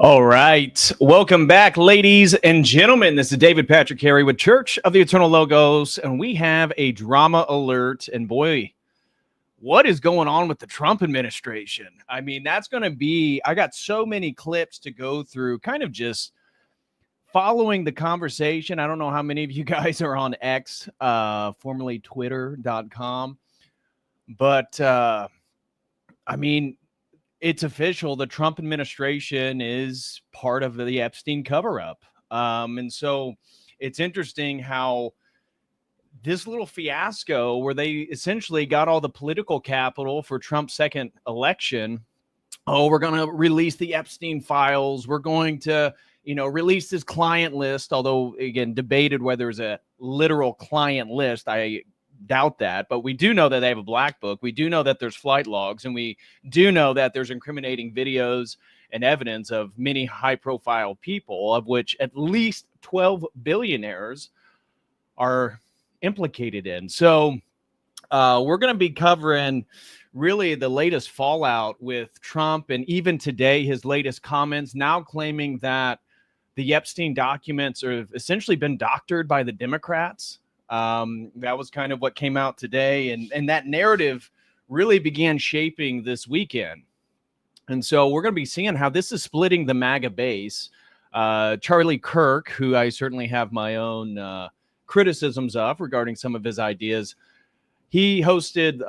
All right. Welcome back, ladies and gentlemen. This is David Patrick Harry with Church of the Eternal Logos, and we have a drama alert. And boy, what is going on with the Trump administration? I mean, that's going to be, I got so many clips to go through, kind of just following the conversation. I don't know how many of you guys are on X, formerly twitter.com, but I mean, it's official. The Trump administration is part of the Epstein Cover Up. And so it's interesting how this little fiasco where they essentially got all the political capital for Trump's second election. Oh, we're going to release the Epstein files. We're going to, release this client list, although, again, debated whether there's a literal client list. I doubt that, but we do know that they have a black book. We do know that there's flight logs, and we do know that there's incriminating videos and evidence of many high-profile people, of which at least 12 billionaires are implicated in. So we're going to be covering really the latest fallout with Trump, and even today, his latest comments, now claiming that the Epstein documents have essentially been doctored by the Democrats. That was kind of what came out today. And that narrative really began shaping this weekend. And so we're going to be seeing how this is splitting the MAGA base. Charlie Kirk, who I certainly have my own criticisms of regarding some of his ideas, he hosted,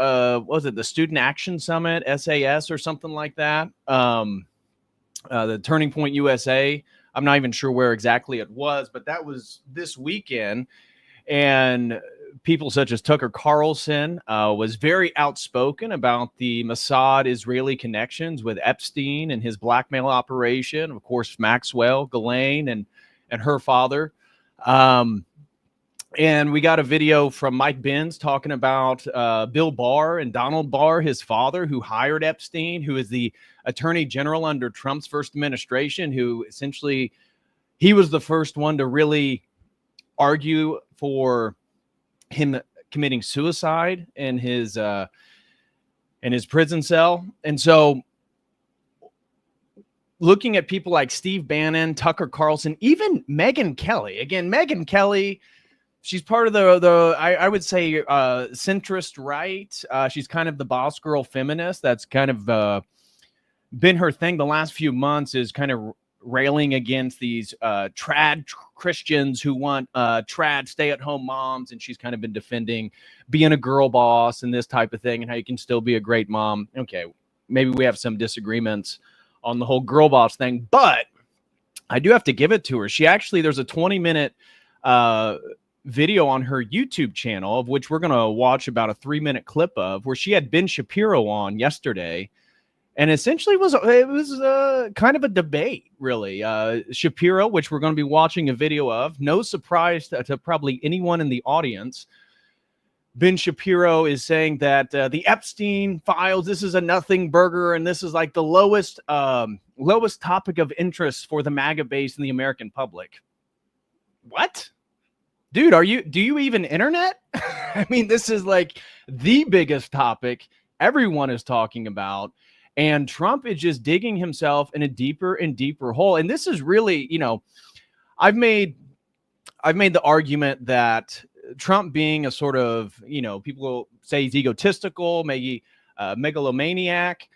was it the Student Action Summit, SAS or something like that? The Turning Point USA. I'm not even sure where exactly it was, but that was this weekend. And people such as Tucker Carlson was very outspoken about the Mossad-Israeli connections with Epstein and his blackmail operation. Of course, Maxwell, Ghislaine, and her father. And we got a video from Mike Benz talking about Bill Barr and Donald Barr, his father, who hired Epstein, who is the attorney general under Trump's first administration, who essentially, he was the first one to really argue for him committing suicide in his prison cell. And so looking at people like Steve Bannon, Tucker Carlson, even Megyn Kelly. Again, Megyn Kelly, she's part of the I would say centrist right. She's kind of the boss girl feminist. That's kind of been her thing the last few months, is kind of railing against these trad Christians who want trad stay-at-home moms, and she's kind of been defending being a girl boss and this type of thing, and how you can still be a great mom. Okay, maybe we have some disagreements on the whole girl boss thing, but I do have to give it to her. She actually, there's a 20-minute video on her YouTube channel, of which we're going to watch about a 3-minute clip of, where she had Ben Shapiro on yesterday. And essentially it was kind of a debate, really. Shapiro, which we're going to be watching a video of, no surprise to probably anyone in the audience. Ben Shapiro is saying that the Epstein files, this is a nothing burger, and this is like the lowest topic of interest for the MAGA base and the American public. What? Dude, do you even internet? I mean, this is like the biggest topic everyone is talking about. And Trump is just digging himself in a deeper and deeper hole. And this is really, I've made the argument that Trump, being a sort of, people say he's egotistical, maybe megalomaniac,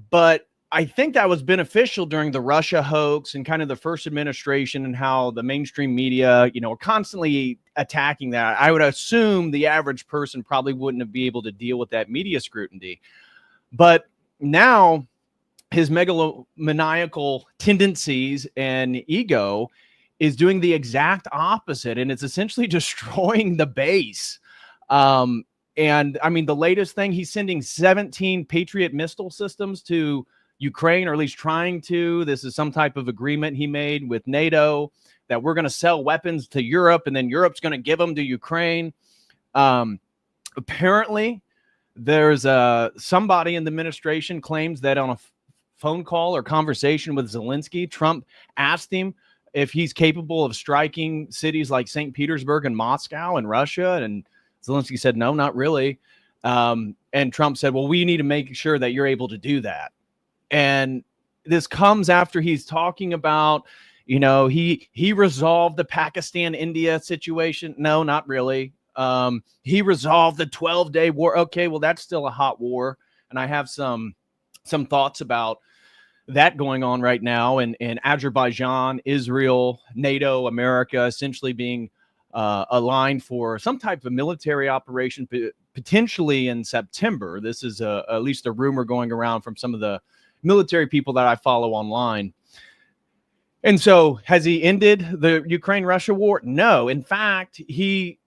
but I think that was beneficial during the Russia hoax and kind of the first administration, and how the mainstream media, are constantly attacking that. I would assume the average person probably wouldn't be able to deal with that media scrutiny. But now his megalomaniacal tendencies and ego is doing the exact opposite, and it's essentially destroying the base. And I mean, the latest thing, he's sending 17 Patriot missile systems to Ukraine, or at least trying to. This is some type of agreement he made with NATO that we're going to sell weapons to Europe, and then Europe's going to give them to Ukraine. Apparently, there's somebody in the administration claims that on a phone call or conversation with Zelensky, Trump asked him if he's capable of striking cities like St. Petersburg and Moscow in Russia. And Zelensky said, no, not really. And Trump said, well, we need to make sure that you're able to do that. And this comes after he's talking about, he resolved the Pakistan-India situation. No, not really. He resolved the 12-day war. Okay, well, that's still a hot war. And I have some thoughts about that going on right now in Azerbaijan, Israel, NATO, America, essentially being aligned for some type of military operation, potentially in September. This is at least a rumor going around from some of the military people that I follow online. And so has he ended the Ukraine-Russia war? No. In fact, he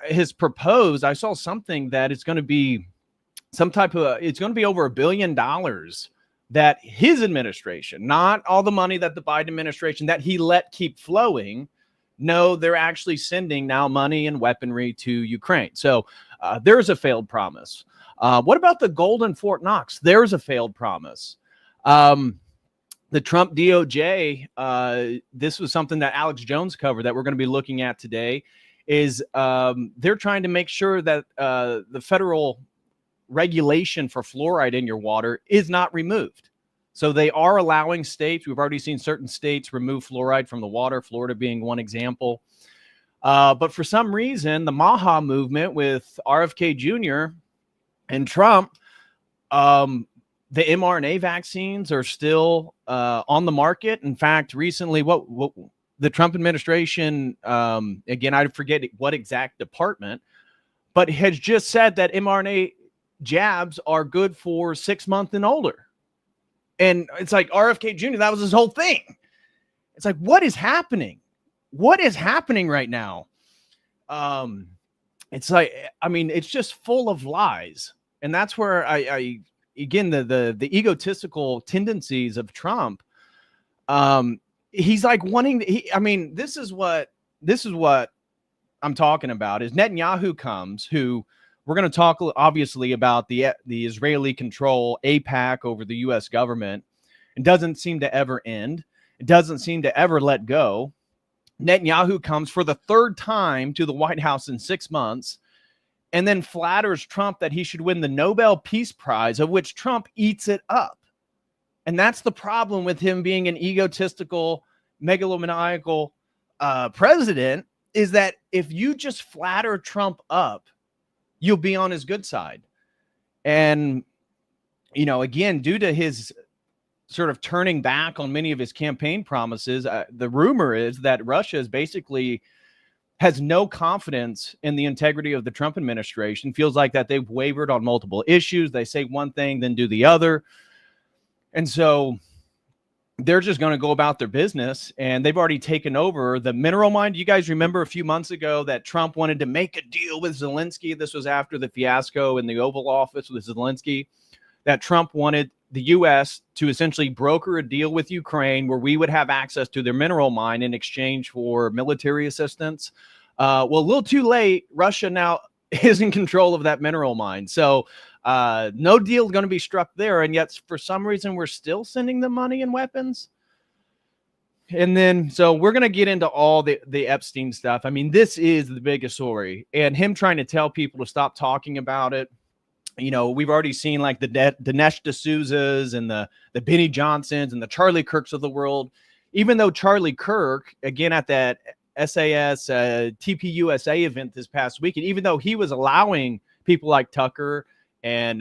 has proposed, I saw something that it's going to be it's going to be over $1 billion that his administration, not all the money that the Biden administration that he let keep flowing. No, they're actually sending now money and weaponry to Ukraine. So there's a failed promise. What about the gold in Fort Knox? There's a failed promise. The Trump DOJ, this was something that Alex Jones covered that we're going to be looking at today, is they're trying to make sure that the federal regulation for fluoride in your water is not removed. So they are allowing states, we've already seen certain states remove fluoride from the water, Florida being one example. But for some reason, the Maha movement with RFK Jr. and Trump, the mRNA vaccines are still on the market. In fact, recently, what the Trump administration, again, I forget what exact department, but has just said that mRNA jabs are good for 6 months and older. And it's like RFK Jr., that was his whole thing. It's like, what is happening? What is happening right now? It's like, I mean, it's just full of lies. And that's where I again, the egotistical tendencies of Trump. He's like wanting, this is what I'm talking about is Netanyahu comes, who we're going to talk obviously about the Israeli control AIPAC over the U.S. government. It doesn't seem to ever end. It doesn't seem to ever let go. Netanyahu comes for the third time to the White House in 6 months and then flatters Trump that he should win the Nobel Peace Prize, of which Trump eats it up. And that's the problem with him being an egotistical, megalomaniacal president, is that if you just flatter Trump up, you'll be on his good side. And, again, due to his sort of turning back on many of his campaign promises, the rumor is that Russia is basically has no confidence in the integrity of the Trump administration, feels like that they've wavered on multiple issues. They say one thing, then do the other. And so they're just going to go about their business, and they've already taken over the mineral mine. You guys remember a few months ago that Trump wanted to make a deal with Zelensky. This was after the fiasco in the Oval Office with Zelensky, that Trump wanted the U.S. to essentially broker a deal with Ukraine where we would have access to their mineral mine in exchange for military assistance. Well, a little too late. Russia now is in control of that mineral mine. So no deal going to be struck there. And yet, for some reason, we're still sending them money and weapons. And then, so we're going to get into all the Epstein stuff. I mean, this is the biggest story. And him trying to tell people to stop talking about it. We've already seen like the Dinesh D'Souza's and the Benny Johnsons and the Charlie Kirks of the world. Even though Charlie Kirk, again, at that SAS TPUSA event this past week, and even though he was allowing people like Tucker and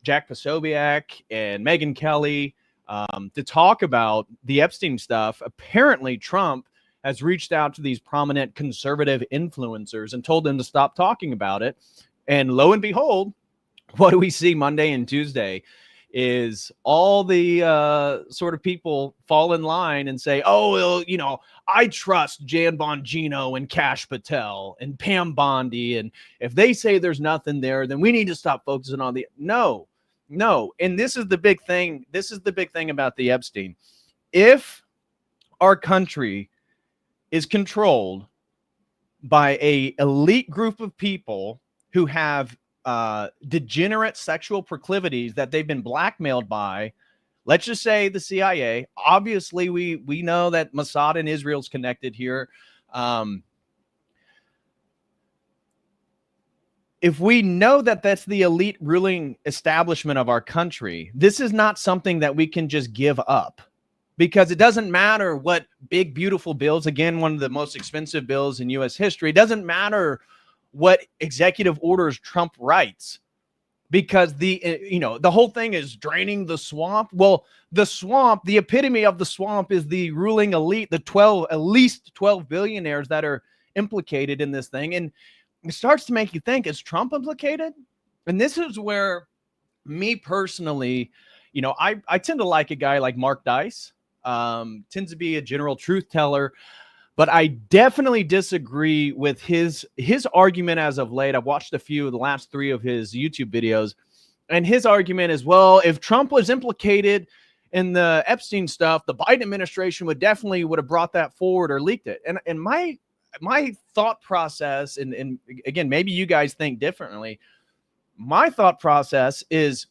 Jack Posobiec and Megyn Kelly to talk about the Epstein stuff, apparently Trump has reached out to these prominent conservative influencers and told them to stop talking about it. And lo and behold, what do we see Monday and Tuesday is all the sort of people fall in line and say, oh, well, I trust Jan Bongino and Kash Patel and Pam Bondi. And if they say there's nothing there, then we need to stop focusing on no. And this is the big thing. This is the big thing about the Epstein. If our country is controlled by a elite group of people who have degenerate sexual proclivities that they've been blackmailed by, let's just say the CIA. Obviously, we know that Mossad and Israel's connected here. If we know that that's the elite ruling establishment of our country, this is not something that we can just give up. because it doesn't matter what big, beautiful bills, again, one of the most expensive bills in U.S. history, it doesn't matter what executive orders Trump writes, because the whole thing is draining the swamp. Well, the swamp, the epitome of the swamp is the ruling elite, at least 12 billionaires that are implicated in this thing. And it starts to make you think, is Trump implicated? And this is where, me personally, I tend to like a guy like Mark Dice, tends to be a general truth teller, but I definitely disagree with his argument as of late. I've watched a few of the last 3 of his YouTube videos, and his argument is, well, if Trump was implicated in the Epstein stuff, the Biden administration would have brought that forward or leaked it. And my thought process, and again, maybe you guys think differently. My thought process is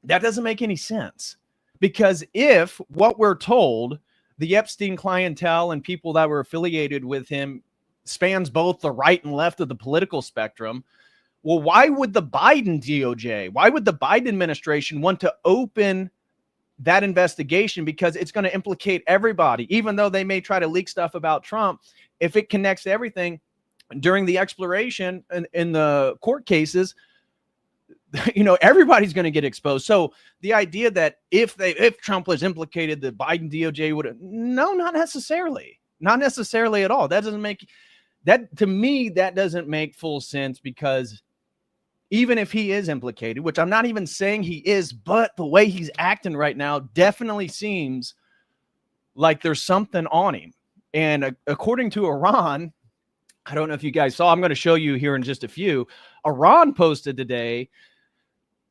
that doesn't make any sense, because if what we're told, the Epstein clientele and people that were affiliated with him, spans both the right and left of the political spectrum, well, why would the Biden DOJ, why would the Biden administration want to open that investigation? Because it's going to implicate everybody, even though they may try to leak stuff about Trump. If it connects to everything during the exploration in the court cases, everybody's going to get exposed. So the idea that if Trump was implicated, the Biden DOJ would have, no, not necessarily at all. To me, that doesn't make full sense, because even if he is implicated, which I'm not even saying he is, but the way he's acting right now definitely seems like there's something on him. And according to Iran, I don't know if you guys saw, I'm going to show you here in just a few. Iran posted today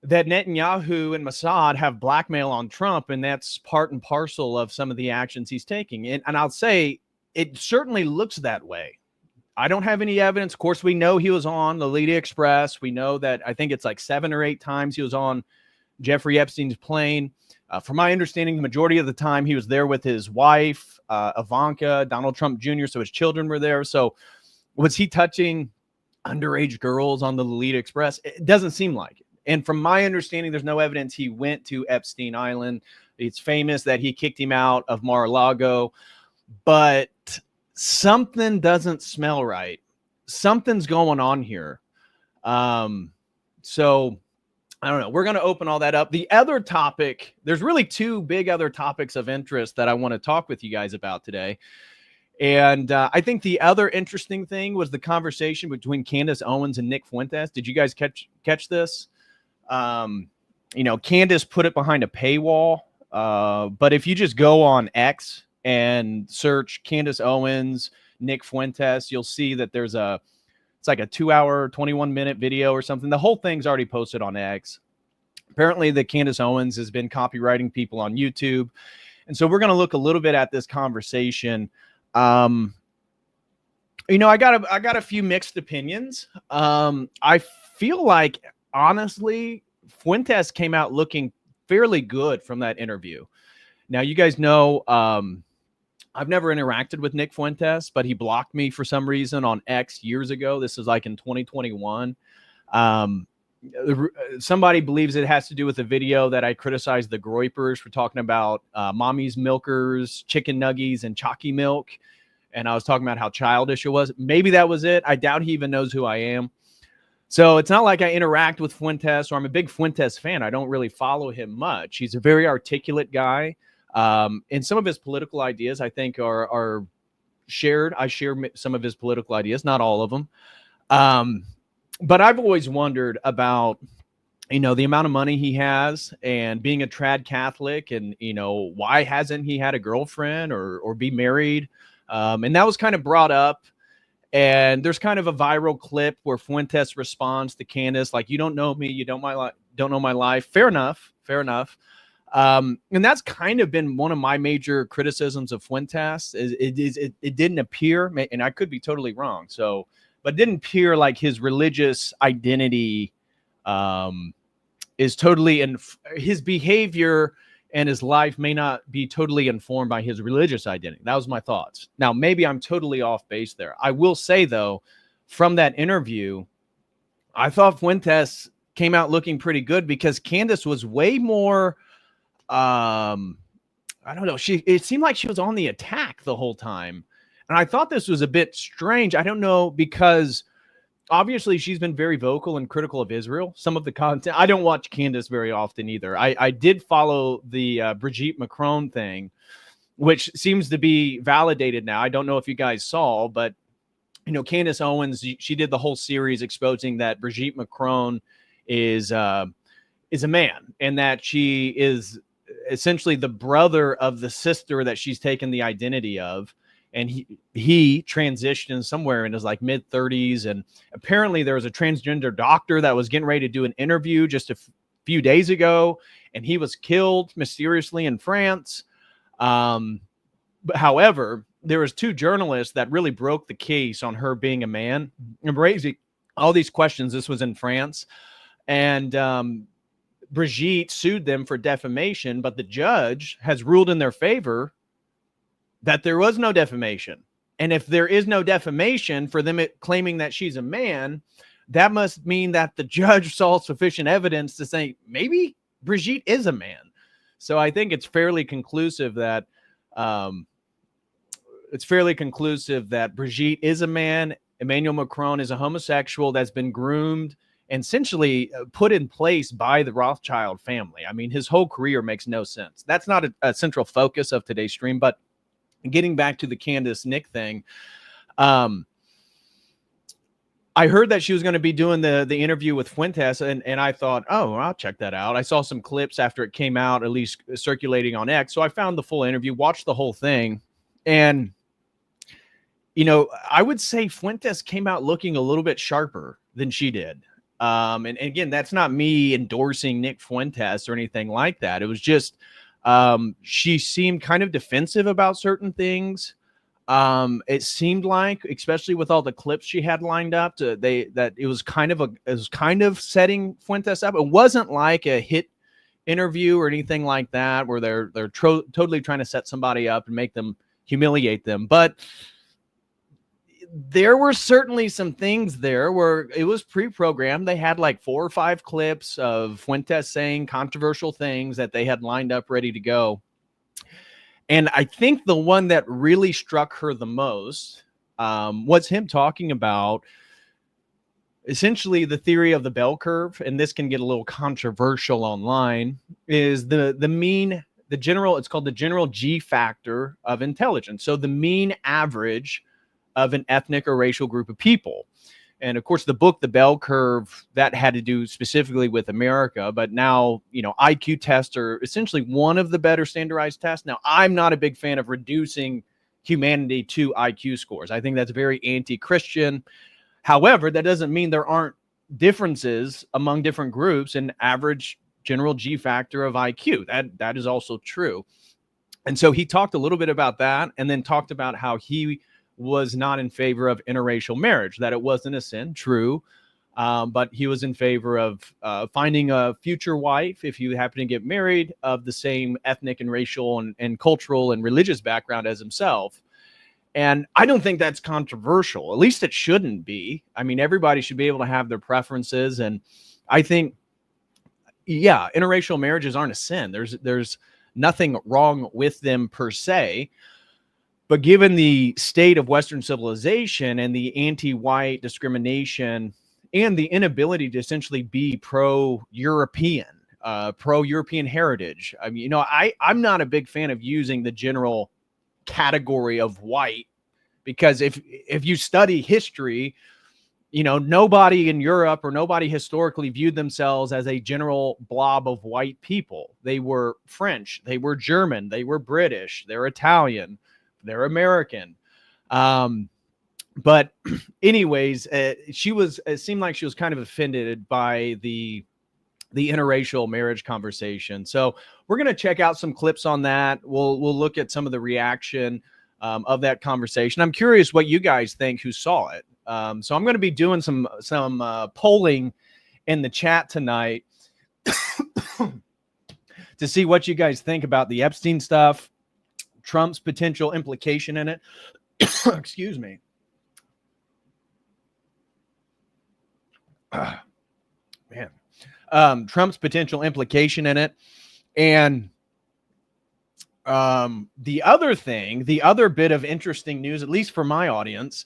that Netanyahu and Mossad have blackmail on Trump, and that's part and parcel of some of the actions he's taking. And I'll say it certainly looks that way. I don't have any evidence. Of course, we know he was on the Litecoin Express. We know that I think it's like 7 or 8 times he was on Jeffrey Epstein's plane. From my understanding, the majority of the time he was there with his wife, Ivanka, Donald Trump Jr., so his children were there. So was he touching underage girls on the Litecoin Express? It doesn't seem like it. And from my understanding, there's no evidence he went to Epstein Island. It's famous that he kicked him out of Mar-a-Lago, but something doesn't smell right. Something's going on here. So I don't know. We're going to open all that up. The other topic, there's really 2 big other topics of interest that I want to talk with you guys about today. And I think the other interesting thing was the conversation between Candace Owens and Nick Fuentes. Did you guys catch this? Candace put it behind a paywall. But if you just go on X and search Candace Owens, Nick Fuentes, you'll see that it's like a 2-hour, 21-minute video or something. The whole thing's already posted on X. Apparently, the Candace Owens has been copywriting people on YouTube. And so we're going to look a little bit at this conversation. I got a few mixed opinions. I feel like, honestly, Fuentes came out looking fairly good from that interview. Now, you guys know, I've never interacted with Nick Fuentes, but he blocked me for some reason on X years ago. This is like in 2021. Somebody believes it has to do with the video that I criticized the Groypers for talking about mommy's milkers, chicken nuggies, and chalky milk. And I was talking about how childish it was. Maybe that was it. I doubt he even knows who I am. So it's not like I interact with Fuentes, or I'm a big Fuentes fan. I don't really follow him much. He's a very articulate guy. And some of his political ideas, I think, are shared. I share some of his political ideas, not all of them. But I've always wondered about, the amount of money he has, and being a trad Catholic, and, why hasn't he had a girlfriend or be married? And that was kind of brought up. And there's kind of a viral clip where Fuentes responds to Candace, like, you don't know me, you don't know my life. Fair enough. And that's kind of been one of my major criticisms of Fuentes. It didn't appear, and I could be totally wrong, but it didn't appear like his religious identity is totally, his behavior and his life may not be totally informed by his religious identity. That was my thoughts. Now, maybe I'm totally off base there. I will say, though, from that interview, I thought Fuentes came out looking pretty good, because Candace was way more I don't know. It seemed like she was on the attack the whole time. And I thought this was a bit strange. I don't know, because obviously she's been very vocal and critical of Israel. Some of the content, I don't watch Candace very often either. I did follow the Brigitte Macron thing, which seems to be validated now. I don't know if you guys saw, but Candace Owens, she did the whole series exposing that Brigitte Macron is a man, and that she is essentially the brother of the sister that she's taken the identity of. And he transitioned somewhere in his like mid 30s. And apparently there was a transgender doctor that was getting ready to do an interview just a few days ago, and he was killed mysteriously in France. But however, there was 2 journalists that really broke the case on her being a man and raising all these questions. This was in France. And Brigitte sued them for defamation, but the judge has ruled in their favor that there was no defamation. And if there is no defamation for them claiming that she's a man, that must mean that the judge saw sufficient evidence to say maybe Brigitte is a man. So I think it's fairly conclusive that Brigitte is a man. Emmanuel Macron is a homosexual that's been groomed and essentially put in place by the Rothschild family. I mean, his whole career makes no sense. That's not a central focus of today's stream, but getting back to the Candace Nick thing, I heard that she was going to be doing the interview with Fuentes, and I thought, oh, I'll check that out. I saw some clips after it came out, at least circulating on X. So I found the full interview, watched the whole thing. And, I would say Fuentes came out looking a little bit sharper than she did. And again, that's not me endorsing Nick Fuentes or anything like that. It was just, she seemed kind of defensive about certain things. It seemed like, especially with all the clips she had lined up, that it was kind of setting Fuentes up. It wasn't like a hit interview or anything like that, where they're totally trying to set somebody up and make them humiliate them. But there were certainly some things there where it was pre-programmed. They had like 4 or 5 clips of Fuentes saying controversial things that they had lined up ready to go. And I think the one that really struck her the most was him talking about essentially the theory of the bell curve. And this can get a little controversial online, is it's called the general G factor of intelligence. So the mean average of an ethnic or racial group of people. And of course, the book, The Bell Curve, that had to do specifically with America. But now, IQ tests are essentially one of the better standardized tests. Now, I'm not a big fan of reducing humanity to IQ scores. I think that's very anti-Christian. However, that doesn't mean there aren't differences among different groups in average general G factor of IQ. That is also true. And so he talked a little bit about that, and then talked about how he was not in favor of interracial marriage, that it wasn't a sin, true, but he was in favor of finding a future wife, if you happen to get married, of the same ethnic and racial and cultural and religious background as himself. And I don't think that's controversial. At least it shouldn't be. I mean, everybody should be able to have their preferences. And I think, yeah, interracial marriages aren't a sin. There's nothing wrong with them per se. But given the state of Western civilization and the anti-white discrimination and the inability to essentially be pro-European heritage, I mean, I'm not a big fan of using the general category of white, because if you study history, nobody in Europe or nobody historically viewed themselves as a general blob of white people. They were French, they were German, they were British, they're Italian, they're American. But anyways, it seemed like she was kind of offended by the interracial marriage conversation. So we're going to check out some clips on that. We'll look at some of the reaction of that conversation. I'm curious what you guys think who saw it. So I'm going to be doing some polling in the chat tonight to see what you guys think about the Epstein stuff, Trump's potential implication in it. Excuse me. Man. Trump's potential implication in it. And The other thing, the other bit of interesting news, at least for my audience,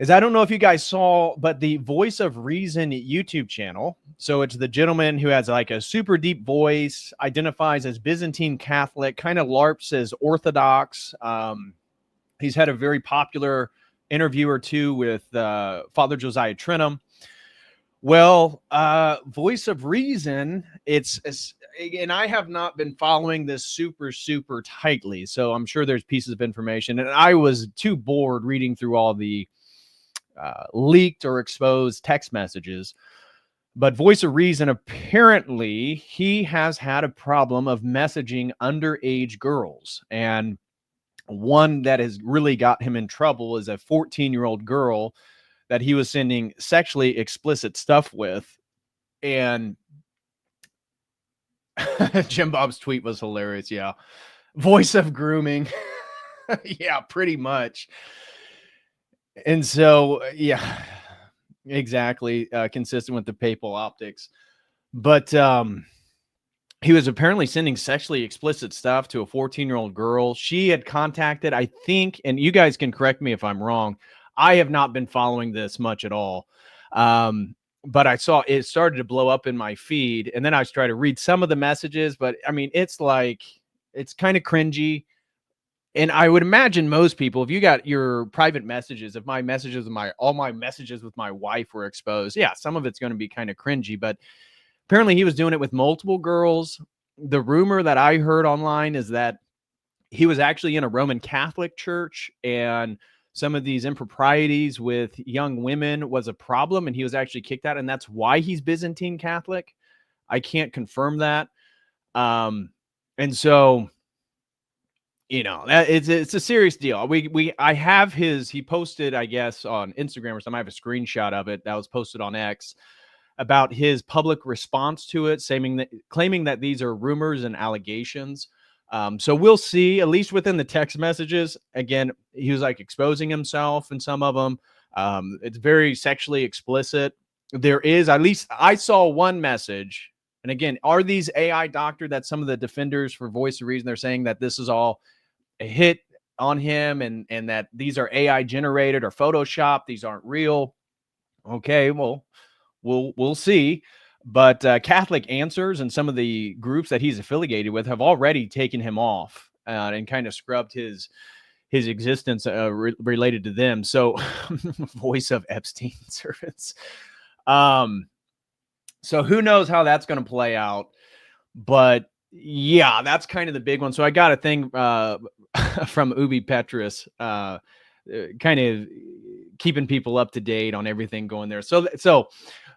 is I don't know if you guys saw, but the Voice of Reason YouTube channel. So it's the gentleman who has like a super deep voice, identifies as Byzantine Catholic, kind of LARPs as Orthodox. He's had a very popular interview or two with Father Josiah Trenum. Well, Voice of Reason, it's and I have not been following this super tightly, so I'm sure there's pieces of information, and I was too bored reading through all the leaked or exposed text messages. But Voice of Reason, apparently, he has had a problem of messaging underage girls, and one that has really got him in trouble is a 14-year-old girl that he was sending sexually explicit stuff with. And Jim Bob's tweet was hilarious. Yeah. Voice of grooming. Yeah, pretty much. And so, yeah, exactly. Consistent with the papal optics. But he was apparently sending sexually explicit stuff to a 14-year-old girl. She had contacted, I think, and you guys can correct me if I'm wrong, I have not been following this much at all. But I saw it started to blow up in my feed, and then I was trying to read some of the messages, but I mean, it's like, it's kind of cringy. And I would imagine most people, if you got your private messages, if my messages, all my messages with my wife were exposed, yeah, some of it's going to be kind of cringy, but apparently he was doing it with multiple girls. The rumor that I heard online is that he was actually in a Roman Catholic church, and some of these improprieties with young women was a problem, and he was actually kicked out, and that's why he's Byzantine Catholic. I can't confirm that. And so, you know, that it's a serious deal. I have he posted, I guess, on Instagram or something. I have a screenshot of it that was posted on X about his public response to it, claiming that these are rumors and allegations. So we'll see, at least within the text messages. Again, he was like exposing himself in some of them. It's very sexually explicit. There is, at least I saw one message. And again, are these AI doctored? That some of the defenders for Voice of Reason, they're saying that this is all a hit on him, and that these are AI generated or Photoshop. These aren't real. Okay, well, we'll see. But Catholic Answers and some of the groups that he's affiliated with have already taken him off and kind of scrubbed his existence related to them. So, Voice of Epstein servants. So who knows how that's going to play out? But yeah, that's kind of the big one. So I got a thing from Ubi Petrus, kind of keeping people up to date on everything going there. So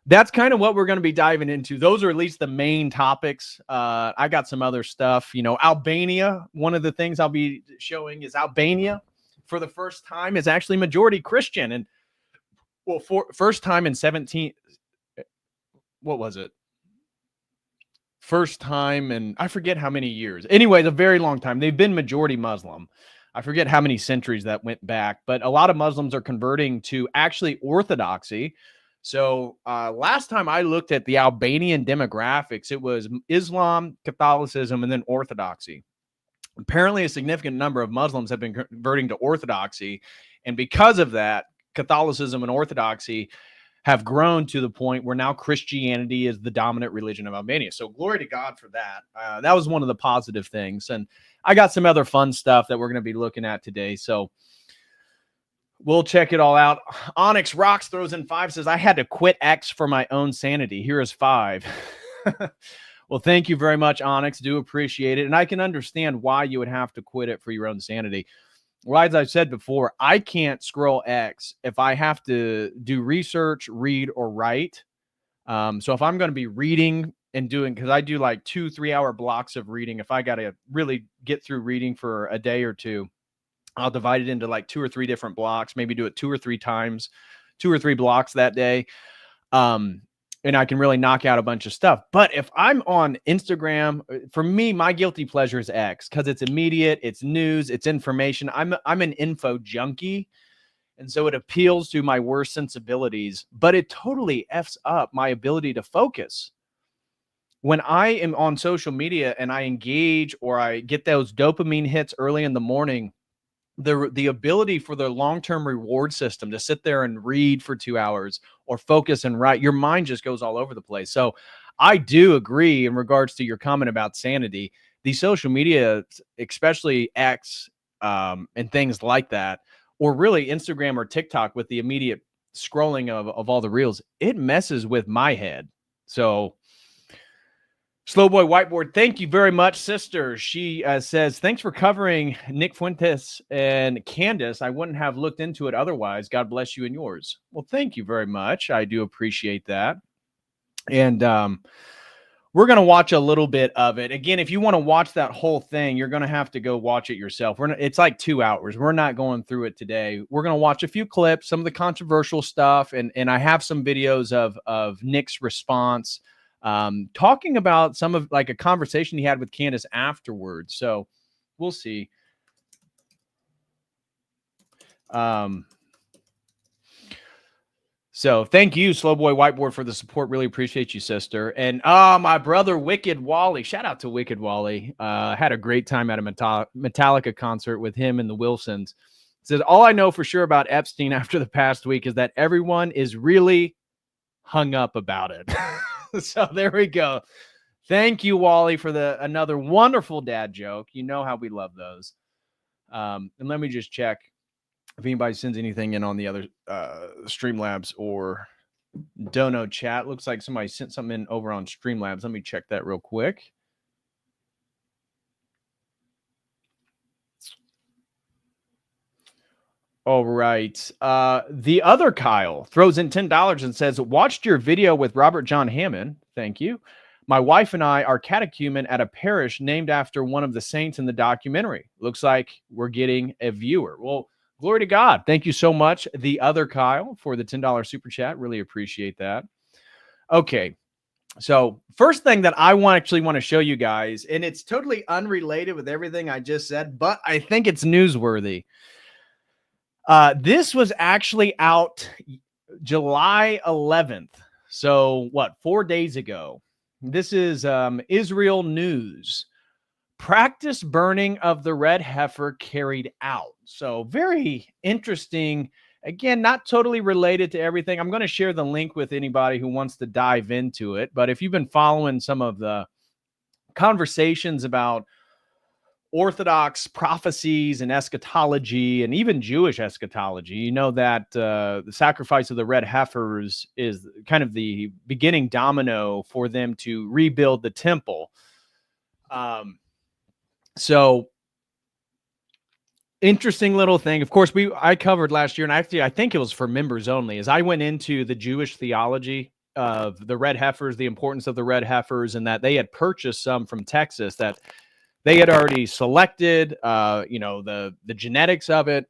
that's kind of what we're going to be diving into. Those are at least the main topics. I got some other stuff. You know, Albania, one of the things I'll be showing is Albania for the first time is actually majority Christian. And well, first time in 17, what was it? First time in, I forget how many years. Anyways, a very long time. They've been majority Muslim. I forget how many centuries that went back, but a lot of Muslims are converting to actually Orthodoxy. So last time I looked at the Albanian demographics, it was Islam, Catholicism, and then Orthodoxy. Apparently, a significant number of Muslims have been converting to Orthodoxy. And because of that, Catholicism and Orthodoxy have grown to the point where now Christianity is the dominant religion of Albania. So glory to God for that. That was one of the positive things. And I got some other fun stuff that we're going to be looking at today. So we'll check it all out. Onyx Rocks throws in 5, says, I had to quit X for my own sanity. Here is 5. Well, thank you very much, Onyx. Do appreciate it. And I can understand why you would have to quit it for your own sanity. Well, as I've said before, I can't scroll X if I have to do research, read, or write. So if I'm going to be reading and doing, because I do like 2-3 hour blocks of reading, if I got to really get through reading for a day or two, I'll divide it into like 2 or 3 different blocks, maybe do it 2 or 3 times, 2 or 3 blocks that day. And I can really knock out a bunch of stuff. But if I'm on Instagram, for me, my guilty pleasure is X because it's immediate, it's news, it's information. I'm an info junkie. And so it appeals to my worst sensibilities, but it totally F's up my ability to focus. when I am on social media and I engage or I get those dopamine hits early in the morning, the ability for the long-term reward system to sit there and read for 2 hours or focus and write, your mind just goes all over the place. So I do agree in regards to your comment about sanity. The social media, especially X, and things like that, or really Instagram or TikTok with the immediate scrolling of all the reels, it messes with my head. So Slow Boy Whiteboard, thank you very much, sister. She says, thanks for covering Nick Fuentes and Candace. I wouldn't have looked into it otherwise. God bless you and yours. Well, thank you very much. I do appreciate that. And we're going to watch a little bit of it. Again, if you want to watch that whole thing, you're going to have to go watch it yourself. It's like 2 hours. We're not going through it today. We're going to watch a few clips, some of the controversial stuff, and I have some videos of Nick's response, talking about some of like a conversation he had with Candace afterwards. So we'll see. So thank you, Slow Boy Whiteboard, for the support. Really appreciate you, sister. And my brother, Wicked Wally. Shout out to Wicked Wally. Had a great time at a Metallica concert with him and the Wilsons. Says, all I know for sure about Epstein after the past week is that everyone is really hung up about it. So there we go. Thank you, Wally, for another wonderful dad joke. You know how we love those. And let me just check if anybody sends anything in on the other Streamlabs or Dono chat. Looks like somebody sent something in over on Streamlabs. Let me check that real quick. All right. The other Kyle throws in $10 and says, watched your video with Robert John Hammond. Thank you. My wife and I are catechumen at a parish named after one of the saints in the documentary. Looks like we're getting a viewer. Well, glory to God. Thank you so much, the other Kyle, for the $10 super chat. Really appreciate that. Okay. So first thing that I actually want to show you guys, and it's totally unrelated with everything I just said, but I think it's newsworthy. This was actually out July 11th. So what, 4 days ago? This is Israel News. Practice burning of the red heifer carried out. So very interesting. Again, not totally related to everything. I'm going to share the link with anybody who wants to dive into it. But if you've been following some of the conversations about Orthodox prophecies and eschatology, and even Jewish eschatology, you know that the sacrifice of the red heifers is kind of the beginning domino for them to rebuild the temple. So interesting little thing. Of course, I covered last year, and actually I think it was for members only, as I went into the Jewish theology of the red heifers, the importance of the red heifers, and that they had purchased some from Texas that they had already selected, the genetics of it,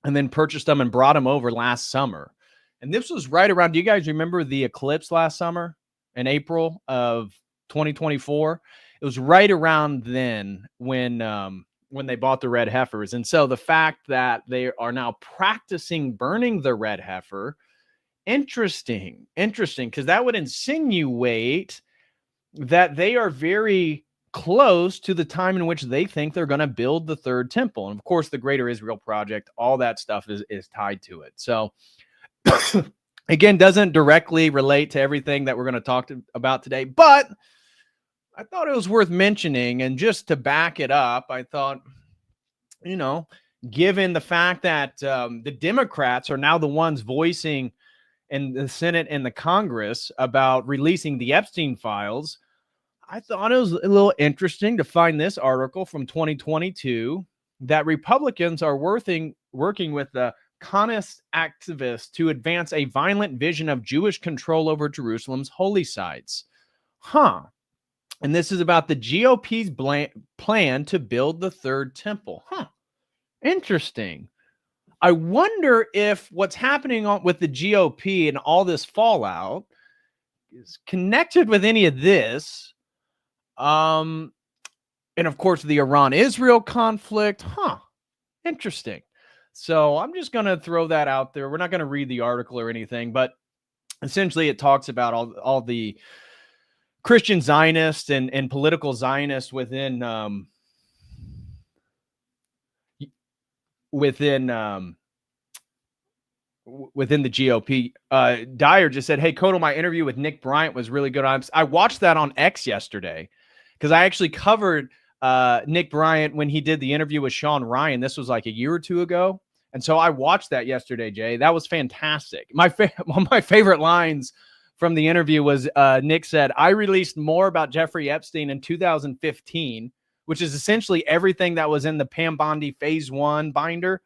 and then purchased them and brought them over last summer. And this was right around, do you guys remember the eclipse last summer in April of 2024? It was right around then when they bought the red heifers. And so the fact that they are now practicing burning the red heifer, interesting, because that would insinuate that they are very close to the time in which they think they're going to build the third temple. And of course, the Greater Israel Project, all that stuff is tied to it. So again, doesn't directly relate to everything that we're going to talk about today, but I thought it was worth mentioning. And just to back it up, I thought, given the fact that the Democrats are now the ones voicing in the Senate and the Congress about releasing the Epstein files, I thought it was a little interesting to find this article from 2022 that Republicans are working with the communist activists to advance a violent vision of Jewish control over Jerusalem's holy sites. And this is about the GOP's plan to build the third temple. Interesting. I wonder if what's happening with the GOP and all this fallout is connected with any of this. And of course, the Iran-Israel conflict. Interesting. So I'm just going to throw that out there. We're not going to read the article or anything, but essentially it talks about all the Christian Zionist and political Zionist within the GOP. Dyer just said, "Hey, COTEL, my interview with Nick Bryant was really good. I watched that on X yesterday because I actually covered Nick Bryant when he did the interview with Sean Ryan. This was like a year or two ago, and so I watched that yesterday. Jay, that was fantastic. One of my favorite lines from the interview was Nick said, "I released more about Jeffrey Epstein in 2015, which is essentially everything that was in the Pam Bondi Phase 1 binder."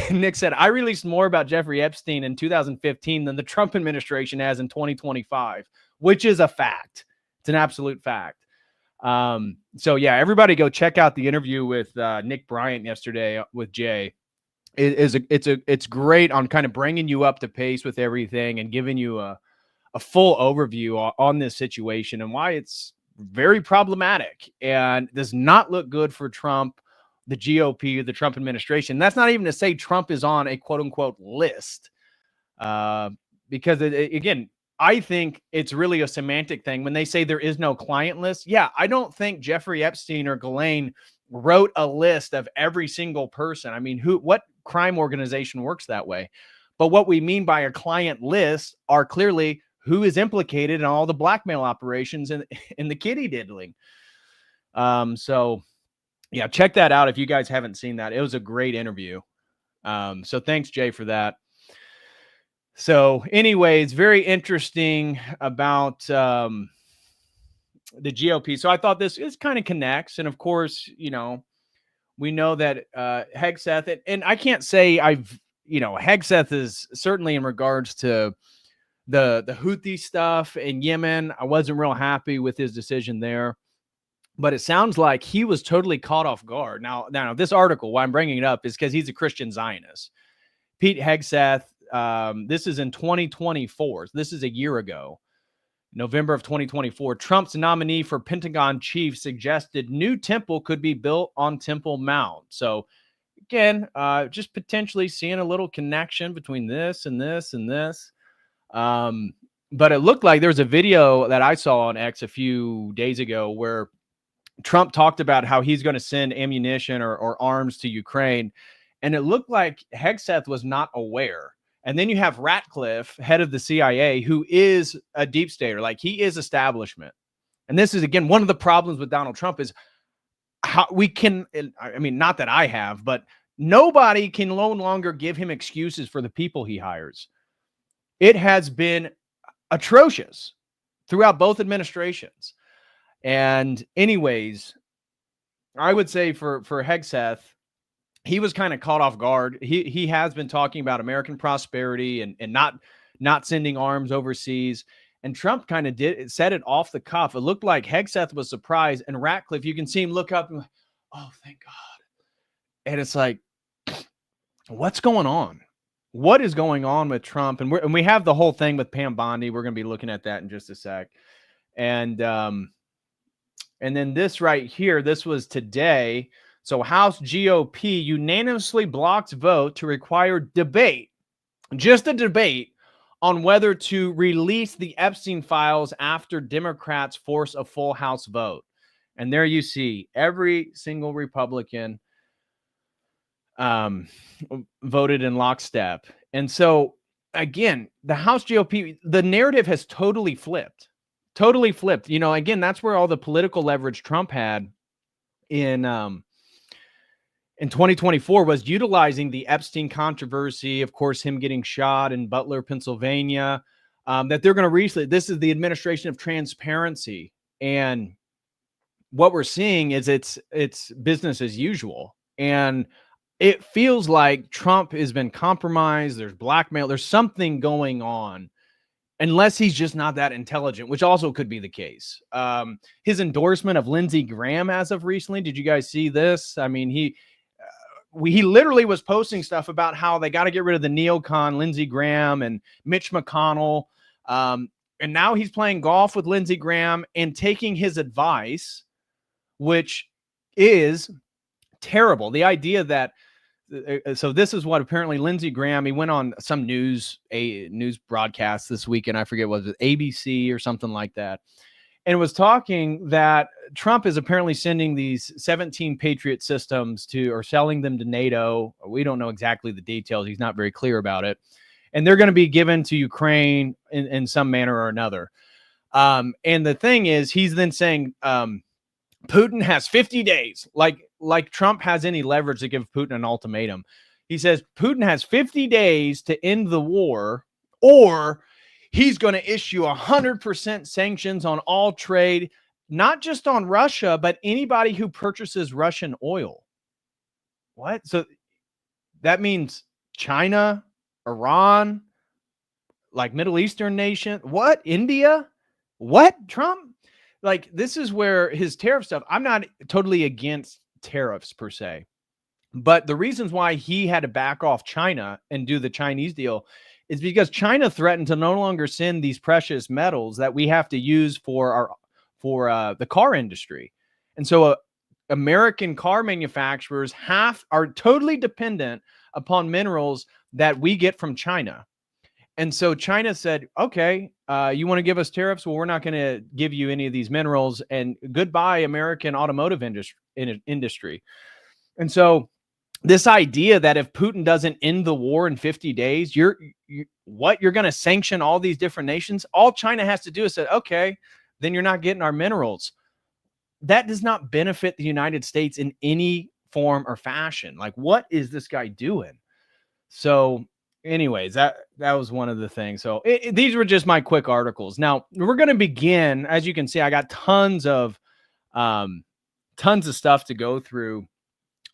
Nick said, "I released more about Jeffrey Epstein in 2015 than the Trump administration has in 2025, which is a fact. It's an absolute fact." So yeah, everybody go check out the interview with Nick Bryant yesterday with Jay. It's great on kind of bringing you up to pace with everything and giving you a full overview on this situation and why it's very problematic and does not look good for Trump, the GOP, the Trump administration. That's not even to say Trump is on a quote unquote list. Because again, I think it's really a semantic thing when they say there is no client list. Yeah, I don't think Jeffrey Epstein or Ghislaine wrote a list of every single person. I mean, what crime organization works that way? But what we mean by a client list are clearly who is implicated in all the blackmail operations in the kitty diddling. So yeah, check that out if you guys haven't seen that. It was a great interview. So thanks, Jay, for that. So anyways, very interesting about the GOP. So I thought this kind of connects. And of course, we know that Hegseth, and I can't say Hegseth is certainly in regards to the Houthi stuff in Yemen. I wasn't real happy with his decision there. But it sounds like he was totally caught off guard. Now this article, why I'm bringing it up is because he's a Christian Zionist. Pete Hegseth, this is in 2024. This is a year ago, November of 2024. Trump's nominee for Pentagon chief suggested new temple could be built on Temple Mount. So again, just potentially seeing a little connection between this and this and this. But it looked like there was a video that I saw on X a few days ago where Trump talked about how he's going to send ammunition or arms to Ukraine. And it looked like Hegseth was not aware. And then you have Ratcliffe, head of the CIA, who is a deep stater. Like, he is establishment. And this is, again, one of the problems with Donald Trump is how we can, I mean, not that I have, but nobody can no longer give him excuses for the people he hires. It has been atrocious throughout both administrations. And anyways, I would say for Hegseth, he was kind of caught off guard. He has been talking about American prosperity and not sending arms overseas. And Trump kind of said it off the cuff. It looked like Hegseth was surprised. And Ratcliffe, you can see him look up and like, oh, thank God. And it's like, what's going on? What is going on with Trump? And we have the whole thing with Pam Bondi. We're going to be looking at that in just a sec. And then this right here, this was today. So House GOP unanimously blocked vote to require debate, just a debate, on whether to release the Epstein files after Democrats force a full House vote. And there you see every single Republican voted in lockstep. And so, again, the House GOP, the narrative has totally flipped. Totally flipped. Again, that's where all the political leverage Trump had in 2024 was utilizing the Epstein controversy, of course, him getting shot in Butler, Pennsylvania, that they're going to release. This is the administration of transparency. And what we're seeing is it's business as usual. And it feels like Trump has been compromised. There's blackmail. There's something going on. Unless he's just not that intelligent, which also could be the case. His endorsement of Lindsey Graham as of recently, did you guys see this? I mean, he literally was posting stuff about how they got to get rid of the neocon Lindsey Graham and Mitch McConnell. And now he's playing golf with Lindsey Graham and taking his advice, which is terrible. The idea that so this is what apparently Lindsey Graham, he went on some news broadcast this weekend. I forget what it was, ABC or something like that. and was talking that Trump is apparently sending these 17 Patriot systems to, or selling them to NATO. We don't know exactly the details. He's not very clear about it. And they're going to be given to Ukraine in some manner or another. And the thing is, he's then saying Putin has 50 days, like Trump has any leverage to give Putin an ultimatum. He says Putin has 50 days to end the war, or he's going to issue 100% sanctions on all trade, not just on Russia, but anybody who purchases Russian oil. What? So that means China, Iran, like Middle Eastern nation. What? India? What? Trump? Like, this is where his tariff stuff, I'm not totally against tariffs per se, but the reasons why he had to back off China and do the Chinese deal is because China threatened to no longer send these precious metals that we have to use for the car industry. And so American car manufacturers are totally dependent upon minerals that we get from China. And so China said, okay, you want to give us tariffs? Well, we're not going to give you any of these minerals, and goodbye, American automotive industry. And so this idea that if Putin doesn't end the war in 50 days, you're going to sanction all these different nations. All China has to do is say, okay, then you're not getting our minerals. That does not benefit the United States in any form or fashion. Like, what is this guy doing? So anyways, that was one of the things. So these were just my quick articles. Now we're going to begin. As you can see, I got tons of stuff to go through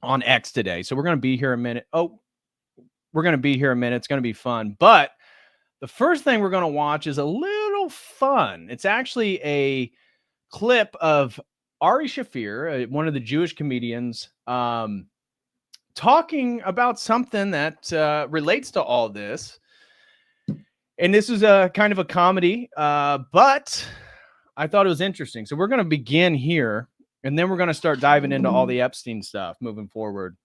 on X today. So we're going to be here a minute. We're going to be here a minute. It's going to be fun. But the first thing we're going to watch is a little fun. It's actually a clip of Ari Shaffir, one of the Jewish comedians, talking about something that relates to all this. And this is a kind of a comedy, but I thought it was interesting. So we're going to begin here, and then we're going to start diving into all the Epstein stuff moving forward.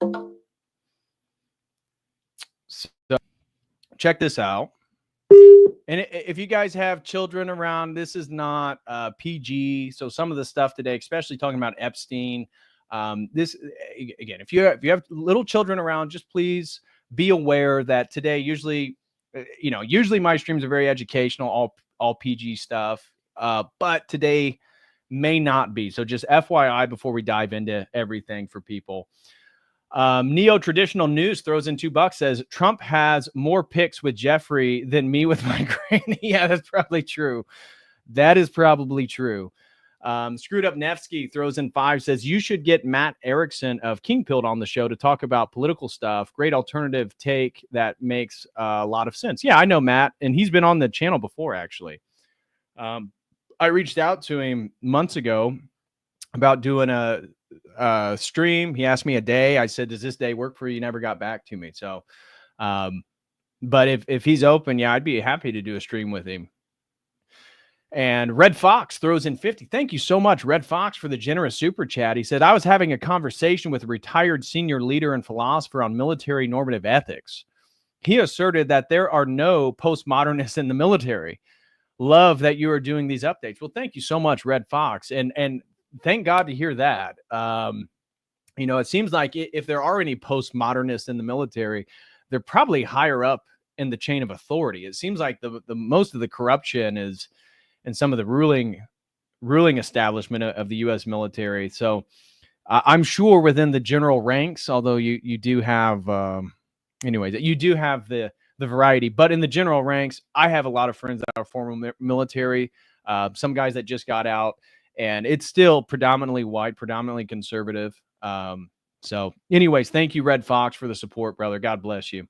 So check this out. And if you guys have children around, this is not PG. So some of the stuff today, especially talking about Epstein, this again, if you have little children around, just please be aware that today, usually my streams are very educational, all PG stuff, but today may not be. So just FYI before we dive into everything for people. Neo-traditional news throws in $2, says Trump has more pics with Jeffrey than me with my granny. Yeah, that's probably true. That is probably true. Screwed Up Nevsky throws in 5, says you should get Matt Erickson of King Pilled on the show to talk about political stuff. Great alternative take that makes a lot of sense. Yeah, I know Matt, and he's been on the channel before, actually. I reached out to him months ago about doing a stream. He asked me a day. I said, does this day work for you? He never got back to me. So, but if he's open, yeah, I'd be happy to do a stream with him. And Red Fox throws in 50. Thank you so much, Red Fox, for the generous super chat. He said, I was having a conversation with a retired senior leader and philosopher on military normative ethics. He asserted that there are no postmodernists in the military. Love that you are doing these updates. Well, thank you so much, Red Fox. And thank God to hear that. It seems like if there are any postmodernists in the military, they're probably higher up in the chain of authority. It seems like the most of the corruption is in some of the ruling establishment of the U.S. military. So I'm sure within the general ranks, although you do have, you do have the variety, but in the general ranks, I have a lot of friends that are former military, some guys that just got out, and it's still predominantly white, predominantly conservative. So anyways, thank you, Red Fox, for the support, brother. God bless you.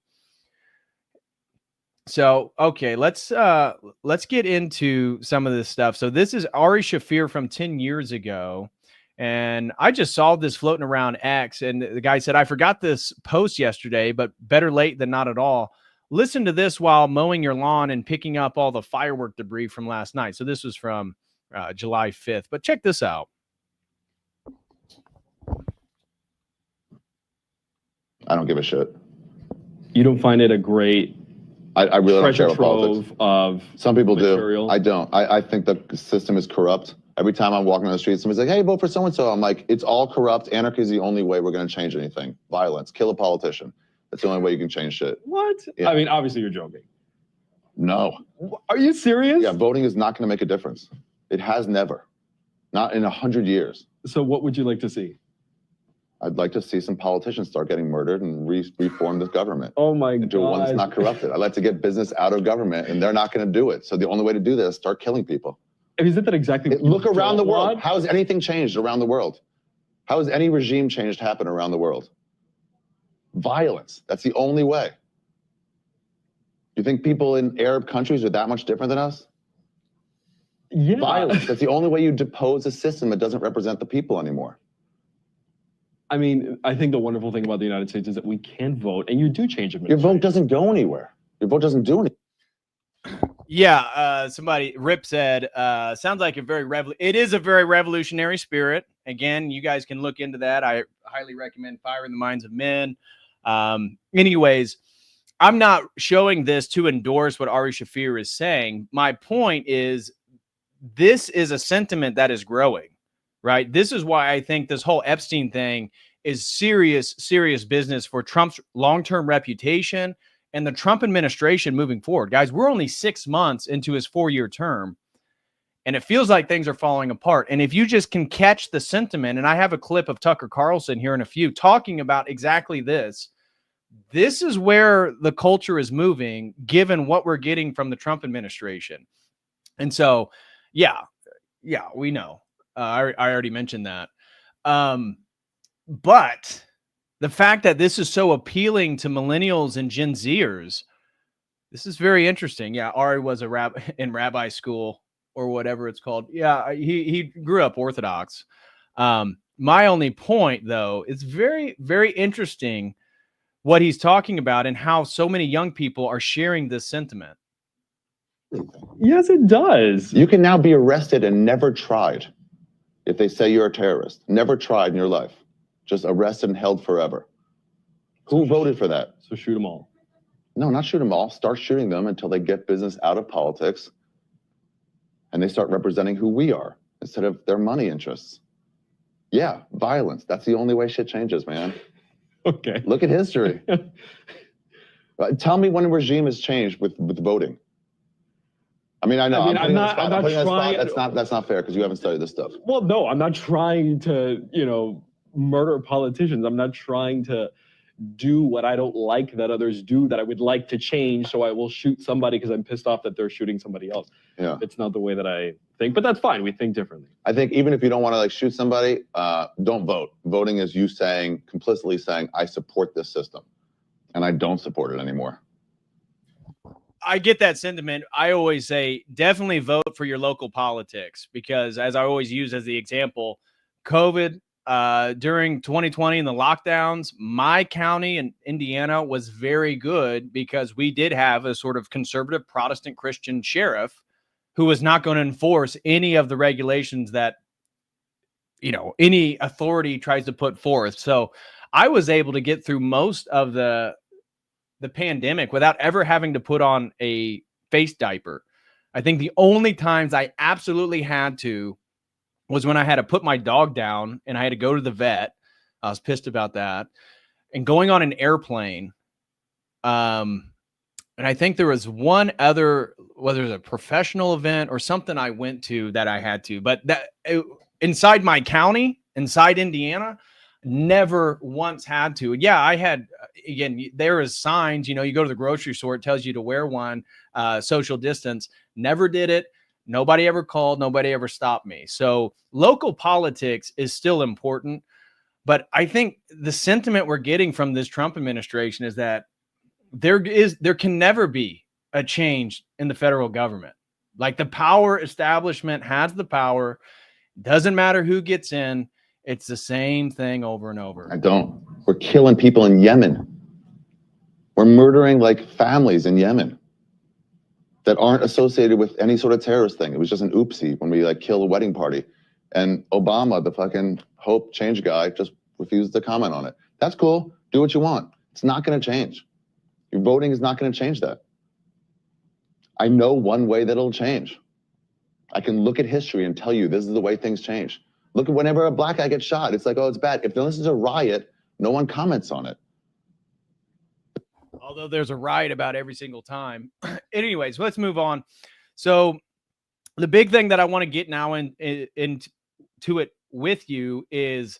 So, okay, let's get into some of this stuff. So this is Ari Shaffir from 10 years ago. And I just saw this floating around X, and the guy said, I forgot this post yesterday, but better late than not at all. Listen to this while mowing your lawn and picking up all the firework debris from last night. So this was from July 5th, but check this out. I don't give a shit. You don't find it a great I really don't care treasure about politics. trove of Some people material? do. I don't. I think the system is corrupt. Every time I'm walking on the street, somebody's like, hey, vote for so-and-so. I'm like, it's all corrupt. Anarchy is the only way we're going to change anything. Violence, kill a politician. That's the only way you can change shit. What? Yeah. I mean, obviously you're joking. No. Are you serious? Yeah, voting is not going to make a difference. It has never. Not in 100 years. So what would you like to see? I'd like to see some politicians start getting murdered and reform this government. Oh my Into one that's God. not corrupted. I'd like to get business out of government, and they're not going to do it. So the only way to do this is start killing people. Isn't that exactly what Look you around the don't world. want? How has anything changed around the world? How has any regime change happen around the world? Violence. That's the only way. You think people in Arab countries are that much different than us? Yeah. Violence. That's the only way you depose a system that doesn't represent the people anymore. I mean, I think the wonderful thing about the United States is that we can vote, and you do change Your administration. vote doesn't go anywhere. Your vote doesn't do anything. Yeah, somebody Rip said, sounds like it is a very revolutionary spirit. Again, you guys can look into that. I highly recommend Fire in the Minds of Men. Anyways, I'm not showing this to endorse what Ari Shaffir is saying. My point is, this is a sentiment that is growing, right? This is why I think this whole Epstein thing is serious business for Trump's long-term reputation and the Trump administration moving forward. Guys, we're only 6 months into his 4-year term, and it feels like things are falling apart. And if you just can catch the sentiment, and I have a clip of Tucker Carlson here in a few talking about exactly this. This is where the culture is moving, given what we're getting from the Trump administration. And so, yeah, we know. I already mentioned that. But the fact that this is so appealing to millennials and Gen Zers, this is very interesting. Yeah, Ari was a in rabbi school or whatever it's called. Yeah, he grew up Orthodox. My only point, though, is very, very interesting what he's talking about and how so many young people are sharing this sentiment. Yes, it does. You can now be arrested and never tried if they say you're a terrorist. Never tried in your life. Just arrested and held forever. Who voted for that? So shoot them all. No, not shoot them all. Start shooting them until they get business out of politics and they start representing who we are instead of their money interests. Yeah, violence. That's the only way shit changes, man. Okay. Look at history. Tell me when a regime has changed with voting. I mean, I know. I'm not trying. That's not fair because you haven't studied this stuff. Well, no, I'm not trying to, murder politicians. I'm not trying to do what I don't like that others do that I would like to change. So I will shoot somebody because I'm pissed off that they're shooting somebody else. Yeah. It's not the way that I think, but that's fine. We think differently. I think even if you don't want to shoot somebody, don't vote. Voting is you complicitly saying, I support this system and I don't support it anymore. I get that sentiment. I always say definitely vote for your local politics because, as I always use as the example, COVID during 2020 and the lockdowns, my county in Indiana was very good because we did have a sort of conservative Protestant Christian sheriff who was not going to enforce any of the regulations that, any authority tries to put forth. So I was able to get through most of the pandemic without ever having to put on a face diaper. I think the only times I absolutely had to was when I had to put my dog down and I had to go to the vet. I was pissed about that. And going on an airplane. And I think there was one other, whether it was a professional event or something I went to that I had to, but inside my county, inside Indiana, never once had to. Yeah, I had, again, there is signs, you go to the grocery store, it tells you to wear one, social distance. Never did it. Nobody ever called. Nobody ever stopped me. So local politics is still important. But I think the sentiment we're getting from this Trump administration is that there can never be a change in the federal government. Like the power establishment has the power. Doesn't matter who gets in. It's the same thing over and over. I don't. We're killing people in Yemen. We're murdering families in Yemen that aren't associated with any sort of terrorist thing. It was just an oopsie when we kill a wedding party. And Obama, the fucking hope change guy, just refused to comment on it. That's cool. Do what you want. It's not going to change. Your voting is not going to change that. I know one way that it'll change. I can look at history and tell you this is the way things change. Look at whenever a black guy gets shot, it's like, oh, it's bad. If this is a riot, no one comments on it. Although there's a riot about every single time. Anyways, let's move on. So the big thing that I want to get now into it with you is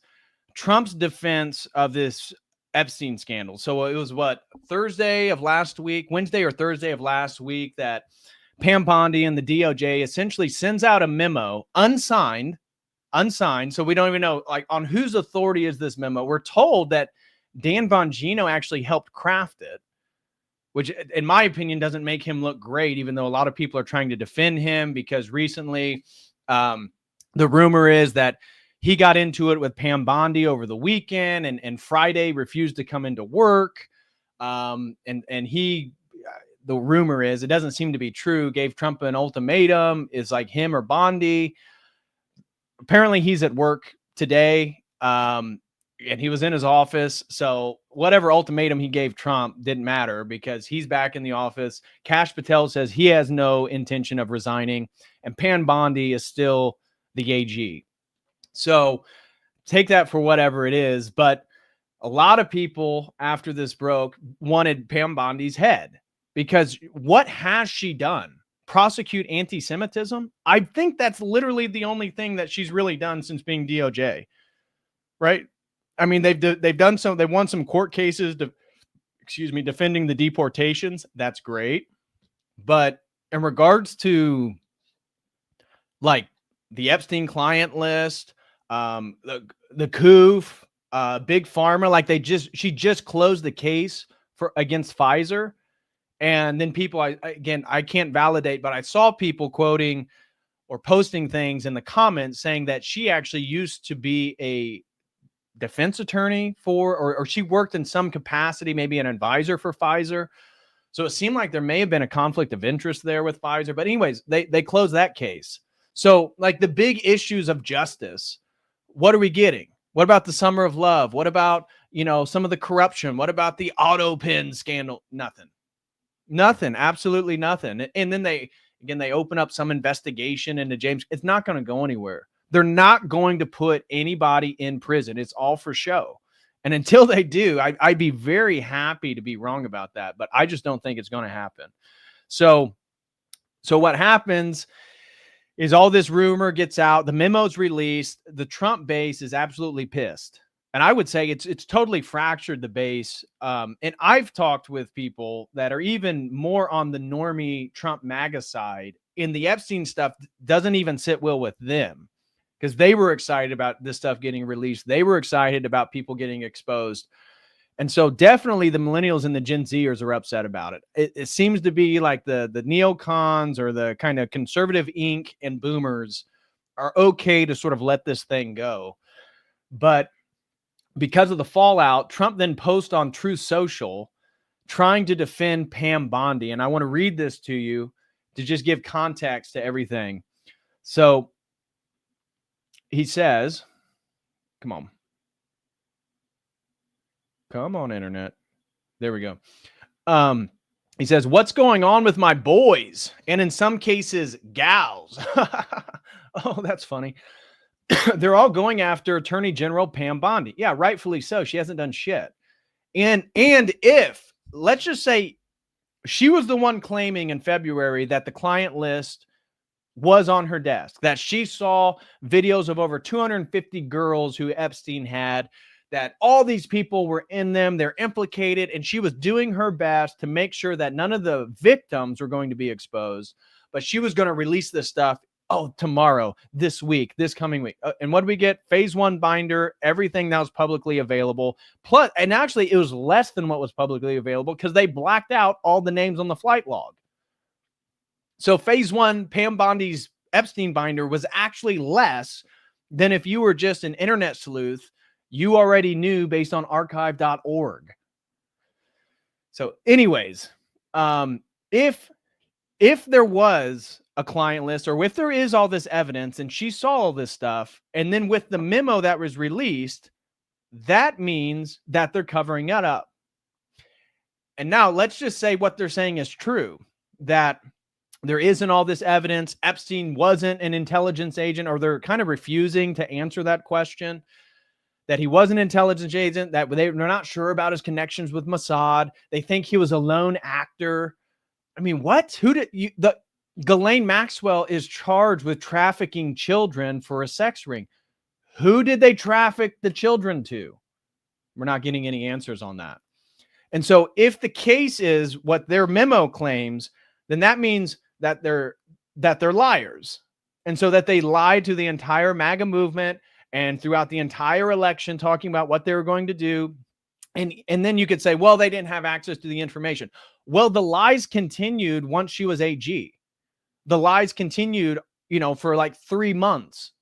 Trump's defense of this Epstein scandal. So it was what, Wednesday or Thursday of last week, that Pam Bondi and the DOJ essentially sends out a memo, unsigned. So we don't even know like on whose authority is this memo. We're told that Dan Bongino actually helped craft it, which in my opinion doesn't make him look great, even though a lot of people are trying to defend him because recently the rumor is that he got into it with Pam Bondi over the weekend and Friday refused to come into work. And he, the rumor is, it doesn't seem to be true, gave Trump an ultimatum, is like him or Bondi. Apparently he's at work today. And he was in his office. So whatever ultimatum he gave Trump didn't matter because he's back in the office. Kash Patel says he has no intention of resigning, and Pam Bondi is still the AG. So take that for whatever it is. But a lot of people after this broke wanted Pam Bondi's head because what has she done? Prosecute anti-Semitism? I think that's literally the only thing that she's really done since being DOJ, right? I mean, they've done some, they won some court cases, defending the deportations. That's great. But in regards to like the Epstein client list, the COOF, Big Pharma, like she just closed the case against Pfizer. And then people, I can't validate, but I saw people quoting or posting things in the comments saying that she actually used to be a defense attorney for, or she worked in some capacity, maybe an advisor for Pfizer. So it seemed like there may have been a conflict of interest there with Pfizer. But anyways, they closed that case. So like the big issues of justice, what are we getting? What about the Summer of Love? What about, some of the corruption? What about the auto pen scandal? Nothing, absolutely nothing. And then they open up some investigation into James. It's not going to go anywhere. They're not going to put anybody in prison. It's all for show. And until they do, I'd be very happy to be wrong about that, but I just don't think it's going to happen. So what happens is all this rumor gets out, the memo's released, the Trump base is absolutely pissed. And I would say it's totally fractured the base. And I've talked with people that are even more on the normie Trump MAGA side, and the Epstein stuff doesn't even sit well with them because they were excited about this stuff getting released. They were excited about people getting exposed. And so definitely the millennials and the Gen Zers are upset about it. It seems to be like the neocons or the kind of conservative Inc. and boomers are okay to sort of let this thing go. But because of the fallout, Trump then posts on Truth Social trying to defend Pam Bondi. And I want to read this to you to just give context to everything. So he says, come on, internet. There we go. He says, what's going on with my boys? And in some cases, gals. Oh, that's funny. They're all going after Attorney General Pam Bondi. Yeah, rightfully so. She hasn't done shit. And if, let's just say, she was the one claiming in February that the client list was on her desk, that she saw videos of over 250 girls who Epstein had, that all these people were in them, they're implicated, and she was doing her best to make sure that none of the victims were going to be exposed, but she was going to release this stuff tomorrow, this week, this coming week. And what do we get? Phase 1 binder, everything that was publicly available. Plus, and actually it was less than what was publicly available because they blacked out all the names on the flight log. So phase 1, Pam Bondi's Epstein binder was actually less than if you were just an internet sleuth. You already knew based on archive.org. So anyways, if there was a client list, or if there is all this evidence and she saw all this stuff, and then with the memo that was released, that means that they're covering it up. And now let's just say what they're saying is true, that there isn't all this evidence. Epstein wasn't an intelligence agent, or they're kind of refusing to answer that question, that he was an intelligence agent, that they're not sure about his connections with Mossad. They think he was a lone actor. I mean, what? Who did you, Ghislaine Maxwell is charged with trafficking children for a sex ring. Who did they traffic the children to? We're not getting any answers on that. And so if the case is what their memo claims, then that means that they're liars. And so that they lied to the entire MAGA movement and throughout the entire election, talking about what they were going to do. And then you could say, well, they didn't have access to the information. Well, the lies continued once she was AG. The lies continued, for like 3 months.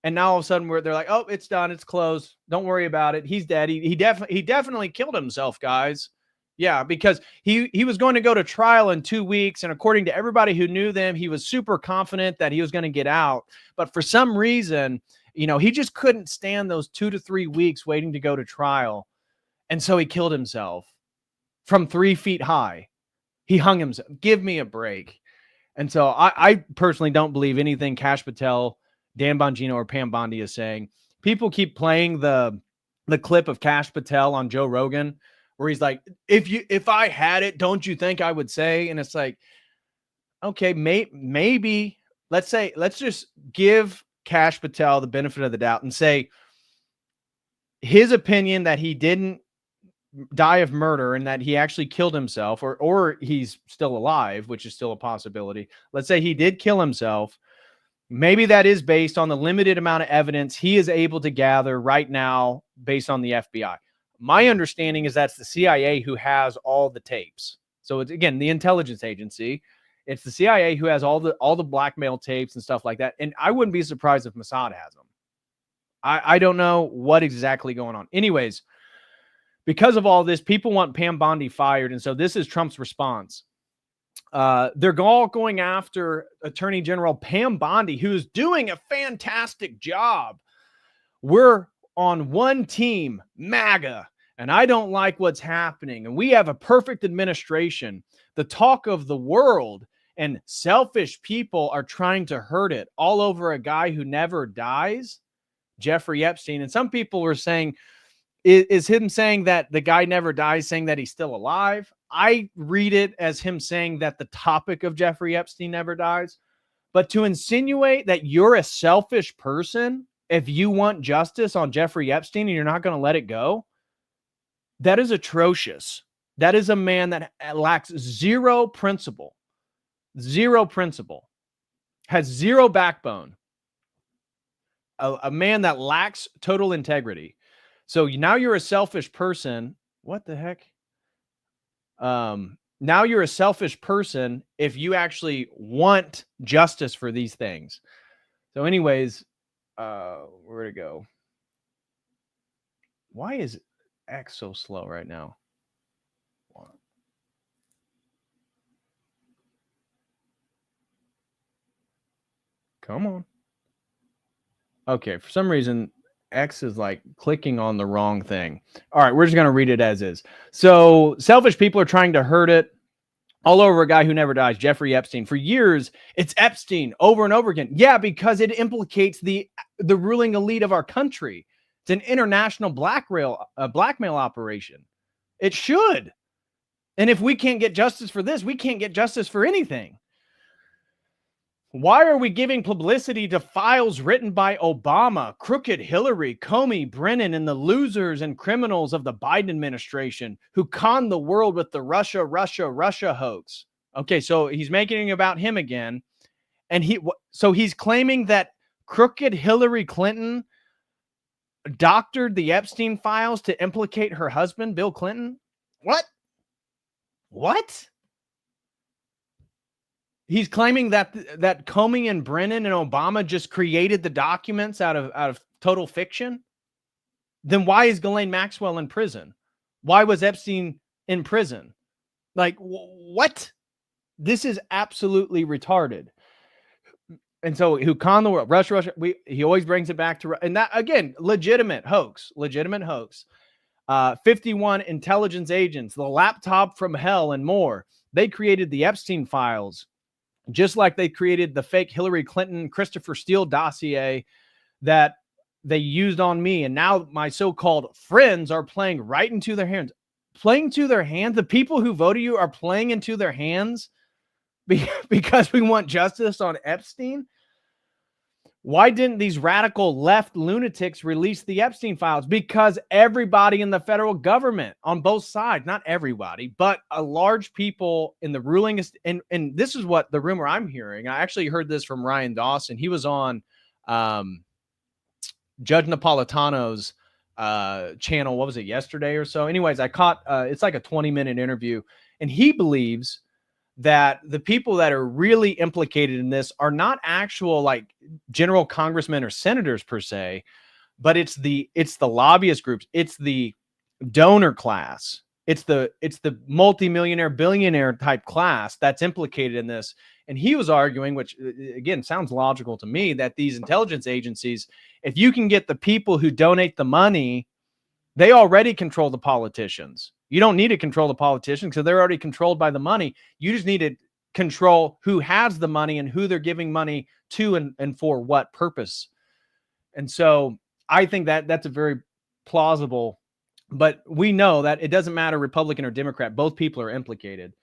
And now all of a sudden they're like, oh, it's done. It's closed. Don't worry about it. He's dead. He definitely killed himself, guys. Yeah, because he was going to go to trial in 2 weeks. And according to everybody who knew them, he was super confident that he was going to get out. But for some reason, he just couldn't stand those 2 to 3 weeks waiting to go to trial. And so he killed himself from 3 feet high. He hung himself. Give me a break. And so I personally don't believe anything Kash Patel, Dan Bongino, or Pam Bondi is saying. People keep playing the clip of Kash Patel on Joe Rogan, where he's like, if I had it, don't you think I would say? And it's like, okay, maybe let's just give Kash Patel the benefit of the doubt and say his opinion that he didn't die of murder and that he actually killed himself, or he's still alive, which is still a possibility. Let's say he did kill himself. Maybe that is based on the limited amount of evidence he is able to gather right now based on the FBI. My understanding is that's the CIA who has all the tapes. So it's, again, the intelligence agency. It's the CIA who has all the blackmail tapes and stuff like that. And I wouldn't be surprised if Mossad has them. I don't know what exactly going on. Anyways, because of all this, people want Pam Bondi fired. And so this is Trump's response. They're all going after Attorney General Pam Bondi, who's doing a fantastic job. We're on one team, MAGA, and I don't like what's happening. And we have a perfect administration, the talk of the world, and selfish people are trying to hurt it all over a guy who never dies, Jeffrey Epstein. And some people were saying, is him saying that the guy never dies, saying that he's still alive? I read it as him saying that the topic of Jeffrey Epstein never dies. But to insinuate that you're a selfish person if you want justice on Jeffrey Epstein and you're not going to let it go, that is atrocious. That is a man that lacks zero principle, has zero backbone, a man that lacks total integrity. So now you're a selfish person. What the heck? Now you're a selfish person if you actually want justice for these things. So anyways, where to go? Why is X so slow right now? Come on. Okay, for some reason, X is like clicking on the wrong thing. All right, we're just going to read it as is. So selfish people are trying to hurt it all over a guy who never dies, Jeffrey Epstein. For years, it's Epstein over and over again. Yeah, because it implicates the ruling elite of our country. It's an international blackmail operation. It should. And if we can't get justice for this, we can't get justice for anything. Why are we giving publicity to files written by Obama, crooked Hillary, Comey, Brennan, and the losers and criminals of the Biden administration who conned the world with the Russia hoax? Okay, so he's making it about him again. And he's claiming that crooked Hillary Clinton doctored the Epstein files to implicate her husband, Bill Clinton. What? He's claiming that Comey and Brennan and Obama just created the documents out of total fiction. Then why is Ghislaine Maxwell in prison? Why was Epstein in prison? Like, what? This is absolutely retarded. And so who conned the world? Russia. He always brings it back to, and that again, legitimate hoax. 51 intelligence agents, the laptop from hell, and more. They created the Epstein files. just like they created the fake Hillary Clinton, Christopher Steele dossier that they used on me. And now my so-called friends are playing right into their hands. Playing to their hands. The people who voted you are playing into their hands because we want justice on Epstein. Why didn't these radical left lunatics release the Epstein files? Because everybody in the federal government on both sides, not everybody, but a large people in the ruling, and this is what the rumor I'm hearing. I actually heard this from Ryan Dawson. He was on Judge Napolitano's channel. What was it, yesterday or so? Anyways, I caught, it's like a 20-minute interview, and he believes that the people that are really implicated in this are not actual like general congressmen or senators per se, but it's the lobbyist groups, it's the donor class, it's the multimillionaire, billionaire type class that's implicated in this. And he was arguing, which again sounds logical to me, that these intelligence agencies, if you can get the people who donate the money, they already control the politicians. You don't need to control the politicians because they're already controlled by the money. You just need to control who has the money and who they're giving money to and for what purpose. And so I think that that's a very plausible, but we know that it doesn't matter Republican or Democrat, both people are implicated.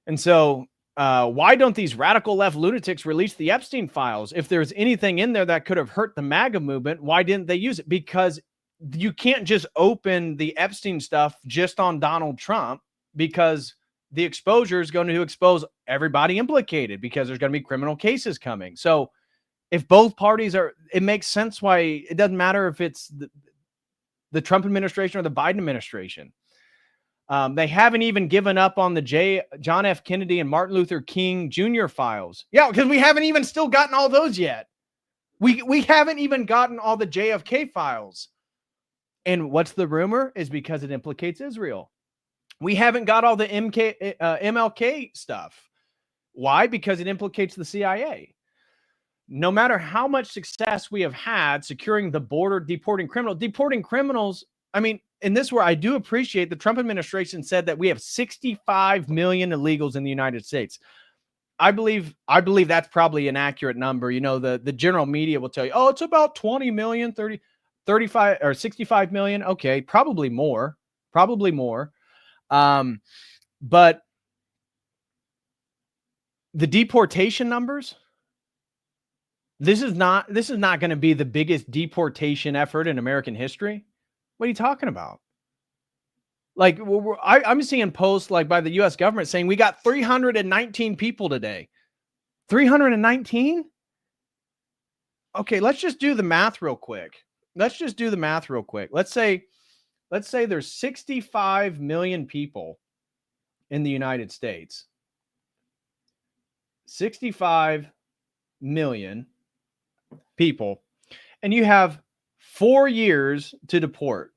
And so why don't these radical left lunatics release the Epstein files? If there's anything in there that could have hurt the MAGA movement, why didn't they use it? Because you can't just open the Epstein stuff just on Donald Trump, because the exposure is going to expose everybody implicated, because there's going to be criminal cases coming. So if both parties are, it makes sense why it doesn't matter if it's the Trump administration or the Biden administration. They haven't even given up on the John F. Kennedy and Martin Luther King Jr. files. Yeah, because we haven't even still gotten all those yet. We haven't even gotten all the JFK files. And what's the rumor is because it implicates Israel. We haven't got all the MLK stuff. Why? Because it implicates the CIA. No matter how much success we have had securing the border, deporting criminals, I mean, in this where I do appreciate the Trump administration said that we have 65 million illegals in the United States. I believe that's probably an accurate number. You know, the general media will tell you, oh, it's about 20 million, 35 or 65 million. Okay. Probably more. But the deportation numbers, this is not going to be the biggest deportation effort in American history. What are you talking about? Like, I'm seeing posts like by the U.S. government saying we got 319 people today. 319? Okay. Let's just do the math real quick. Let's say there's 65 million people in the United States. 65 million people. And you have 4 years to deport.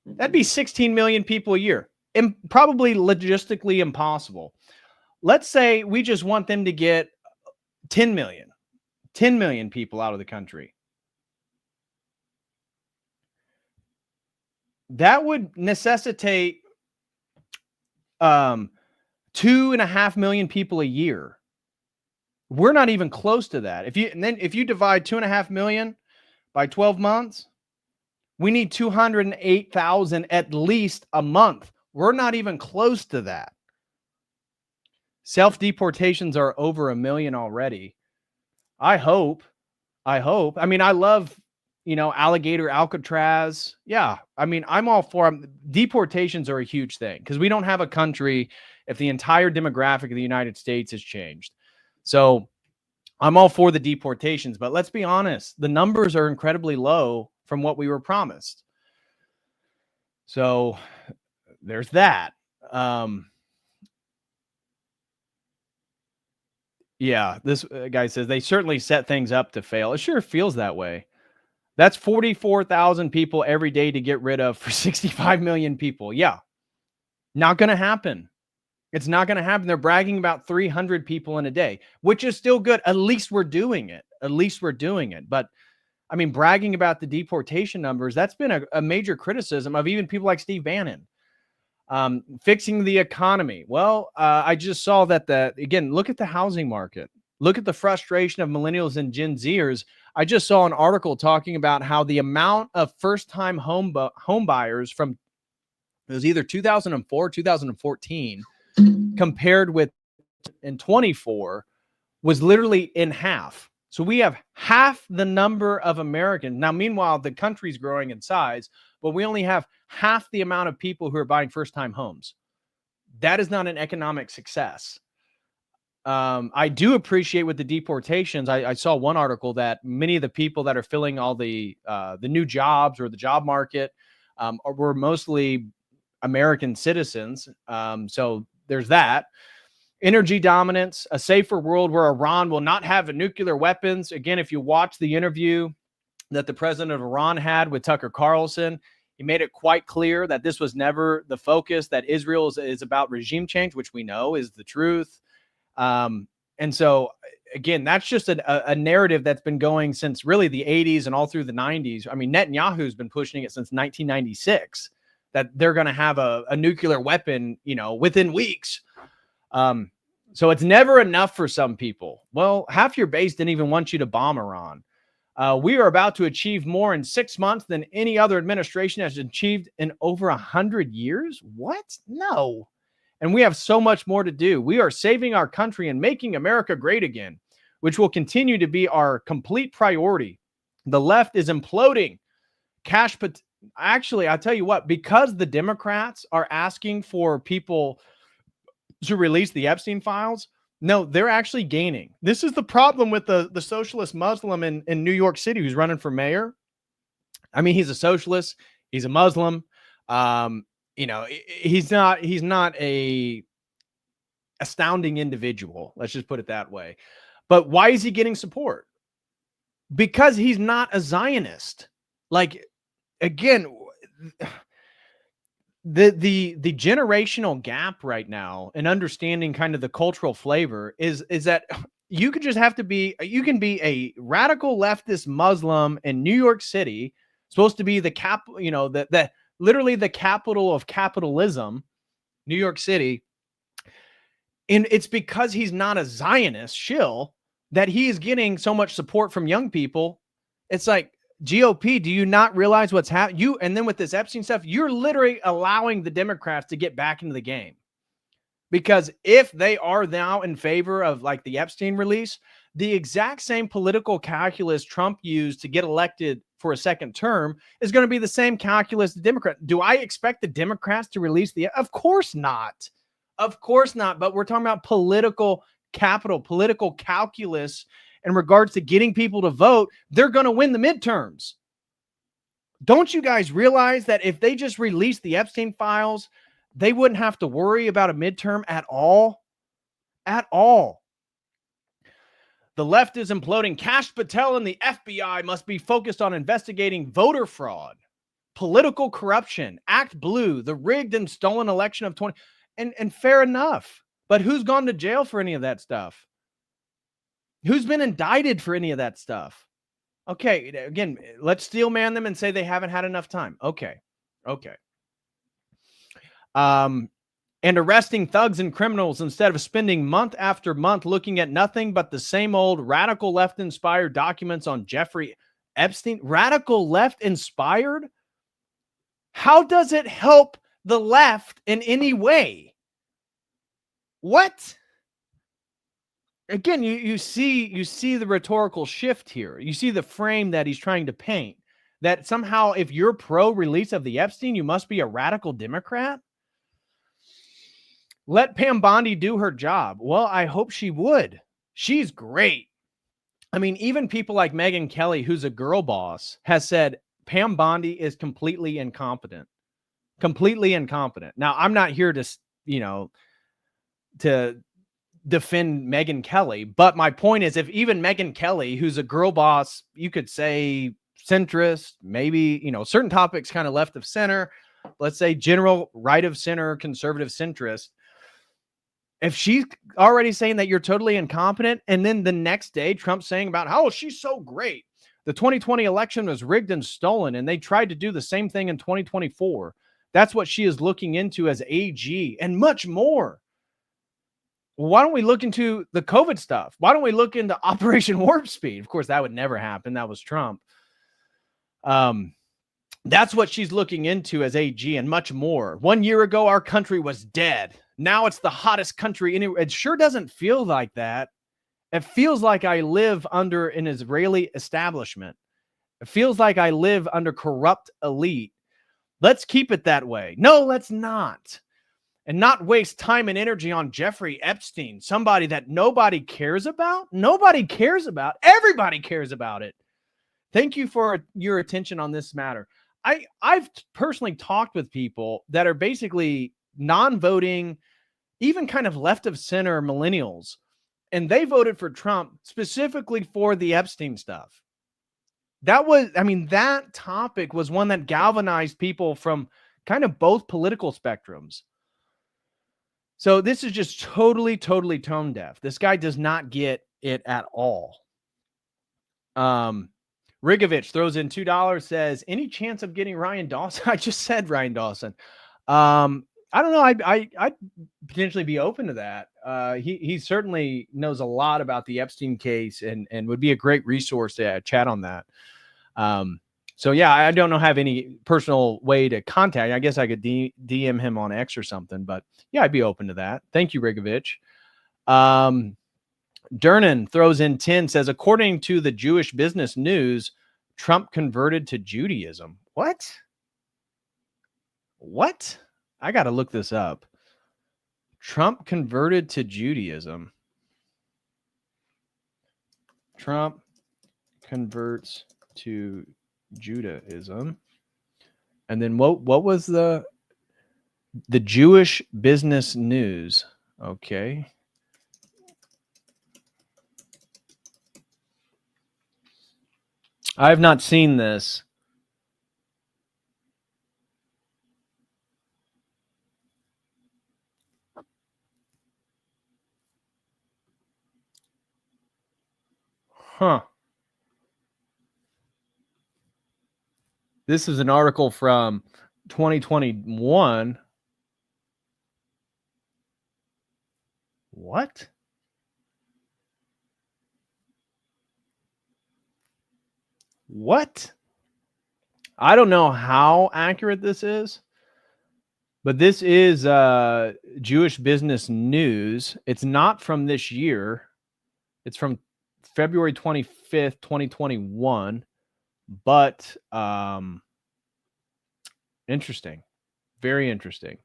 That'd be 16 million people a year. And probably logistically impossible. Let's say we just want them to get 10 million people out of the country. That would necessitate 2.5 million people a year. We're not even close to that. If you divide 2.5 million by 12 months, we need 208,000 at least a month. We're not even close to that. Self-deportations are over 1 million already. I hope. I mean, I love, alligator Alcatraz. Yeah. I mean, I'm all for them. Deportations are a huge thing because we don't have a country if the entire demographic of the United States has changed. So I'm all for the deportations, but let's be honest, the numbers are incredibly low from what we were promised. So there's that. Yeah, this guy says they certainly set things up to fail. It sure feels that way. That's 44,000 people every day to get rid of for 65 million people. Yeah, not going to happen. It's not going to happen. They're bragging about 300 people in a day, which is still good. At least we're doing it. But I mean, bragging about the deportation numbers, that's been a major criticism of even people like Steve Bannon. Fixing the economy. Well, I just saw that again, look at the housing market. Look at the frustration of millennials and Gen Zers. I just saw an article talking about how the amount of first-time home buyers from, it was either 2004, 2014, compared with in 24, was literally in half. So we have half the number of Americans. Now, meanwhile, the country's growing in size, but we only have half the amount of people who are buying first-time homes. That is not an economic success. I do appreciate with the deportations. I saw one article that many of the people that are filling all the new jobs or the job market were mostly American citizens. So there's that. Energy dominance, a safer world where Iran will not have nuclear weapons. Again, if you watch the interview that the president of Iran had with Tucker Carlson, he made it quite clear that this was never the focus, that Israel is about regime change, which we know is the truth. And so, again, that's just a narrative that's been going since really the 80s and all through the 90s. I mean, Netanyahu's been pushing it since 1996, that they're going to have a nuclear weapon, within weeks. So it's never enough for some people. Well, half your base didn't even want you to bomb Iran. We are about to achieve more in 6 months than any other administration has achieved in over 100 years. What? No. And we have so much more to do. We are saving our country and making America great again, which will continue to be our complete priority. The left is imploding. Actually, I'll tell you what, because the Democrats are asking for people to release the Epstein files, no, they're actually gaining. This is the problem with the socialist Muslim in New York City who's running for mayor. I mean, he's a socialist. He's a Muslim. He's not a astounding individual. Let's just put it that way. But why is he getting support? Because he's not a Zionist. Like, again, the generational gap right now and understanding kind of the cultural flavor is that you can be a radical leftist Muslim in New York City, supposed to be the literally the capital of capitalism, New York City. And it's because he's not a Zionist shill that he is getting so much support from young people. It's like, GOP, do you not realize what's happening? And then with this Epstein stuff, you're literally allowing the Democrats to get back into the game. Because if they are now in favor of like the Epstein release, the exact same political calculus Trump used to get elected for a second term is going to be the same calculus the Democrat. Do I expect the Democrats to release Of course not. Of course not. But we're talking about political capital, political calculus in regards to getting people to vote. They're going to win the midterms. Don't you guys realize that if they just released the Epstein files, they wouldn't have to worry about a midterm at all? At all. The left is imploding. Kash Patel and the FBI must be focused on investigating voter fraud, political corruption, Act Blue, the rigged and stolen election of 20. And fair enough. But who's gone to jail for any of that stuff? Who's been indicted for any of that stuff? Okay, again, let's steel man them and say they haven't had enough time. Okay. And arresting thugs and criminals instead of spending month after month looking at nothing but the same old radical left-inspired documents on Jeffrey Epstein. Radical left-inspired? How does it help the left in any way? What? Again, you see the rhetorical shift here. You see the frame that he's trying to paint, that somehow if you're pro-release of the Epstein, you must be a radical Democrat. Let Pam Bondi do her job. Well, I hope she would. She's great. I mean, even people like Megyn Kelly, who's a girl boss, has said Pam Bondi is completely incompetent. Completely incompetent. Now, I'm not here to defend Megyn Kelly, but my point is, if even Megyn Kelly, who's a girl boss, you could say centrist, maybe, certain topics kind of left of center, let's say general right of center, conservative centrist, if she's already saying that you're totally incompetent, and then the next day Trump's saying about how she's so great, the 2020 election was rigged and stolen, and they tried to do the same thing in 2024. That's what she is looking into as AG and much more. Why don't we look into the COVID stuff? Why don't we look into Operation Warp Speed? Of course, that would never happen. That was Trump. That's what she's looking into as AG and much more. 1 year ago, our country was dead. Now it's the hottest country. It sure doesn't feel like that. It feels like I live under an Israeli establishment. It feels like I live under corrupt elite. Let's keep it that way. No, let's not. And not waste time and energy on Jeffrey Epstein, somebody that nobody cares about. Nobody cares about. Everybody cares about it. Thank you for your attention on this matter. I've personally talked with people that are basically non-voting, even kind of left of center millennials, and they voted for Trump specifically for the Epstein stuff. That topic was one that galvanized people from kind of both political spectrums. So this is just totally, totally tone deaf. This guy does not get it at all. Rigovich throws in $2, says, any chance of getting Ryan Dawson? I just said Ryan Dawson. I don't know. I'd potentially be open to that. He certainly knows a lot about the Epstein case and would be a great resource to chat on that. So yeah, I don't have any personal way to contact. I guess I could DM him on X or something, but yeah, I'd be open to that. Thank you, Rigovich. Dernan throws in 10, says, according to the Jewish Business News, Trump converted to Judaism. What? I got to look this up. Trump converted to Judaism. Trump converts to Judaism. And then what was the Jewish Business News? Okay. I have not seen this. Huh. This is an article from 2021. What? I don't know how accurate this is, but this is Jewish Business News. It's not from this year. It's from February 25th, 2021. But interesting. Very interesting.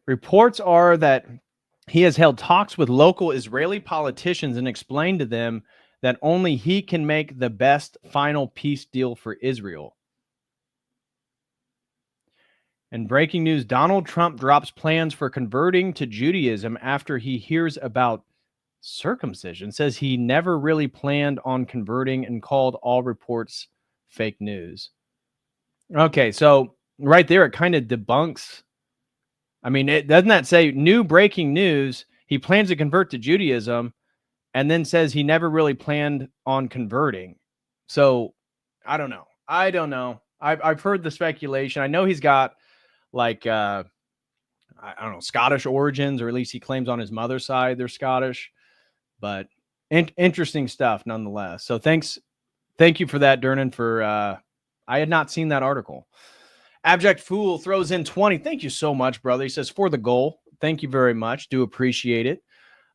Reports are that he has held talks with local Israeli politicians and explained to them that only he can make the best final peace deal for Israel. And breaking news, Donald Trump drops plans for converting to Judaism after he hears about circumcision. Says he never really planned on converting and called all reports fake news. Okay, so right there, it kind of debunks. I mean, doesn't that say new breaking news? He plans to convert to Judaism and then says he never really planned on converting. So I don't know. I've heard the speculation. I know he's got like, I don't know, Scottish origins, or at least he claims on his mother's side they're Scottish, but interesting stuff nonetheless. So thank you for that, Dernan, for, I had not seen that article. Abject Fool throws in 20. Thank you so much, brother. He says, for the goal. Thank you very much. Do appreciate it.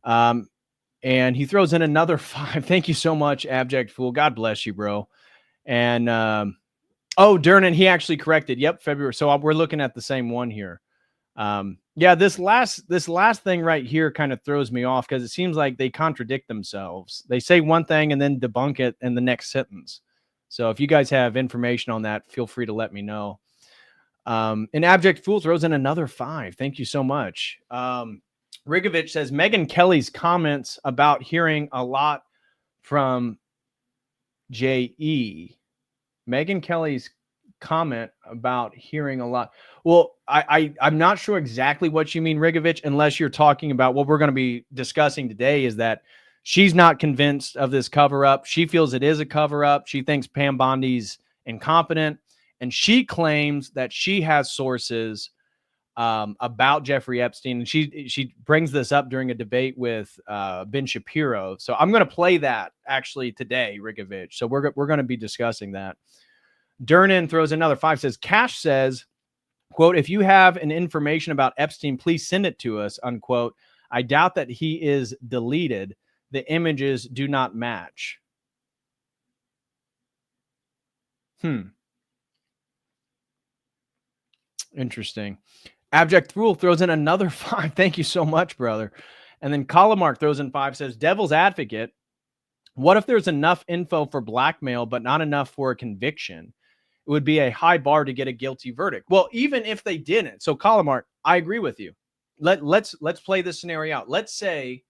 And he throws in another 5. Thank you so much, Abject Fool. God bless you, bro. And, Dernan, he actually corrected. Yep, February. So we're looking at the same one here. Yeah, this last thing right here kind of throws me off because it seems like they contradict themselves. They say one thing and then debunk it in the next sentence. So if you guys have information on that, feel free to let me know. And Abject Fool throws in another 5. Thank you so much. Rigovich says Megyn Kelly's comments about hearing a lot from J.E. Megyn Kelly's comment about hearing a lot. Well, I'm not sure exactly what you mean, Rigovich, unless you're talking about what we're going to be discussing today is that she's not convinced of this cover up. She feels it is a cover up. She thinks Pam Bondi's incompetent, and she claims that she has sources about Jeffrey Epstein. And she brings this up during a debate with Ben Shapiro. So I'm going to play that actually today, Rigovich. So we're going to be discussing that. Dernan throws another 5, says, Cash says, quote, if you have an information about Epstein, please send it to us, unquote. I doubt that he is deleted. The images do not match. Interesting. Abject Rule throws in another 5. Thank you so much, brother. And then Colomark throws in 5, says, Devil's Advocate, what if there's enough info for blackmail, but not enough for a conviction? It would be a high bar to get a guilty verdict. Well, even if they didn't. So Colomark, I agree with you. Let's play this scenario out. Let's say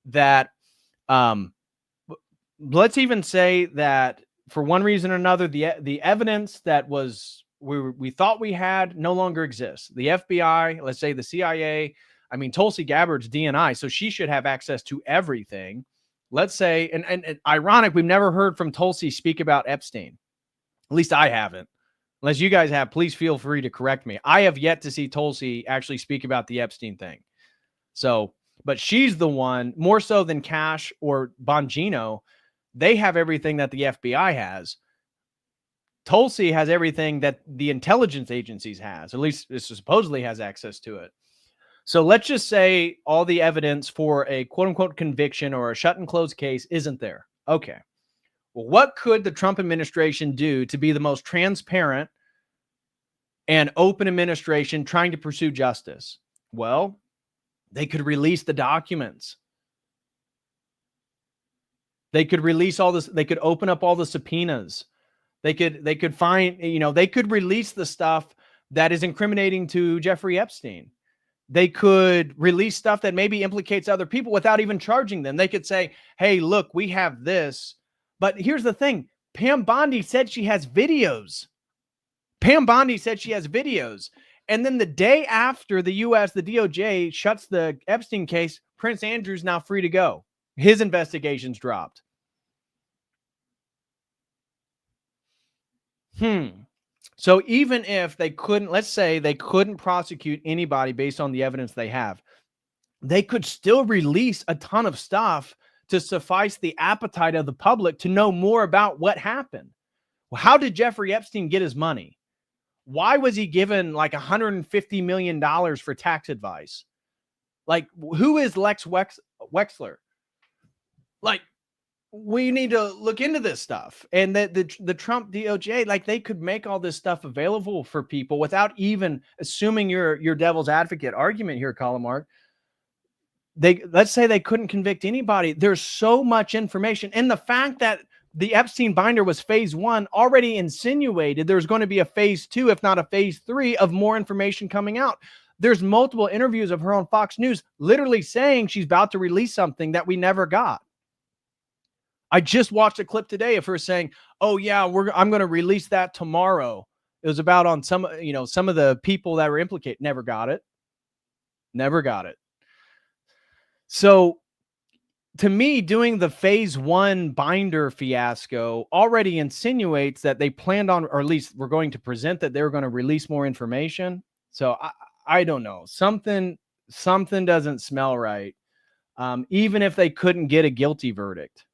that, let's even say that for one reason or another, the evidence that we thought we had no longer exists. The FBI, let's say the CIA, I mean, Tulsi Gabbard's DNI, so she should have access to everything. Let's say, and ironic, we've never heard from Tulsi speak about Epstein. At least I haven't. Unless you guys have, please feel free to correct me. I have yet to see Tulsi actually speak about the Epstein thing. So, but she's the one, more so than Cash or Bongino, they have everything that the FBI has. Tulsi has everything that the intelligence agencies has, at least it supposedly has access to it. So let's just say all the evidence for a quote unquote conviction or a shut and close case isn't there. Okay. Well, what could the Trump administration do to be the most transparent and open administration trying to pursue justice? Well, they could release the documents. They could release all this. They could open up all the subpoenas. They could find, they could release the stuff that is incriminating to Jeffrey Epstein. They could release stuff that maybe implicates other people without even charging them. They could say, hey, look, we have this. But here's the thing. Pam Bondi said she has videos. Pam Bondi said she has videos. And then the day after the DOJ shuts the Epstein case, Prince Andrew's now free to go. His investigation's dropped. So even if they couldn't, let's say they couldn't prosecute anybody based on the evidence they have, they could still release a ton of stuff to suffice the appetite of the public to know more about what happened. Well, how did Jeffrey Epstein get his money? Why was he given like $150 million for tax advice? Like, who is Lex Wexler? Like, we need to look into this stuff. And the Trump DOJ, like, they could make all this stuff available for people without even assuming your devil's advocate argument here, Colomark. Let's say they couldn't convict anybody. There's so much information. And the fact that the Epstein binder was phase 1 already insinuated there's going to be a phase 2, if not a phase 3 of more information coming out. There's multiple interviews of her on Fox News literally saying she's about to release something that we never got. I just watched a clip today of her saying, oh yeah, I'm going to release that tomorrow. It was about on some of the people that were implicated. Never got it. So to me, doing the phase 1 binder fiasco already insinuates that they planned on, or at least we're going to present that they were going to release more information. So I don't know. Something doesn't smell right. Even if they couldn't get a guilty verdict.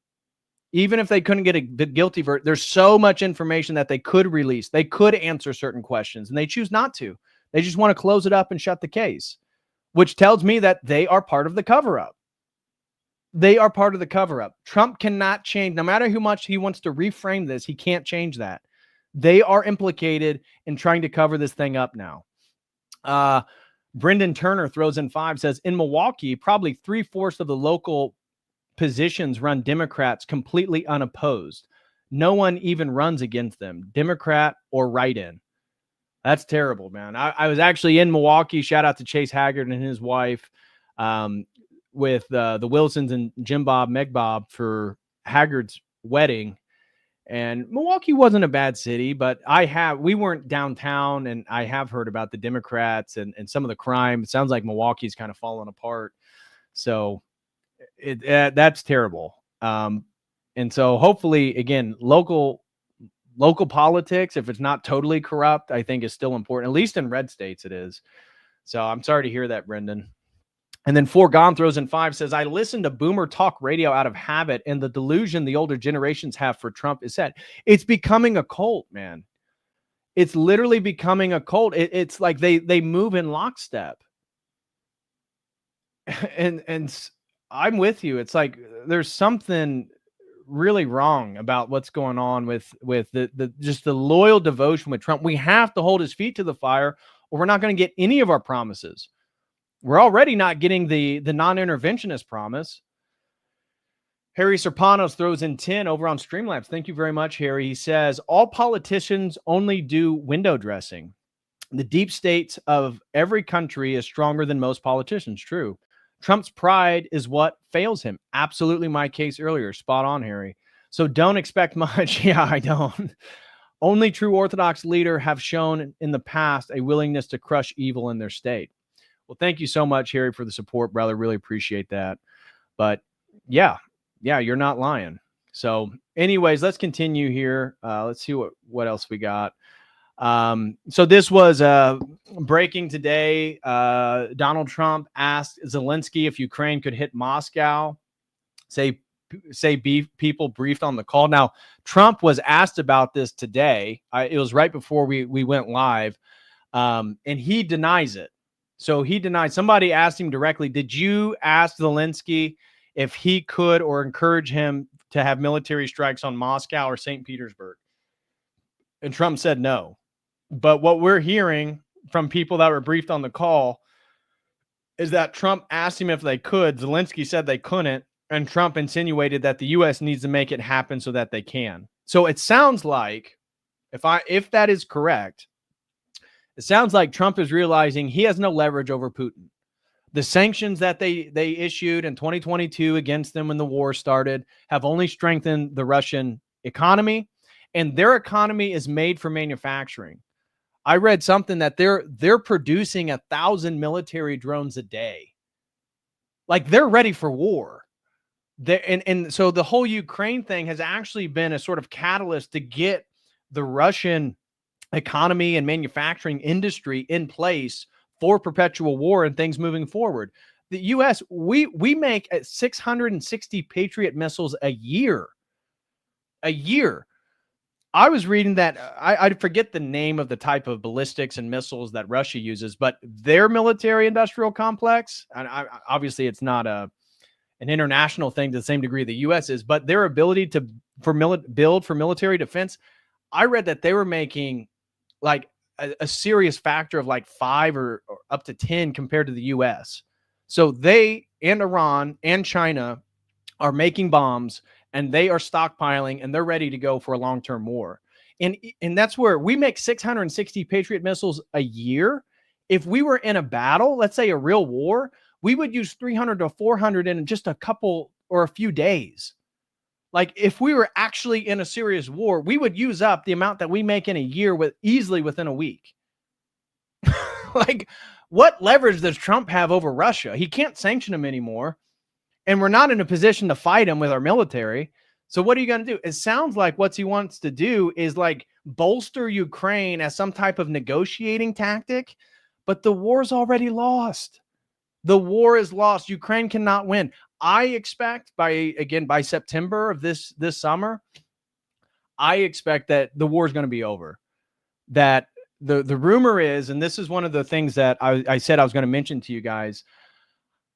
Even if they couldn't get a guilty verdict, there's so much information that they could release. They could answer certain questions, and they choose not to. They just want to close it up and shut the case, which tells me that they are part of the cover-up. They are part of the cover-up. Trump cannot change, no matter how much he wants to reframe this, he can't change that. They are implicated in trying to cover this thing up now. Brendan Turner throws in 5, says, in Milwaukee, probably 3/4 of the local positions run Democrats completely unopposed. No one even runs against them, Democrat or write-in. That's terrible, man. I was actually in Milwaukee. Shout out to Chase Haggard and his wife with the Wilsons and Jim Bob, Meg Bob for Haggard's wedding. And Milwaukee wasn't a bad city, but we weren't downtown, and I have heard about the Democrats and some of the crime. It sounds like Milwaukee's kind of fallen apart. So that's terrible. And so hopefully, again, local politics, if it's not totally corrupt, I think is still important. At least in red states it is. So I'm sorry to hear that, Brendan. And then Foregone throws in 5, says, I listen to boomer talk radio out of habit, and the delusion the older generations have for Trump is set. It's becoming a cult, man. It's literally becoming a cult. It's like they move in lockstep. And I'm with you. It's like there's something really wrong about what's going on with the just the loyal devotion with Trump. We have to hold his feet to the fire, or we're not going to get any of our promises. We're already not getting the non-interventionist promise. Harry Serpanos throws in 10 over on Streamlabs. Thank you very much, Harry. He says, all politicians only do window dressing. The deep states of every country is stronger than most politicians. True. Trump's pride is what fails him. Absolutely my case earlier. Spot on, Harry. So don't expect much. Yeah, I don't. Only true Orthodox leader have shown in the past a willingness to crush evil in their state. Well, thank you so much, Harry, for the support, brother. Really appreciate that. But yeah, you're not lying. So anyways, let's continue here. Let's see what else we got. So this was breaking today. Donald Trump asked Zelensky if Ukraine could hit Moscow. Say people briefed on the call. Now, Trump was asked about this today. It was right before we went live, and he denies it. So he denied. Somebody asked him directly, did you ask Zelensky if he could or encourage him to have military strikes on Moscow or St. Petersburg? And Trump said no. But what we're hearing from people that were briefed on the call is that Trump asked him if they could. Zelensky said they couldn't. And Trump insinuated that the U.S. needs to make it happen so that they can. So it sounds like, if that is correct, it sounds like Trump is realizing he has no leverage over Putin. The sanctions that they issued in 2022 against them when the war started have only strengthened the Russian economy, and their economy is made for manufacturing. I read something that they're producing 1,000 military drones a day. Like, they're ready for war. And so the whole Ukraine thing has actually been a sort of catalyst to get the Russian economy and manufacturing industry in place for perpetual war and things moving forward. The U.S., we make 660 Patriot missiles a year. I was reading that I forget the name of the type of ballistics and missiles that Russia uses, but their military industrial complex, and obviously it's not an international thing to the same degree the U.S. is, but their ability to build for military defense, I read that they were making like a serious factor of like 5 or up to 10 compared to the U.S. So they and Iran and China are making bombs, and they are stockpiling, and they're ready to go for a long-term war. And that's where we make 660 Patriot missiles a year. If we were in a battle, let's say a real war, we would use 300 to 400 in just a couple or a few days. Like, if we were actually in a serious war, we would use up the amount that we make in a year easily within a week. Like, what leverage does Trump have over Russia? He can't sanction him anymore. And we're not in a position to fight him with our military. So what are you going to do? It sounds like what he wants to do is like bolster Ukraine as some type of negotiating tactic. But the war's already lost. The war is lost. Ukraine cannot win. I expect by September of this summer, I expect that the war is going to be over. That the rumor is, and this is one of the things that I said I was going to mention to you guys.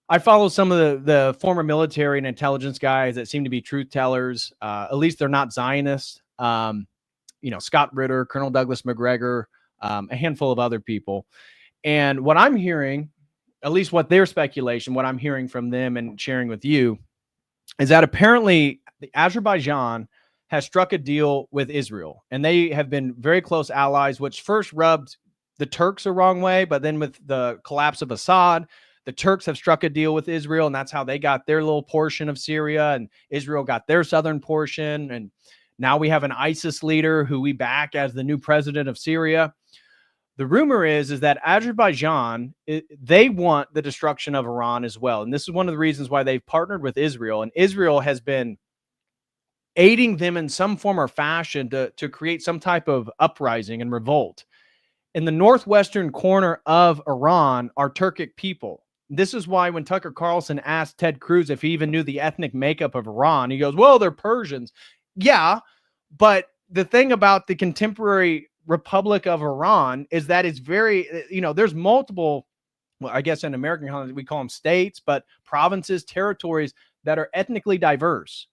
I follow some of the former military and intelligence guys that seem to be truth tellers. At least they're not Zionists. Scott Ritter, Colonel Douglas McGregor, a handful of other people. And what I'm hearing, at least what their speculation, what I'm hearing from them and sharing with you, is that apparently the Azerbaijan has struck a deal with Israel, and they have been very close allies, which first rubbed the Turks the wrong way, but then with the collapse of Assad, the Turks have struck a deal with Israel, and that's how they got their little portion of Syria, and Israel got their southern portion. And Now we have an ISIS leader who we back as the new president of Syria. The rumor is that Azerbaijan, they want the destruction of Iran as well. And this is one of the reasons why they've partnered with Israel. And Israel has been aiding them in some form or fashion to create some type of uprising and revolt. In the northwestern corner of Iran are Turkic people. This is why when Tucker Carlson asked Ted Cruz if he even knew the ethnic makeup of Iran, he goes, well, they're Persians. Yeah, but the thing about the contemporary Republic of Iran is that it's very, there's multiple, well, I guess in American we call them states, but provinces, territories that are ethnically diverse.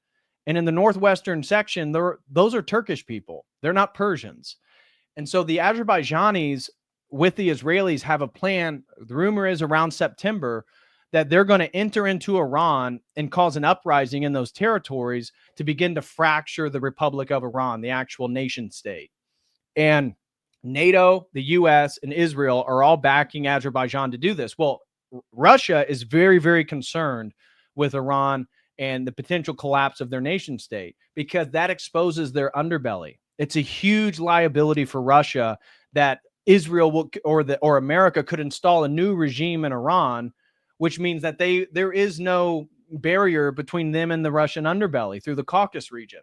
And in the northwestern section, those are Turkish people. They're not Persians. And so the Azerbaijanis with the Israelis have a plan. The rumor is around September that they're going to enter into Iran and cause an uprising in those territories to begin to fracture the Republic of Iran, the actual nation state. And NATO, the US, and Israel are all backing Azerbaijan to do this. Well, Russia is very, very concerned with Iran and the potential collapse of their nation state because that exposes their underbelly. It's a huge liability for Russia that Israel will, or America could install a new regime in Iran, which means that there is no barrier between them and the Russian underbelly through the Caucasus region.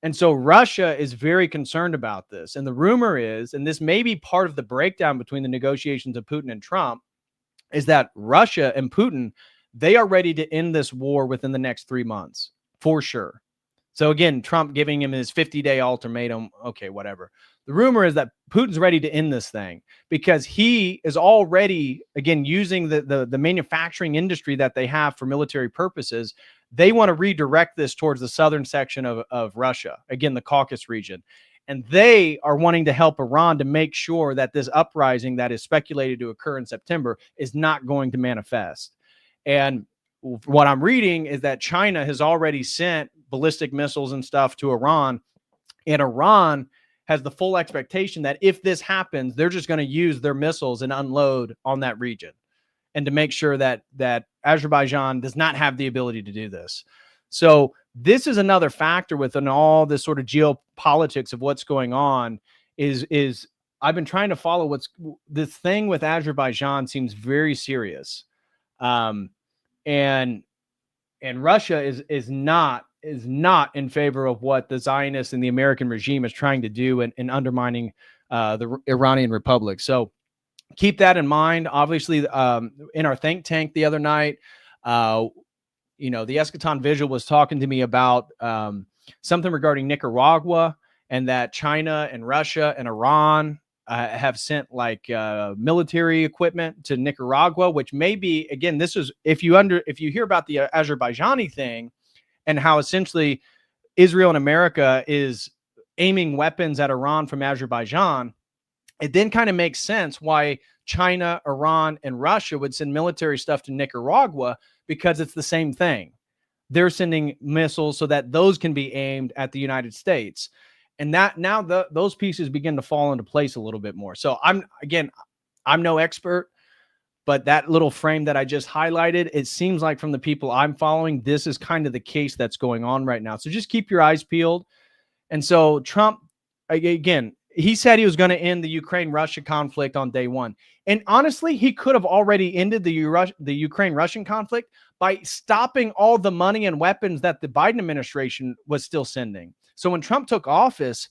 And so Russia is very concerned about this. And the rumor is, and this may be part of the breakdown between the negotiations of Putin and Trump, is that Russia and Putin, they are ready to end this war within the next 3 months, for sure. So again, Trump giving him his 50-day ultimatum. Okay, whatever. The rumor is that Putin's ready to end this thing because he is already, again, using the manufacturing industry that they have for military purposes. They want to redirect this towards the southern section of Russia, again, the Caucasus region. And they are wanting to help Iran to make sure that this uprising that is speculated to occur in September is not going to manifest. And what I'm reading is that China has already sent ballistic missiles and stuff to Iran, and Iran has the full expectation that if this happens, they're just going to use their missiles and unload on that region, and to make sure that Azerbaijan does not have the ability to do this. So this is another factor within all this sort of geopolitics of what's going on. Is I've been trying to follow this thing with Azerbaijan seems very serious. And Russia is not in favor of what the Zionists and the American regime is trying to do in undermining the Iranian Republic. So keep that in mind. Obviously, in our think tank the other night, the Eschaton Visual was talking to me about something regarding Nicaragua, and that China and Russia and Iran have sent military equipment to Nicaragua, which may be, again, this is if you hear about the Azerbaijani thing and how essentially Israel and America is aiming weapons at Iran from Azerbaijan, it then kind of makes sense why China, Iran, and Russia would send military stuff to Nicaragua, because it's the same thing. They're sending missiles so that those can be aimed at the United States. And that now those pieces begin to fall into place a little bit more. So I'm no expert, but that little frame that I just highlighted, it seems like from the people I'm following, this is kind of the case that's going on right now. So just keep your eyes peeled. And so Trump, again, he said he was going to end the Ukraine-Russia conflict on day one. And honestly, he could have already ended the Ukraine-Russian conflict by stopping all the money and weapons that the Biden administration was still sending. So when Trump took office,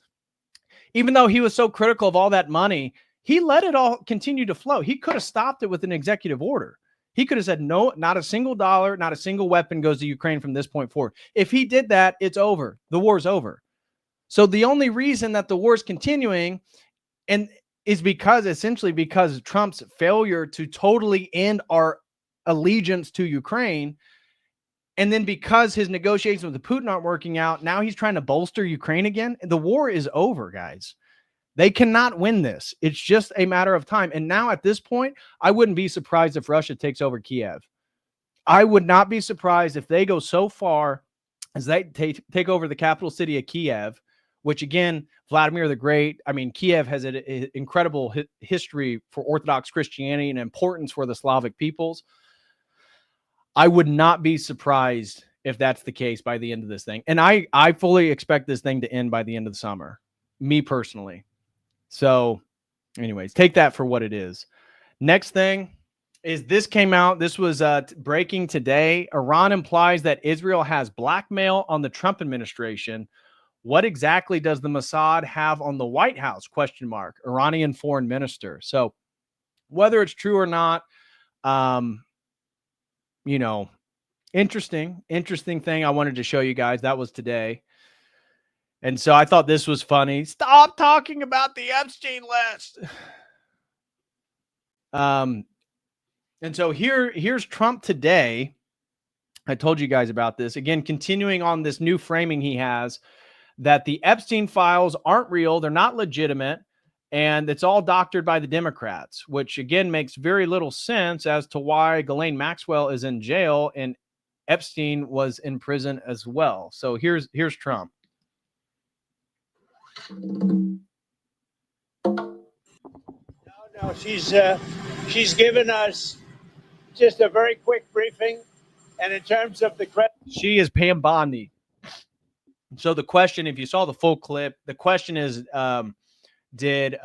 even though he was so critical of all that money, he let it all continue to flow. He could have stopped it with an executive order. He could have said, no, not a single dollar, not a single weapon goes to Ukraine from this point forward. If he did that, it's over. The war's over. So the only reason that the war is continuing is essentially because Trump's failure to totally end our allegiance to Ukraine. And then because his negotiations with Putin aren't working out, now he's trying to bolster Ukraine again. The war is over, guys. They cannot win this. It's just a matter of time. And now at this point, I wouldn't be surprised if Russia takes over Kiev. I would not be surprised if they go so far as they take over the capital city of Kiev, which again, Vladimir the Great, Kiev has an incredible history for Orthodox Christianity and importance for the Slavic peoples. I would not be surprised if that's the case by the end of this thing. And I fully expect this thing to end by the end of the summer, me personally. So anyways, take that for what it is. Next thing is this came out. This was breaking today. Iran implies that Israel has blackmail on the Trump administration. What exactly does the Mossad have on the White House? ? Iranian foreign minister. So whether it's true or not, you know, interesting thing I wanted to show you guys. That was today. And so I thought this was funny. Stop talking about the Epstein list. And so here's Trump today. I told you guys about this. Again, continuing on this new framing he has, that the Epstein files aren't real, they're not legitimate, and it's all doctored by the Democrats, which again makes very little sense as to why Ghislaine Maxwell is in jail and Epstein was in prison as well. So here's Trump. No, she's given us just a very quick briefing, and in terms of the credit, she is Pam Bondi. So the question, if you saw the full clip, the question is, did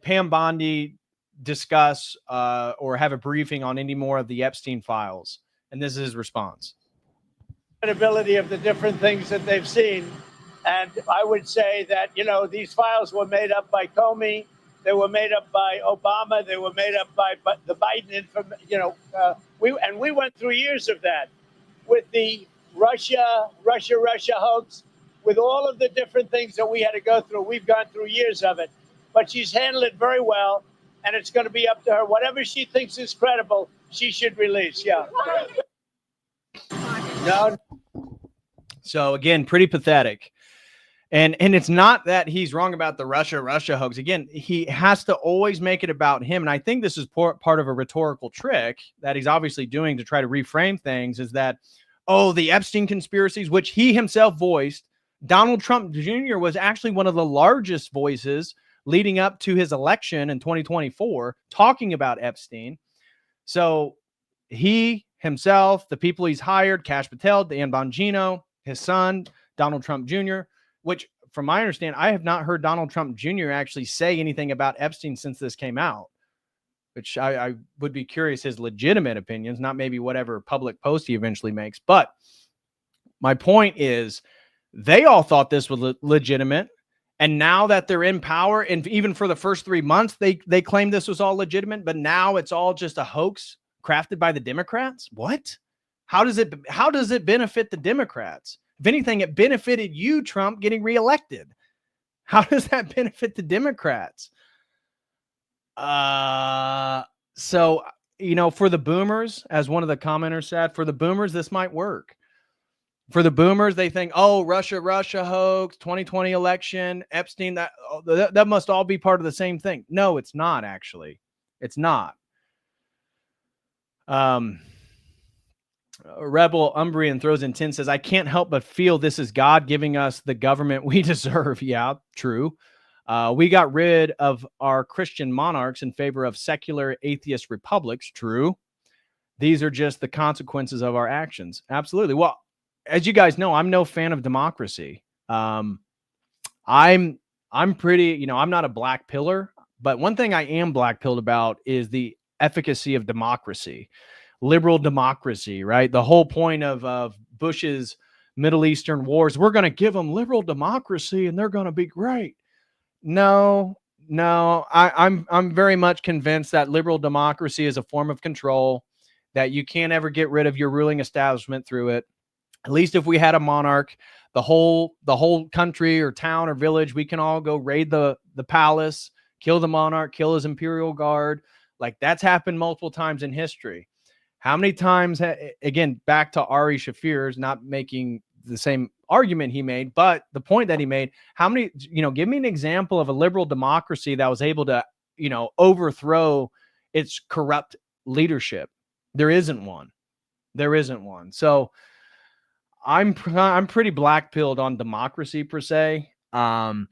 Pam Bondi discuss or have a briefing on any more of the Epstein files? And this is his response. Credibility of the different things that they've seen, and I would say that these files were made up by Comey, they were made up by Obama, they were made up by the Biden. We went through years of that with the Russia hoax, with all of the different things that we had to go through. We've gone through years of it, but she's handled it very well, and it's going to be up to her. Whatever she thinks is credible, she should release. Yeah. No. So again, pretty pathetic. And it's not that he's wrong about the Russia hoax. Again, he has to always make it about him. And I think this is part of a rhetorical trick that he's obviously doing to try to reframe things, is that, oh, the Epstein conspiracies, which he himself voiced. Donald Trump Jr. was actually one of the largest voices leading up to his election in 2024, talking about Epstein. So he himself, the people he's hired, Kash Patel, Dan Bongino, his son, Donald Trump Jr., which from my understanding, I have not heard Donald Trump Jr. actually say anything about Epstein since this came out, which I would be curious his legitimate opinions, not maybe whatever public post he eventually makes. But my point is, they all thought this was legitimate. And now that they're in power, and even for the first 3 months, they claimed this was all legitimate, but now it's all just a hoax crafted by the Democrats. What? How does it benefit the Democrats? If anything, it benefited you, Trump, getting reelected. How does that benefit the Democrats? So, for the boomers, as one of the commenters said, for the boomers, this might work. For the boomers, they think, oh, Russia hoax, 2020 election, Epstein, that must all be part of the same thing. No, it's not, actually. It's not. Rebel Umbrian throws in 10, says, I can't help but feel this is God giving us the government we deserve. Yeah, true. We got rid of our Christian monarchs in favor of secular atheist republics. True. These are just the consequences of our actions. Absolutely. Well, as you guys know, I'm no fan of democracy. I'm pretty, I'm not a black pillar, but one thing I am black pilled about is the efficacy of democracy, liberal democracy, right? The whole point of Bush's Middle Eastern wars, we're going to give them liberal democracy and they're going to be great. No, I'm very much convinced that liberal democracy is a form of control, that you can't ever get rid of your ruling establishment through it. At least if we had a monarch, the whole country or town or village, we can all go raid the palace, kill the monarch, kill his imperial guard. Like, that's happened multiple times in history. How many times, again, back to Ari Shafir's, not making the same argument he made, but the point that he made, how many, give me an example of a liberal democracy that was able to, overthrow its corrupt leadership. There isn't one. So I'm pretty black-pilled on democracy per se. Again,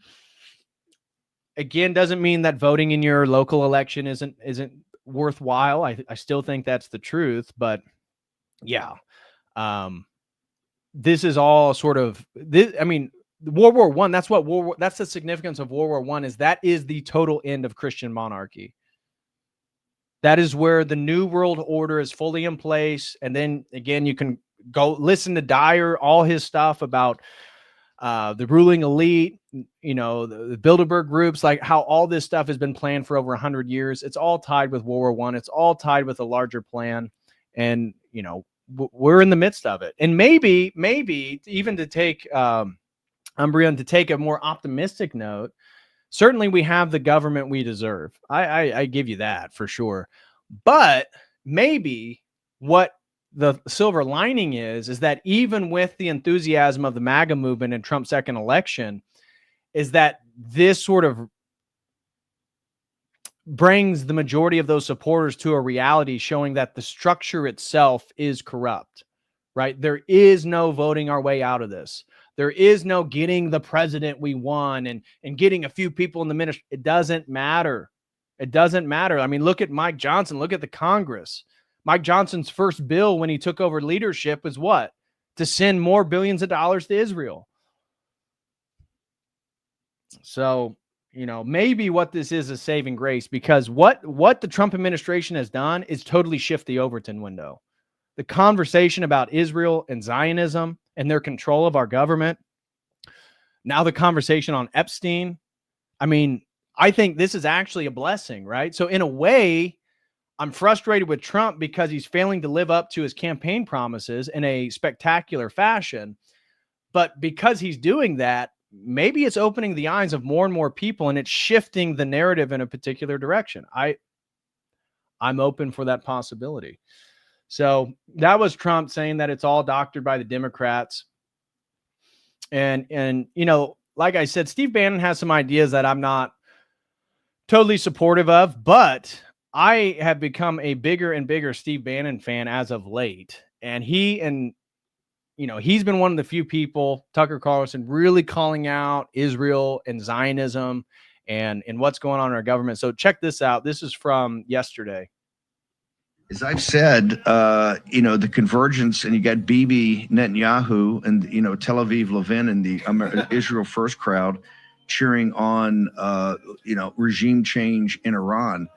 doesn't mean that voting in your local election isn't worthwhile. I still think that's the truth, but yeah. this is all sort of this. I mean, World War I. That's what that's the significance of World War I, is that is the total end of Christian monarchy. That is where the New World Order is fully in place. And then again, you can go listen to Dyer, all his stuff about the ruling elite, you know, the Bilderberg groups, like how all this stuff has been planned for over 100 years. It's all tied with World War I. It's all tied with a larger plan. And, you know, we're in the midst of it. And maybe even to take, Umbrian, to take a more optimistic note, certainly we have the government we deserve. I give you that for sure. But maybe what the silver lining is that even with the enthusiasm of the MAGA movement and Trump's second election, is that this sort of brings the majority of those supporters to a reality showing that the structure itself is corrupt, right? There is no voting our way out of this. There is no getting the president we won and getting a few people in the ministry. It doesn't matter. It doesn't matter. I mean, look at Mike Johnson. Look at the Congress. Mike Johnson's first bill when he took over leadership was what? To send more billions of dollars to Israel. So, you know, maybe what this is a saving grace, because what the Trump administration has done is totally shift the Overton window. The conversation about Israel and Zionism and their control of our government. Now the conversation on Epstein. I mean, I think this is actually a blessing, right? So in a way, I'm frustrated with Trump because he's failing to live up to his campaign promises in a spectacular fashion. But because he's doing that, maybe it's opening the eyes of more and more people, and it's shifting the narrative in a particular direction. I'm open for that possibility. So that was Trump saying that it's all doctored by the Democrats. And you know, like I said, Steve Bannon has some ideas that I'm not totally supportive of, but I have become a bigger and bigger Steve Bannon fan as of late. And he's been one of the few people, Tucker Carlson, really calling out Israel and Zionism and what's going on in our government. So check this out. This is from yesterday. As I've said, the convergence, and you got Bibi Netanyahu and, Tel Aviv Levin and the Israel First crowd cheering on, regime change in Iran.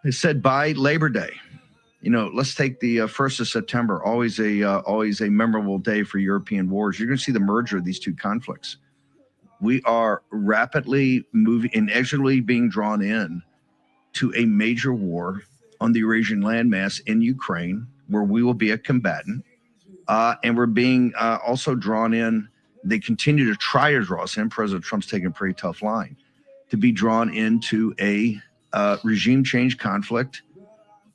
They said by Labor Day, let's take the 1st of September, always a memorable day for European wars. You're going to see the merger of these two conflicts. We are rapidly moving, inexorably being drawn in to a major war on the Eurasian landmass in Ukraine, where we will be a combatant. And we're being also drawn in. They continue to try to draw us in. President Trump's taking a pretty tough line to be drawn into a regime change conflict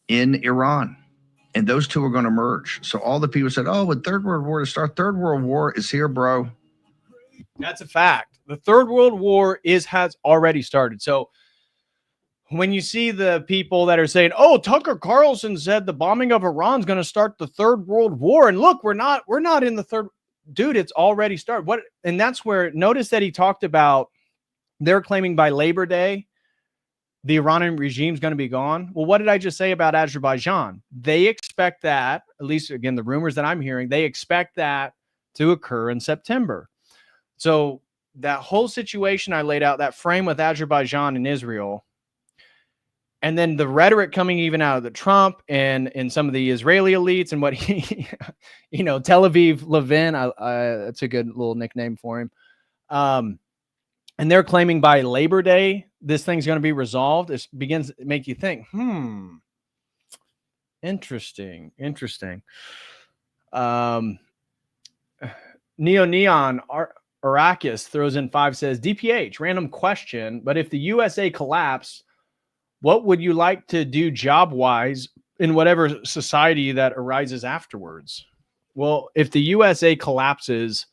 in Iran. And those two are going to merge. So all the people said, oh, with Third World War to start, Third World War is here, bro. That's a fact. The Third World War has already started. So when you see the people that are saying, oh, Tucker Carlson said the bombing of Iran is going to start the Third World War. And look, we're not in the third. Dude, it's already started. What? And that's where, notice that he talked about, they're claiming by Labor Day, the Iranian regime is going to be gone. Well, what did I just say about Azerbaijan? They expect that, at least again, the rumors that I'm hearing, they expect that to occur in September. So that whole situation I laid out, that frame with Azerbaijan and Israel, and then the rhetoric coming even out of the Trump and some of the Israeli elites and what he, Tel Aviv Levin, that's a good little nickname for him. And they're claiming by Labor Day, this thing's going to be resolved. It begins to make you think, interesting. Neon Arrakis throws in 5, says, DPH, random question, but if the USA collapsed, what would you like to do job-wise in whatever society that arises afterwards? Well, if the USA collapses,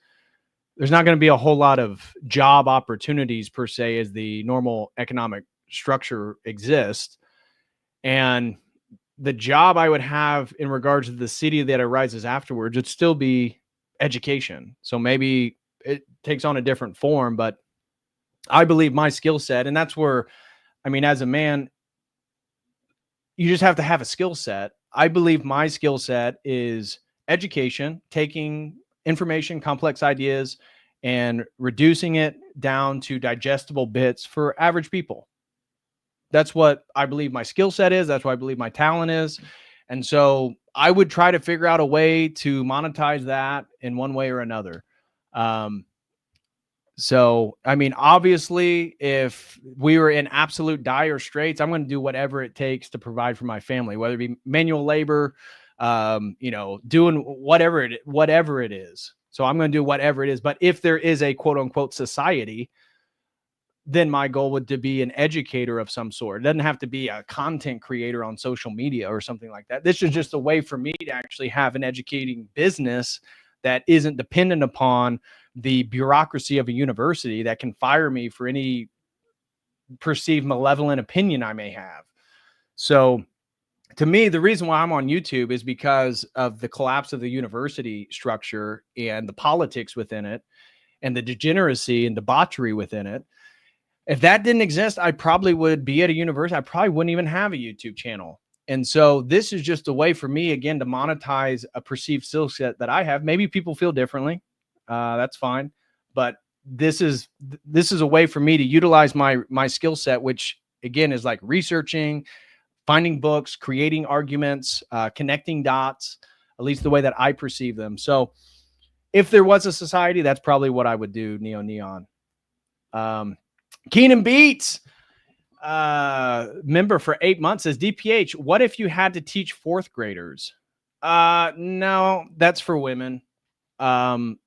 there's not going to be a whole lot of job opportunities per se as the normal economic structure exists. And the job I would have in regards to the city that arises afterwards would still be education. So maybe it takes on a different form, but I believe my skill set, and that's where, I mean, as a man, you just have to have a skill set. I believe my skill set is education, taking information, complex ideas, and reducing it down to digestible bits for average people. That's what I believe my skill set is. That's what I believe my talent is. And so I would try to figure out a way to monetize that in one way or another. So, I mean, obviously, if we were in absolute dire straits, I'm going to do whatever it takes to provide for my family, whether it be manual labor, doing whatever it is. So I'm going to do whatever it is. But if there is a quote unquote society, then my goal would to be an educator of some sort. It doesn't have to be a content creator on social media or something like that. This is just a way for me to actually have an educating business that isn't dependent upon the bureaucracy of a university that can fire me for any perceived malevolent opinion I may have. So to me, the reason why I'm on YouTube is because of the collapse of the university structure and the politics within it and the degeneracy and debauchery within it. If that didn't exist, I probably would be at a university. I probably wouldn't even have a YouTube channel. And so this is just a way for me, again, to monetize a perceived skill set that I have. Maybe people feel differently. That's fine. But this is a way for me to utilize my skill set, which again is like researching, finding books, creating arguments, connecting dots, at least the way that I perceive them. So if there was a society, that's probably what I would do, Neo Neon. Keenan Beats, member for 8 months, says, DPH, what if you had to teach fourth graders? No, that's for women. I'm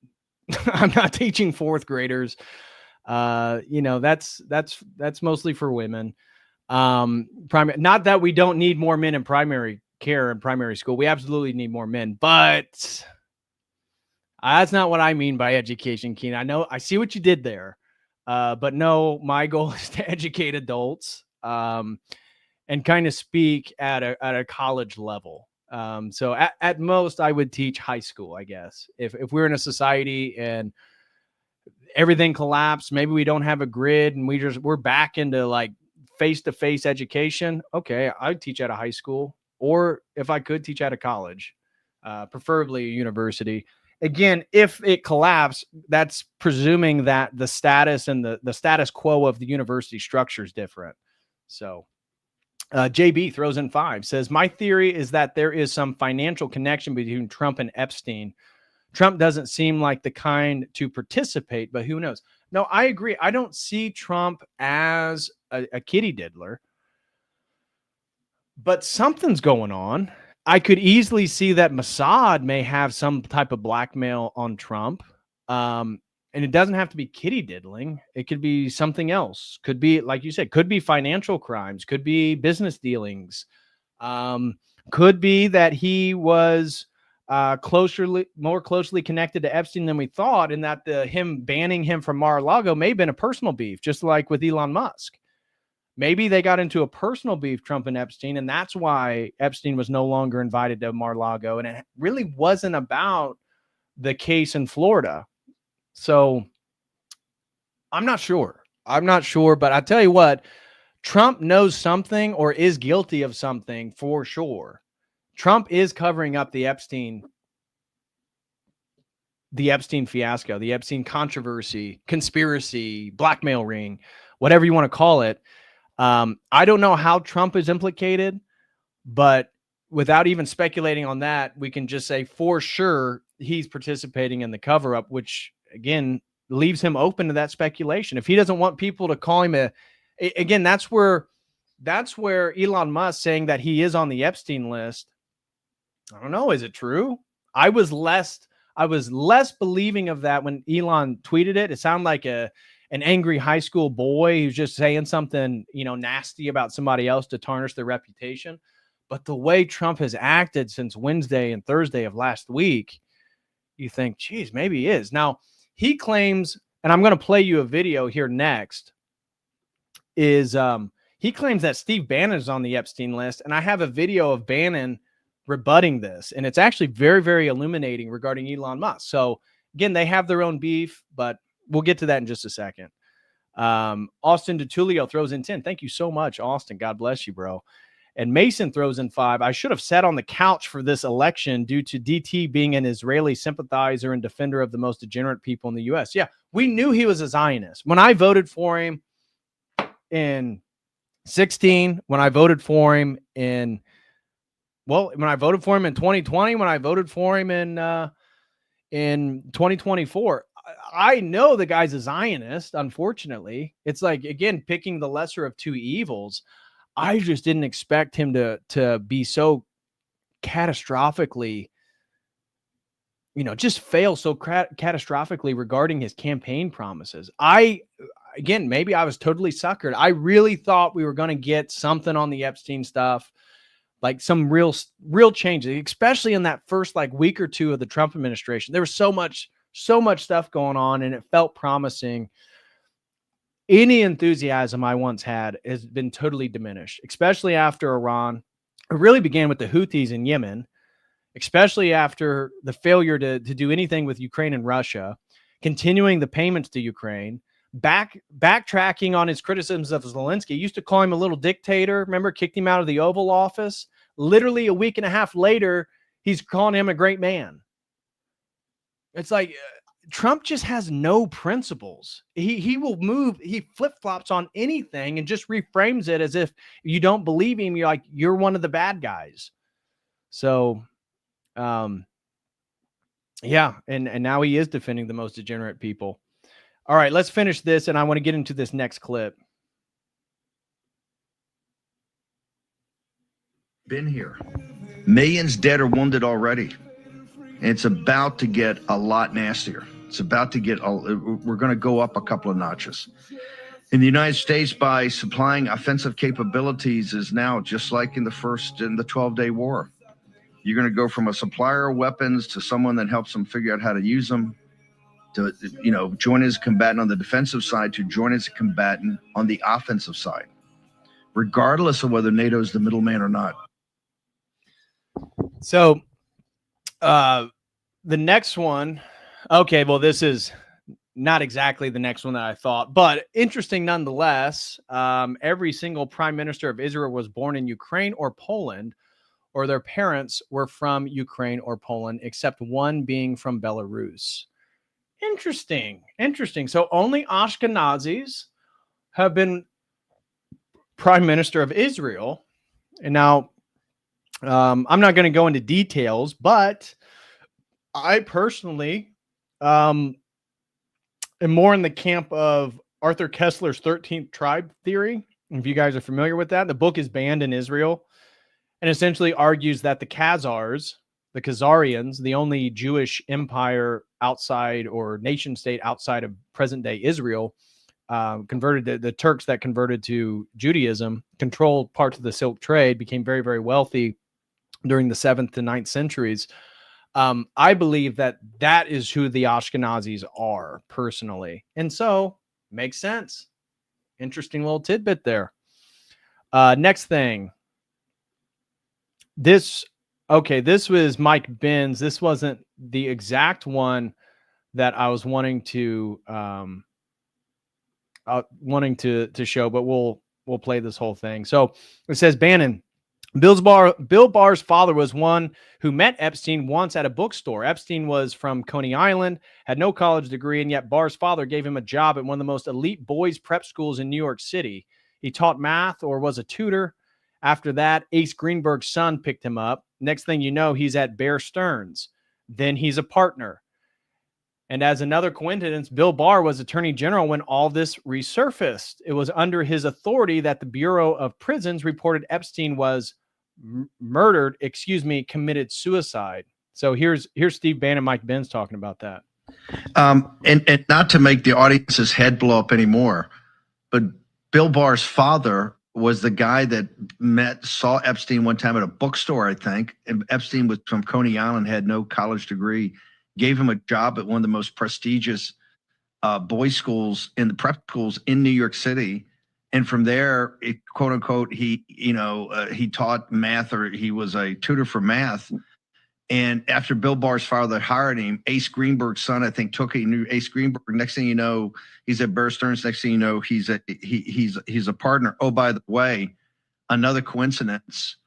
not teaching fourth graders. That's mostly for women. Not that we don't need more men in primary care and primary school. We absolutely need more men, but that's not what I mean by education, Keenan. I see what you did there. But no, my goal is to educate adults and kind of speak at a college level. So at most, I would teach high school, I guess. If we're in a society and everything collapsed, maybe we don't have a grid and we're back into like face-to-face education. Okay, I'd teach at a high school, or if I could, teach at a college, preferably a university. Again, if it collapsed, that's presuming that the status and the status quo of the university structure is different. So JB throws in 5, says, my theory is that there is some financial connection between Trump and Epstein. Trump doesn't seem like the kind to participate, but who knows? No, I agree. I don't see Trump as a kitty diddler, but something's going on. I could easily see that Mossad may have some type of blackmail on Trump. And it doesn't have to be kitty diddling. It could be something else. Could be, like you said, could be financial crimes, could be business dealings. Could be that he was more closely connected to Epstein than we thought, and that him banning him from Mar-a-Lago may have been a personal beef, just like with Elon Musk. Maybe they got into a personal beef, Trump and Epstein, and that's why Epstein was no longer invited to Mar-a-Lago. And it really wasn't about the case in Florida. So I'm not sure. But I tell you what, Trump knows something or is guilty of something for sure. Trump is covering up the Epstein fiasco, the Epstein controversy, conspiracy, blackmail ring, whatever you want to call it. I don't know how Trump is implicated, but without even speculating on that, we can just say for sure he's participating in the cover up, which again leaves him open to that speculation. If he doesn't want people to call him again, that's where Elon Musk saying that he is on the Epstein list. I don't know. Is it true? I was less believing of that when Elon tweeted it. It sounded like an angry high school boy who's just saying something, nasty about somebody else to tarnish their reputation. But the way Trump has acted since Wednesday and Thursday of last week, you think, geez, maybe he is. Now, he claims, and I'm going to play you a video here next, is he claims that Steve Bannon is on the Epstein list. And I have a video of Bannon rebutting this. And it's actually very, very illuminating regarding Elon Musk. So again, they have their own beef, but we'll get to that in just a second. Austin DeTulio throws in 10. Thank you so much, Austin. God bless you, bro. And Mason throws in 5. I should have sat on the couch for this election due to DT being an Israeli sympathizer and defender of the most degenerate people in the U.S. Yeah, we knew he was a Zionist. When I voted for him in 16, when I voted for him in, well, when I voted for him in 2020, when I voted for him in 2024, I know the guy's a Zionist. Unfortunately, it's like, again, picking the lesser of two evils. I just didn't expect him to be so catastrophically, just fail so catastrophically regarding his campaign promises. Again, maybe I was totally suckered. I really thought we were going to get something on the Epstein stuff, like some real changes, especially in that first week or two of the Trump administration. There was so much stuff going on, and it felt promising. Any enthusiasm I once had has been totally diminished, especially after Iran. It really began with the Houthis in Yemen, especially after the failure to do anything with Ukraine and Russia, continuing the payments to Ukraine, backtracking on his criticisms of Zelensky. He used to call him a little dictator. Remember, kicked him out of the Oval Office. Literally a week and a half later, he's calling him a great man. It's like Trump just has no principles. He will move. He flip-flops on anything and just reframes it as if you don't believe him. You're one of the bad guys. So, yeah. And now he is defending the most degenerate people. All right, let's finish this. And I want to get into this next clip. Been here. Millions dead or wounded already. And it's about to get a lot nastier. It's about to get, we're going to go up a couple of notches. In the United States, by supplying offensive capabilities is now just like in the 12-day war. You're going to go from a supplier of weapons to someone that helps them figure out how to use them, to, join as a combatant on the defensive side, to join as a combatant on the offensive side, regardless of whether NATO is the middleman or not. So, the next one, okay, well, this is not exactly the next one that I thought, but interesting nonetheless. Every single prime minister of Israel was born in Ukraine or Poland, or their parents were from Ukraine or Poland, except one being from Belarus. Interesting. So only Ashkenazis have been prime minister of Israel. And now, I'm not going to go into details, but I personally am more in the camp of Arthur Kessler's 13th tribe theory. If you guys are familiar with that, the book is banned in Israel and essentially argues that the Khazarians, the only Jewish empire outside or nation state outside of present day Israel, converted the Turks that converted to Judaism, controlled parts of the Silk Trade, became very, very wealthy during the 7th to 9th centuries. I believe that is who the Ashkenazis are personally. And so makes sense. Interesting little tidbit there. Next thing. This was Mike Benz. This wasn't the exact one that I was wanting to show, but we'll play this whole thing. So it says, Bannon, Bill Barr's father was one who met Epstein once at a bookstore. Epstein was from Coney Island, had no college degree, and yet Barr's father gave him a job at one of the most elite boys' prep schools in New York City. He taught math or was a tutor. After that, Ace Greenberg's son picked him up. Next thing you know, he's at Bear Stearns. Then he's a partner. And as another coincidence, Bill Barr was attorney general when all this resurfaced. It was under his authority that the Bureau of Prisons reported Epstein was committed suicide. So here's Steve Bannon, Mike Benz talking about that. And not to make the audience's head blow up anymore, but Bill Barr's father was the guy that saw Epstein one time at a bookstore, I think. And Epstein was from Coney Island, had no college degree, gave him a job at one of the most prestigious boys' schools in the prep schools in New York City. And from there, quote unquote, he taught math, or he was a tutor for math. And after Bill Barr's father hired him, Ace Greenberg's son, I think, knew Ace Greenberg. Next thing you know, he's at Bear Stearns. Next thing you know, he's a partner. Oh, by the way, another coincidence.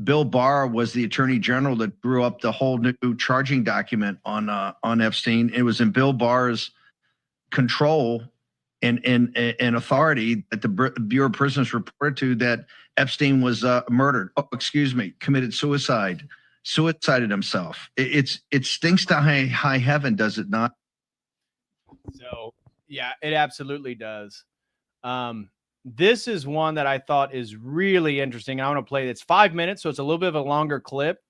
Bill Barr was the attorney general that drew up the whole new charging document on Epstein. It was in Bill Barr's control and authority that the Bureau of Prisons reported to that Epstein was murdered. Oh, excuse me, committed suicided himself. It stinks to high heaven, does it not? So yeah, it absolutely does. This is one that I thought is really interesting. I want to play it. It's 5 minutes, so it's a little bit of a longer clip.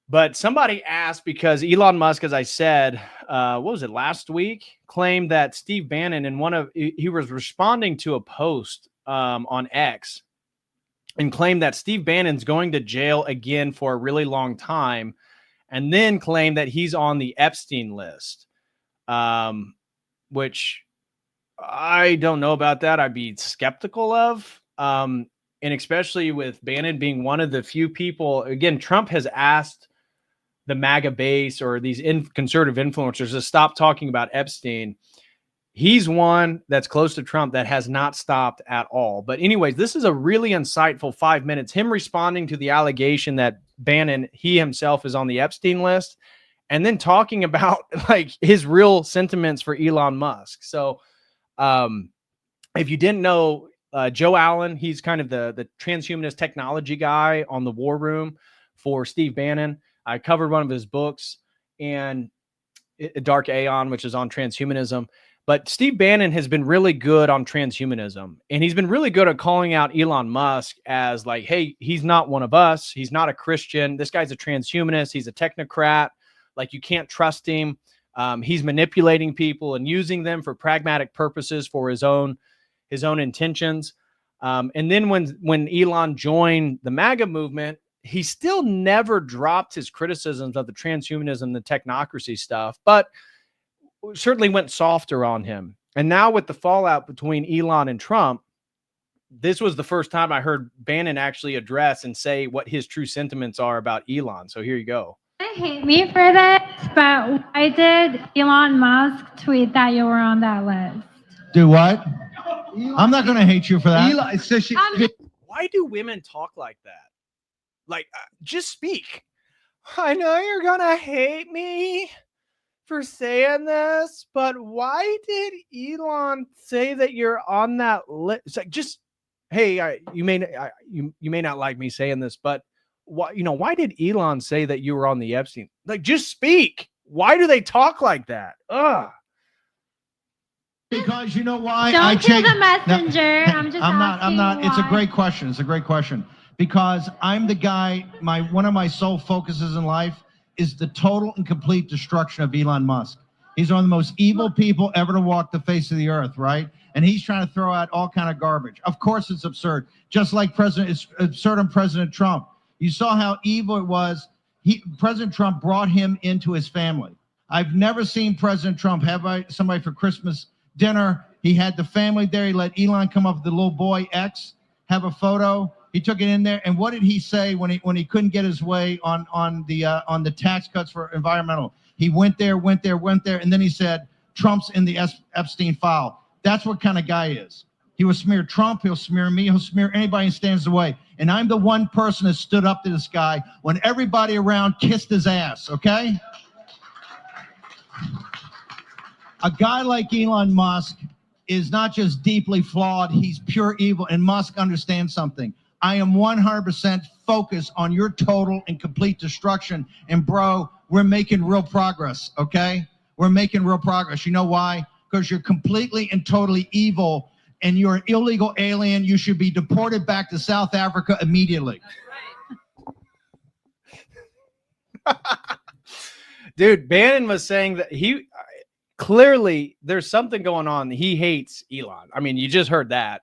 But somebody asked, because Elon Musk, as I said, what was it, last week, claimed that Steve Bannon he was responding to a post on X and claimed that Steve Bannon's going to jail again for a really long time, and then claimed that he's on the Epstein list, which I don't know about that. I'd be skeptical of, and especially with Bannon being one of the few people. Again, Trump has asked the MAGA base or these conservative influencers to stop talking about Epstein. He's one that's close to Trump that has not stopped at all. But anyways, this is a really insightful 5 minutes, him responding to the allegation that Bannon, he himself, is on the Epstein list, and then talking about like his real sentiments for Elon Musk. So if you didn't know, Joe Allen, he's kind of the transhumanist technology guy on the War Room for Steve Bannon. I covered one of his books, and Dark Aeon, which is on transhumanism. But Steve Bannon has been really good on transhumanism, and he's been really good at calling out Elon Musk as like, hey, he's not one of us. He's not a Christian. This guy's a transhumanist. He's a technocrat. Like, you can't trust him. He's manipulating people and using them for pragmatic purposes for his own intentions. And then when Elon joined the MAGA movement, he still never dropped his criticisms of the transhumanism, the technocracy stuff, but certainly went softer on him. And now with the fallout between Elon and Trump, this was the first time I heard Bannon actually address and say what his true sentiments are about Elon. So here you go. I hate me for this, but why did Elon Musk tweet that you were on that list? Do what? I'm not going to hate you for that. Elon, so Why do women talk like that? Like, just speak. I know you're going to hate me for saying this, but why did Elon say that you're on that list? It's like, just, hey, you may not like me saying this, but why did Elon say that you were on the Epstein? Like, just speak. Why do they talk like that? Ugh. Because you know why? Don't kill the messenger. I'm not. It's a great question. It's a great question. Because I'm the guy, one of my sole focuses in life is the total and complete destruction of Elon Musk. He's one of the most evil people ever to walk the face of the earth, right? And he's trying to throw out all kind of garbage. Of course it's absurd. Just like it's absurd on President Trump. You saw how evil it was. President Trump brought him into his family. I've never seen President Trump have somebody for Christmas dinner. He had the family there. He let Elon come up with the little boy X, have a photo. He took it in there. And what did he say when he couldn't get his way on the tax cuts for environmental? He went there, and then he said, Trump's in the Epstein file. That's what kind of guy he is. He will smear Trump, he'll smear me, he'll smear anybody who stands in the way. And I'm the one person that stood up to this guy when everybody around kissed his ass, okay? A guy like Elon Musk is not just deeply flawed, he's pure evil, and Musk understands something. I am 100% focused on your total and complete destruction. And bro, we're making real progress, okay? We're making real progress. You know why? Because you're completely and totally evil, and you're an illegal alien. You should be deported back to South Africa immediately. Dude, Bannon was saying that clearly there's something going on. He hates Elon. I mean, you just heard that.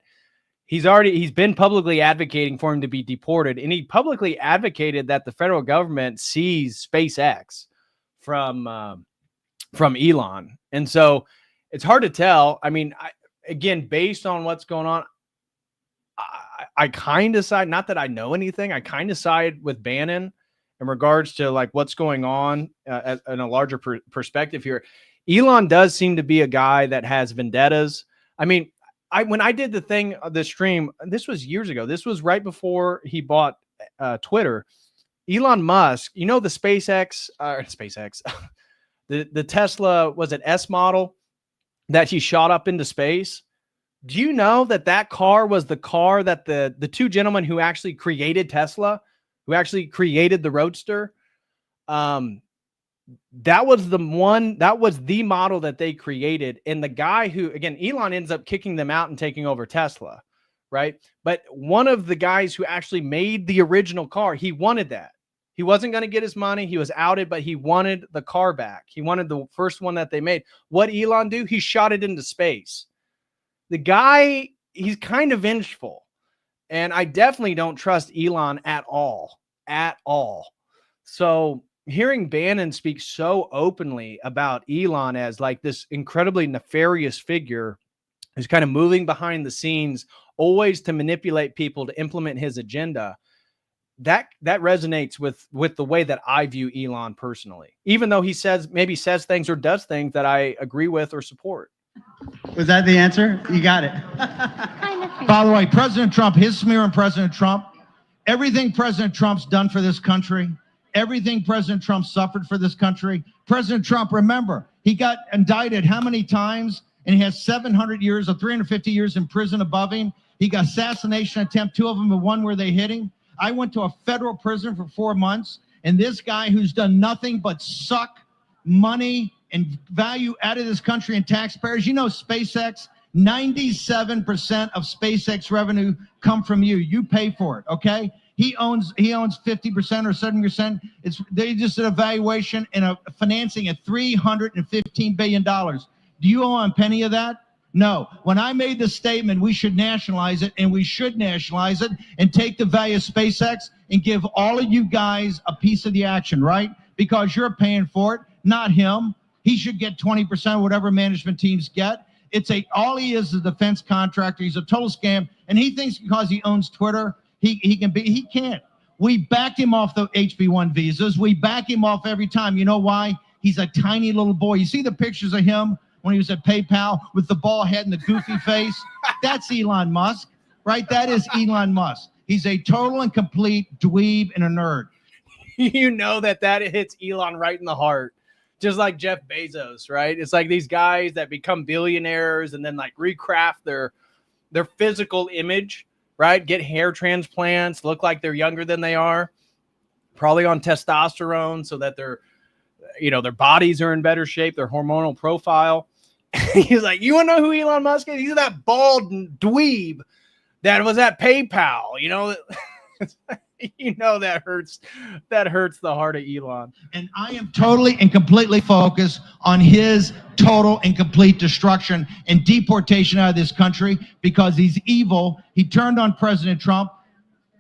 He's been publicly advocating for him to be deported, and he publicly advocated that the federal government seize SpaceX from Elon. And so it's hard to tell. I mean, again, based on what's going on, I kind of side, not that I know anything, I kind of side with Bannon in regards to like what's going on in a larger perspective here. Elon does seem to be a guy that has vendettas. I mean, when I did the stream, this was years ago. This was right before he bought Twitter. Elon Musk, you know, the SpaceX, the Tesla, was it S model that he shot up into space? Do you know that car was the car that the two gentlemen who actually created Tesla, who actually created the Roadster, that was the model that they created. And the guy who, again, Elon ends up kicking them out and taking over Tesla, right? But one of the guys who actually made the original car, he wanted that. He wasn't going to get his money. He was outed, but he wanted the car back. He wanted the first one that they made. What Elon do? He shot it into space. The guy, he's kind of vengeful. And I definitely don't trust Elon at all. So hearing Bannon speak so openly about Elon as like this incredibly nefarious figure who's kind of moving behind the scenes, always to manipulate people to implement his agenda, that resonates with the way that I view Elon personally, even though he says things or does things that I agree with or support. Was that the answer? You got it. By the way, President Trump, his smear on President Trump, everything President Trump's done for this country, everything President Trump suffered for this country. President Trump, remember, he got indicted how many times? And he has 700 years or 350 years in prison above him. He got assassination attempt, 2 of them, and 1 where they hit him. I went to a federal prison for 4 months, and this guy who's done nothing but suck money and value out of this country and taxpayers. You know, SpaceX, 97% of SpaceX revenue come from you. You pay for it, okay? He owns 50% or 7%. They just did a valuation and a financing at $315 billion. Do you own a penny of that? No. When I made the statement, we should nationalize it, and we should nationalize it and take the value of SpaceX and give all of you guys a piece of the action, right? Because you're paying for it, not him. He should get 20% of whatever management teams get. All he is a defense contractor. He's a total scam, and he thinks because he owns Twitter, he can't. We backed him off the HB1 visas. We back him off every time. You know why? He's a tiny little boy. You see the pictures of him when he was at PayPal with the bald head and the goofy face? That's Elon Musk, right? That is Elon Musk. He's a total and complete dweeb and a nerd. You know that hits Elon right in the heart. Just like Jeff Bezos, right? It's like these guys that become billionaires and then like recraft their physical image, right? Get hair transplants, look like they're younger than they are, probably on testosterone so that their bodies are in better shape, their hormonal profile. He's like, you want to know who Elon Musk is? He's that bald dweeb that was at PayPal, that hurts the heart of Elon. And I am totally and completely focused on his total and complete destruction and deportation out of this country because he's evil. He turned on President Trump.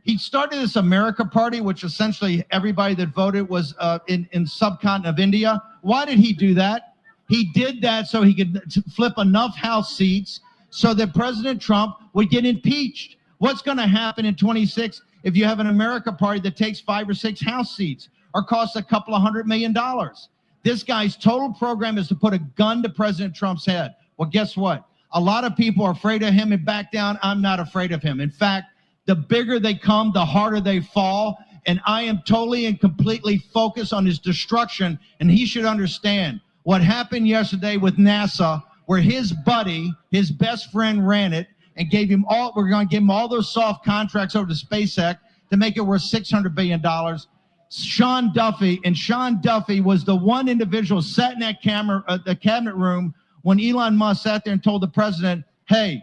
He started this America Party, which essentially everybody that voted was in subcontinent of India. Why did he do that? He did that so he could flip enough House seats so that President Trump would get impeached. What's going to happen in 26 if you have an America Party that takes 5 or 6 House seats or costs a couple of $100 million? This guy's total program is to put a gun to President Trump's head. Well, guess what? A lot of people are afraid of him and back down. I'm not afraid of him. In fact, the bigger they come, the harder they fall. And I am totally and completely focused on his destruction. And he should understand what happened yesterday with NASA, where his buddy, his best friend, ran it and gave him we're going to give him all those soft contracts over to SpaceX to make it worth $600 billion. Sean Duffy was the one individual sat in that the cabinet room when Elon Musk sat there and told the president, hey,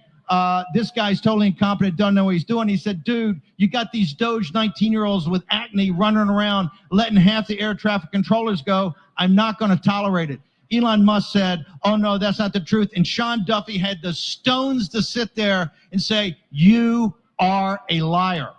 this guy's totally incompetent, doesn't know what he's doing. He said, dude, you got these Doge 19-year-olds with acne running around, letting half the air traffic controllers go. I'm not going to tolerate it. Elon Musk said, oh, no, that's not the truth. And Sean Duffy had the stones to sit there and say, you are a liar,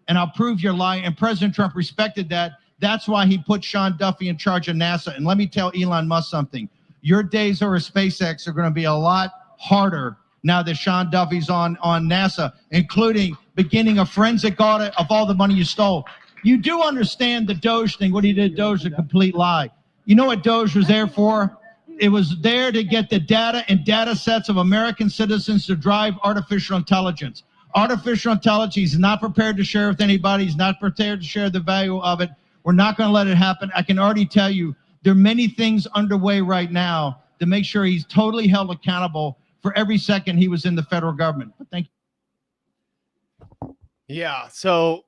and I'll prove you're lying. And President Trump respected that. That's why he put Sean Duffy in charge of NASA. And let me tell Elon Musk something. Your days over SpaceX are going to be a lot harder now that Sean Duffy's on NASA, including beginning a forensic audit of all the money you stole. You do understand the Doge thing. What he did, Doge, is a complete lie. You know what Doge was there for? It was there to get the data and data sets of American citizens to drive artificial intelligence. Artificial intelligence, he's not prepared to share with anybody. He's not prepared to share the value of it. We're not going to let it happen. I can already tell you there are many things underway right now to make sure he's totally held accountable for every second he was in the federal government. But thank you. Yeah. So,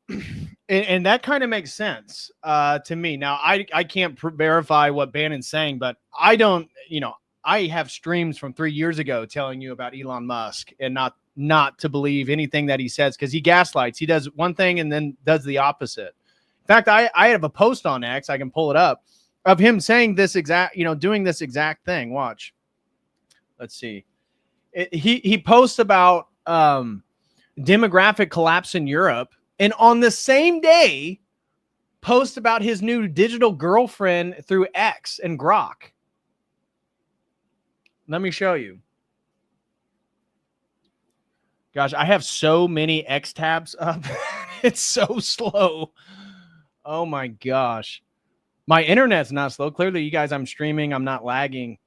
and that kind of makes sense to me. Now, I can't verify what Bannon's saying, but I don't, I have streams from 3 years ago telling you about Elon Musk and not to believe anything that he says, because he gaslights. He does one thing and then does the opposite. In fact, I have a post on X, I can pull it up, of him saying this exact, doing this exact thing. Watch. Let's see. He posts about demographic collapse in Europe, and on the same day posts about his new digital girlfriend through X and Grok. Let me show you. Gosh, I have so many X tabs up. It's so slow. Oh my gosh. My internet's not slow. Clearly, you guys, I'm streaming. I'm not lagging.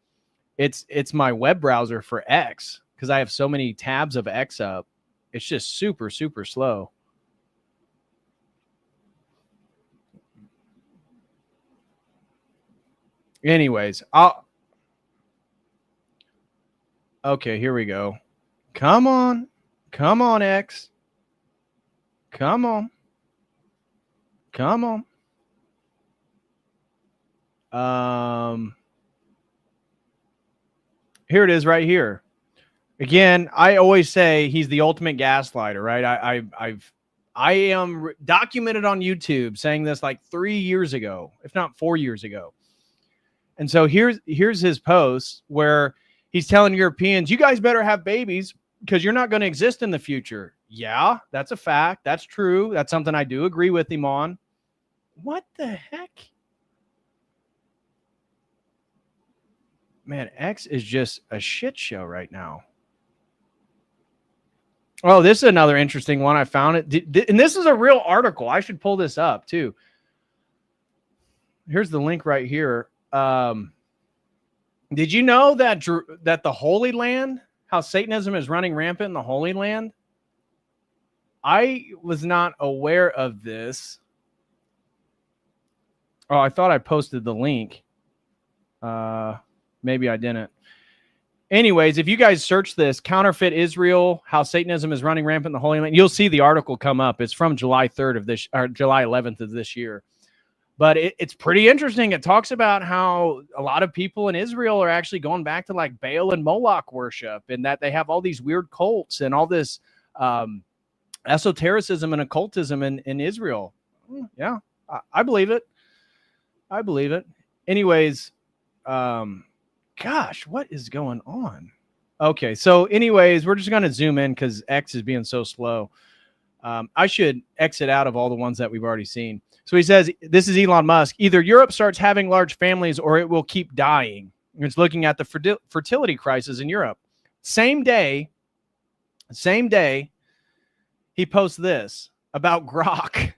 It's my web browser for X, because I have so many tabs of X up. It's just super, super slow. Anyways, okay, here we go. Come on. Come on, X. Come on. Come on. Here it is right here. Again, I always say he's the ultimate gaslighter, right? I am documented on YouTube saying this like 3 years ago, if not 4 years ago. And so here's his post where he's telling Europeans, you guys better have babies because you're not going to exist in the future. Yeah, that's a fact. That's true. That's something I do agree with him on. What the heck? Man, X is just a shit show right now. Oh, this is another interesting one. I found it. And this is a real article. I should pull this up too. Here's the link right here. Did you know that the Holy Land, how Satanism is running rampant in the Holy Land? I was not aware of this. Oh, I thought I posted the link. Maybe I didn't. Anyways, if you guys search this, counterfeit Israel, how Satanism is running rampant in the Holy Land, you'll see the article come up. It's from July 3rd of this, or July 11th of this year. But it's pretty interesting. It talks about how a lot of people in Israel are actually going back to like Baal and Moloch worship, and that they have all these weird cults and all this esotericism and occultism in Israel. Yeah, I believe it. I believe it. Anyways, gosh, what is going on? Okay, so anyways, we're just going to zoom in because X is being so slow. I should exit out of all the ones that we've already seen. So he says, this is Elon Musk. Either Europe starts having large families or it will keep dying. It's looking at the fertility crisis in Europe. Same day, he posts this about Grok.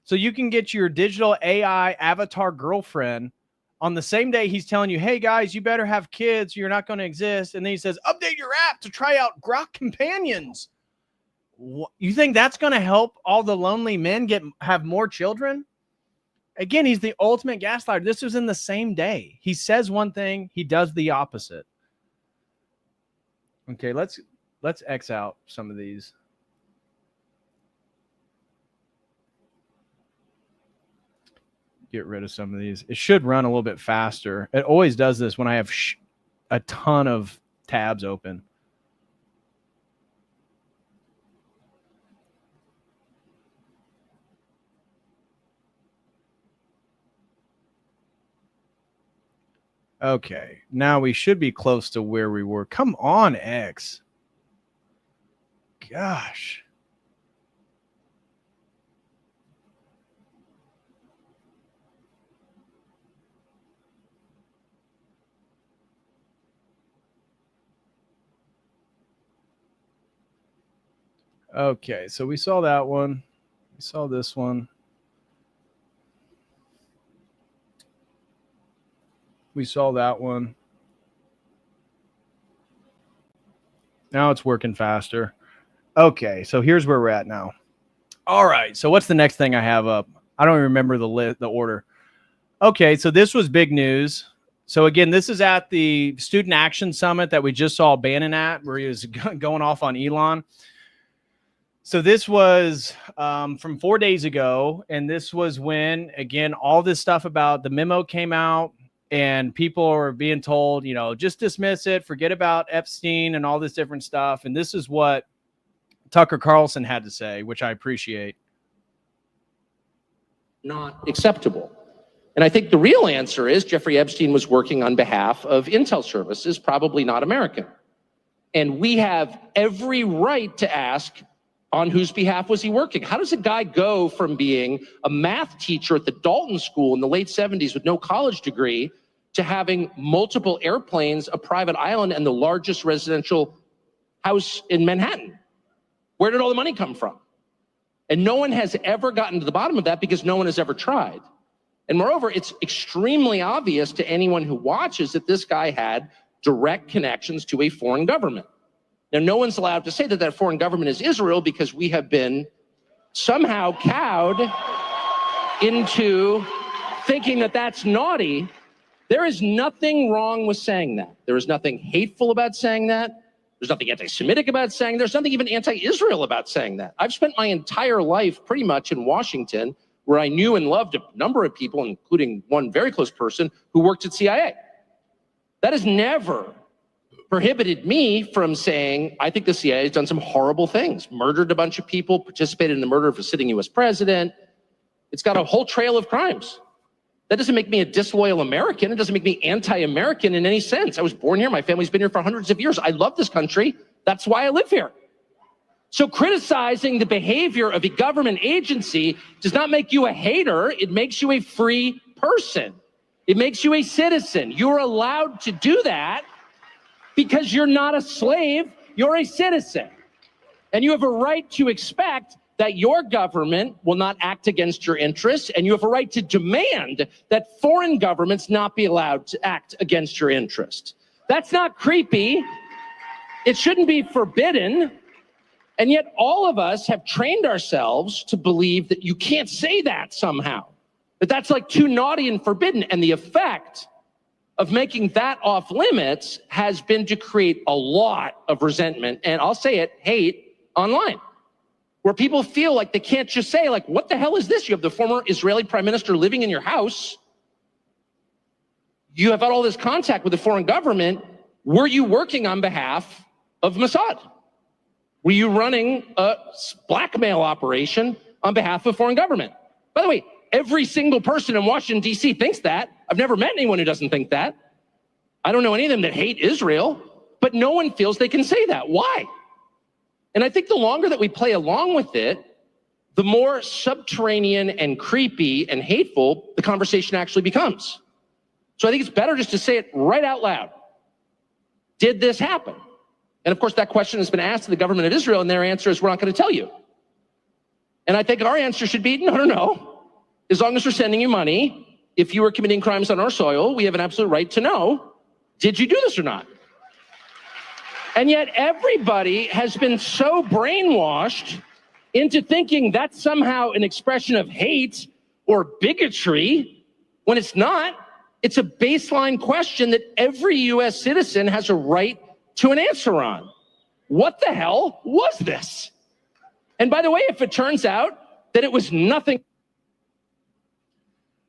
So you can get your digital AI avatar girlfriend on the same day he's telling you, hey, guys, you better have kids. You're not going to exist. And then he says, update your app to try out Grok companions. You think that's going to help all the lonely men have more children? Again, he's the ultimate gaslighter. This was in the same day. He says one thing, he does the opposite. Okay, let's X out some of these. Get rid of some of these. It should run a little bit faster. It always does this when I have a ton of tabs open. Okay, now we should be close to where we were. Come on, X. Gosh. Okay, so we saw that one. We saw this one. We saw that one. Now it's working faster. Okay, so here's where we're at now. All right, so what's the next thing I have up? I don't even remember the order. Okay, so this was big news. So again, this is at the Student Action Summit that we just saw Bannon at, where he was going off on Elon. So this was from 4 days ago, and this was when, again, all this stuff about the memo came out, and people are being told, you know, just dismiss it, forget about Epstein and all this different stuff. And this is what Tucker Carlson had to say, which I appreciate. Not acceptable. And I think the real answer is Jeffrey Epstein was working on behalf of Intel Services, probably not American. And we have every right to ask, on whose behalf was he working? How does a guy go from being a math teacher at the Dalton School in the late 70s with no college degree to having multiple airplanes, a private island, and the largest residential house in Manhattan? Where did all the money come from? And no one has ever gotten to the bottom of that because no one has ever tried. And moreover, it's extremely obvious to anyone who watches that this guy had direct connections to a foreign government. Now, no one's allowed to say that that foreign government is Israel because we have been somehow cowed into thinking that that's naughty. There is nothing wrong with saying that. There is nothing hateful about saying that. There's nothing anti-Semitic about saying. There's nothing even anti-Israel about saying that. I've spent my entire life pretty much in Washington, where I knew and loved a number of people, including one very close person who worked at CIA. That has never prohibited me from saying, I think the CIA has done some horrible things, murdered a bunch of people, participated in the murder of a sitting US president. It's got a whole trail of crimes. That doesn't make me a disloyal American. It doesn't make me anti-American in any sense. I was born here. My family's been here for hundreds of years. I love this country. That's why I live here. So criticizing the behavior of a government agency does not make you a hater. It makes you a free person. It makes you a citizen. You're allowed to do that because you're not a slave. You're a citizen. And you have a right to expect that your government will not act against your interests, and you have a right to demand that foreign governments not be allowed to act against your interests. That's not creepy. It shouldn't be forbidden. And yet all of us have trained ourselves to believe that you can't say that somehow, that that's like too naughty and forbidden. And the effect of making that off limits has been to create a lot of resentment, and I'll say it, hate online, where people feel like they can't just say, like, what the hell is this? You have the former Israeli prime minister living in your house. You have had all this contact with the foreign government. Were you working on behalf of Mossad? Were you running a blackmail operation on behalf of foreign government? By the way, every single person in Washington, D.C. thinks that. I've never met anyone who doesn't think that. I don't know any of them that hate Israel, but no one feels they can say that. Why? And I think the longer that we play along with it, the more subterranean and creepy and hateful the conversation actually becomes. So I think it's better just to say it right out loud. Did this happen? And of course, that question has been asked to the government of Israel, and their answer is, we're not going to tell you. And I think our answer should be, no. As long as we're sending you money, if you were committing crimes on our soil, we have an absolute right to know, did you do this or not? And yet everybody has been so brainwashed into thinking that's somehow an expression of hate or bigotry, when it's not. It's a baseline question that every US citizen has a right to an answer on. What the hell was this? And by the way, if it turns out that it was nothing.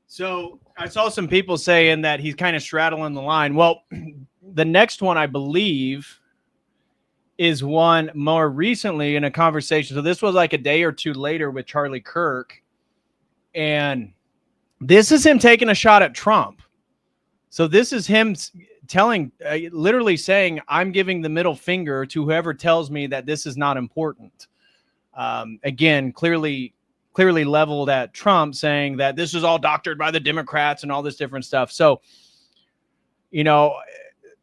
So I saw some people saying that he's kind of straddling the line. Well, the next one, I believe, is one more recently in a conversation. So this was like a day or two later with Charlie Kirk. And this is him taking a shot at Trump. So this is him telling, literally saying, I'm giving the middle finger to whoever tells me that this is not important. Again, clearly leveled at Trump, saying that this is all doctored by the Democrats and all this different stuff. So, you know,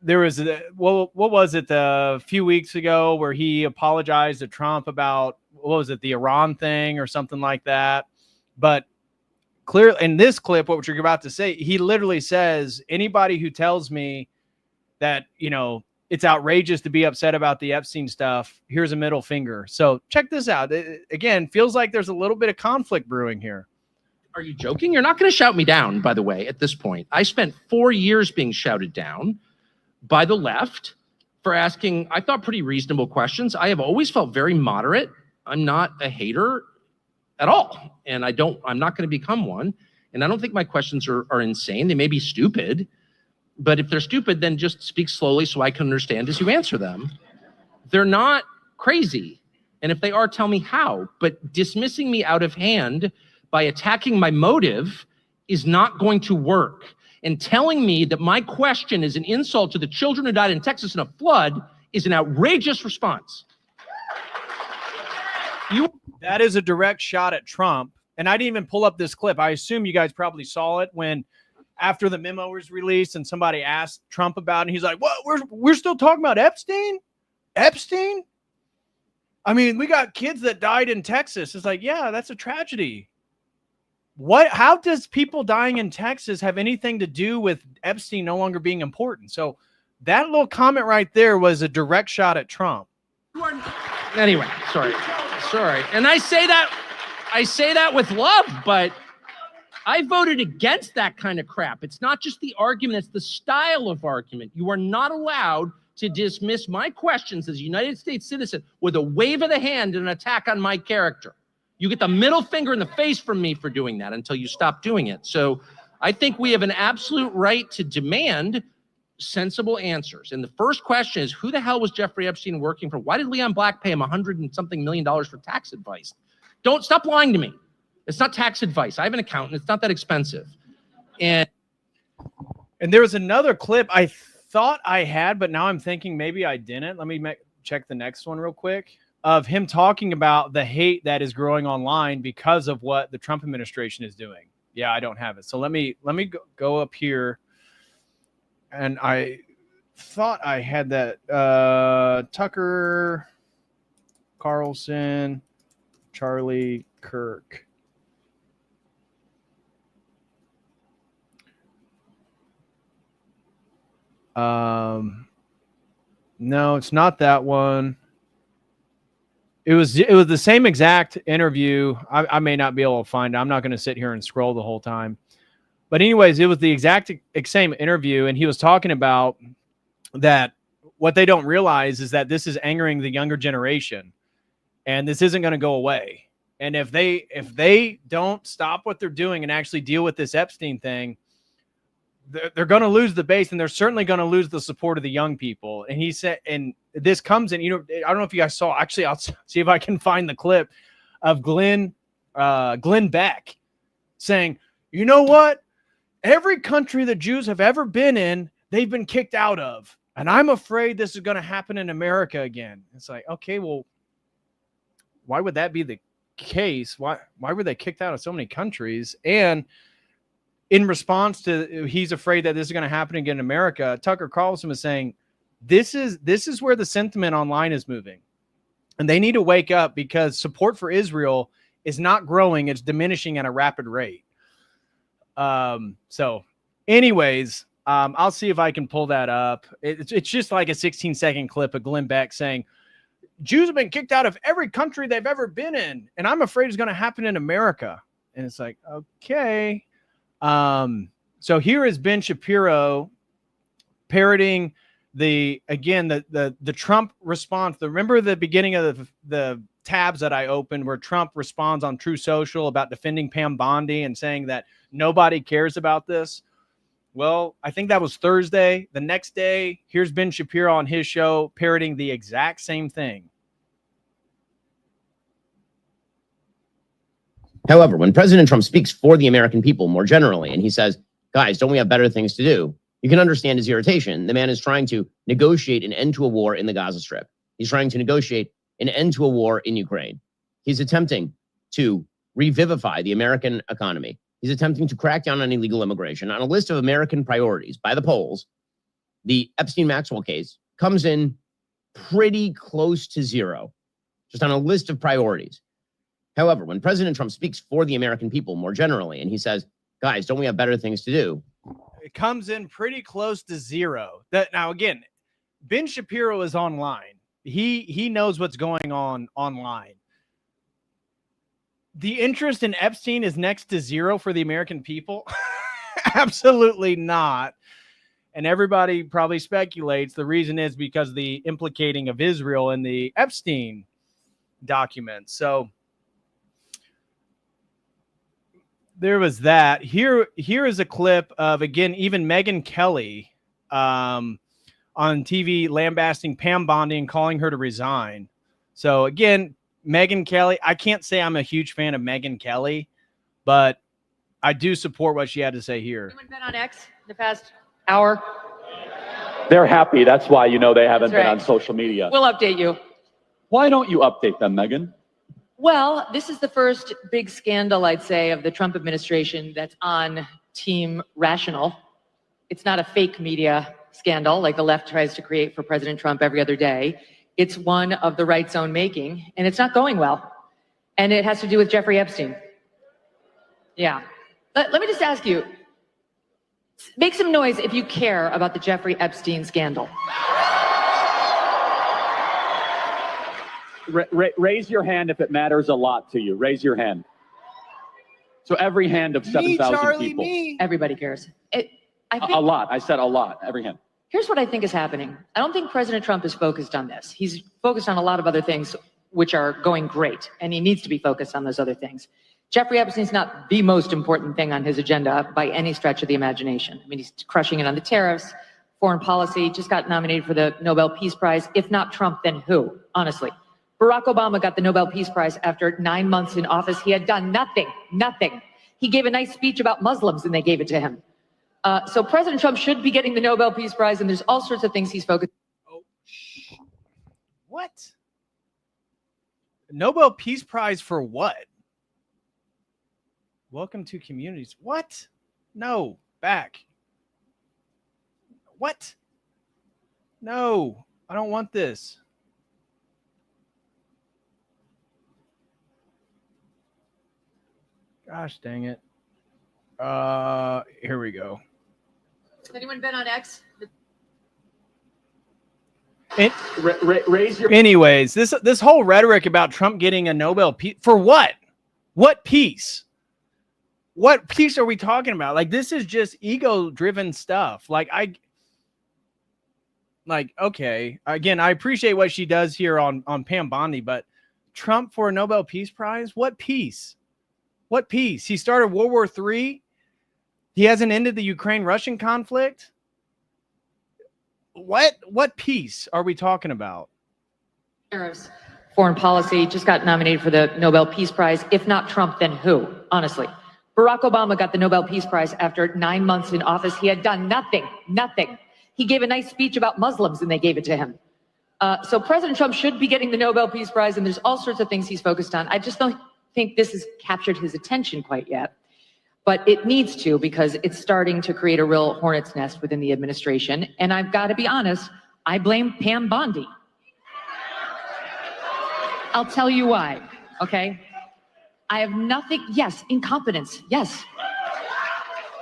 there was, what was it a few weeks ago where he apologized to Trump about, what was it, the Iran thing or something like that? But clear in this clip, what you're about to say, he literally says, anybody who tells me that, you know, it's outrageous to be upset about the Epstein stuff. Here's a middle finger. So check this out. Again, feels like there's a little bit of conflict brewing here. Are you joking? You're not going to shout me down, by the way, at this point. I spent 4 years being shouted down by the left for asking, I thought, pretty reasonable questions. I have always felt very moderate. I'm not a hater at all. And I'm not going to become one. And I don't think my questions are insane. They may be stupid. But if they're stupid, then just speak slowly so I can understand as you answer them. They're not crazy. And if they are, tell me how. But dismissing me out of hand by attacking my motive is not going to work. And telling me that my question is an insult to the children who died in Texas in a flood is an outrageous response. That is a direct shot at Trump. And I didn't even pull up this clip. I assume you guys probably saw it when after the memo was released and somebody asked Trump about it, and he's like, what, we're still talking about Epstein? Epstein? I mean, we got kids that died in Texas. It's like, yeah, that's a tragedy. How does people dying in Texas have anything to do with Epstein no longer being important? So that little comment right there was a direct shot at Trump. Anyway, sorry. And I say that with love, but I voted against that kind of crap. It's not just the argument, it's the style of argument. You are not allowed to dismiss my questions as a United States citizen with a wave of the hand and an attack on my character. You get the middle finger in the face from me for doing that until you stop doing it. So I think we have an absolute right to demand sensible answers. And the first question is, who the hell was Jeffrey Epstein working for? Why did Leon Black pay him $100 and something million for tax advice? Don't stop lying to me. It's not tax advice. I have an accountant. It's not that expensive. And there was another clip I thought I had, but now I'm thinking maybe I didn't. Let me check the next one real quick, of him talking about the hate that is growing online because of what the Trump administration is doing. Yeah, I don't have it. So let me go up here. And I thought I had that Tucker Carlson, Charlie Kirk. No, it's not that one. It was the same exact interview. I may not be able to find it. I'm not going to sit here and scroll the whole time. But anyways, it was the exact same interview, and he was talking about that what they don't realize is that this is angering the younger generation, and this isn't going to go away. And if they don't stop what they're doing and actually deal with this Epstein thing, they're going to lose the base, and they're certainly going to lose the support of the young people. And he said, and this comes in, I don't know if you guys saw, actually, I'll see if I can find the clip of Glenn Beck saying, you know what? Every country the Jews have ever been in, they've been kicked out of. And I'm afraid this is going to happen in America again. It's like, okay, well, why would that be the case? Why were they kicked out of so many countries? And in response to, he's afraid that this is going to happen again in America, Tucker Carlson was saying, this is where the sentiment online is moving. And they need to wake up, because support for Israel is not growing. It's diminishing at a rapid rate. So anyways, I'll see if I can pull that up. It's just like a 16-second clip of Glenn Beck saying, Jews have been kicked out of every country they've ever been in, and I'm afraid it's going to happen in America. And it's like, okay. So here is Ben Shapiro parroting the Trump response. Remember the beginning of the tabs that I opened where Trump responds on True Social about defending Pam Bondi and saying that nobody cares about this? Well, I think that was Thursday. The next day, here's Ben Shapiro on his show parroting the exact same thing. However, when President Trump speaks for the American people more generally, and he says, guys, don't we have better things to do? You can understand his irritation. The man is trying to negotiate an end to a war in the Gaza Strip. He's trying to negotiate an end to a war in Ukraine. He's attempting to revivify the American economy. He's attempting to crack down on illegal immigration. On a list of American priorities by the polls, the Epstein-Maxwell case comes in pretty close to zero, just on a list of priorities. However, when President Trump speaks for the American people more generally, and he says, guys, don't we have better things to do? It comes in pretty close to zero. Now, again, Ben Shapiro is online. He knows what's going on online. The interest in Epstein is next to zero for the American people. Absolutely not. And everybody probably speculates the reason is because of the implicating of Israel in the Epstein documents. So there was that. Here is a clip of, again, even Megyn Kelly on TV lambasting Pam Bondi and calling her to resign. So again, Megyn Kelly, I can't say I'm a huge fan of Megyn Kelly, but I do support what she had to say here. Anyone been on X in the past hour? They're happy. That's why you know they haven't That's been right. on social media. We'll update you. Why don't you update them, Megyn? Well, this is the first big scandal, I'd say, of the Trump administration that's on Team Rational. It's not a fake media scandal like the left tries to create for President Trump every other day. It's one of the right's own making, and it's not going well. And it has to do with Jeffrey Epstein. Yeah. Let me just ask you, make some noise if you care about the Jeffrey Epstein scandal. Raise your hand if it matters a lot to you. Raise your hand. So every hand of 7,000 people. Everybody cares. I think, A lot. I said a lot. Every hand. here's what I think is happening. I don't think President Trump is focused on this. He's focused on a lot of other things which are going great, and he needs to be focused on those other things. Jeffrey Epstein's not the most important thing on his agenda by any stretch of the imagination. I mean, he's crushing it on the tariffs, foreign policy, just got nominated for the Nobel Peace Prize. If not Trump, then who? Honestly. Barack Obama got the Nobel Peace Prize after 9 months in office. He had done nothing. He gave a nice speech about Muslims and they gave it to him. So President Trump should be getting the Nobel Peace Prize, and there's all sorts of things he's focused on. What? Nobel Peace Prize for what? Welcome to communities. What? No, back. What? No, I don't want this. Gosh dang it. Here we go. Has anyone been on X? Raise your. Anyways, this whole rhetoric about Trump getting a Nobel Peace for what? What peace? What peace are we talking about? Like, this is just ego-driven stuff. Okay. Again, I appreciate what she does here on Pam Bondi, but Trump for a Nobel Peace Prize? What peace? What peace? He started World War III. He hasn't ended the Ukraine-Russian conflict. What peace are we talking about? Tariffs, foreign policy, just got nominated for the Nobel Peace Prize. If not Trump, then who? Honestly. Barack Obama got the Nobel Peace Prize after 9 months in office. He had done nothing. He gave a nice speech about Muslims and they gave it to him. So President Trump should be getting the Nobel Peace Prize, and there's all sorts of things he's focused on. I just don't think this has captured his attention quite yet. But it needs to, because it's starting to create a real hornet's nest within the administration. And I've got to be honest, I blame Pam Bondi. I'll tell you why, okay? I have nothing, yes, incompetence, yes.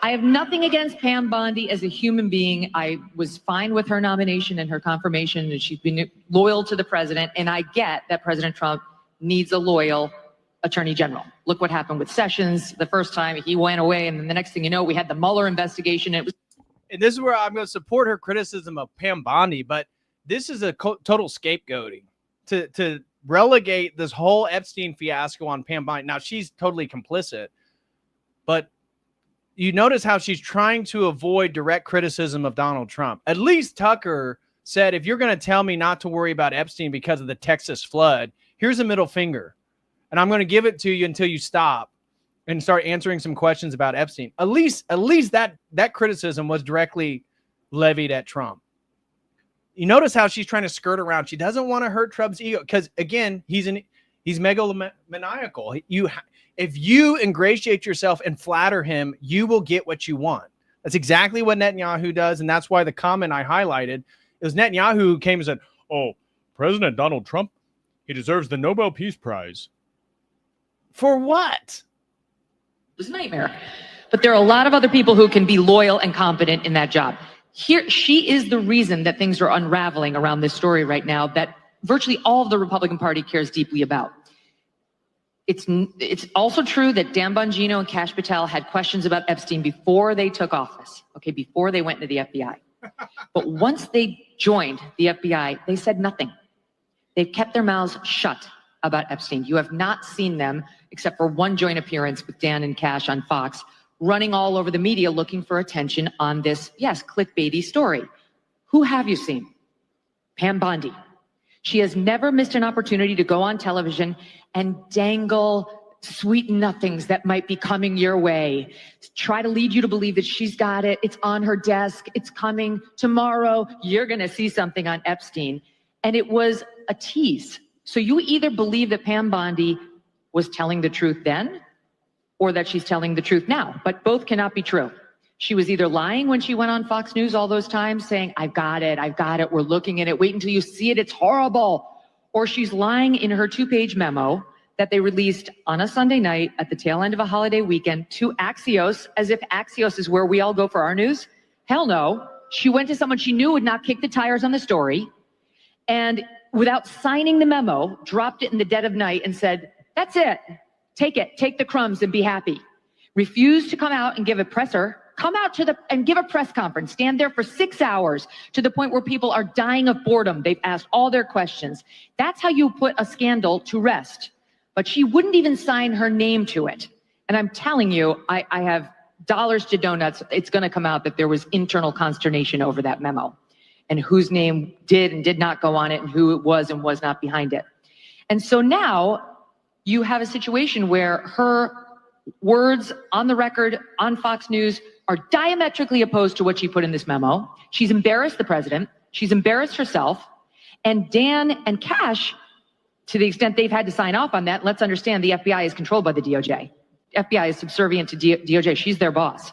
I have nothing against Pam Bondi as a human being. I was fine with her nomination and her confirmation, and she's been loyal to the president. And I get that President Trump needs a loyal attorney general. Look what happened with Sessions the first time. He went away, and then the next thing you know, we had the Mueller investigation. And this is where I'm going to support her criticism of Pam Bondi, but this is a total scapegoating to relegate this whole Epstein fiasco on Pam Bondi. Now, she's totally complicit, but you notice how she's trying to avoid direct criticism of Donald Trump. At least Tucker said, if you're going to tell me not to worry about Epstein because of the Texas flood, here's a middle finger. And I'm going to give it to you until you stop and start answering some questions about Epstein. At least that criticism was directly levied at Trump. You notice how she's trying to skirt around. She doesn't want to hurt Trump's ego because, again, he's megalomaniacal. If you ingratiate yourself and flatter him, you will get what you want. That's exactly what Netanyahu does, and that's why the comment I highlighted is Netanyahu who came and said, "Oh, President Donald Trump, he deserves the Nobel Peace Prize." For what? It was a nightmare. But there are a lot of other people who can be loyal and competent in that job. Here, she is the reason that things are unraveling around this story right now that virtually all of the Republican Party cares deeply about. It's also true that Dan Bongino and Kash Patel had questions about Epstein before they took office, okay, before they went into the FBI. But once they joined the FBI, they said nothing. They've kept their mouths shut about Epstein. You have not seen them, except for one joint appearance with Dan and Kash on Fox, running all over the media looking for attention on this, yes, clickbaity story. Who have you seen? Pam Bondi. She has never missed an opportunity to go on television and dangle sweet nothings that might be coming your way. Try to lead you to believe that she's got it. It's on her desk. It's coming tomorrow. You're going to see something on Epstein. And it was a tease. So you either believe that Pam Bondi was telling the truth then or that she's telling the truth now, but both cannot be true. She was either lying when she went on Fox News all those times saying, I've got it, we're looking at it, wait until you see it, it's horrible. Or she's lying in her 2-page memo that they released on a Sunday night at the tail end of a holiday weekend to Axios, as if Axios is where we all go for our news. Hell no. She went to someone she knew would not kick the tires on the story, and without signing the memo, dropped it in the dead of night and said, that's it, take the crumbs and be happy. Refused to come out and give a presser. Come out and give a press conference, stand there for 6 hours to the point where people are dying of boredom. They've asked all their questions. That's how you put a scandal to rest. But she wouldn't even sign her name to it. And I'm telling you, I have dollars to donuts. It's going to come out that there was internal consternation over that memo and whose name did and did not go on it and who it was and was not behind it. And so now you have a situation where her words on the record on Fox News are diametrically opposed to what she put in this memo. She's embarrassed the president. She's embarrassed herself. And Dan and Kash, to the extent they've had to sign off on that, let's understand the FBI is controlled by the DOJ. FBI is subservient to DOJ. She's their boss.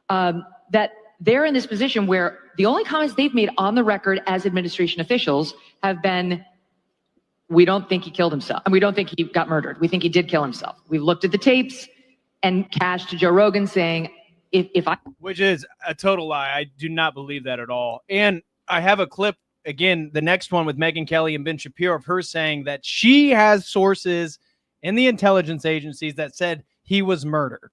That they're in this position where the only comments they've made on the record as administration officials have been, we don't think he killed himself. And we don't think he got murdered. We think he did kill himself. We've looked at the tapes, and Kash to Joe Rogan saying, which is a total lie. I do not believe that at all. And I have a clip, again, the next one with Megyn Kelly and Ben Shapiro, of her saying that she has sources in the intelligence agencies that said he was murdered.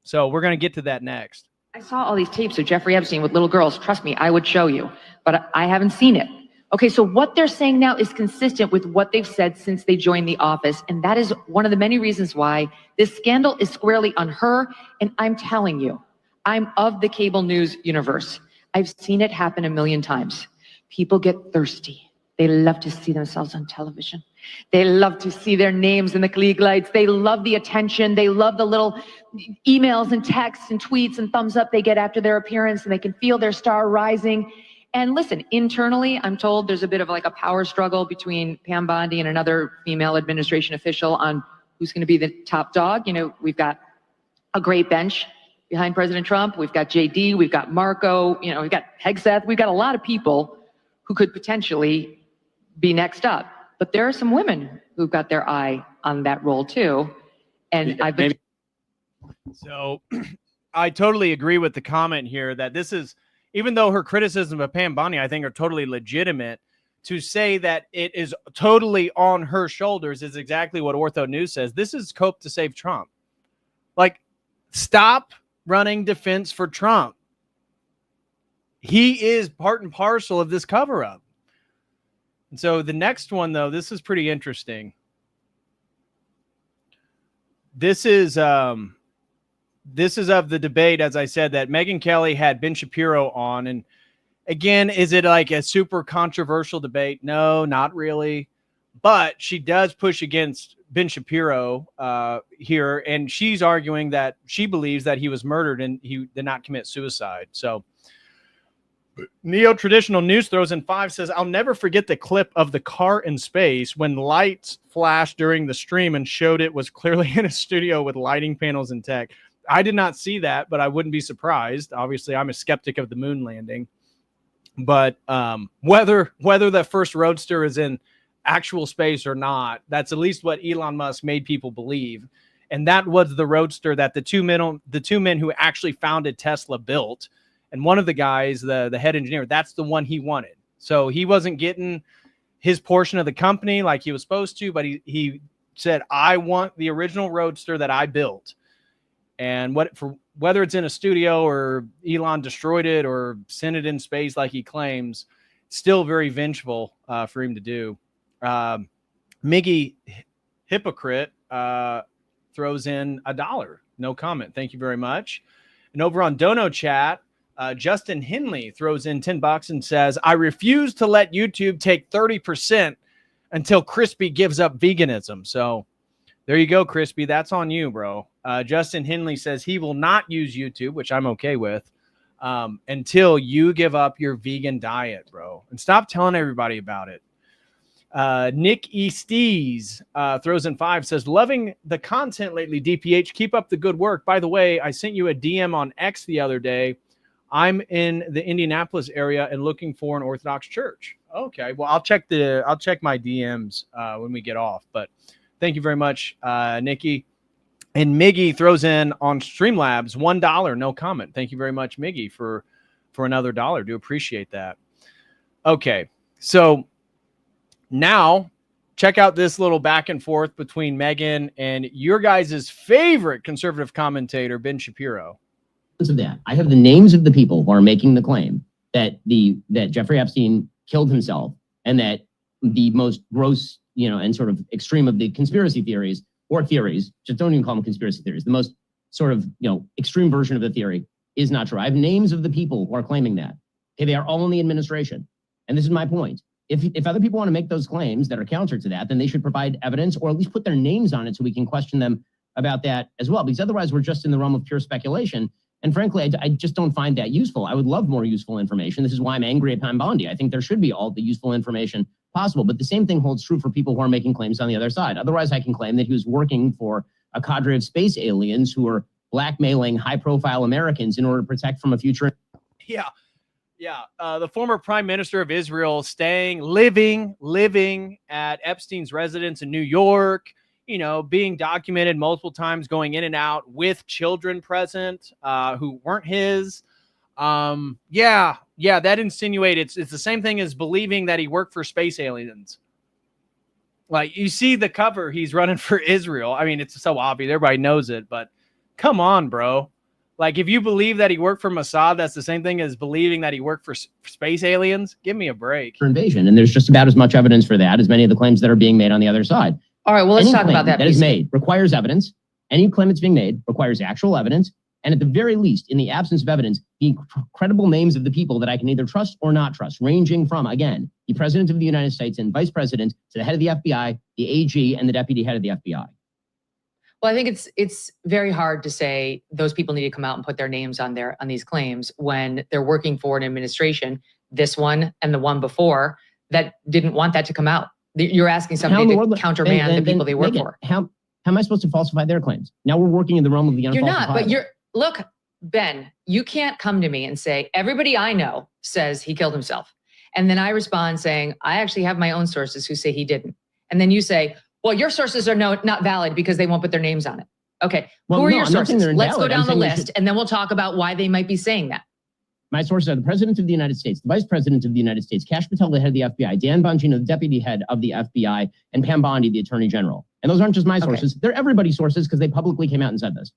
So we're going to get to that next. I saw all these tapes of Jeffrey Epstein with little girls. Trust me, I would show you, but I haven't seen it. Okay, so what they're saying now is consistent with what they've said since they joined the office, and that is one of the many reasons why this scandal is squarely on her. And I'm telling you, I'm of the cable news universe. I've seen it happen a million times. People get thirsty. They love to see themselves on television. They love to see their names in the Klieg lights. They love the attention. They love the little emails and texts and tweets and thumbs up they get after their appearance, and they can feel their star rising. And listen, internally, I'm told there's a bit of like a power struggle between Pam Bondi and another female administration official on who's going to be the top dog. You know, we've got a great bench behind President Trump. We've got JD, we've got Marco, you know, we've got Hegseth. We've got a lot of people who could potentially be next up. But there are some women who've got their eye on that role too. And I've been... So I totally agree with the comment here that this is, even though her criticism of Pam Bondi, I think, are totally legitimate, to say that it is totally on her shoulders is exactly what Ortho News says. This is cope to save Trump. Like, stop running defense for Trump. He is part and parcel of this cover-up. And so the next one, though, this is pretty interesting. This is of the debate, as I said, that Megyn Kelly had Ben Shapiro on. And again, is it like a super controversial debate? No, not really. But she does push against Ben Shapiro here. And she's arguing that she believes that he was murdered and he did not commit suicide. So Neo-Traditional News throws in 5, says, I'll never forget the clip of the car in space when lights flashed during the stream and showed it was clearly in a studio with lighting panels and tech. I did not see that, but I wouldn't be surprised. Obviously, I'm a skeptic of the moon landing. But whether the first Roadster is in actual space or not, that's at least what Elon Musk made people believe. And that was the Roadster that the two men who actually founded Tesla built. And one of the guys, the head engineer, that's the one he wanted. So he wasn't getting his portion of the company like he was supposed to, but he said, I want the original Roadster that I built. And whether it's in a studio or Elon destroyed it or sent it in space like he claims, still very vengeful for him to do. Miggy Hypocrite throws in $1. No comment. Thank you very much. And over on Dono Chat, Justin Henley throws in $10 and says, I refuse to let YouTube take 30% until Crispy gives up veganism. So there you go, Crispy. That's on you, bro. Justin Henley says he will not use YouTube, which I'm okay with, until you give up your vegan diet, bro. And stop telling everybody about it. Nick Easties throws in 5, says, loving the content lately, DPH. Keep up the good work. By the way, I sent you a DM on X the other day. I'm in the Indianapolis area and looking for an Orthodox church. Okay, well, I'll check my DMs when we get off. But thank you very much, Nikki. And Miggy throws in on Streamlabs $1. No comment. Thank you very much, Miggy, for another $1. Do appreciate that. Okay, so now check out this little back and forth between Megan and your guys' favorite conservative commentator, Ben Shapiro. Of that, I have the names of the people who are making the claim that Jeffrey Epstein killed himself, and that the most gross, and sort of extreme of the conspiracy theories, or theories, just don't even call them conspiracy theories, the most sort of, extreme version of the theory is not true. I have names of the people who are claiming that. Okay, they are all in the administration. And this is my point. If other people want to make those claims that are counter to that, then they should provide evidence, or at least put their names on it so we can question them about that as well. Because otherwise we're just in the realm of pure speculation. And frankly, I just don't find that useful. I would love more useful information. This is why I'm angry at Pam Bondi. I think there should be all the useful information possible. But the same thing holds true for people who are making claims on the other side. Otherwise, I can claim that he was working for a cadre of space aliens who are blackmailing high-profile Americans in order to protect from a future. Yeah. The former prime minister of Israel living at Epstein's residence in New York, being documented multiple times, going in and out with children present who weren't his. That insinuates it's the same thing as believing that he worked for space aliens. Like, you see the cover, he's running for Israel. I mean, it's so obvious. Everybody knows it, but come on, bro. Like, if you believe that he worked for Mossad, that's the same thing as believing that he worked for space aliens. Give me a break. Invasion, and there's just about as much evidence for that as many of the claims that are being made on the other side. All right, well, let's talk about that. That is made requires evidence. Any claim that's being made requires actual evidence. And at the very least, in the absence of evidence, the credible names of the people that I can either trust or not trust, ranging from, again, the president of the United States and vice president to the head of the FBI, the AG, and the deputy head of the FBI. Well, I think it's very hard to say those people need to come out and put their names on these claims when they're working for an administration, this one and the one before, that didn't want that to come out. You're asking somebody to countermand the people they work for. How am I supposed to falsify their claims? Now we're working in the realm of the unfalsifiable. You're not, but look, Ben, you can't come to me and say, everybody I know says he killed himself. And then I respond saying, I actually have my own sources who say he didn't. And then you say, well, your sources are not valid because they won't put their names on it. Okay, who are your sources? Let's go down the list and then we'll talk about why they might be saying that. My sources are the President of the United States, the Vice President of the United States, Kash Patel, the head of the FBI, Dan Bongino, the Deputy Head of the FBI, and Pam Bondi, the Attorney General. And those aren't just my sources. They're everybody's sources because they publicly came out and said this.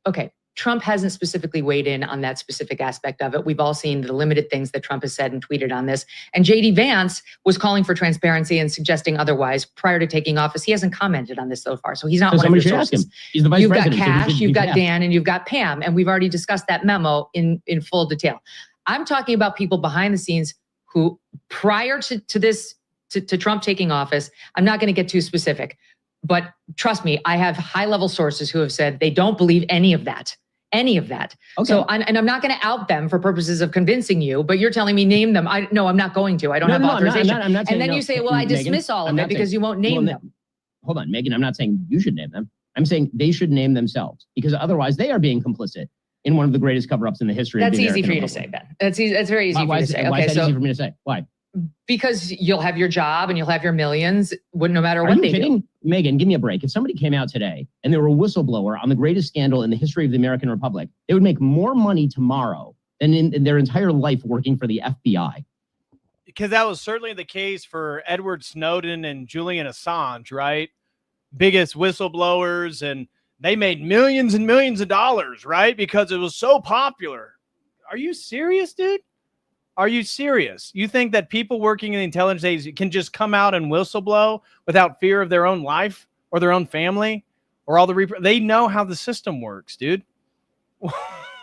Okay. Trump hasn't specifically weighed in on that specific aspect of it. We've all seen the limited things that Trump has said and tweeted on this. And J.D. Vance was calling for transparency and suggesting otherwise prior to taking office. He hasn't commented on this so far. So he's not one of your sources. Ask him. He's the vice president. You've got Kash, you've got Dan, and you've got Pam. And we've already discussed that memo in full detail. I'm talking about people behind the scenes who, prior to Trump taking office, I'm not going to get too specific, but trust me, I have high-level sources who have said they don't believe any of that. Okay. So, and I'm not going to out them for purposes of convincing you, but you're telling me name them. No, I'm not going to. I don't have authorization. I'm not and then you say, well, I dismiss all of it because you won't name them. Hold on, Megan. I'm not saying you should name them. I'm saying they should name themselves because otherwise they are being complicit in one of the greatest cover-ups in the history of the American Republic. That's easy for you to say, Ben. That's very easy for you to say. Why is that easy for me to say? Why? Because you'll have your job and you'll have your millions, no matter what they do. Megan, give me a break. If somebody came out today and they were a whistleblower on the greatest scandal in the history of the American Republic, they would make more money tomorrow than in their entire life working for the FBI. Because that was certainly the case for Edward Snowden and Julian Assange, right? Biggest whistleblowers, and they made millions and millions of dollars, right? Because it was so popular. Are you serious, dude? Are you serious? You think that people working in the intelligence agency can just come out and whistleblow without fear of their own life or their own family or all the they know how the system works, dude.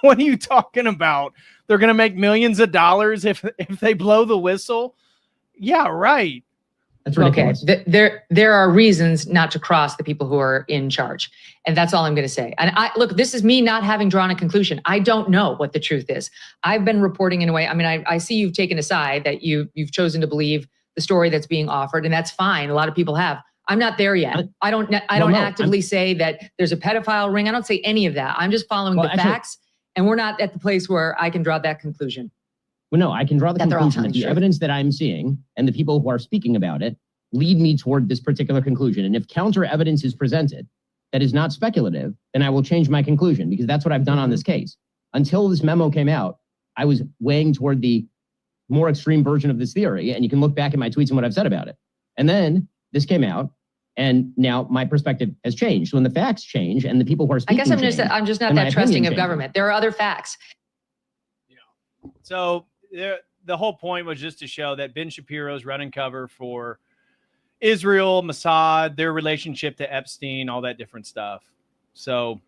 What are you talking about? They're going to make millions of dollars if they blow the whistle? Yeah, right. That's ridiculous. Okay, there are reasons not to cross the people who are in charge, and that's all I'm going to say. And look, this is me not having drawn a conclusion. I don't know what the truth is. I've been reporting in a way. I mean, I see you've taken a side that you've chosen to believe the story that's being offered, and that's fine. A lot of people have. I'm not there yet. I don't actively say that there's a pedophile ring. I don't say any of that. I'm just following the facts, and we're not at the place where I can draw that conclusion. Well, no, I can draw the conclusion that the evidence that I'm seeing and the people who are speaking about it lead me toward this particular conclusion. And if counter evidence is presented that is not speculative, then I will change my conclusion, because that's what I've done on this case. Until this memo came out, I was weighing toward the more extreme version of this theory, and you can look back at my tweets and what I've said about it. And then this came out, and now my perspective has changed. So when the facts change and the people who are speaking, I guess I'm just not that trusting of government. There are other facts. Yeah. So the whole point was just to show that Ben Shapiro's running cover for Israel, Mossad, their relationship to Epstein, all that different stuff. So,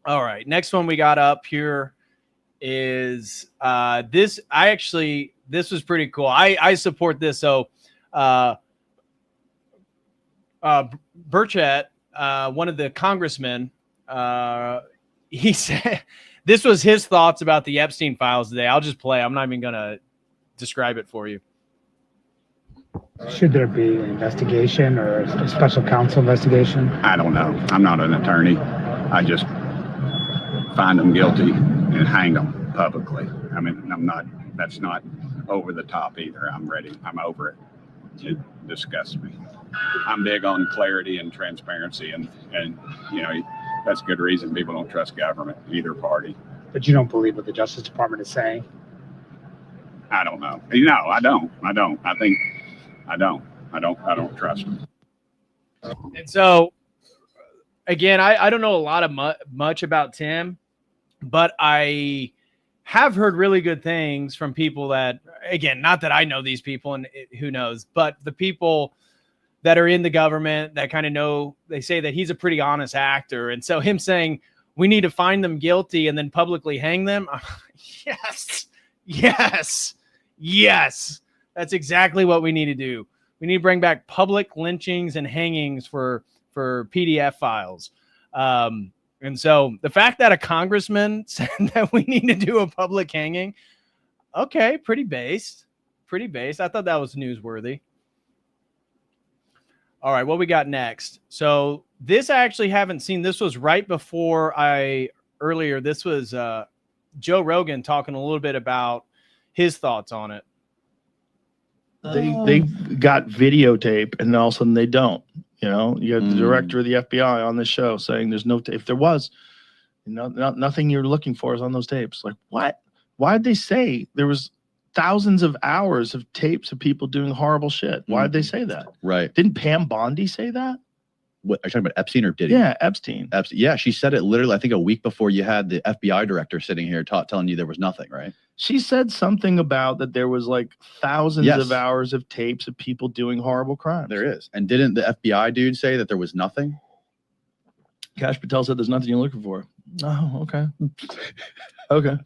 all right. Next one we got up here is this. This was pretty cool. I support this. So, Burchett, one of the congressmen, he said this was his thoughts about the Epstein files today. I'll just play. I'm not even going to describe it for you. Should there be an investigation or a special counsel investigation? I don't know. I'm not an attorney. I just find them guilty and hang them publicly. I mean, that's not over the top either. I'm over it. It disgusts me. I'm big on clarity and transparency, and you know, that's good reason people don't trust government, either party. But you don't believe what the Justice Department is saying? I don't know. No, I don't. I think I don't trust them. And so, again, I don't know a lot of much about Tim, but I have heard really good things from people that, again, not that I know these people and who knows, but the people that are in the government that kind of know, they say that he's a pretty honest actor. And so him saying we need to find them guilty and then publicly hang them. Yes. That's exactly what we need to do. We need to bring back public lynchings and hangings for PDF files. And so the fact that a congressman said that we need to do a public hanging, okay, pretty based. I thought that was newsworthy. All right, what we got next? So this I actually haven't seen. This was right before earlier. This was Joe Rogan talking a little bit about his thoughts on it. They got videotape, and all of a sudden they don't. You know, you have the director of the FBI on this show saying there's no if there was, nothing you're looking for is on those tapes. Like, what? Why'd they say there was thousands of hours of tapes of people doing horrible shit? Why'd they say that? Right. Didn't Pam Bondi say that? What, are you talking about Epstein or did he? Yeah, Epstein. Yeah, she said it literally, I think, a week before you had the FBI director sitting here telling you there was nothing, right? She said something about that there was like thousands of hours of tapes of people doing horrible crimes. There is. And didn't the FBI dude say that there was nothing? Kash Patel said there's nothing you're looking for. Oh, okay. Okay.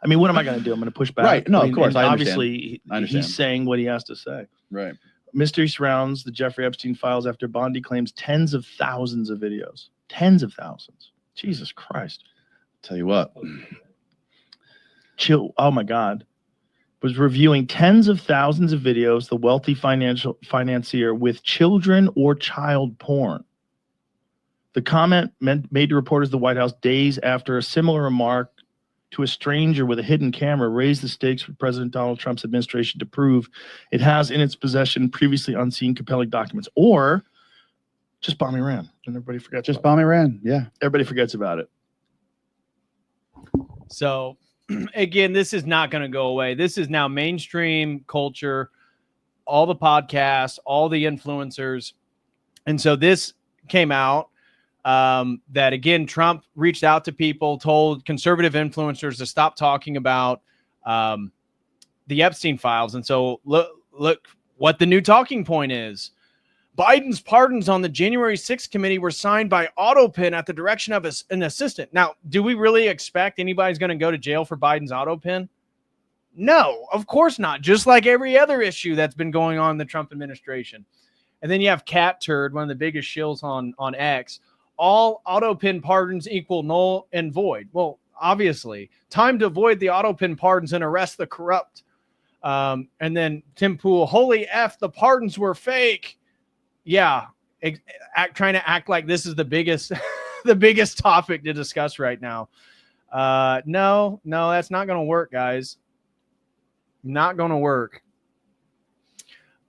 I mean, what am I going to do? I'm going to push back. Right. No, of course. I obviously, he's saying what he has to say. Right. Mystery surrounds the Jeffrey Epstein files after Bondi claims tens of thousands of videos. Tens of thousands. Jesus Christ. Tell you what. Chill. Oh my God. Was reviewing tens of thousands of videos, the wealthy financier with children or child porn. The comment made to reporters at the White House days after a similar remark to a stranger with a hidden camera raised the stakes for President Donald Trump's administration to prove it has in its possession previously unseen compelling documents, or just bomb Iran. And everybody forgets. Just bomb Iran. Yeah. Everybody forgets about it. So again, this is not going to go away. This is now mainstream culture, all the podcasts, all the influencers. And so this came out that, again, Trump reached out to people, told conservative influencers to stop talking about the Epstein files. And so look what the new talking point is. Biden's pardons on the January 6th committee were signed by AutoPen at the direction of an assistant. Now, do we really expect anybody's going to go to jail for Biden's AutoPen? No, of course not. Just like every other issue that's been going on in the Trump administration. And then you have Cat Turd, one of the biggest shills on X. All AutoPen pardons equal null and void. Well, obviously, time to avoid the AutoPen pardons and arrest the corrupt. And then Tim Pool, holy F, the pardons were fake. Yeah, trying to act like this is the biggest, the biggest topic to discuss right now. No, that's not going to work, guys. Not going to work.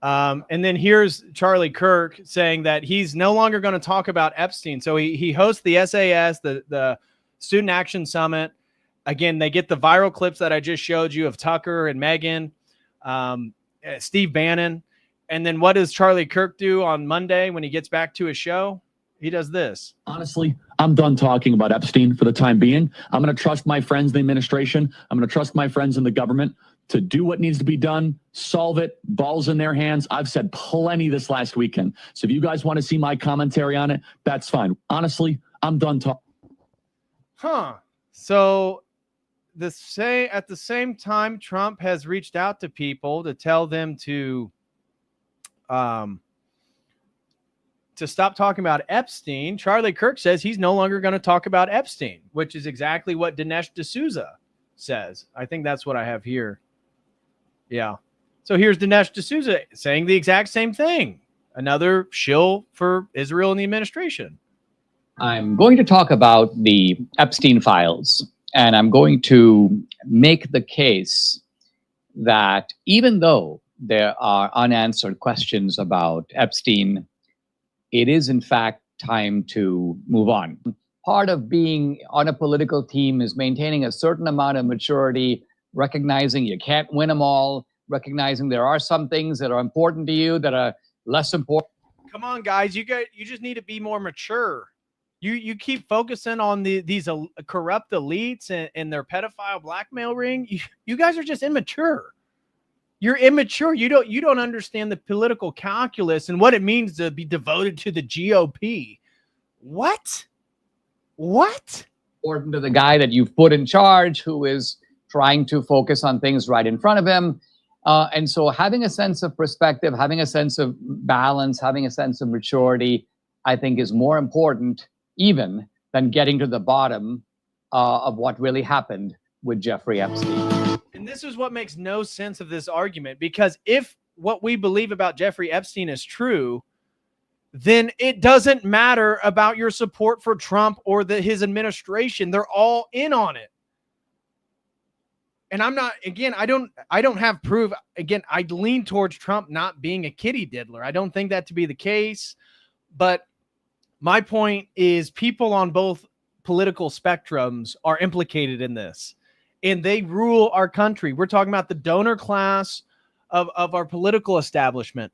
And then here's Charlie Kirk saying that he's no longer going to talk about Epstein. So he hosts the SAS, the Student Action Summit. Again, they get the viral clips that I just showed you of Tucker and Meghan, Steve Bannon. And then what does Charlie Kirk do on Monday when he gets back to his show? He does this. Honestly, I'm done talking about Epstein for the time being. I'm going to trust my friends in the administration. I'm going to trust my friends in the government to do what needs to be done, solve it, balls in their hands. I've said plenty this last weekend. So if you guys want to see my commentary on it, that's fine. Honestly, I'm done talking. So at the same time, Trump has reached out to people to tell them to stop talking about Epstein. Charlie Kirk says he's no longer going to talk about Epstein, which is exactly what Dinesh D'Souza says. I think that's what I have here. Yeah. So here's Dinesh D'Souza saying the exact same thing. Another shill for Israel and the administration. I'm going to talk about the Epstein files, and I'm going to make the case that even though there are unanswered questions about Epstein, it is in fact time to move on. Part of being on a political team is maintaining a certain amount of maturity, recognizing you can't win them all, recognizing there are some things that are important to you that are less important. Come on, guys, you just need to be more mature. You keep focusing on these corrupt elites and their pedophile blackmail ring. You guys are just immature. You're immature. You don't understand the political calculus and what it means to be devoted to the GOP. What? Important to the guy that you've put in charge, who is trying to focus on things right in front of him. And so having a sense of perspective, having a sense of balance, having a sense of maturity, I think is more important even than getting to the bottom of what really happened with Jeffrey Epstein. And this is what makes no sense of this argument, because if what we believe about Jeffrey Epstein is true, then it doesn't matter about your support for Trump or his administration. They're all in on it. And I'm not, again, I don't have proof. Again, I lean towards Trump not being a kitty diddler. I don't think that to be the case. But my point is people on both political spectrums are implicated in this, and they rule our country. We're talking about the donor class of our political establishment.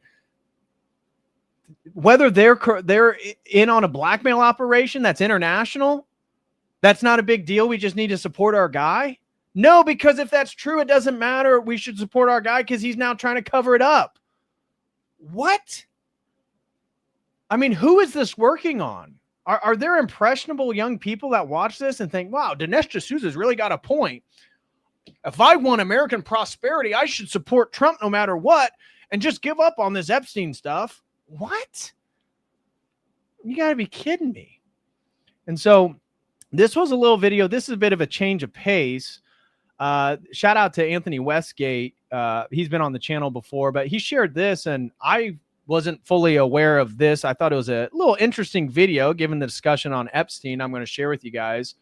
Whether they're in on a blackmail operation that's international, that's not a big deal. We just need to support our guy. No, because if that's true, it doesn't matter. We should support our guy because he's now trying to cover it up. What? I mean, who is this working on? Are there impressionable young people that watch this and think, wow, Dinesh D'Souza's really got a point. If I want American prosperity, I should support Trump no matter what and just give up on this Epstein stuff. What? You got to be kidding me. And so this was a little video. This is a bit of a change of pace. Shout out to Anthony Westgate. He's been on the channel before, but he shared this, and I wasn't fully aware of this. I thought it was a little interesting video given the discussion on Epstein. I'm going to share with you guys.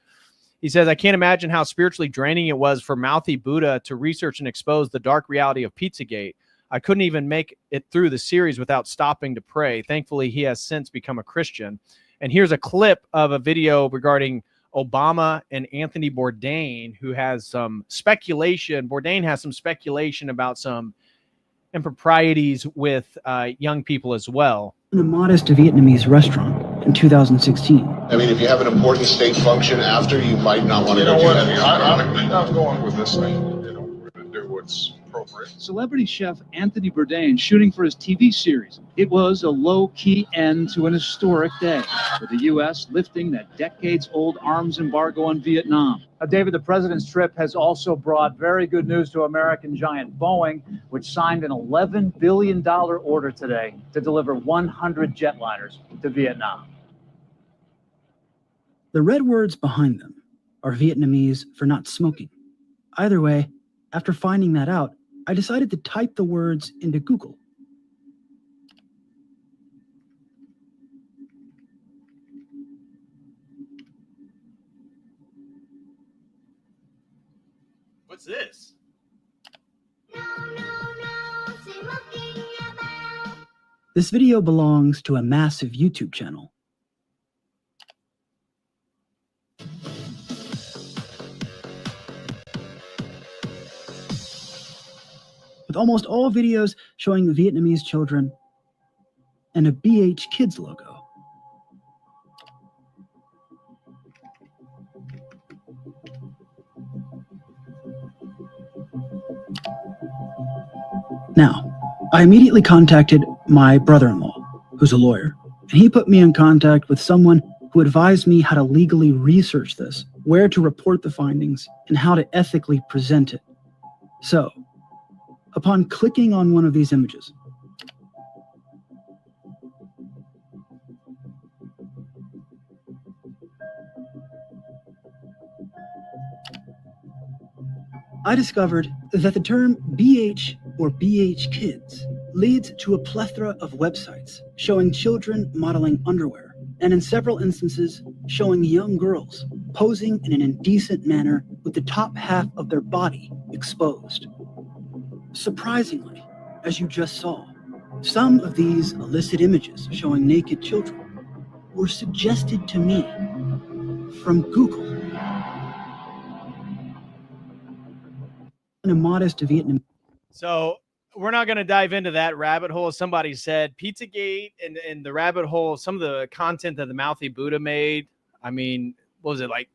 He says, I can't imagine how spiritually draining it was for Mouthy Buddha to research and expose the dark reality of Pizzagate. I couldn't even make it through the series without stopping to pray. Thankfully, he has since become a Christian. And here's a clip of a video regarding Obama and Anthony Bourdain, who has some speculation. Bourdain has some speculation about some improprieties with young people as well. In a modest Vietnamese restaurant in 2016. I mean, if you have an important state function after, you might not want to go too heavy on it. I'm going with this thing. We're going to do what's appropriate. Celebrity chef Anthony Bourdain shooting for his TV series. It was a low-key end to an historic day, with the U.S. lifting that decades-old arms embargo on Vietnam. David, the president's trip has also brought very good news to American giant Boeing, which signed an $11 billion order today to deliver 100 jetliners to Vietnam. The red words behind them are Vietnamese for not smoking. Either way, after finding that out, I decided to type the words into Google. What's this? This video belongs to a massive YouTube channel. With almost all videos showing Vietnamese children and a BH Kids logo. Now, I immediately contacted my brother-in-law, who's a lawyer, and he put me in contact with someone who advised me how to legally research this, where to report the findings, and how to ethically present it. So, upon clicking on one of these images, I discovered that the term BH or BH Kids leads to a plethora of websites showing children modeling underwear, and in several instances showing young girls posing in an indecent manner with the top half of their body exposed. Surprisingly, as you just saw, some of these illicit images showing naked children were suggested to me from Google. In a modest Vietnam. So we're not going to dive into that rabbit hole. Somebody said Pizzagate and the rabbit hole, some of the content that the Mouthy Buddha made. I mean, what was it, like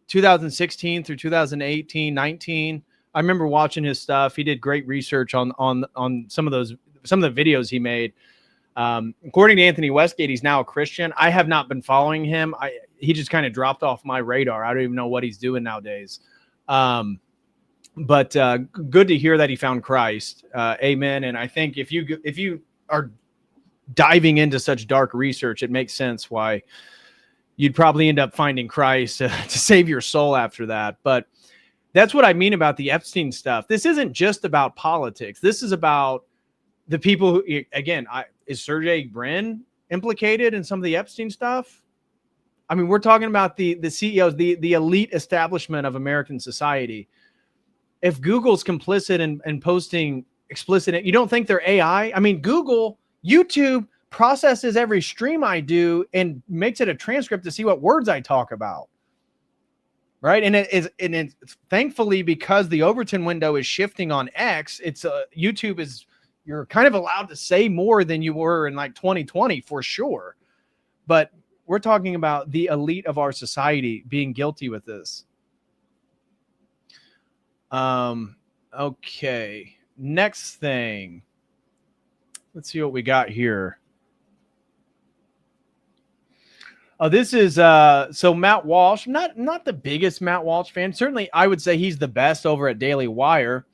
2016 through 2018, 19? I remember watching his stuff. He did great research on some of the videos he made. According to Anthony Westgate, he's now a Christian. I have not been following him. He just kind of dropped off my radar. I don't even know what he's doing nowadays. But good to hear that he found Christ. Amen. And I think if you are diving into such dark research, it makes sense why you'd probably end up finding Christ to save your soul after that. But that's what I mean about the Epstein stuff. This isn't just about politics. This is about the people who, again, is Sergey Brin implicated in some of the Epstein stuff? I mean, we're talking about the CEOs, the elite establishment of American society. If Google's complicit in posting explicit, you don't think they're AI? I mean, YouTube processes every stream I do and makes it a transcript to see what words I talk about. Right. And it's thankfully, because the Overton window is shifting on X, YouTube you're kind of allowed to say more than you were in like 2020 for sure. But we're talking about the elite of our society being guilty with this. Okay. Next thing. Let's see what we got here. Oh, this is so Matt Walsh. Not the biggest Matt Walsh fan. Certainly, I would say he's the best over at Daily Wire,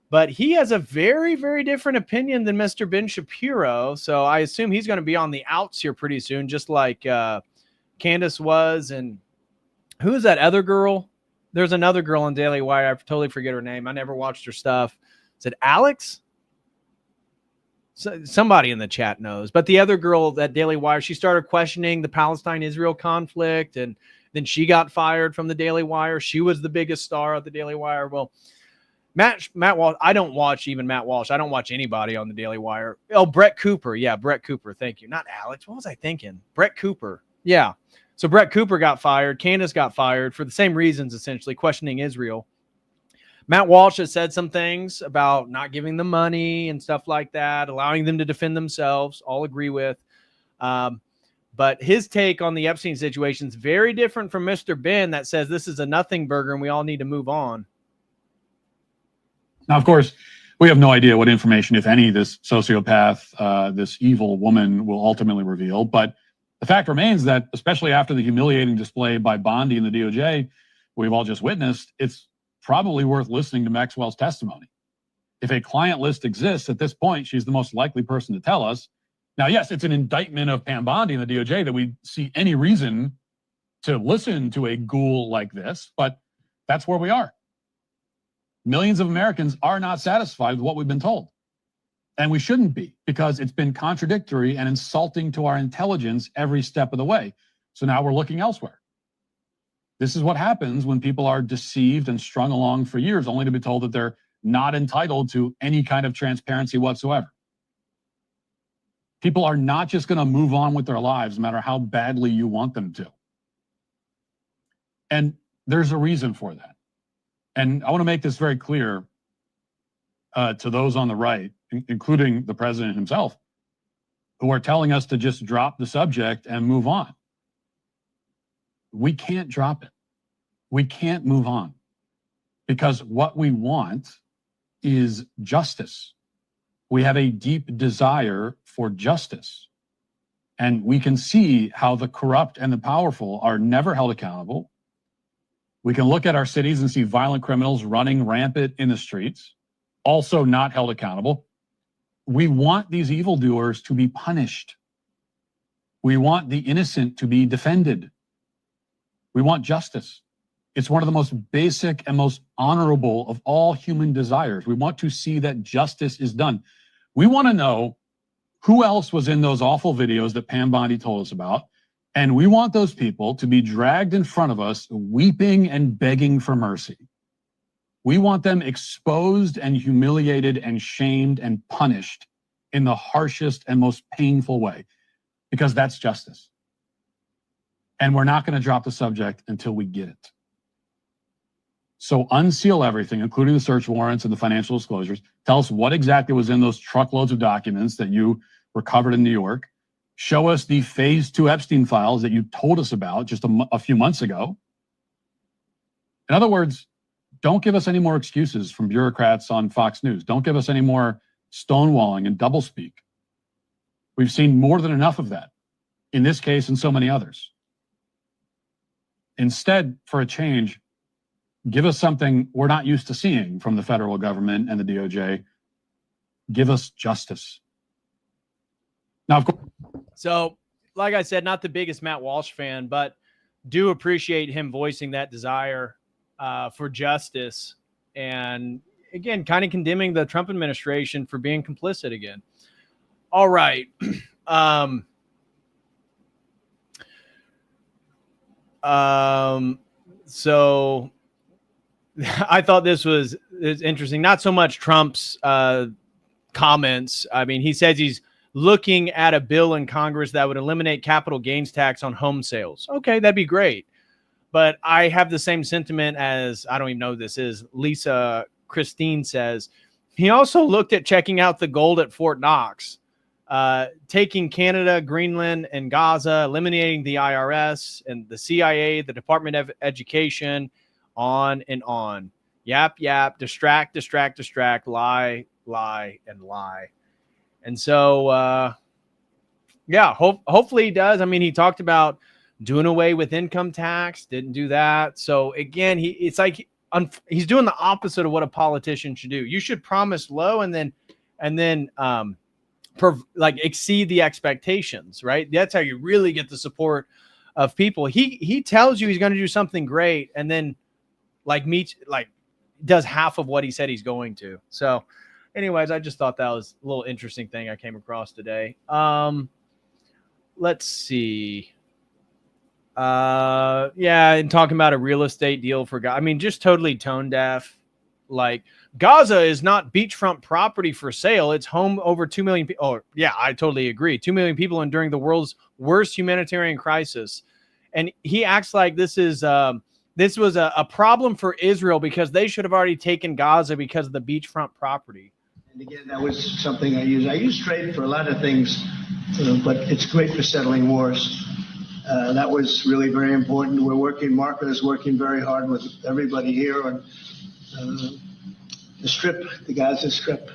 but he has a very, very different opinion than Mr. Ben Shapiro. So I assume he's going to be on the outs here pretty soon, just like Candace was. And who is that other girl? There's another girl on Daily Wire. I totally forget her name. I never watched her stuff. Is it Alex? So, somebody in the chat knows. But the other girl at Daily Wire, she started questioning the Palestine-Israel conflict, and then she got fired from the Daily Wire. She was the biggest star of the Daily Wire. Well, Matt Walsh, I don't watch even Matt Walsh. I don't watch anybody on the Daily Wire. Oh, Brett Cooper. Yeah, Brett Cooper. Thank you. Not Alex. What was I thinking? Brett Cooper. Yeah. So Brett Cooper got fired. Candace got fired for the same reasons, essentially, questioning Israel. Matt Walsh has said some things about not giving them money and stuff like that, allowing them to defend themselves. All agree with. But his take on the Epstein situation is very different from Mr. Ben that says this is a nothing burger and we all need to move on. Now, of course, we have no idea what information, if any, this sociopath, this evil woman will ultimately reveal. But the fact remains that, especially after the humiliating display by Bondi and the DOJ we've all just witnessed, it's probably worth listening to Maxwell's testimony. If a client list exists at this point, she's the most likely person to tell us. Now, yes, it's an indictment of Pam Bondi and the DOJ that we see any reason to listen to a ghoul like this, but that's where we are. Millions of Americans are not satisfied with what we've been told. And we shouldn't be, because it's been contradictory and insulting to our intelligence every step of the way. So now we're looking elsewhere. This is what happens when people are deceived and strung along for years, only to be told that they're not entitled to any kind of transparency whatsoever. People are not just going to move on with their lives, no matter how badly you want them to. And there's a reason for that. And I want to make this very clear to those on the right, including the president himself, who are telling us to just drop the subject and move on. We can't drop it. We can't move on, because what we want is justice. We have a deep desire for justice. And we can see how the corrupt and the powerful are never held accountable. We can look at our cities and see violent criminals running rampant in the streets, also not held accountable. We want these evildoers to be punished. We want the innocent to be defended. We want justice. It's one of the most basic and most honorable of all human desires. We want to see that justice is done. We want to know who else was in those awful videos that Pam Bondi told us about. And we want those people to be dragged in front of us, weeping and begging for mercy. We want them exposed and humiliated and shamed and punished in the harshest and most painful way, because that's justice. And we're not going to drop the subject until we get it. So unseal everything, including the search warrants and the financial disclosures. Tell us what exactly was in those truckloads of documents that you recovered in New York. Show us the phase 2 Epstein files that you told us about just a few months ago. In other words, don't give us any more excuses from bureaucrats on Fox News. Don't give us any more stonewalling and doublespeak. We've seen more than enough of that in this case and so many others. Instead, for a change, give us something we're not used to seeing from the federal government and the DOJ. Give us justice. Now, of course. So, like I said, not the biggest Matt Walsh fan, but do appreciate him voicing that desire for justice. And again, kind of condemning the Trump administration for being complicit again. All right. So I thought this was interesting. Not so much Trump's comments. I mean, he says he's looking at a bill in Congress that would eliminate capital gains tax on home sales. Okay, that'd be great. But I have the same sentiment as, I don't even know who this is, Lisa Christine says. He also looked at checking out the gold at Fort Knox, taking Canada, Greenland, and Gaza, eliminating the IRS and the CIA, the Department of Education, on and on. Yap, yap, distract, distract, distract, lie, lie, and lie. And so, yeah, hopefully he does. I mean, he talked about doing away with income tax, didn't do that. So again, it's like he's doing the opposite of what a politician should do. You should promise low and then exceed the expectations, right? That's how you really get the support of people. He tells you he's going to do something great, and then does half of what he said he's going to. So anyways, I just thought that was a little interesting thing I came across today. Let's see. Yeah, and talking about a real estate deal for Gaza. I mean, just totally tone deaf. Like, Gaza is not beachfront property for sale. It's home over 2 million people. Oh, yeah, I totally agree. 2 million people enduring the world's worst humanitarian crisis. and he acts like this was a problem for Israel because they should have already taken Gaza because of the beachfront property. And again, that was something I use. I use trade for a lot of things, but it's great for settling wars. That was really very important. Marco is working very hard with everybody here on the Strip, the Gaza Strip.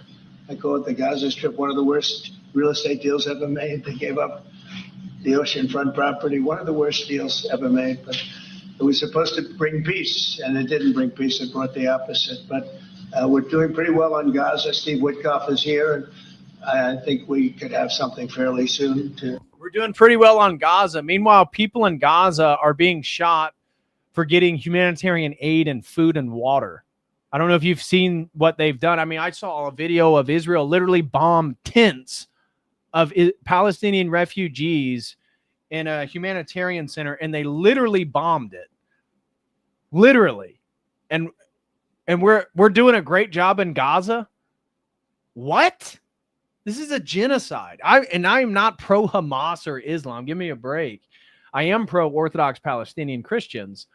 I call it the Gaza Strip, one of the worst real estate deals ever made. They gave up the oceanfront property, one of the worst deals ever made. But it was supposed to bring peace, and it didn't bring peace. It brought the opposite. But we're doing pretty well on Gaza. Steve Witkoff is here, and I think we could have something fairly soon. We're doing pretty well on Gaza. Meanwhile, people in Gaza are being shot for getting humanitarian aid and food and water. I don't know if you've seen what they've done. I mean, I saw a video of Israel literally bomb tents of Palestinian refugees in a humanitarian center, and they literally bombed it. Literally. And we're doing a great job in Gaza? What? This is a genocide. I am not pro-Hamas or Islam. Give me a break. I am pro-Orthodox Palestinian Christians,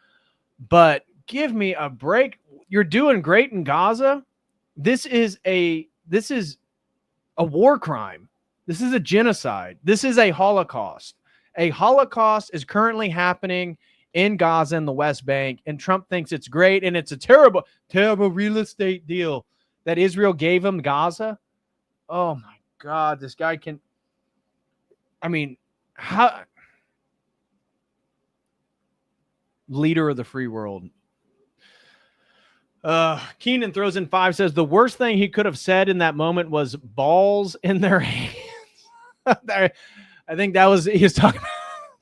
but give me a break. You're doing great in Gaza. This is a war crime. This is a genocide. This is a Holocaust. A Holocaust is currently happening in Gaza and the West Bank, and Trump thinks it's great, and it's a terrible, terrible real estate deal that Israel gave him Gaza. Oh my God, this guy can. I mean, how? Leader of the free world. Keenan throws in 5, says the worst thing he could have said in that moment was balls in their hands. I think that was, he was talking about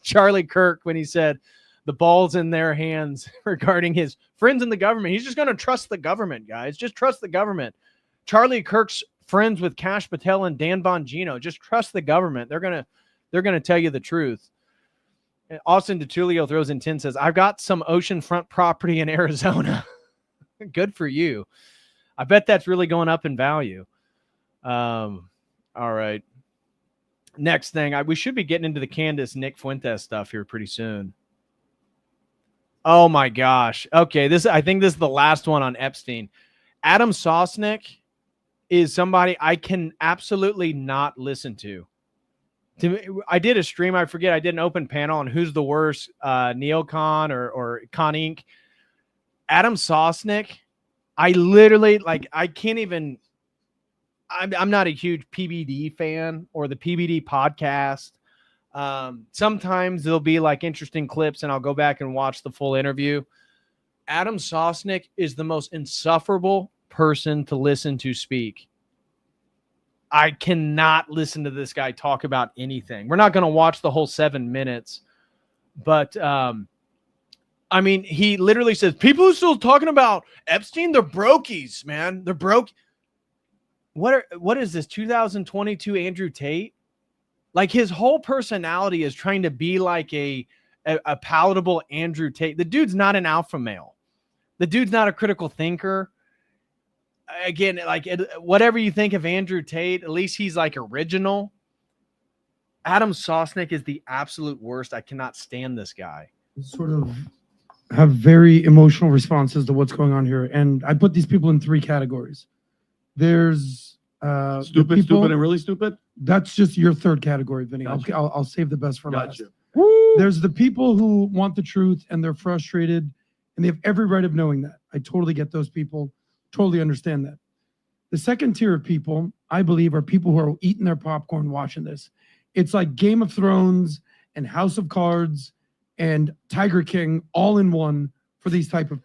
Charlie Kirk when he said the balls in their hands regarding his friends in the government. He's just going to trust the government, guys. Just trust the government. Charlie Kirk's friends with Kash Patel and Dan Bongino. Just trust the government. They're going to tell you the truth. Austin DeTulio throws in 10, says, I've got some oceanfront property in Arizona. Good for you. I bet that's really going up in value. All right. Next thing, we should be getting into the Candace Nick Fuentes stuff here pretty soon. Oh my gosh. Okay, I think this is the last one on Epstein. Adam Sosnick is somebody I can absolutely not listen to. I did a stream, I forget, I did an open panel on who's the worst, Neocon or Con Inc. Adam Sosnick, I literally, I can't even, I'm not a huge PBD fan or the PBD podcast. Sometimes there'll be interesting clips and I'll go back and watch the full interview. Adam Sosnick is the most insufferable person to listen to speak. I cannot listen to this guy talk about anything. We're not going to watch the whole 7 minutes, but I mean, he literally says, people are still talking about Epstein, they're brokies, man. They're broke. What is this, 2022 Andrew Tate? His whole personality is trying to be like a palatable Andrew Tate. The dude's not an alpha male. The dude's not a critical thinker. Again, whatever you think of Andrew Tate, at least he's original. Adam Sosnick is the absolute worst. I cannot stand this guy. Sort of have very emotional responses to what's going on here. And I put these people in 3 categories. There's stupid, and really stupid. That's just your 3rd category, Vinny. Gotcha. I'll save the best for last. Gotcha. There's the people who want the truth and they're frustrated and they have every right of knowing that. I totally get those people. Totally understand that. The second tier of people, I believe, are people who are eating their popcorn watching this. It's like Game of Thrones and House of Cards and Tiger King all in one for these type of.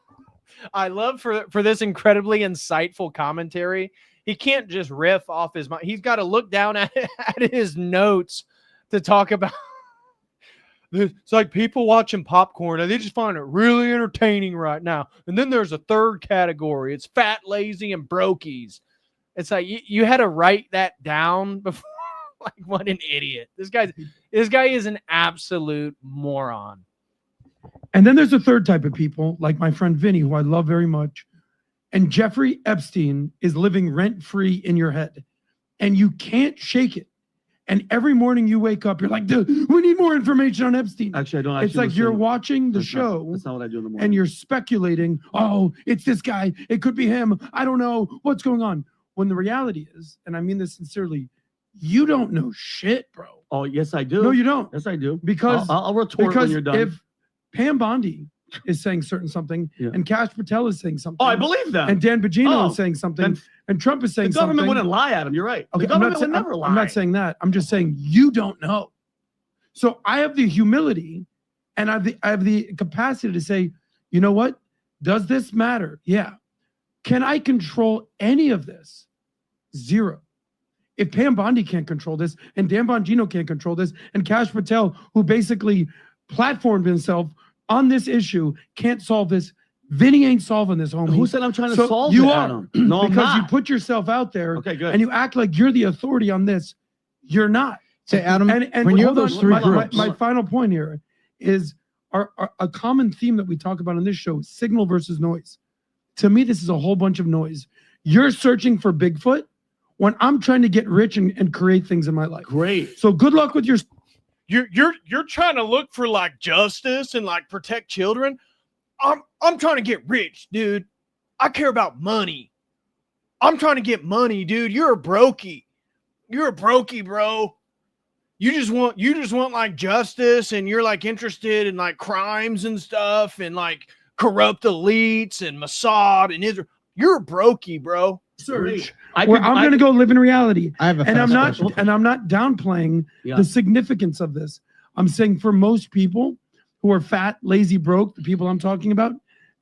I love for this incredibly insightful commentary. He can't just riff off his mind. He's got to look down at his notes to talk about. It's like people watching popcorn and they just find it really entertaining right now. And then there's a 3rd category. It's fat, lazy, and brokies. It's like you had to write that down before. What an idiot. This guy is an absolute moron. And then there's a 3rd type of people, like my friend Vinny, who I love very much. And Jeffrey Epstein is living rent-free in your head. And you can't shake it. And every morning you wake up, you're like, dude, we need more information on Epstein. Actually, I don't. It's like you're watching the show. That's not what I do in the morning. And you're speculating, oh, it's this guy. It could be him. I don't know what's going on. When the reality is, and I mean this sincerely, you don't know shit, bro. Oh, yes, I do. No, you don't. Yes, I do. Because I'll retort when you're done. If Pam Bondi is saying something, and Kash Patel is saying something. Oh, I believe that. And Dan Bongino is saying something, and Trump is saying the government something. wouldn't lie at him. You're right. Okay, The government would never lie. I'm not saying that. I'm just saying you don't know. So I have the humility, and I have the capacity to say, you know what? Does this matter? Yeah. Can I control any of this? Zero. If Pam Bondi can't control this, and Dan Bongino can't control this, and Kash Patel, who basically platformed himself on this issue, can't solve this, Vinny ain't solving this, homie. Who said I'm trying to solve you it, are. Adam? No, I'm because not. you put yourself out there, Okay, good. and you act like you're the authority on this. You're not. Say, Adam, and when you have hold on, those three groups, my final point here is a common theme that we talk about on this show: signal versus noise. To me, this is a whole bunch of noise. You're searching for Bigfoot when I'm trying to get rich and create things in my life. Great. So good luck with your. You're trying to look for like justice and like protect children. I'm trying to get rich, dude. I care about money. I'm trying to get money, dude. You're a brokey. You're a brokey, bro. You just want like justice, and you're like interested in like crimes and stuff and like corrupt elites and Mossad and Israel. You're a brokey, bro. Search. I'm going to go live in reality. I have a and I'm not question. and I'm not downplaying the significance of this. I'm saying for most people who are fat, lazy, broke, the people I'm talking about,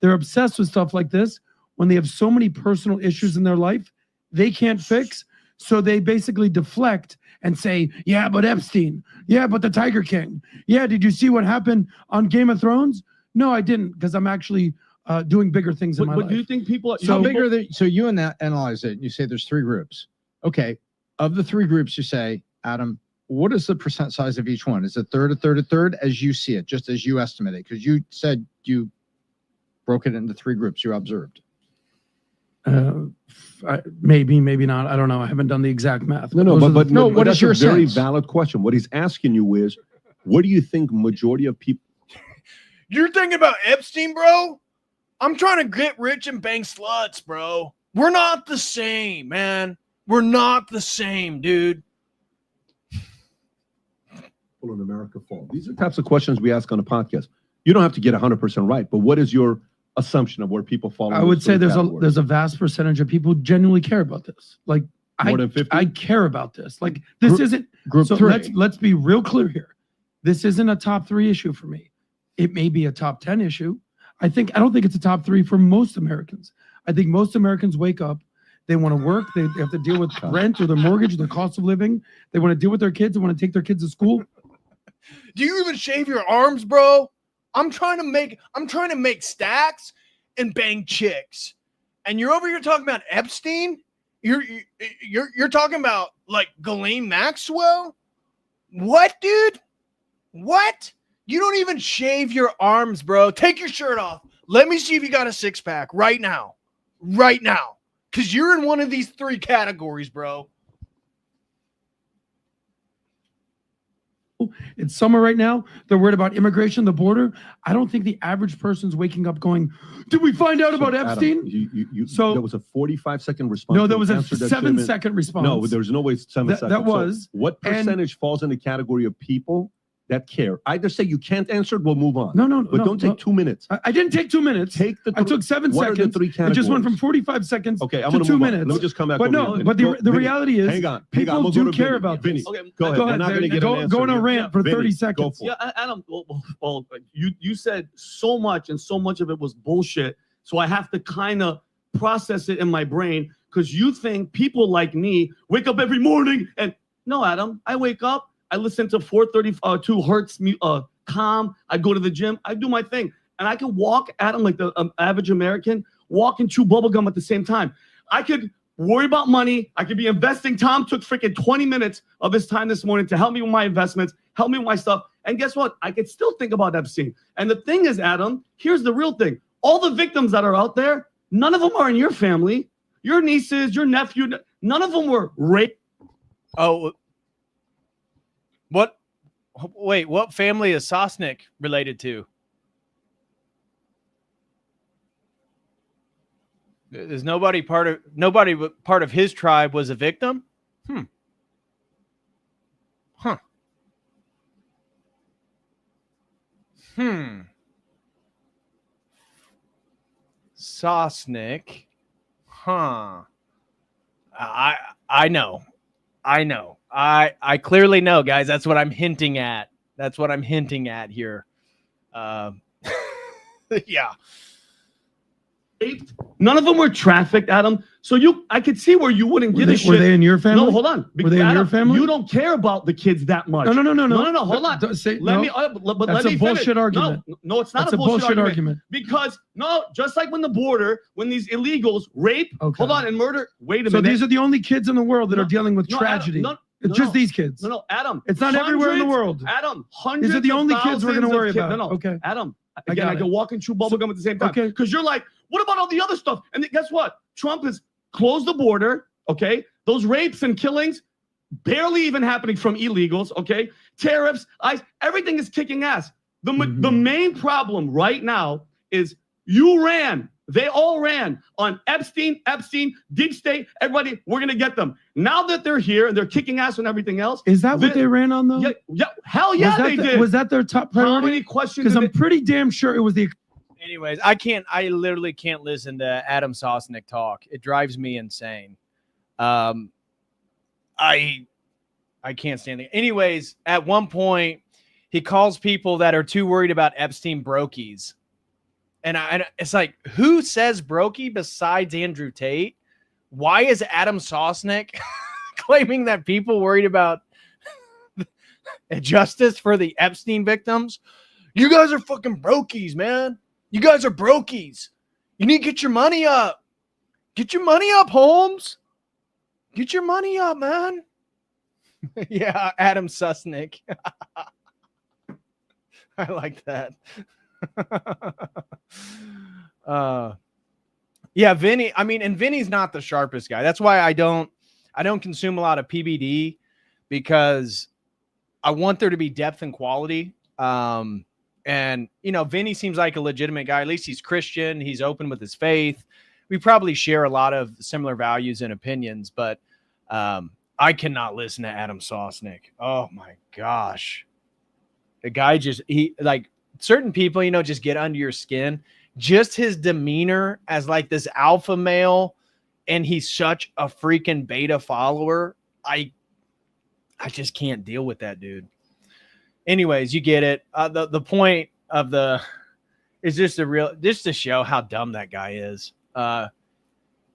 they're obsessed with stuff like this when they have so many personal issues in their life they can't fix. So they basically deflect and say, yeah, but Epstein. Yeah, but the Tiger King. Yeah, did you see what happened on Game of Thrones? No, I didn't, because I'm actually doing bigger things in my life. But do you think people... How big are they? So you analyze it, and you say there's three groups. Okay, of the three groups, you say, Adam, what is the percent size of each one? Is it third, a third, a third, as you see it, just as you estimate it? Because you said you broke it into three groups you observed. Maybe, maybe not. I don't know. I haven't done the exact math. No, but what is your a very sense? valid question. What he's asking you is, what do you think majority of people? You're thinking about Epstein, bro? I'm trying to get rich and bang sluts, bro. We're not the same, man. We're not the same, dude. People in America fall. These are types of questions we ask on the podcast. You don't have to get 100% right, but what is your assumption of where people fall? I would say there's a vast percentage of people who genuinely care about this. Like More than 50? I care about this. Like this isn't group so three. let's be real clear here. This isn't a top 3 issue for me. It may be a top 10 issue. I don't think it's a top 3 for most Americans. I think most Americans wake up, they want to work, they have to deal with rent or their mortgage, their cost of living. They want to deal with their kids, they want to take their kids to school. Do you even shave your arms, bro? I'm trying to make stacks and bang chicks. And you're over here talking about Epstein? You're talking about like Ghislaine Maxwell? What, dude? What? You don't even shave your arms, bro. Take your shirt off. Let me see if you got a 6-pack right now. Right now. Because you're in one of these 3 categories, bro. It's summer right now. They're worried about immigration, the border. I don't think the average person's waking up going, did we find out about Epstein? Adam, So there was a 45-second response. No, there was a answer that 7-second response. No, there's no way 7 seconds. That was. So what percentage falls in the category of people that care? Either say you can't answer it, we'll move on. No, But don't take 2 minutes. I didn't take 2 minutes. I took 7 what seconds. Are the 3 It just went categories? from 45 seconds Okay, I'm to gonna 2 move on. minutes. Let me just come back. But over no, here. but Go, the Vinny, reality is, hang on. people I'm gonna do go to care Vinny. about Vinny, this. go ahead. Go We're ahead. not gonna get Go an answer on a here. rant for Vinny, 30 go seconds. for it. Yeah, Adam, well, you said so much, and so much of it was bullshit. So I have to kind of process it in my brain, because you think people like me wake up every morning and no, Adam, I wake up, I listen to 432 hertz calm, I go to the gym, I do my thing, and I can walk, Adam, like the average American, walk and chew bubblegum at the same time. I could worry about money. I could be investing. Tom took freaking 20 minutes of his time this morning to help me with my investments, help me with my stuff. And guess what? I could still think about Epstein. And the thing is, Adam, here's the real thing. All the victims that are out there, none of them are in your family. Your nieces, your nephew, none of them were raped. Oh, What? Wait, what family is Sosnick related to? Is nobody part of his tribe was a victim? Huh. Sosnick. Huh. I know. I clearly know, guys. That's what I'm hinting at. That's what I'm hinting at here. Yeah. None of them were trafficked, Adam. So I could see where you wouldn't give a shit. Were they in your family? No, hold on. Were they in your family? You don't care about the kids that much. No. No. Hold on. Don't say, Let no. me. But That's let me a bullshit finish. argument. No, it's not That's a bullshit argument. Because just like when the border, when these illegals rape, hold on, and murder. Wait a minute. So these are the only kids in the world that are dealing with tragedy. It's just these kids. No, Adam. It's not everywhere in the world. Adam, hundreds. These are the only kids we're going to worry of about. No, Okay. Adam. Again, I can walk and chew bubblegum at the same time. Okay. Because you're like, what about all the other stuff? And guess what? Trump has closed the border. Okay. Those rapes and killings barely even happening from illegals. Okay. Tariffs, ICE, everything is kicking ass. The main problem right now is they all ran on Epstein, deep state, everybody, we're going to get them. Now that they're here and they're kicking ass on everything else. Is that what they ran on, though? Yeah, hell yeah, they did. Was that their top priority? How many questions? Because I'm pretty damn sure it was the... Anyways, I literally can't listen to Adam Sosnick talk. It drives me insane. I can't stand it. Anyways, at one point, he calls people that are too worried about Epstein brokies. And it's like, who says brokey besides Andrew Tate? Why is Adam Sosnick claiming that people worried about justice for the Epstein victims? You guys are fucking brokies, man. You guys are brokies. You need to get your money up. Get your money up, Holmes. Get your money up, man. Yeah, Adam Sosnick. I like that. Yeah, Vinny. I mean, and Vinny's not the sharpest guy. That's why I don't consume a lot of PBD, because I want there to be depth and quality. And Vinny seems like a legitimate guy. At least he's Christian. He's open with his faith. We probably share a lot of similar values and opinions, but I cannot listen to Adam Sosnick. Oh my gosh. The guy certain people, just get under your skin. Just his demeanor as like this alpha male, and he's such a freaking beta follower. I just can't deal with that dude. Anyways, you get it. The point of is just to show how dumb that guy is.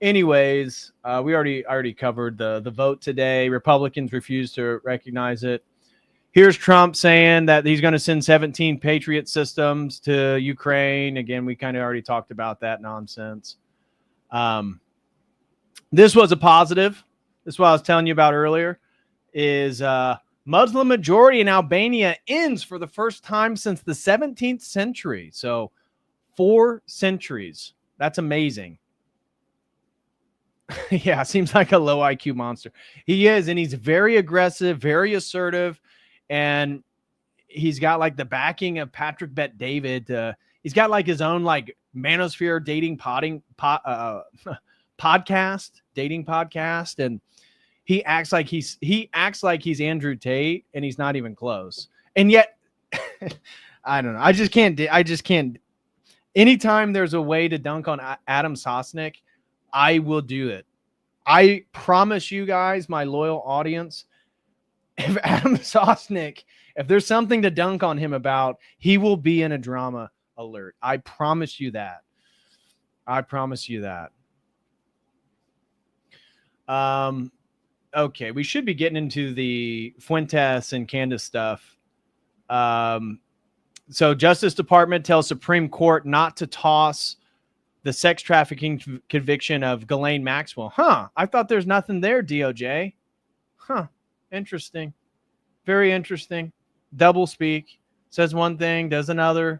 Anyways, we already covered the vote today. Republicans refused to recognize it. Here's Trump saying that he's going to send 17 Patriot systems to Ukraine. Again, we kind of already talked about that nonsense. This was a positive. This is what I was telling you about earlier. Is Muslim majority in Albania ends for the first time since the 17th century. So 4 centuries. That's amazing. Yeah, seems like a low IQ monster. He is, and he's very aggressive, very assertive. And he's got like the backing of Patrick Bet David. He's got like his own like manosphere dating podcast, and he acts like he's Andrew Tate, and he's not even close. And yet, I don't know. I just can't. Anytime there's a way to dunk on Adam Sosnick, I will do it. I promise you guys, my loyal audience. If Adam Sosnick, if there's something to dunk on him about, he will be in a drama alert. I promise you that. I promise you that. Okay, we should be getting into the Fuentes and Candace stuff. So Justice Department tells Supreme Court not to toss the sex trafficking conviction of Ghislaine Maxwell. I thought there's nothing there, DOJ. Interesting. Very interesting. Double speak. Says one thing, does another.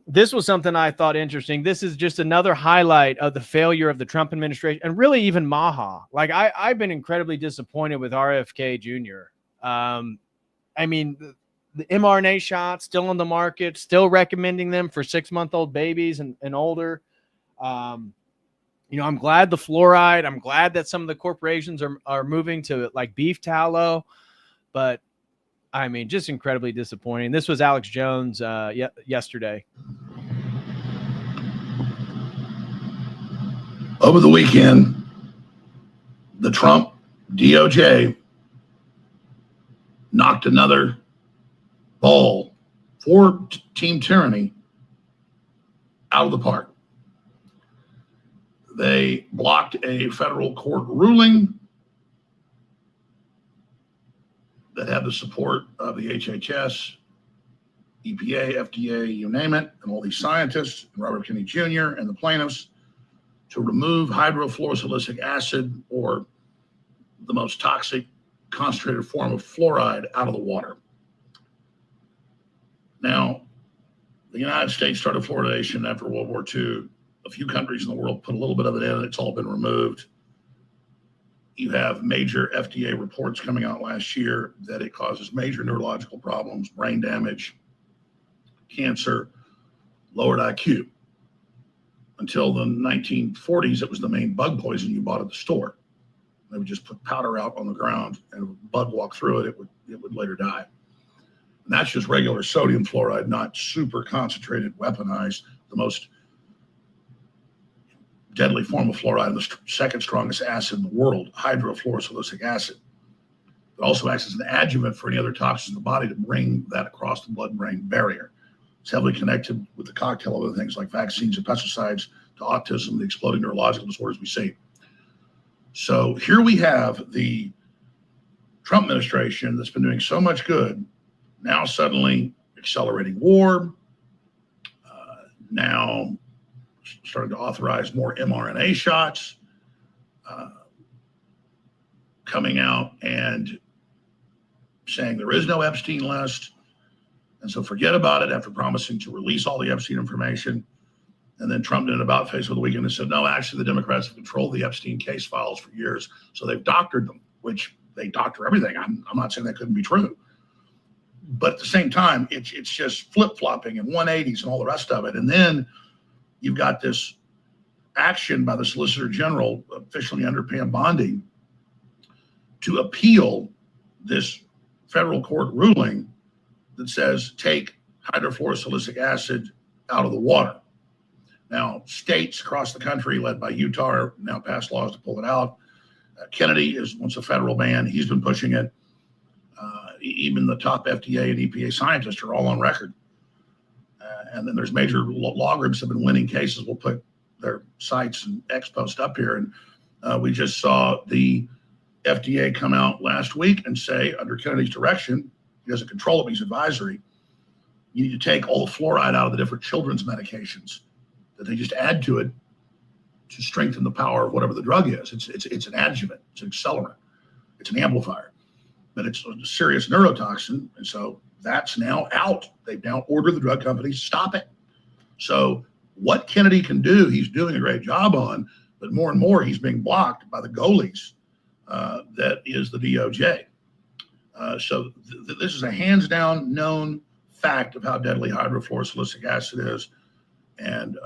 This was something I thought interesting. This is just another highlight of the failure of the Trump administration, and really even Maha. Like I've been incredibly disappointed with RFK Jr. I mean, the mRNA shots still on the market, still recommending them for 6-month-old babies and older. You know, I'm glad the fluoride. I'm glad that some of the corporations are moving to like beef tallow, but I mean, just incredibly disappointing. This was Alex Jones yesterday. Over the weekend, the Trump DOJ knocked another ball for team tyranny out of the park. They blocked a federal court ruling that had the support of the HHS, EPA, FDA, you name it, and all these scientists, and Robert Kennedy Jr. and the plaintiffs, to remove hydrofluorosilicic acid, or the most toxic concentrated form of fluoride, out of the water. Now, the United States started fluoridation after World War II. A few countries in the world put a little bit of it in. It's all been removed. You have major FDA reports coming out last year that it causes major neurological problems, brain damage, cancer, lowered IQ. Until the 1940s, it was the main bug poison you bought at the store. They would just put powder out on the ground, and if a bug walked through it, it would later die. And that's just regular sodium fluoride, not super concentrated, weaponized, the most deadly form of fluoride, and the second strongest acid in the world, hydrofluorosilicic acid. It also acts as an adjuvant for any other toxins in the body to bring that across the blood-brain barrier. It's heavily connected with the cocktail of other things like vaccines and pesticides to autism, the exploding neurological disorders we see. So here we have the Trump administration that's been doing so much good, now suddenly accelerating war, now starting to authorize more mRNA shots, coming out and saying there is no Epstein list. And so forget about it after promising to release all the Epstein information. And then Trump did an about face over the weekend and said, no, actually the Democrats have controlled the Epstein case files for years. So they've doctored them, which they doctor everything. I'm not saying that couldn't be true. But at the same time, it's just flip-flopping and 180s and all the rest of it. And then you've got this action by the Solicitor General, officially under Pam Bondi, to appeal this federal court ruling that says take hydrofluorosilicic acid out of the water. Now, states across the country, led by Utah, now passed laws to pull it out. Kennedy wants a federal ban. He's been pushing it. Even the top FDA and EPA scientists are all on record. And then there's major law groups that have been winning cases. We'll put their sites and X post up here. And we just saw the FDA come out last week and say, under Kennedy's direction, he doesn't control it, but he's advisory, you need to take all the fluoride out of the different children's medications that they just add to it to strengthen the power of whatever the drug is. It's an adjuvant, it's an accelerant, it's an amplifier, but it's a serious neurotoxin. And so that's now out. They've now ordered the drug companies to stop it. So what Kennedy can do, he's doing a great job on, but more and more he's being blocked by the goalies that is the DOJ. So this is a hands down known fact of how deadly hydrofluorosilicic acid is and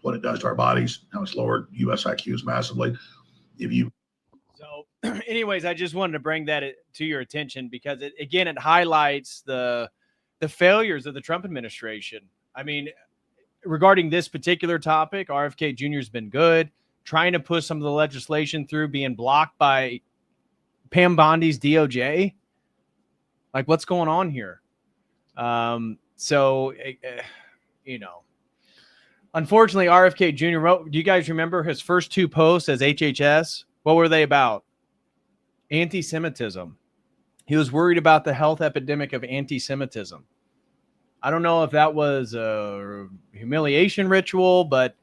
what it does to our bodies, how it's lowered U.S. IQs massively. So anyways, I just wanted to bring that to your attention because it highlights the failures of the Trump administration. I mean, regarding this particular topic, RFK Jr. has been good, trying to push some of the legislation through, being blocked by Pam Bondi's DOJ. Like, what's going on here? Unfortunately, RFK Jr. wrote, do you guys remember his first two posts as HHS? What were they about? Anti-Semitism. He was worried about the health epidemic of anti-Semitism. I don't know if that was a humiliation ritual, but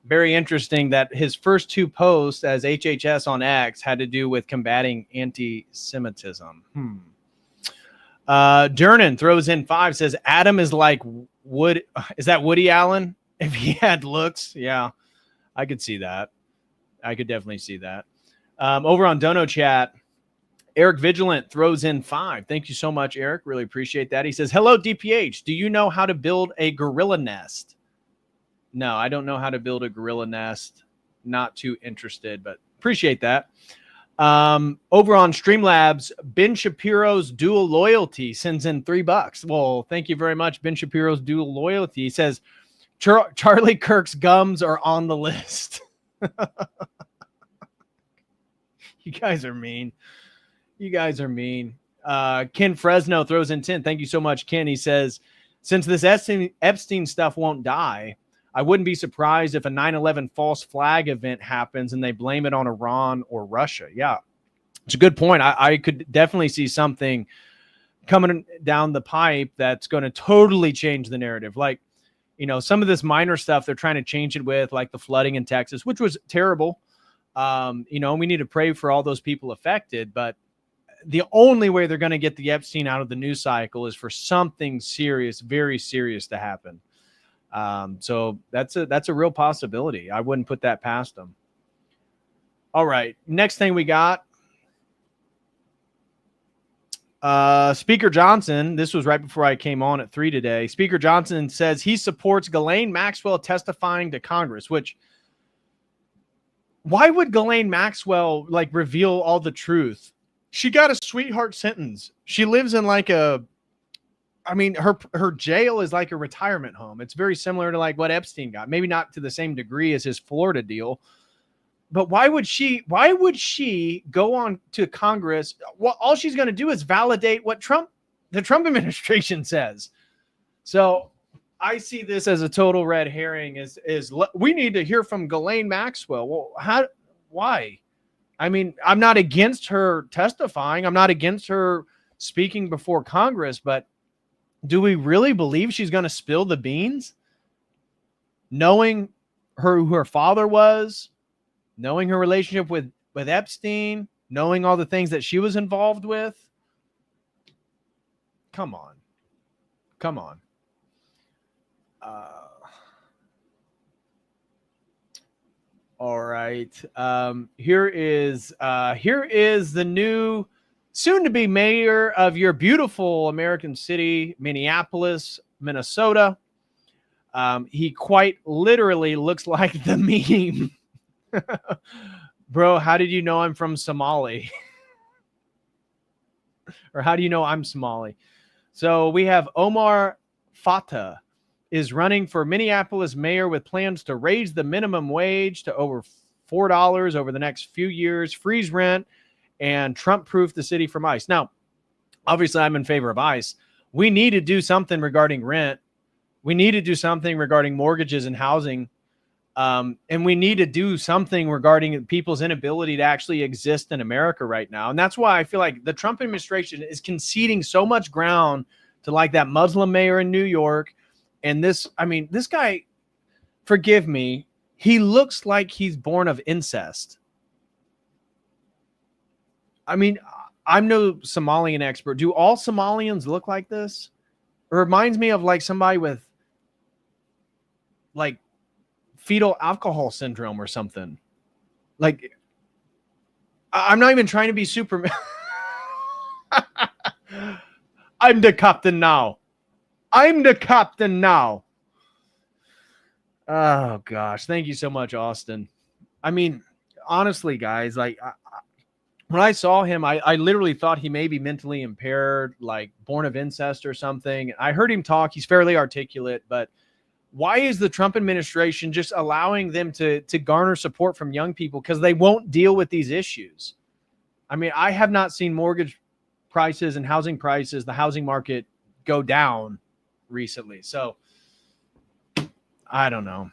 very interesting that his first two posts as HHS on X had to do with combating anti-Semitism. Jernan throws in 5, says Adam is like Wood. Is that Woody Allen? If he had looks, yeah, I could see that. I could definitely see that. Over on Dono Chat, Eric Vigilant throws in 5. Thank you so much, Eric. Really appreciate that. He says, hello, DPH. Do you know how to build a gorilla nest? No, I don't know how to build a gorilla nest. Not too interested, but appreciate that. Over on Streamlabs, Ben Shapiro's dual loyalty sends in $3. Well, thank you very much, Ben Shapiro's dual loyalty. He says, Charlie Kirk's gums are on the list. You guys are mean. You guys are mean. Ken Fresno throws in 10. Thank you so much, Ken. He says, since this Epstein stuff won't die, I wouldn't be surprised if a 9/11 false flag event happens and they blame it on Iran or Russia. Yeah, it's a good point. I could definitely see something coming down the pipe that's going to totally change the narrative. Like, you know, some of this minor stuff they're trying to change it with, like the flooding in Texas, which was terrible. You know, we need to pray for all those people affected. But the only way they're going to get the Epstein out of the news cycle is for something serious, very serious to happen. So that's a real possibility. I wouldn't put that past them. All right. Next thing we got. Speaker Johnson, this was right before I came on at 3 today. Speaker Johnson says he supports Ghislaine Maxwell testifying to Congress, which why would Ghislaine Maxwell like reveal all the truth? She got a sweetheart sentence. She lives in like her jail is like a retirement home. It's very similar to like what Epstein got. Maybe not to the same degree as his Florida deal. But why would she go on to Congress? Well, all she's going to do is validate what the Trump administration says. So I see this as a total red herring is we need to hear from Ghislaine Maxwell. Well, why? I mean, I'm not against her testifying. I'm not against her speaking before Congress, but do we really believe she's going to spill the beans? Knowing who her father was, knowing her relationship with Epstein, knowing all the things that she was involved with. Come on. Come on. All right. Here is the new soon-to-be mayor of your beautiful American city, Minneapolis, Minnesota. He quite literally looks like the meme. Bro, how did you know I'm from Somali? Or how do you know I'm Somali? So we have Omar Fatah is running for Minneapolis mayor with plans to raise the minimum wage to over $4 over the next few years, freeze rent, and Trump-proof the city from ICE. Now, obviously, I'm in favor of ICE. We need to do something regarding rent. We need to do something regarding mortgages and housing. And we need to do something regarding people's inability to actually exist in America right now. And that's why I feel like the Trump administration is conceding so much ground to like that Muslim mayor in New York. And this guy, forgive me, he looks like he's born of incest. I mean, I'm no Somalian expert. Do all Somalians look like this? It reminds me of like somebody with like fetal alcohol syndrome or something. Like, I'm not even trying to be Superman. I'm the captain now. I'm the captain now. Oh, gosh. Thank you so much, Austin. I mean, honestly, guys, like when I saw him, I literally thought he may be mentally impaired, like born of incest or something. I heard him talk. He's fairly articulate, but why is the Trump administration just allowing them to garner support from young people? Because they won't deal with these issues. I mean, I have not seen mortgage prices and housing prices, the housing market go down recently. So I don't know.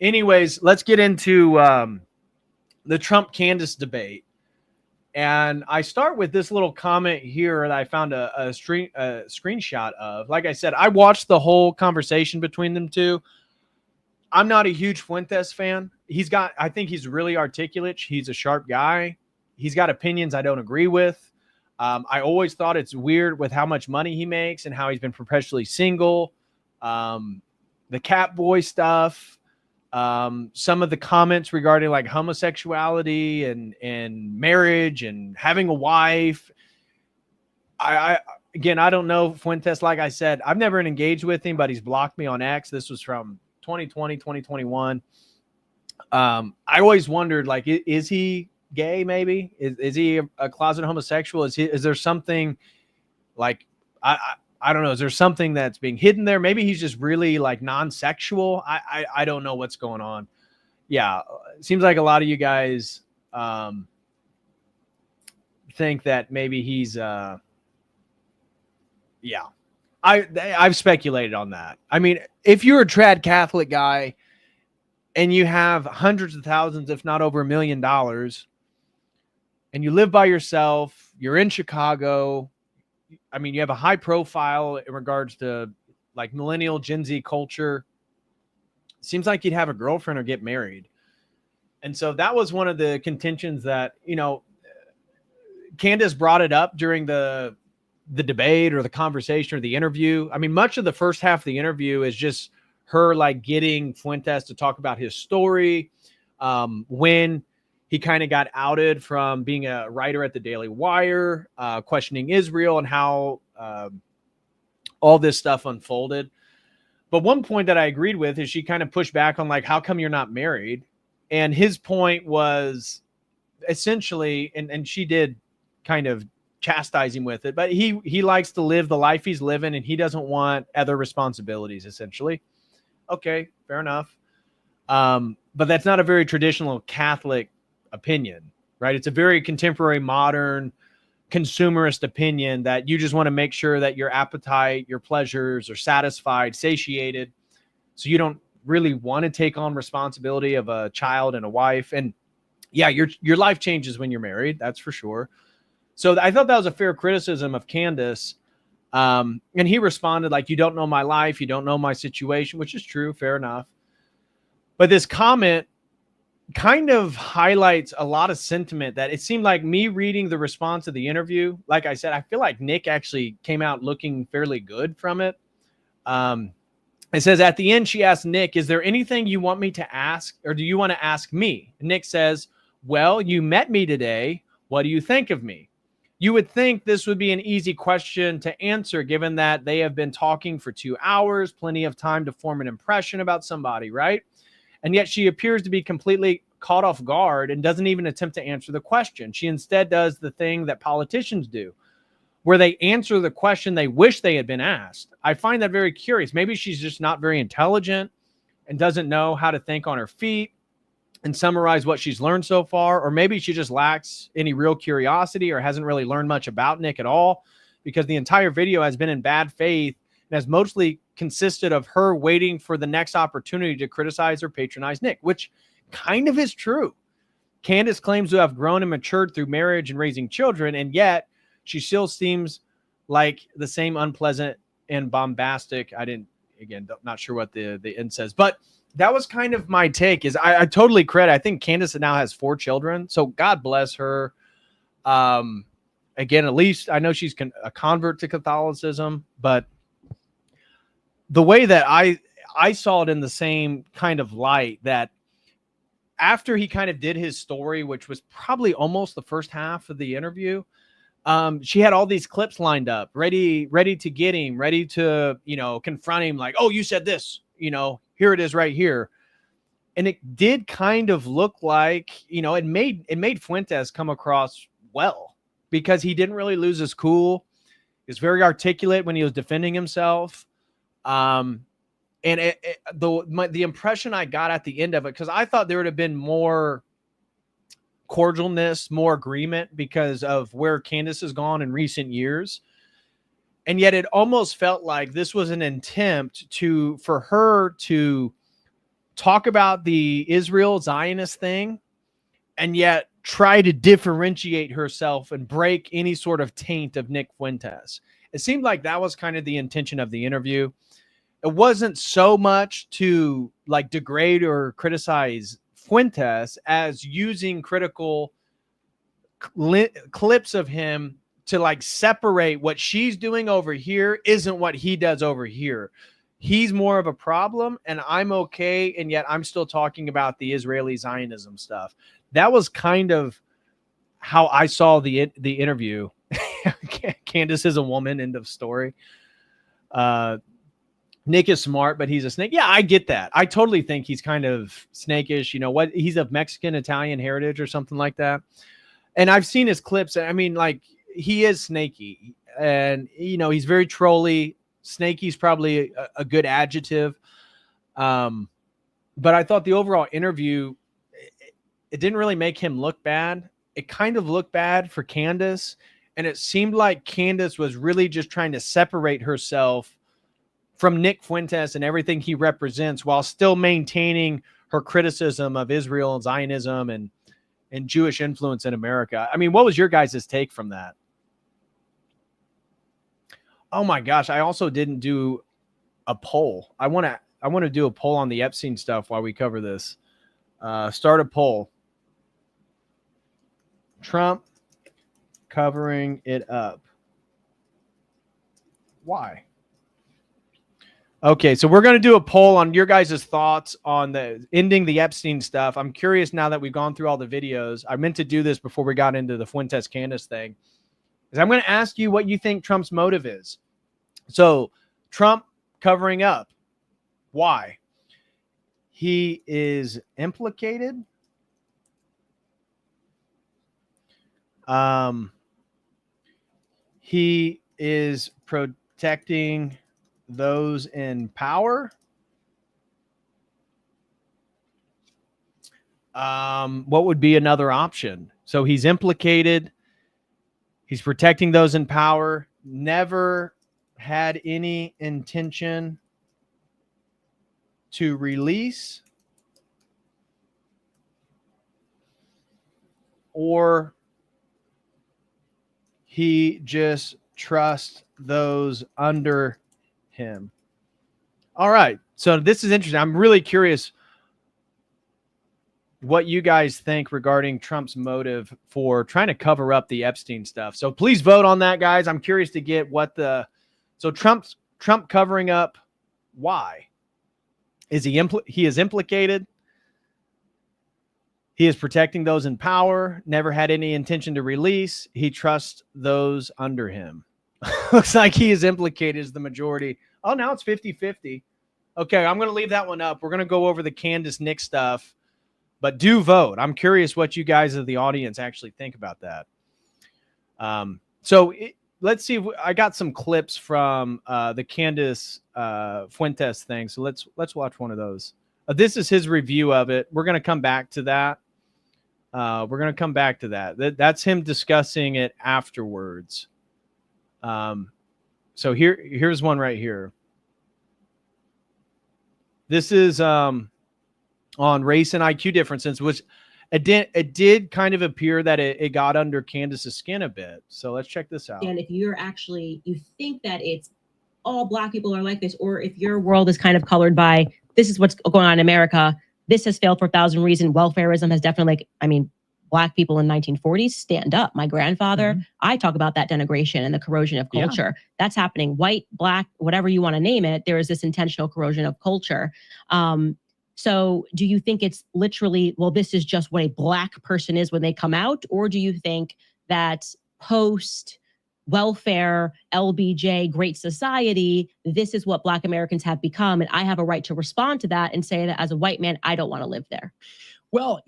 Anyways, let's get into the Trump Candace debate. And I start with this little comment here that I found a screenshot of. Like I said, I watched the whole conversation between them two. I'm not a huge Fuentes fan. I think he's really articulate. He's a sharp guy. He's got opinions I don't agree with. I always thought it's weird with how much money he makes and how he's been perpetually single. The cat boy stuff. Some of the comments regarding like homosexuality and marriage and having a wife. Again, I don't know Fuentes. Like I said, I've never engaged with him, but he's blocked me on X. This was from 2020, 2021. I always wondered, like, is he gay? Maybe is he a closet homosexual? Is there something like I don't know? Is there something that's being hidden there? Maybe he's just really like non-sexual. I don't know what's going on. Yeah, it seems like a lot of you guys think that maybe he's yeah. I've speculated on that. I mean, if you're a trad Catholic guy and you have hundreds of thousands, if not over $1 million, and you live by yourself, you're in Chicago, I mean, you have a high profile in regards to like millennial Gen Z culture. Seems like you'd have a girlfriend or get married. And so that was one of the contentions that, Candace brought it up during the debate or the conversation or the interview. I mean, much of the first half of the interview is just her like getting Fuentes to talk about his story, when he kind of got outed from being a writer at the Daily Wire, questioning Israel and how all this stuff unfolded. But one point that I agreed with is she kind of pushed back on like, how come you're not married? And his point was essentially, and she did kind of chastise him with it, but he likes to live the life he's living and he doesn't want other responsibilities, essentially. Okay, fair enough. But that's not a very traditional Catholic opinion, right? It's a very contemporary, modern, consumerist opinion that you just want to make sure that your appetite, your pleasures are satisfied, satiated. So you don't really want to take on responsibility of a child and a wife. And yeah, your life changes when you're married. That's for sure. So I thought that was a fair criticism of Candace. And he responded like, you don't know my life. You don't know my situation, which is true. Fair enough. But this comment kind of highlights a lot of sentiment that it seemed like me reading the response to the interview. Like I said, I feel like Nick actually came out looking fairly good from it. It says at the end, she asked Nick, is there anything you want me to ask or do you want to ask me? And Nick says, well, you met me today. What do you think of me? You would think this would be an easy question to answer, given that they have been talking for 2 hours, plenty of time to form an impression about somebody, right? And yet she appears to be completely caught off guard and doesn't even attempt to answer the question. She instead does the thing that politicians do, where they answer the question they wish they had been asked. I find that very curious. Maybe she's just not very intelligent and doesn't know how to think on her feet and summarize what she's learned so far. Or maybe she just lacks any real curiosity or hasn't really learned much about Nick at all, because the entire video has been in bad faith and has mostly consisted of her waiting for the next opportunity to criticize or patronize Nick, which kind of is true. Candace claims to have grown and matured through marriage and raising children, and yet she still seems like the same unpleasant and bombastic. Not sure what the end says, but that was kind of my take. Is I totally credit. I think Candace now has 4 children, so God bless her. Again, at least I know she's a convert to Catholicism, but the way that I saw it in the same kind of light, that after he kind of did his story, which was probably almost the first half of the interview, she had all these clips lined up, ready to get him, ready to, confront him like, oh, you said this, here it is right here. And it did kind of look like, it made Fuentes come across well, because he didn't really lose his cool. He was very articulate when he was defending himself. And the impression I got at the end of it, because I thought there would have been more cordialness, more agreement because of where Candace has gone in recent years. And yet it almost felt like this was an attempt for her to talk about the Israel Zionist thing and yet try to differentiate herself and break any sort of taint of Nick Fuentes. It seemed like that was kind of the intention of the interview. It wasn't so much to like degrade or criticize Fuentes as using critical clips of him to like separate what she's doing over here isn't what he does over here. he's more of a problem and I'm okay, and yet I'm still talking about the Israeli Zionism stuff. That was kind of how I saw the interview. Candace is a woman, end of story. Nick is smart, but he's a snake. Yeah, I get that. I totally think he's kind of snakish. You know what? He's of Mexican, Italian heritage or something like that. And I've seen his clips. I mean, like, he is snaky, and, you know, he's very trolly. Snaky's probably a good adjective. But I thought the overall interview, it didn't really make him look bad. It kind of looked bad for Candace. And it seemed like Candace was really just trying to separate herself from Nick Fuentes and everything he represents, while still maintaining her criticism of Israel and Zionism and Jewish influence in America. I mean, what was your guys' take from that? Oh my gosh, I also didn't do a poll. I want to do a poll on the Epstein stuff while we cover this. Start a poll. Trump covering it up. Why? Okay, so we're going to do a poll on your guys' thoughts on the ending the Epstein stuff. I'm curious now that we've gone through all the videos. I meant to do this before we got into the Fuentes Candace thing. Is I'm going to ask you what you think Trump's motive is. So, Trump covering up. Why? He is implicated. He is protecting those in power. What would be another option? So he's implicated. He's protecting those in power. Never had any intention to release, or he just trusts those under him. All right. So this is interesting. I'm really curious what you guys think regarding Trump's motive for trying to cover up the Epstein stuff. So please vote on that, guys. I'm curious to get what so Trump covering up. Why? Is he is implicated? He is protecting those in power, never had any intention to release. He trusts those under him. Looks like he is implicated as the majority. Oh, now it's 50-50. Okay, I'm going to leave that one up. We're going to go over the Candace Nick stuff, but do vote. I'm curious what you guys of the audience actually think about that. Let's see. I got some clips from the Candace Fuentes thing. So let's watch one of those. This is his review of it. We're going to come back to that. That's him discussing it afterwards. So here's one right here. This is on race and IQ differences, which it did kind of appear that it got under Candace's skin a bit. So let's check this out. And if you think that it's all Black people are like this, or if your world is kind of colored by this is what's going on in America, this has failed for 1,000 reasons. Welfareism has definitely, Black people in 1940s, stand up. My grandfather, I talk about that denigration and the corrosion of culture. Yeah. That's happening. White, Black, whatever you want to name it, there is this intentional corrosion of culture. So do you think it's literally, well, this is just what a Black person is when they come out? Or do you think that post welfare, LBJ, Great Society, this is what Black Americans have become, and I have a right to respond to that and say that as a white man, I don't want to live there? Well,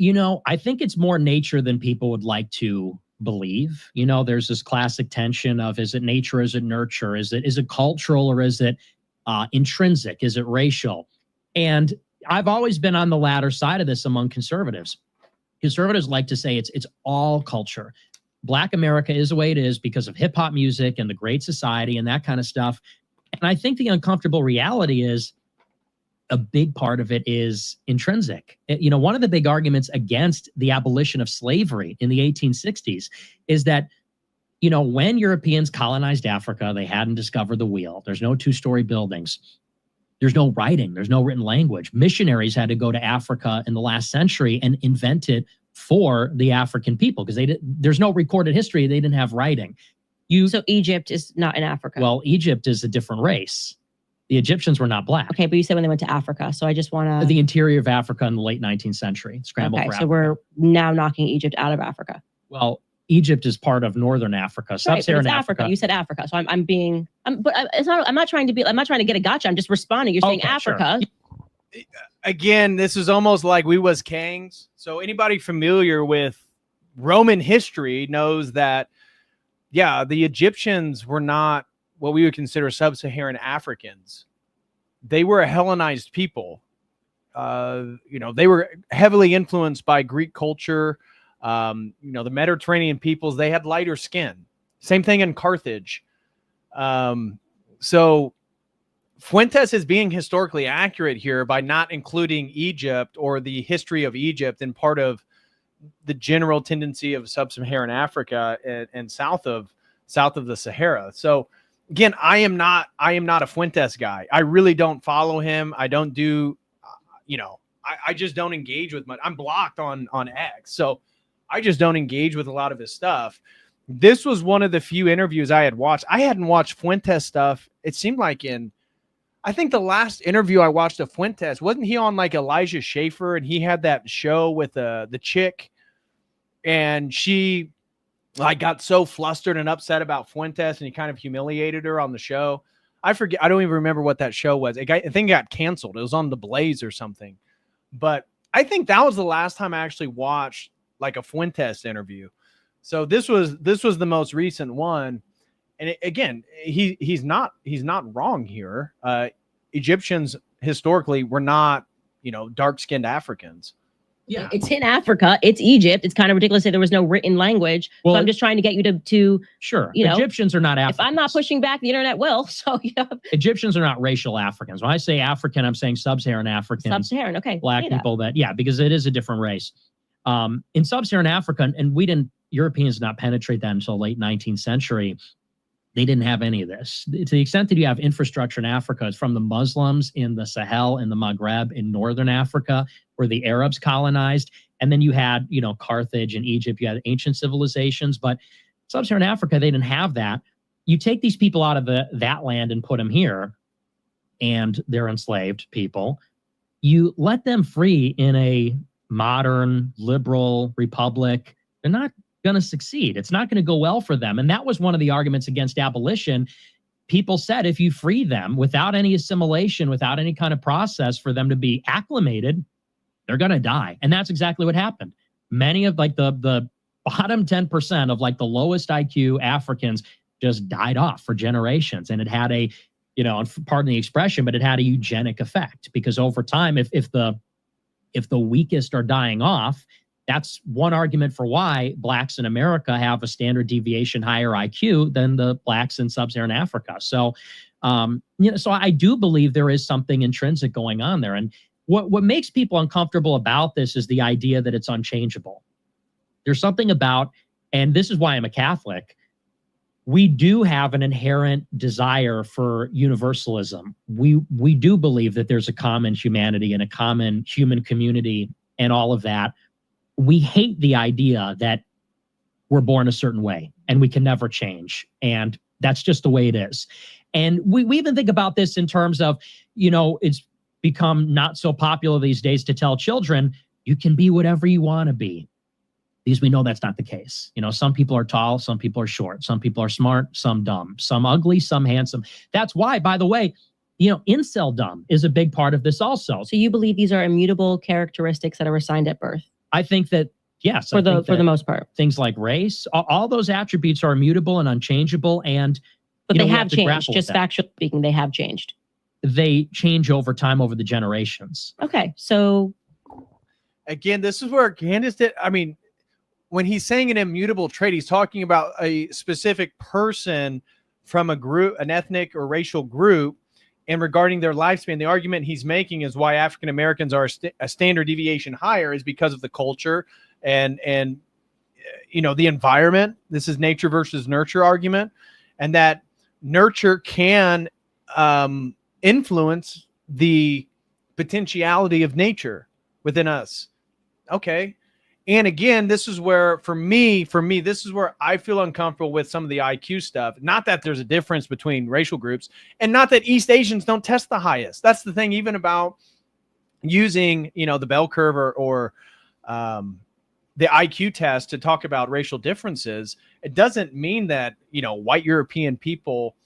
I think it's more nature than people would like to believe. There's this classic tension of, is it nature, is it nurture, is it cultural, or is it intrinsic, is it racial? And I've always been on the latter side of this among conservatives. Conservatives like to say it's all culture. Black America is the way it is because of hip hop music and the Great Society and that kind of stuff. And I think the uncomfortable reality is a big part of it is intrinsic. One of the big arguments against the abolition of slavery in the 1860s is that, when Europeans colonized Africa, they hadn't discovered the wheel. There's no two-story buildings. There's no writing. There's no written language. Missionaries had to go to Africa in the last century and invent it for the African people because there's no recorded history. They didn't have writing. So Egypt is not in Africa. Well, Egypt is a different race. The Egyptians were not black. Okay, but you said when they went to Africa, so I just want to. The interior of Africa in the late 19th century, scrambled Okay, for so Africa. we're now knocking Egypt out of Africa. Well, Egypt is part of northern Africa, Right, but it's sub-Saharan Africa. Africa. You said Africa, so it's not. I'm not trying to get a gotcha. I'm just responding. You're saying Okay, sure. Africa. Again, this is almost like we was kings. So anybody familiar with Roman history knows that, yeah, the Egyptians were not what we would consider sub-Saharan Africans. They were a Hellenized people. They were heavily influenced by Greek culture. The Mediterranean peoples, they had lighter skin. Same thing in Carthage. So Fuentes is being historically accurate here by not including Egypt or the history of Egypt in part of the general tendency of sub-Saharan Africa and south of the Sahara. So again, I am not a Fuentes guy. I really don't follow him. I don't do, I just don't engage with much. I'm blocked on X. So I just don't engage with a lot of his stuff. This was one of the few interviews I had watched. I hadn't watched Fuentes stuff. It seemed like I think the last interview I watched of Fuentes, wasn't he on like Elijah Schaefer, and he had that show with the chick, and she like got so flustered and upset about Fuentes, and he kind of humiliated her on the show. I forget. I don't even remember what that show was. I think it got canceled. It was on The Blaze or something. But I think that was the last time I actually watched like a Fuentes interview. So this was the most recent one. And again, he's not wrong here. Egyptians historically were not, dark-skinned Africans. Yeah, it's in Africa. It's Egypt. It's kind of ridiculous that there was no written language. Well, so I'm just trying to get you to sure. Egyptians are not Africans. If I'm not pushing back, the internet will. So Egyptians are not racial Africans. When I say African, I'm saying sub-Saharan Africans. Sub-Saharan, okay. Black people because it is a different race. In sub-Saharan Africa, and Europeans did not penetrate that until late 19th century. They didn't have any of this. To the extent that you have infrastructure in Africa, it's from the Muslims in the Sahel and the Maghreb in northern Africa, where the Arabs colonized. And then you had, Carthage and Egypt, you had ancient civilizations, but sub-Saharan Africa, they didn't have that. You take these people out of that land and put them here, and they're enslaved people. You let them free in a modern, liberal republic. They're not going to succeed. It's not going to go well for them. And that was one of the arguments against abolition. People said if you free them without any assimilation, without any kind of process for them to be acclimated, they're going to die. And that's exactly what happened. Many of the bottom 10% of the lowest IQ Africans just died off for generations. And it had pardon the expression, but it had a eugenic effect, because over time, if the weakest are dying off, that's one argument for why blacks in America have a standard deviation higher IQ than the blacks in sub-Saharan Africa. So, so I do believe there is something intrinsic going on there. And what makes people uncomfortable about this is the idea that it's unchangeable. There's something about, and this is why I'm a Catholic, we do have an inherent desire for universalism. We do believe that there's a common humanity and a common human community and all of that. We hate the idea that we're born a certain way and we can never change. And that's just the way it is. And we even think about this in terms of, it's become not so popular these days to tell children, you can be whatever you want to be. Because we know that's not the case. Some people are tall, some people are short, some people are smart, some dumb, some ugly, some handsome. That's why, by the way, incel-dumb is a big part of this also. So you believe these are immutable characteristics that are assigned at birth? I think that, yes. For the most part. Things like race, all those attributes are immutable and unchangeable. But they have changed. Just factually speaking, they have changed. They change over time, over the generations. Okay. So again, this is where Candace did. When he's saying an immutable trait, he's talking about a specific person from a group, an ethnic or racial group, and regarding their lifespan. The argument he's making is why African Americans are a standard deviation higher is because of the culture and the environment. This is nature versus nurture argument, and that nurture can influence the potentiality of nature within us. Okay. And again, this is where, for me, this is where I feel uncomfortable with some of the IQ stuff. Not that there's a difference between racial groups, and not that East Asians don't test the highest. That's the thing, even about using, the bell curve or the IQ test to talk about racial differences. It doesn't mean that, white European people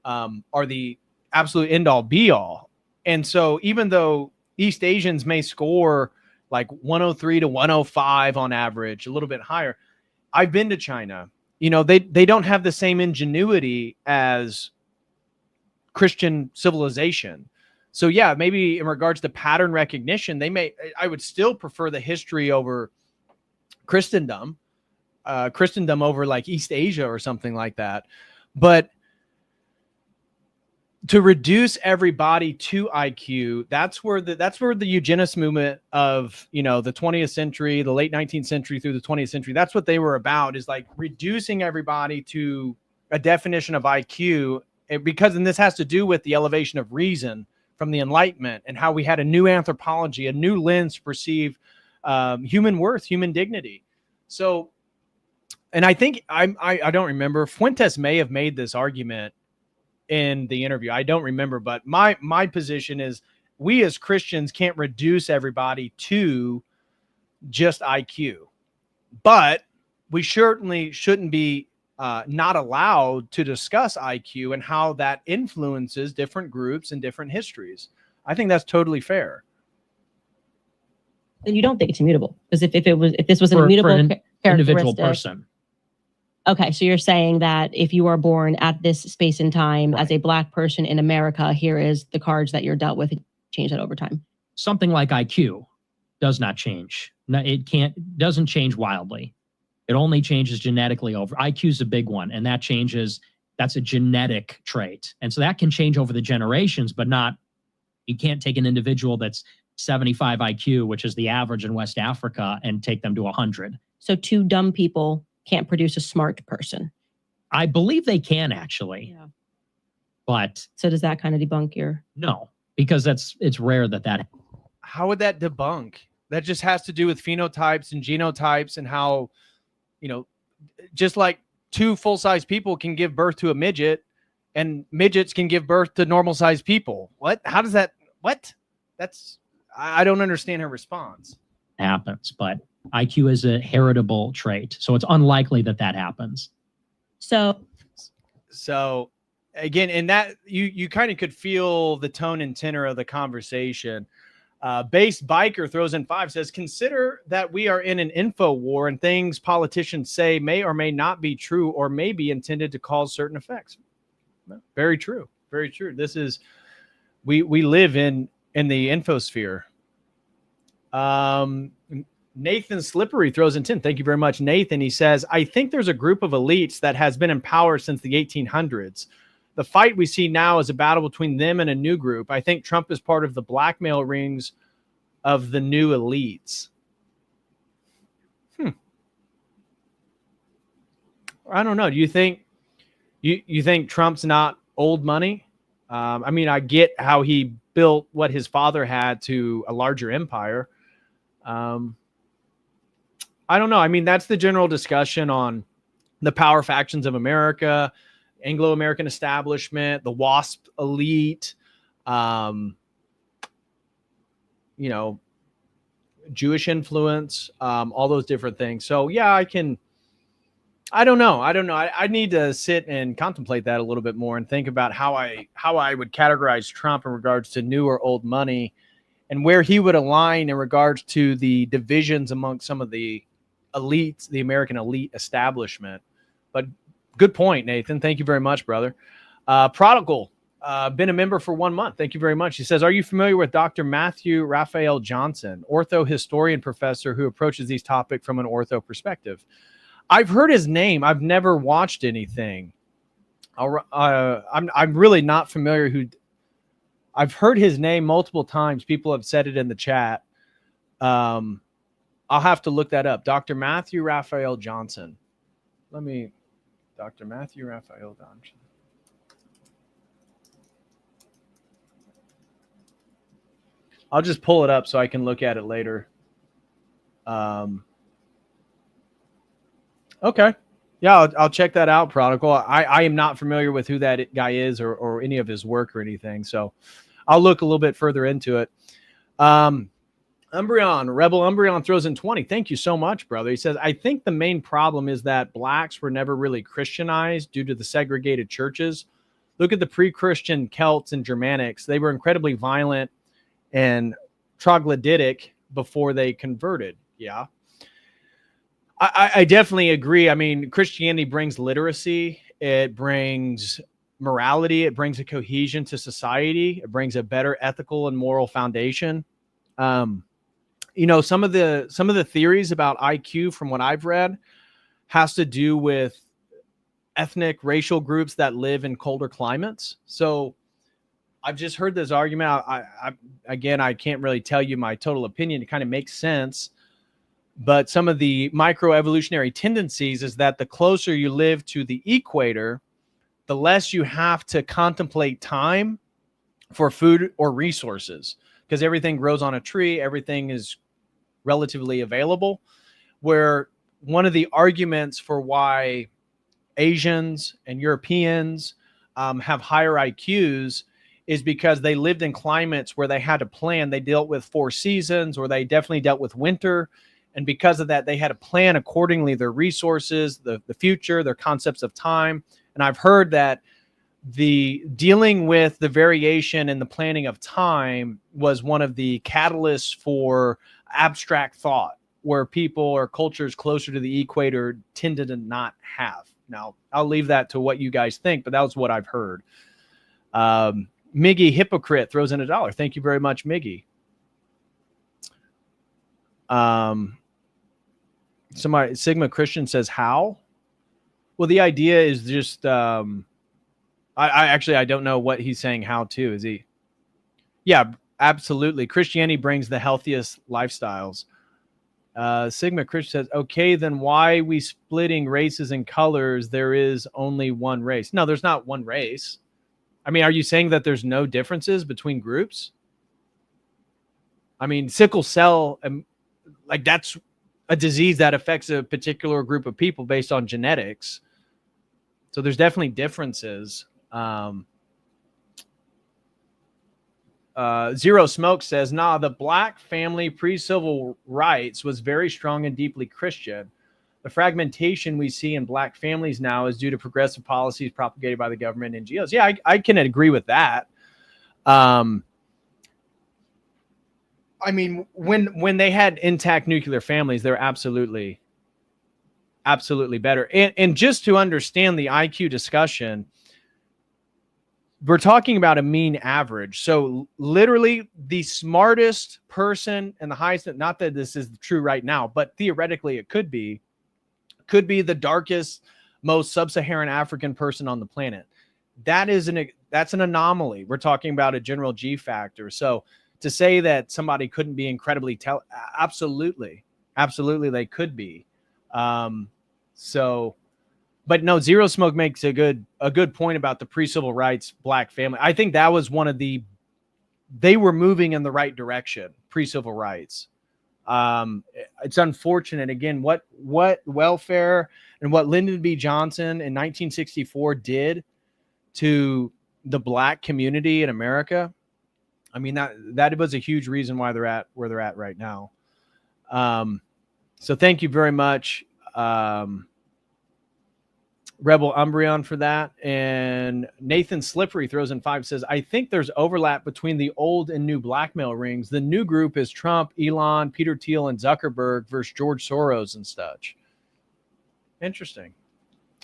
are the absolute end all be all. And so even though East Asians may score like 103 to 105 on average, a little bit higher. I've been to China. They don't have the same ingenuity as Christian civilization. So yeah, maybe in regards to pattern recognition, I would still prefer the history over Christendom over like East Asia or something like that. But to reduce everybody to IQ, that's where the eugenics movement of, the 20th century, the late 19th century through the 20th century, that's what they were about, is like reducing everybody to a definition of IQ. And this has to do with the elevation of reason from the Enlightenment and how we had a new anthropology, a new lens to perceive human worth, human dignity. So, and I think I don't remember, Fuentes may have made this argument in the interview. I don't remember, but my position is we as Christians can't reduce everybody to just IQ, but we certainly shouldn't be not allowed to discuss IQ and how that influences different groups and different histories. I think that's totally fair. Then you don't think it's immutable, because if this was an For immutable an individual characteristic- person. Okay, so you're saying that if you are born at this space and time as a Black person in America, here is the cards that you're dealt with, change that over time. Something like IQ does not change. No, doesn't change wildly. It only changes genetically over. IQ is a big one, and that's a genetic trait. And so that can change over the generations, but you can't take an individual that's 75 IQ, which is the average in West Africa, and take them to 100. So two dumb people can't produce a smart person. I believe they can, actually. Yeah. But so does that kind of debunk your? No, because it's rare that. How would that debunk? That just has to do with phenotypes and genotypes and how, just like two full-size people can give birth to a midget and midgets can give birth to normal-sized people. What? How does that? What? I don't understand her response. Happens, but IQ is a heritable trait, so it's unlikely that happens. So again, in that you kind of could feel the tone and tenor of the conversation. Base Biker throws in 5, says, consider that we are in an info war and things politicians say may or may not be true or may be intended to cause certain effects. Very true. Very true. This is, we live in the infosphere. Nathan Slippery throws in 10. Thank you very much, Nathan. He says, I think there's a group of elites that has been in power since the 1800s. The fight we see now is a battle between them and a new group. I think Trump is part of the blackmail rings of the new elites. I don't know. Do you think you think Trump's not old money? I mean, I get how he built what his father had to a larger empire. I don't know. I mean, that's the general discussion on the power factions of America, Anglo-American establishment, the WASP elite, Jewish influence, all those different things. So yeah, I don't know. I need to sit and contemplate that a little bit more and think about how I would categorize Trump in regards to new or old money and where he would align in regards to the divisions among some of the elites, the American elite establishment. But good point, Nathan. Thank you very much, brother. Prodigal, been a member for 1 month. Thank you very much. He says, are you familiar with Dr. Matthew Raphael Johnson, ortho historian professor who approaches these topics from an ortho perspective? I've heard his name. I've never watched anything. I'm really not familiar I've heard his name multiple times. People have said it in the chat. I'll have to look that up. Dr. Matthew Raphael Johnson. Dr. Matthew Raphael Johnson. I'll just pull it up so I can look at it later. Okay. Yeah, I'll check that out, Prodigal. I am not familiar with who that guy is or any of his work or anything. So I'll look a little bit further into it. Rebel Umbreon throws in 20. Thank you so much, brother. He says, I think the main problem is that blacks were never really Christianized due to the segregated churches. Look at the pre-Christian Celts and Germanics. They were incredibly violent and troglodytic before they converted. Yeah. I definitely agree. I mean, Christianity brings literacy. It brings morality. It brings a cohesion to society. It brings a better ethical and moral foundation. Some of the theories about IQ from what I've read has to do with ethnic racial groups that live in colder climates. So I've just heard this argument. I can't really tell you my total opinion. It kind of makes sense. But some of the microevolutionary tendencies is that the closer you live to the equator, the less you have to contemplate time for food or resources, because everything grows on a tree. Everything is relatively available. Where one of the arguments for why Asians and Europeans have higher IQs is because they lived in climates where they had to plan. They dealt with 4 seasons, or they definitely dealt with winter. And because of that, they had to plan accordingly their resources, the future, their concepts of time. And I've heard that the dealing with the variation and the planning of time was one of the catalysts for abstract thought, where people or cultures closer to the equator tended to not have. Now, I'll leave that to what you guys think, but that was what I've heard. Miggy Hypocrite throws in $1. Thank you very much, Miggy. Somebody, Sigma Christian says, how? Well, the idea is just, I don't know what he's saying how to. Is he? Yeah, absolutely. Christianity brings the healthiest lifestyles. Sigma Christian says, okay, then why we splitting races and colors? There is only one race. No, there's not one race. I mean, are you saying that there's no differences between groups? I mean, sickle cell, like that's a disease that affects a particular group of people based on genetics. So there's definitely differences. Zero Smoke says, nah, the black family pre-civil rights was very strong and deeply Christian. The fragmentation we see in black families now is due to progressive policies propagated by the government and NGOs. Yeah, I can agree with that. I mean, when they had intact nuclear families, they're absolutely better. And just to understand the IQ discussion, we're talking about a mean average. So literally the smartest person and the highest, not that this is true right now, but theoretically it could be the darkest, most sub-Saharan African person on the planet. That's an anomaly. We're talking about a general G factor. So to say that somebody couldn't be incredibly absolutely they could be. But no, Zero Smoke makes a good point about the pre-civil rights black family. I think that was they were moving in the right direction, pre-civil rights. It's unfortunate, again, what welfare and what Lyndon B. Johnson in 1964 did to the black community in America. I mean, that was a huge reason why they're at where they're at right now. So thank you very much, Rebel Umbreon, for that. And Nathan Slippery throws in 5, says, I think there's overlap between the old and new blackmail rings. The new group is Trump, Elon, Peter Thiel, and Zuckerberg versus George Soros and such. Interesting.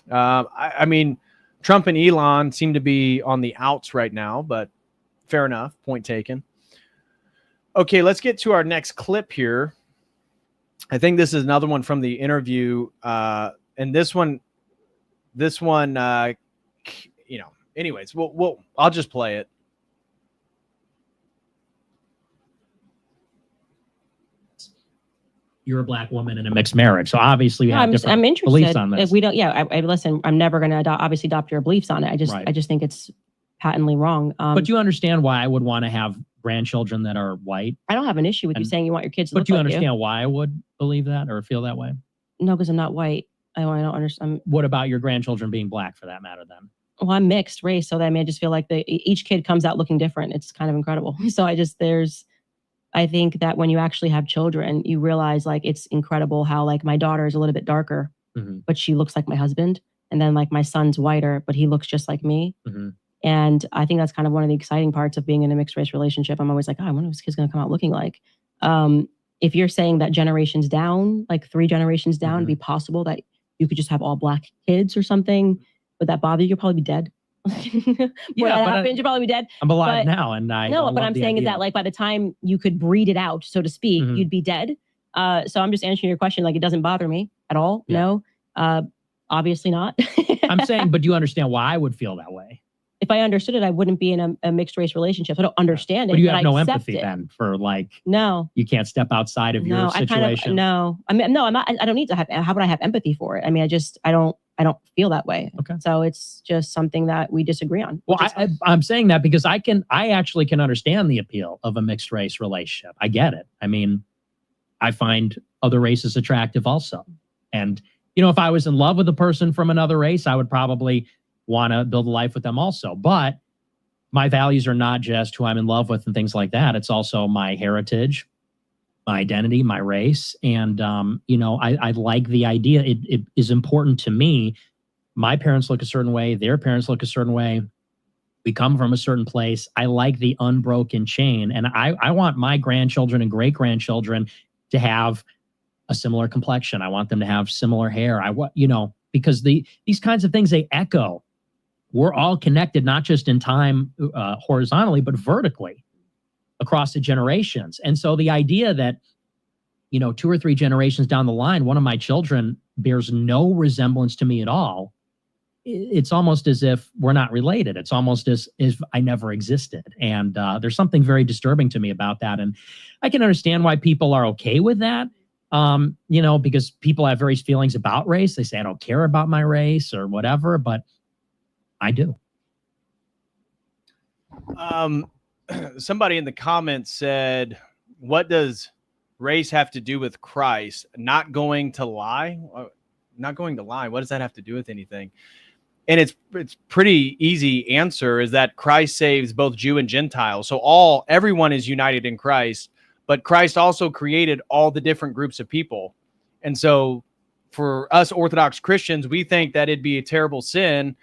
I mean, Trump and Elon seem to be on the outs right now, but fair enough. Point taken. Okay, let's get to our next clip here. I think this is another one from the interview. And this one, anyways, I'll just play it. You're a black woman in a mixed marriage, so obviously you have different I'm interested. beliefs on this. If we don't, I listen. I'm never going to obviously adopt your beliefs on it. I just think it's patently wrong. But you understand why I would want to have grandchildren that are white? I don't have an issue with you saying you want your kids to But look do you like understand why I would believe that or feel that way? No, because I'm not white. I don't understand. What about your grandchildren being black, for that matter? Then, well, I'm mixed race, so that, I mean, I just feel like each kid comes out looking different. It's kind of incredible. So I think that when you actually have children, you realize like it's incredible how like my daughter is a little bit darker, but she looks like my husband, and then like my son's whiter, but he looks just like me. And I think that's kind of one of the exciting parts of being in a mixed race relationship. I'm always like, oh, I wonder what this kid's going to come out looking like. If you're saying that generations down, like 3 generations down, it'd be possible that you could just have all black kids or something. Would that bother you? You'll probably be dead. When that happens, you'll probably be dead. I'm alive now, and no, but I'm saying is that like by the time you could breed it out, so to speak, you'd be dead. So I'm just answering your question. Like, it doesn't bother me at all. No, obviously not. I'm saying, but do you understand why I would feel that way? If I understood it, I wouldn't be in a mixed race relationship. I don't understand it. But you have no I accept empathy it. then for like, no, you can't step outside of your situation. I mean, no, I'm not. I don't need to have. How would I have empathy for it? I mean, I don't feel that way. Okay. So it's just something that we disagree on. Well, I'm saying that because I actually can understand the appeal of a mixed race relationship. I get it. I mean, I find other races attractive also. And, you know, if I was in love with a person from another race, I would probably want to build a life with them also. But my values are not just who I'm in love with and things like that. It's also my heritage, my identity, my race. And, you know, I like the idea. It is important to me. My parents look a certain way. Their parents look a certain way. We come from a certain place. I like the unbroken chain. And I want my grandchildren and great-grandchildren to have a similar complexion. I want them to have similar hair. You know, because these kinds of things, they echo. We're all connected, not just in time horizontally, but vertically across the generations. And so the idea that, you know, 2 or 3 generations down the line, one of my children bears no resemblance to me at all, it's almost as if we're not related. It's almost as if I never existed. And there's something very disturbing to me about that. And I can understand why people are okay with that, you know, because people have various feelings about race. They say, I don't care about my race or whatever, but I do. Somebody in the comments said, what does race have to do with Christ? Not going to lie? Not going to lie. What does that have to do with anything? And it's pretty easy answer is that Christ saves both Jew and Gentile. So everyone is united in Christ, but Christ also created all the different groups of people. And so for us Orthodox Christians, we think that it'd be a terrible sin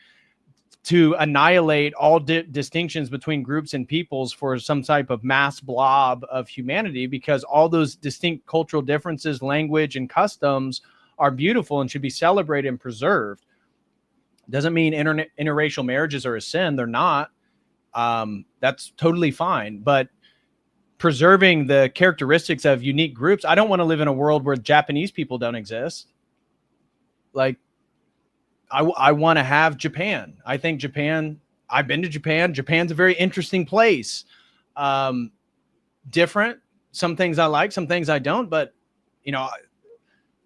to annihilate all distinctions between groups and peoples for some type of mass blob of humanity, because all those distinct cultural differences, language, and customs are beautiful and should be celebrated and preserved. Doesn't mean interracial marriages are a sin. They're not. That's totally fine. But preserving the characteristics of unique groups, I don't want to live in a world where Japanese people don't exist. Like, I want to have Japan. I think Japan, I've been to Japan. Japan's a very interesting place. Different. Some things I like, some things I don't, but you know,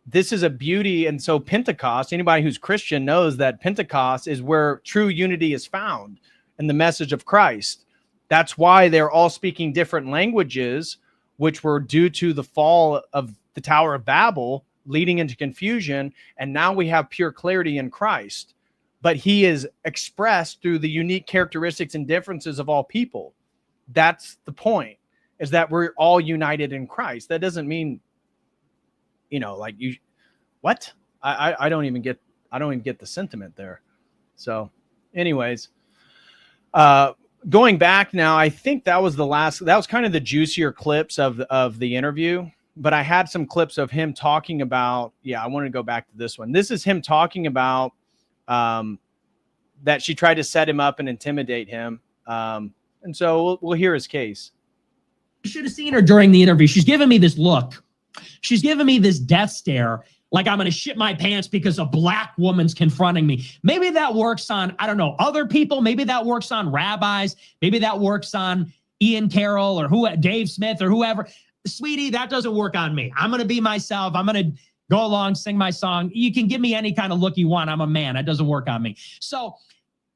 this is a beauty. And so Pentecost, anybody who's Christian knows that Pentecost is where true unity is found in the message of Christ. That's why they're all speaking different languages, which were due to the fall of the Tower of Babel, leading into confusion. And now we have pure clarity in Christ, but he is expressed through the unique characteristics and differences of all people. That's the point, is that we're all united in Christ. That doesn't mean, you know, like what? I don't even get the sentiment there. So anyways, going back now, I think that was kind of the juicier clips of the interview. But I had some clips of him talking about, I wanted to go back to this one. This is him talking about that she tried to set him up and intimidate him. And so we'll hear his case. You should have seen her during the interview. She's giving me this look. She's giving me this death stare, like I'm going to shit my pants because a black woman's confronting me. Maybe that works on, I don't know, other people. Maybe that works on rabbis. Maybe that works on Ian Carroll or Dave Smith or whoever. Sweetie, that doesn't work on me. I'm going to be myself. I'm going to go along, sing my song. You can give me any kind of look you want. I'm a man. That doesn't work on me. So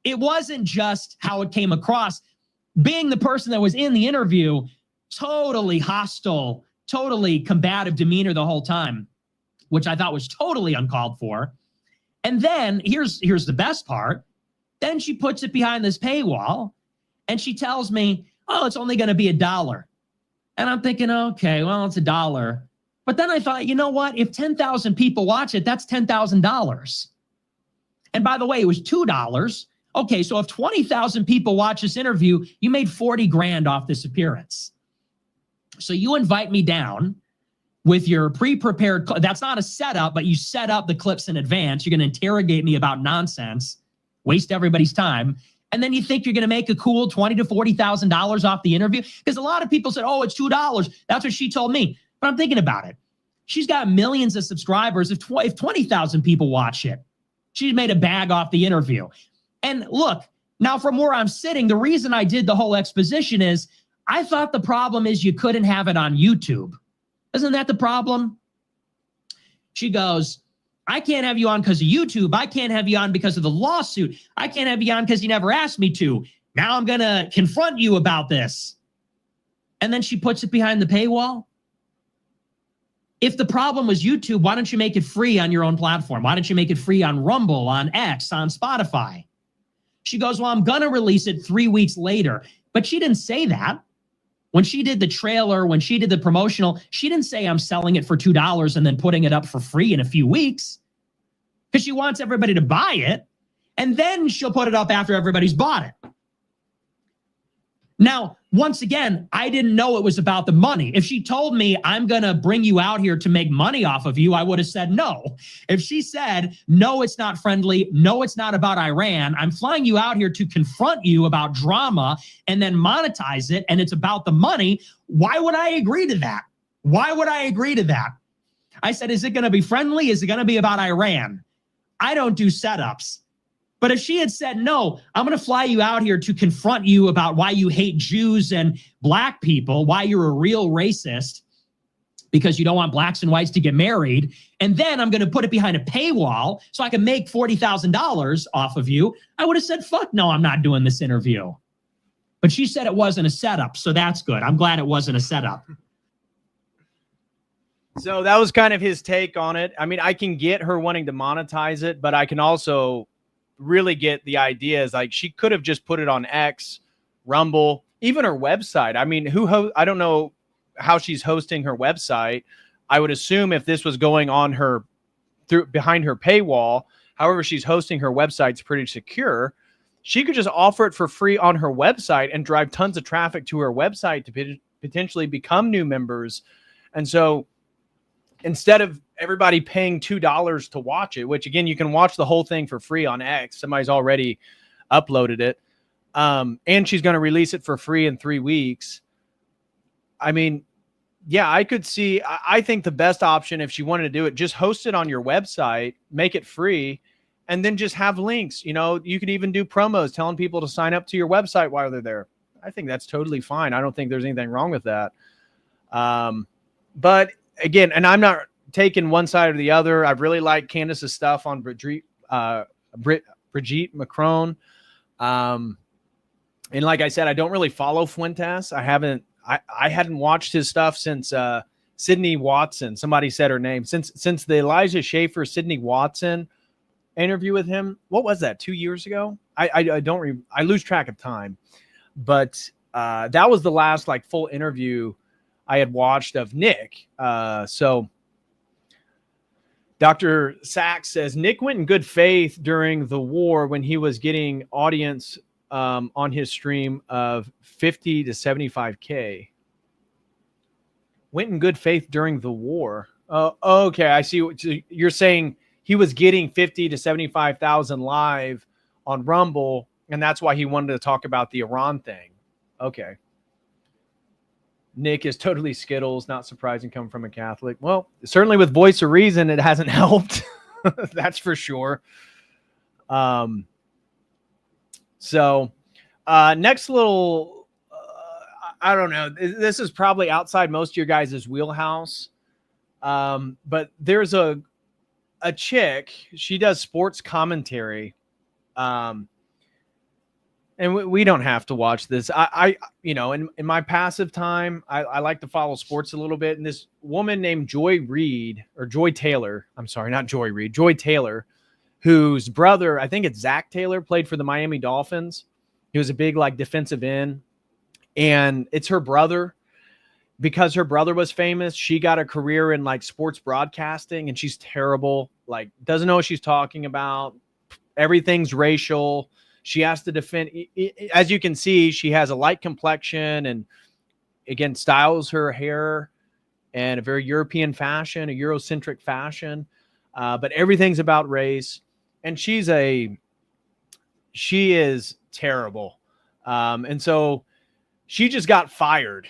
it wasn't just how it came across. Being the person that was in the interview, totally hostile, totally combative demeanor the whole time, which I thought was totally uncalled for. And then here's the best part. Then she puts it behind this paywall and she tells me, oh, it's only going to be $1. And I'm thinking, okay, well, it's $1. But then I thought, you know what? If 10,000 people watch it, that's $10,000. And by the way, it was $2. Okay, so if 20,000 people watch this interview, you made 40 grand off this appearance. So you invite me down with your pre-prepared, that's not a setup, but you set up the clips in advance. You're going to interrogate me about nonsense, waste everybody's time. And then you think you're going to make a cool $20,000 to $40,000 off the interview? Because a lot of people said, oh, it's $2. That's what she told me. But I'm thinking about it. She's got millions of subscribers. If 20,000 people watch it, she's made a bag off the interview. And look, now from where I'm sitting, the reason I did the whole exposition is I thought the problem is you couldn't have it on YouTube. Isn't that the problem? She goes, I can't have you on because of YouTube. I can't have you on because of the lawsuit. I can't have you on because you never asked me to. Now I'm going to confront you about this. And then she puts it behind the paywall. If the problem was YouTube, why don't you make it free on your own platform? Why don't you make it free on Rumble, on X, on Spotify? She goes, well, I'm going to release it 3 weeks later. But she didn't say that. When she did the trailer, when she did the promotional, she didn't say I'm selling it for $2 and then putting it up for free in a few weeks. Because she wants everybody to buy it. And then she'll put it up after everybody's bought it. Now, once again, I didn't know it was about the money. If she told me I'm going to bring you out here to make money off of you, I would have said no. If she said, no, it's not friendly. No, it's not about Iran. I'm flying you out here to confront you about drama and then monetize it. And it's about the money. Why would I agree to that? Why would I agree to that? I said, is it going to be friendly? Is it going to be about Iran? I don't do setups. But if she had said, no, I'm going to fly you out here to confront you about why you hate Jews and black people, why you're a real racist, because you don't want blacks and whites to get married, and then I'm going to put it behind a paywall so I can make $40,000 off of you, I would have said, fuck no, I'm not doing this interview. But she said it wasn't a setup, so that's good. I'm glad it wasn't a setup. So that was kind of his take on it. I mean, I can get her wanting to monetize it, but I can also really get the idea is like she could have just put it on X, Rumble, even her website. I mean, I don't know how she's hosting her website. I would assume if this was going on her behind her paywall, however she's hosting her website's pretty secure. She could just offer it for free on her website and drive tons of traffic to her website to potentially become new members. And so instead of everybody paying $2 to watch it, which again, you can watch the whole thing for free on X. Somebody's already uploaded it. And she's going to release it for free in 3 weeks. I mean, yeah, I could see, I think the best option if she wanted to do it, just host it on your website, make it free, and then just have links. You know, you could even do promos telling people to sign up to your website while they're there. I think that's totally fine. I don't think there's anything wrong with that. But again, and I'm not taking one side or the other. I really like Candace's stuff on Brigitte Macron. And like I said, I don't really follow Fuentes. I hadn't watched his stuff since Sydney Watson. Somebody said her name since the Elijah Schaffer, Sydney Watson interview with him. What was that? 2 years ago? I lose track of time, but that was the last like full interview I had watched of Nick. So Dr. Sachs says Nick went in good faith during the war when he was getting audience on his stream of 50 to 75K. Went in good faith during the war. Okay, I see what you're saying. He was getting 50 to 75,000 live on Rumble, and that's why he wanted to talk about the Iran thing. Okay. Nick is totally Skittles, not surprising coming from a Catholic. Well, certainly with Voice of Reason, it hasn't helped. That's for sure. So next little, I don't know. This is probably outside most of your guys' wheelhouse. But there's a chick, she does sports commentary. And we don't have to watch this. I you know, in my passive time, I like to follow sports a little bit. And this woman named Joy Taylor, I'm sorry, not Joy Reid, Joy Taylor, whose brother, I think it's Zach Taylor, played for the Miami Dolphins. He was a big like defensive end, and it's her brother. Because her brother was famous, she got a career in like sports broadcasting, and she's terrible. Like, doesn't know what she's talking about. Everything's racial. She has to defend. As you can see, she has a light complexion and, again, styles her hair in a very European fashion, a Eurocentric fashion. But everything's about race. And she is terrible. And so she just got fired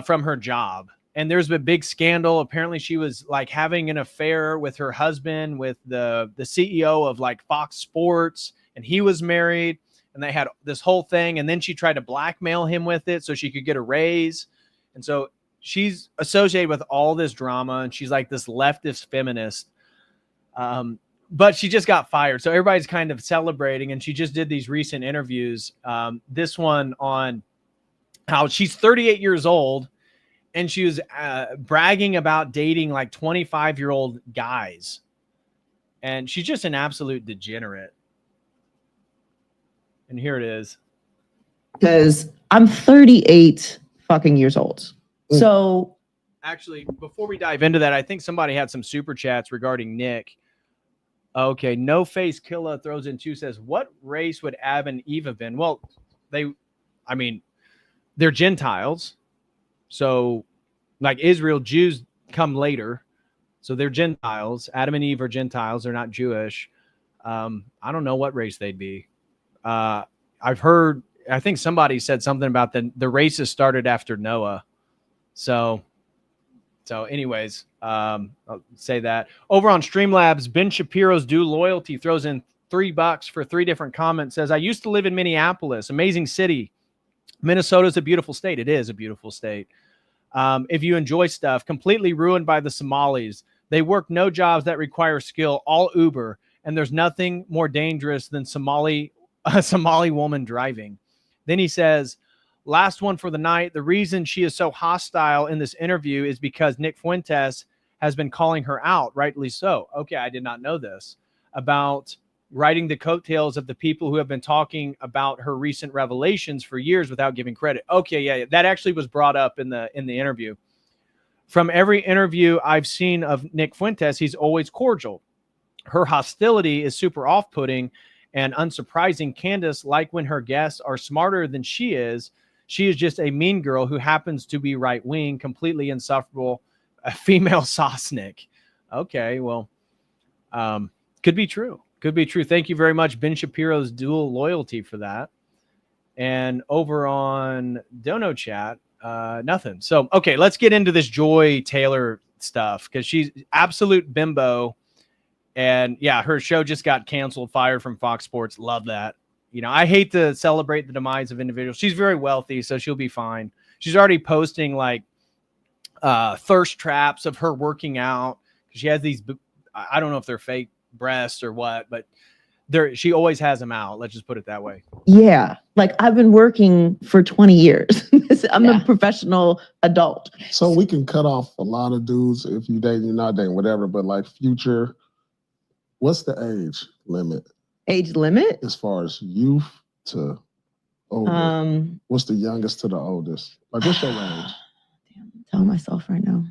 from her job. And there's a big scandal. Apparently she was like having an affair with her husband, with the CEO of like Fox Sports, and he was married, and they had this whole thing. And then she tried to blackmail him with it so she could get a raise. And so she's associated with all this drama, and she's like this leftist feminist. But she just got fired. So everybody's kind of celebrating, and she just did these recent interviews. This one on how she's 38 years old, and she was bragging about dating like 25-year-old guys. And she's just an absolute degenerate. And here it is. Because I'm 38 fucking years old. So actually, before we dive into that, I think somebody had some super chats regarding Nick. Okay, No Face Killa throws in 2, says, what race would Adam and Eve have been? Well, they're Gentiles. So like Israel, Jews come later. So they're Gentiles. Adam and Eve are Gentiles. They're not Jewish. I don't know what race they'd be. I've heard, I think somebody said something about the races started after Noah. So anyways, I'll say that. Over on Streamlabs, Ben Shapiro's Due Loyalty throws in $3 for 3 different comments. Says, I used to live in Minneapolis, amazing city. Minnesota's a beautiful state. It is a beautiful state. If you enjoy stuff, completely ruined by the Somalis. They work no jobs that require skill, all Uber, and there's nothing more dangerous than a Somali woman driving. Then he says, last one for the night. The reason she is so hostile in this interview is because Nick Fuentes has been calling her out, rightly so. Okay, I did not know this, about riding the coattails of the people who have been talking about her recent revelations for years without giving credit. Okay, yeah, that actually was brought up in the interview. From every interview I've seen of Nick Fuentes, he's always cordial. Her hostility is super off-putting and unsurprising. Candace, like when her guests are smarter than she is just a mean girl who happens to be right-wing, completely insufferable, a female Sosnick. Okay, well, could be true. Could be true. Thank you very much, Ben Shapiro's Dual Loyalty, for that. And over on Dono Chat, nothing. So, okay, let's get into this Joy Taylor stuff, because she's absolute bimbo. And yeah, her show just got canceled, fired from Fox Sports. Love that. You know, I hate to celebrate the demise of individuals. She's very wealthy, so she'll be fine. She's already posting like thirst traps of her working out. She has these, I don't know if they're fake breasts or what, but she always has them out. Let's just put it that way. yeah, like I've been working for 20 years. I'm a professional adult. So we can cut off a lot of dudes if you date, you're not dating, whatever. But like Future, what's the age limit? Age limit? As far as youth to older. What's the youngest to the oldest? Like what's your range? I'm telling myself right now.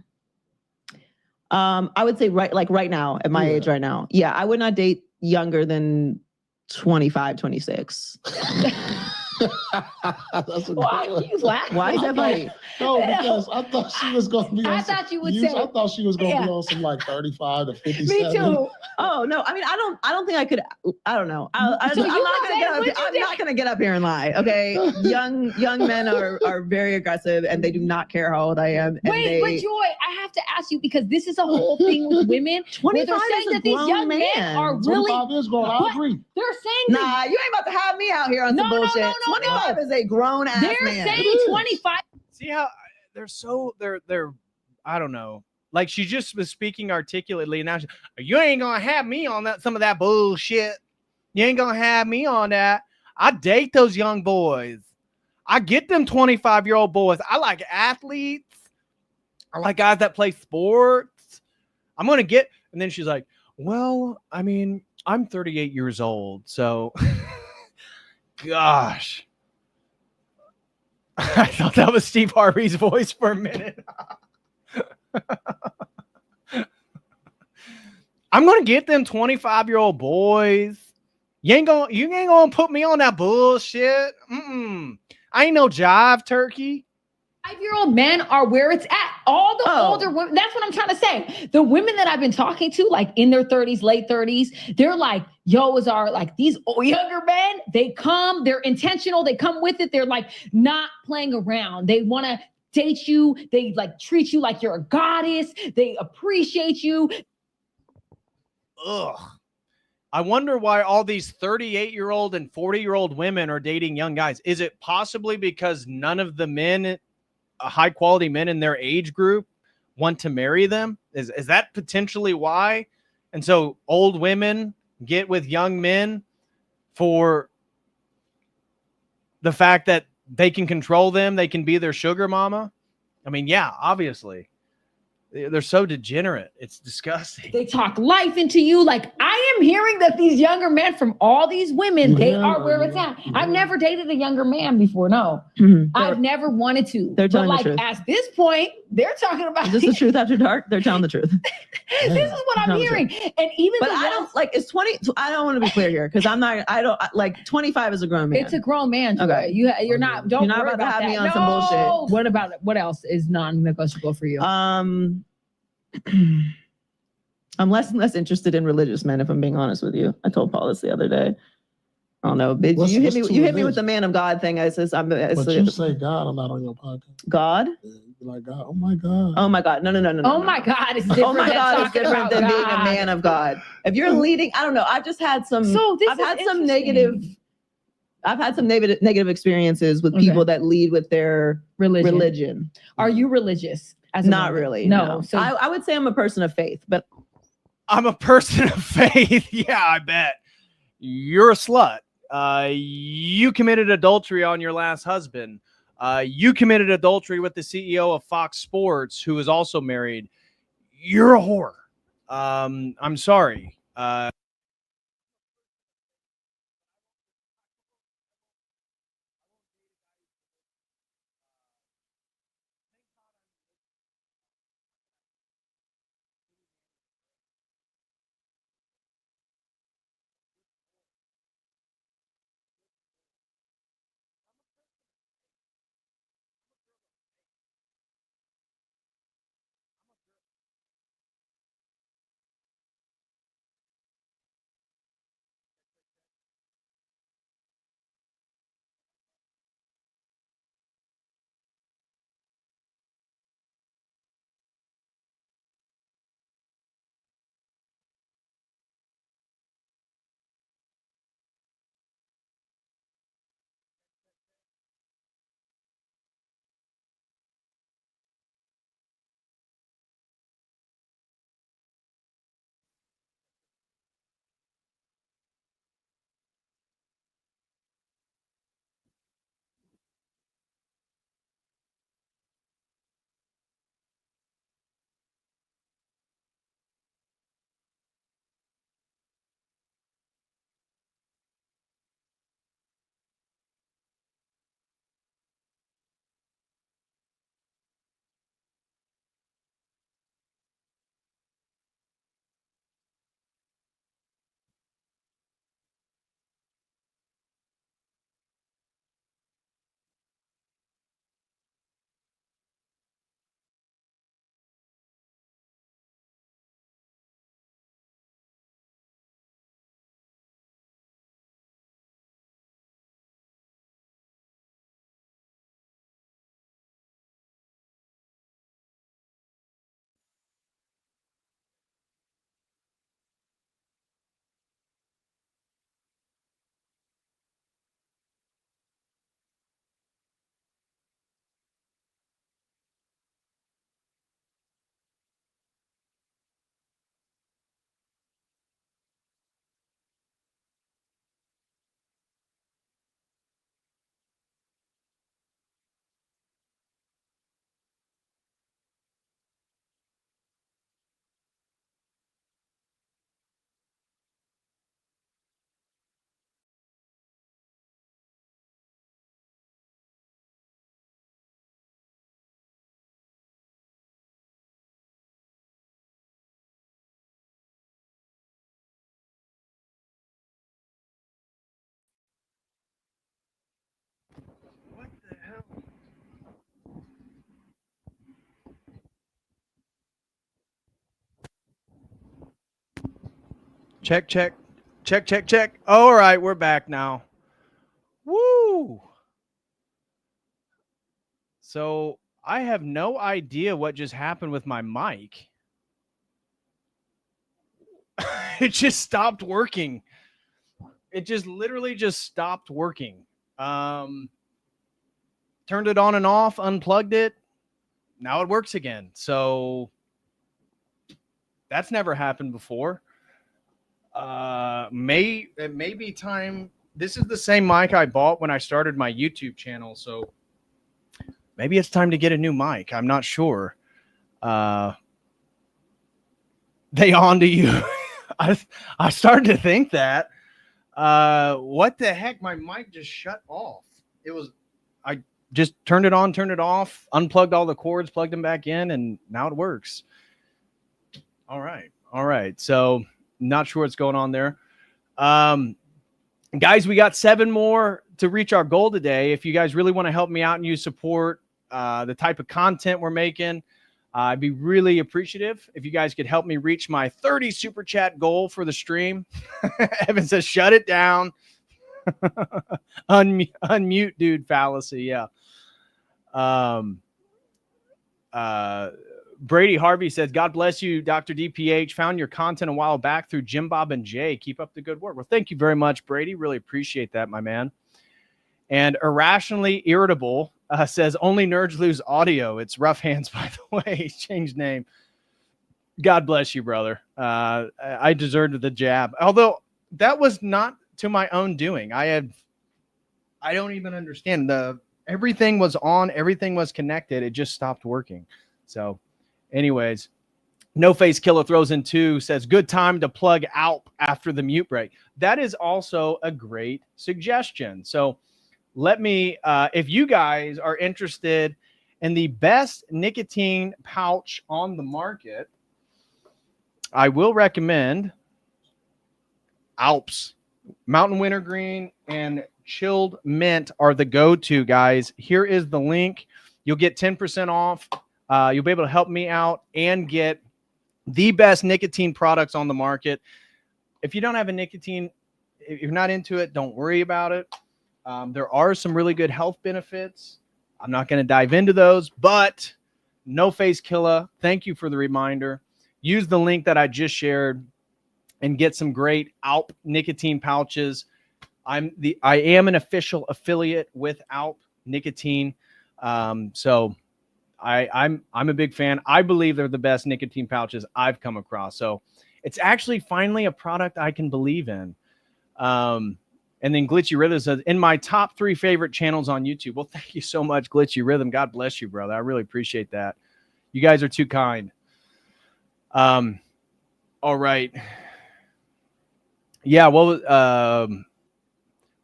I would say right now, at my age right now. Yeah, I would not date younger than 25, 26. That's Why you laugh? Why is that funny? No, because I thought she was going to be on I thought you would say. I thought she was going to be on some like 35 to 57. Me too. Oh no, I mean I don't think I could. I don't know. I'm not gonna get up here and lie. Okay, young men are very aggressive and they do not care how old I am. And Wait, but Joy, I have to ask you, because this is a whole thing with women. 25 they're saying is a that these grown young men man. are really. 25 is grown. I agree. They're saying Nah, you ain't about to have me out here on some bullshit. No, 25 is a grown ass They're man. saying 25. See how they're I don't know. Like she just was speaking articulately, and now you ain't gonna have me on some of that bullshit. You ain't gonna have me on that. I date those young boys. I get them 25-year-old boys. I like athletes. I like guys that play sports. I'm gonna get. And then she's like, well, I mean, I'm 38 years old, so gosh. I thought that was Steve Harvey's voice for a minute. I'm gonna get them 25-year-old boys. You ain't gonna put me on that bullshit. I ain't no jive turkey. 5-year-old men are where it's at. All the older women, that's what I'm trying to say. The women that I've been talking to, like in their 30s, late 30s, they're like, yo's are like these younger men. They come, they're intentional, they come with it. They're like not playing around. They want to date you. They like treat you like you're a goddess. They appreciate you. Ugh. I wonder why all these 38-year-old and 40-year-old women are dating young guys. Is it possibly because none of the men, high quality men in their age group, want to marry them? Is that potentially why? And so old women get with young men for the fact that they can control them, they can be their sugar mama. I mean, yeah, obviously. They're so degenerate. It's disgusting. They talk life into you. Like, I am hearing that these younger men from all these women, they are where it's at. I've never dated a younger man before. No, I've never wanted to. They're telling but the like truth. at this point, they're talking about Is this the truth after dark? They're telling the truth. This is what I'm hearing. And even But I don't like it's 20. I don't want to be clear here because I don't like 25 is a grown man. It's a grown man. Joy. Okay. You're not. Don't You're not worry about to have that. me on some bullshit. What about it? What else is non-negotiable for you? I'm less and less interested in religious men, if I'm being honest with you. I told Paul this the other day. I don't know. But you hit me with the man of God thing. I says I'm. But you say God a lot on your podcast. God. Yeah, you're like God. Oh my God. Oh my God. No. Oh my God is different. Oh my God is talking different than about being a God. man of God. If you're leading, I don't know. I've just had some. I've had some negative experiences with people that lead with their religion. Are you religious? As a Not woman? really. No. So I would say I'm a person of faith, but I'm a person of faith. Yeah, I bet. You're a slut. You committed adultery on your last husband. You committed adultery with the CEO of Fox Sports, who is also married. You're a whore. I'm sorry. Check, check, check, check, check. All right, we're back now. Woo! So I have no idea what just happened with my mic. It just stopped working. It just literally just stopped working. Turned it on and off, unplugged it. Now it works again. So that's never happened before. It may be time. This is the same mic I bought when I started my YouTube channel. So maybe it's time to get a new mic. I'm not sure. They on to you. I started to think that. What the heck? My mic just shut off. I just turned it on, turned it off, unplugged all the cords, plugged them back in, and now it works. All right. All right. So not sure what's going on there. Guys, we got 7 more to reach our goal today. If you guys really want to help me out and you support the type of content we're making, I'd be really appreciative if you guys could help me reach my 30 super chat goal for the stream. Evan says, shut it down. Unmute, dude, fallacy. Yeah. Brady Harvey says, God bless you, Dr. DPH. Found your content a while back through Jim Bob and Jay. Keep up the good work. Well, thank you very much, Brady. Really appreciate that, my man. And Irrationally Irritable says, only nerds lose audio. It's Rough Hands, by the way. He's changed name. God bless you, brother. I deserved the jab. Although that was not to my own doing. I don't even understand. Everything was on. Everything was connected. It just stopped working. So anyways, No Face Killer throws in 2, says, good time to plug Alp after the mute break. That is also a great suggestion. So let me, if you guys are interested in the best nicotine pouch on the market, I will recommend Alps. Mountain Wintergreen and Chilled Mint are the go-to, guys. Here is the link. You'll get 10% off. You'll be able to help me out and get the best nicotine products on the market. If you don't have a nicotine, if you're not into it, don't worry about it. There are some really good health benefits. I'm not going to dive into those, but No Face Killer, thank you for the reminder. Use the link that I just shared and get some great Alp nicotine pouches. I am an official affiliate with Alp Nicotine. So I'm a big fan. I believe they're the best nicotine pouches I've come across. So it's actually finally a product I can believe in. And then Glitchy Rhythm says, in my top 3 favorite channels on YouTube. Well, thank you so much, Glitchy Rhythm. God bless you, brother. I really appreciate that. You guys are too kind. All right. Yeah, well,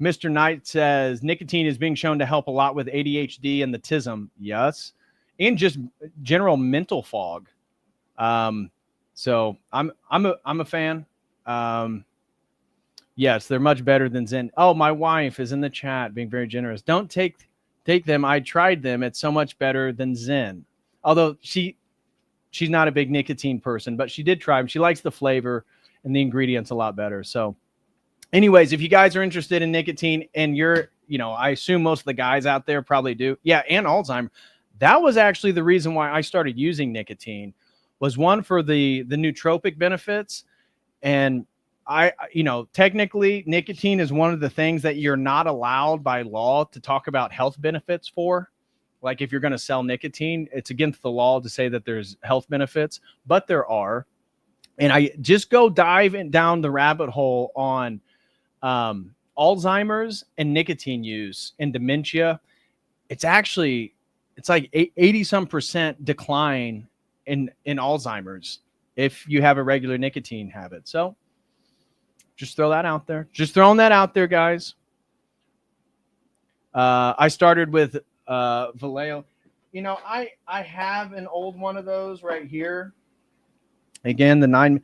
Mr. Knight says, nicotine is being shown to help a lot with ADHD and the TISM. Yes. And just general mental fog. So I'm a fan. Yes, they're much better than Zen. Oh, my wife is in the chat being very generous. Don't take them. I tried them. It's so much better than Zen. Although she's not a big nicotine person, but she did try them. She likes the flavor and the ingredients a lot better. So anyways, if you guys are interested in nicotine and I assume most of the guys out there probably do. Yeah. And Alzheimer's. That was actually the reason why I started using nicotine, was one for the nootropic benefits. And technically nicotine is one of the things that you're not allowed by law to talk about health benefits for. Like if you're going to sell nicotine, it's against the law to say that there's health benefits, but there are. And I just go dive down the rabbit hole on Alzheimer's and nicotine use and dementia. It's like 80% decline in Alzheimer's if you have a regular nicotine habit. So just throw that out there. Just throwing that out there, guys. I started with Vallejo. I have an old one of those right here. Again, the 9,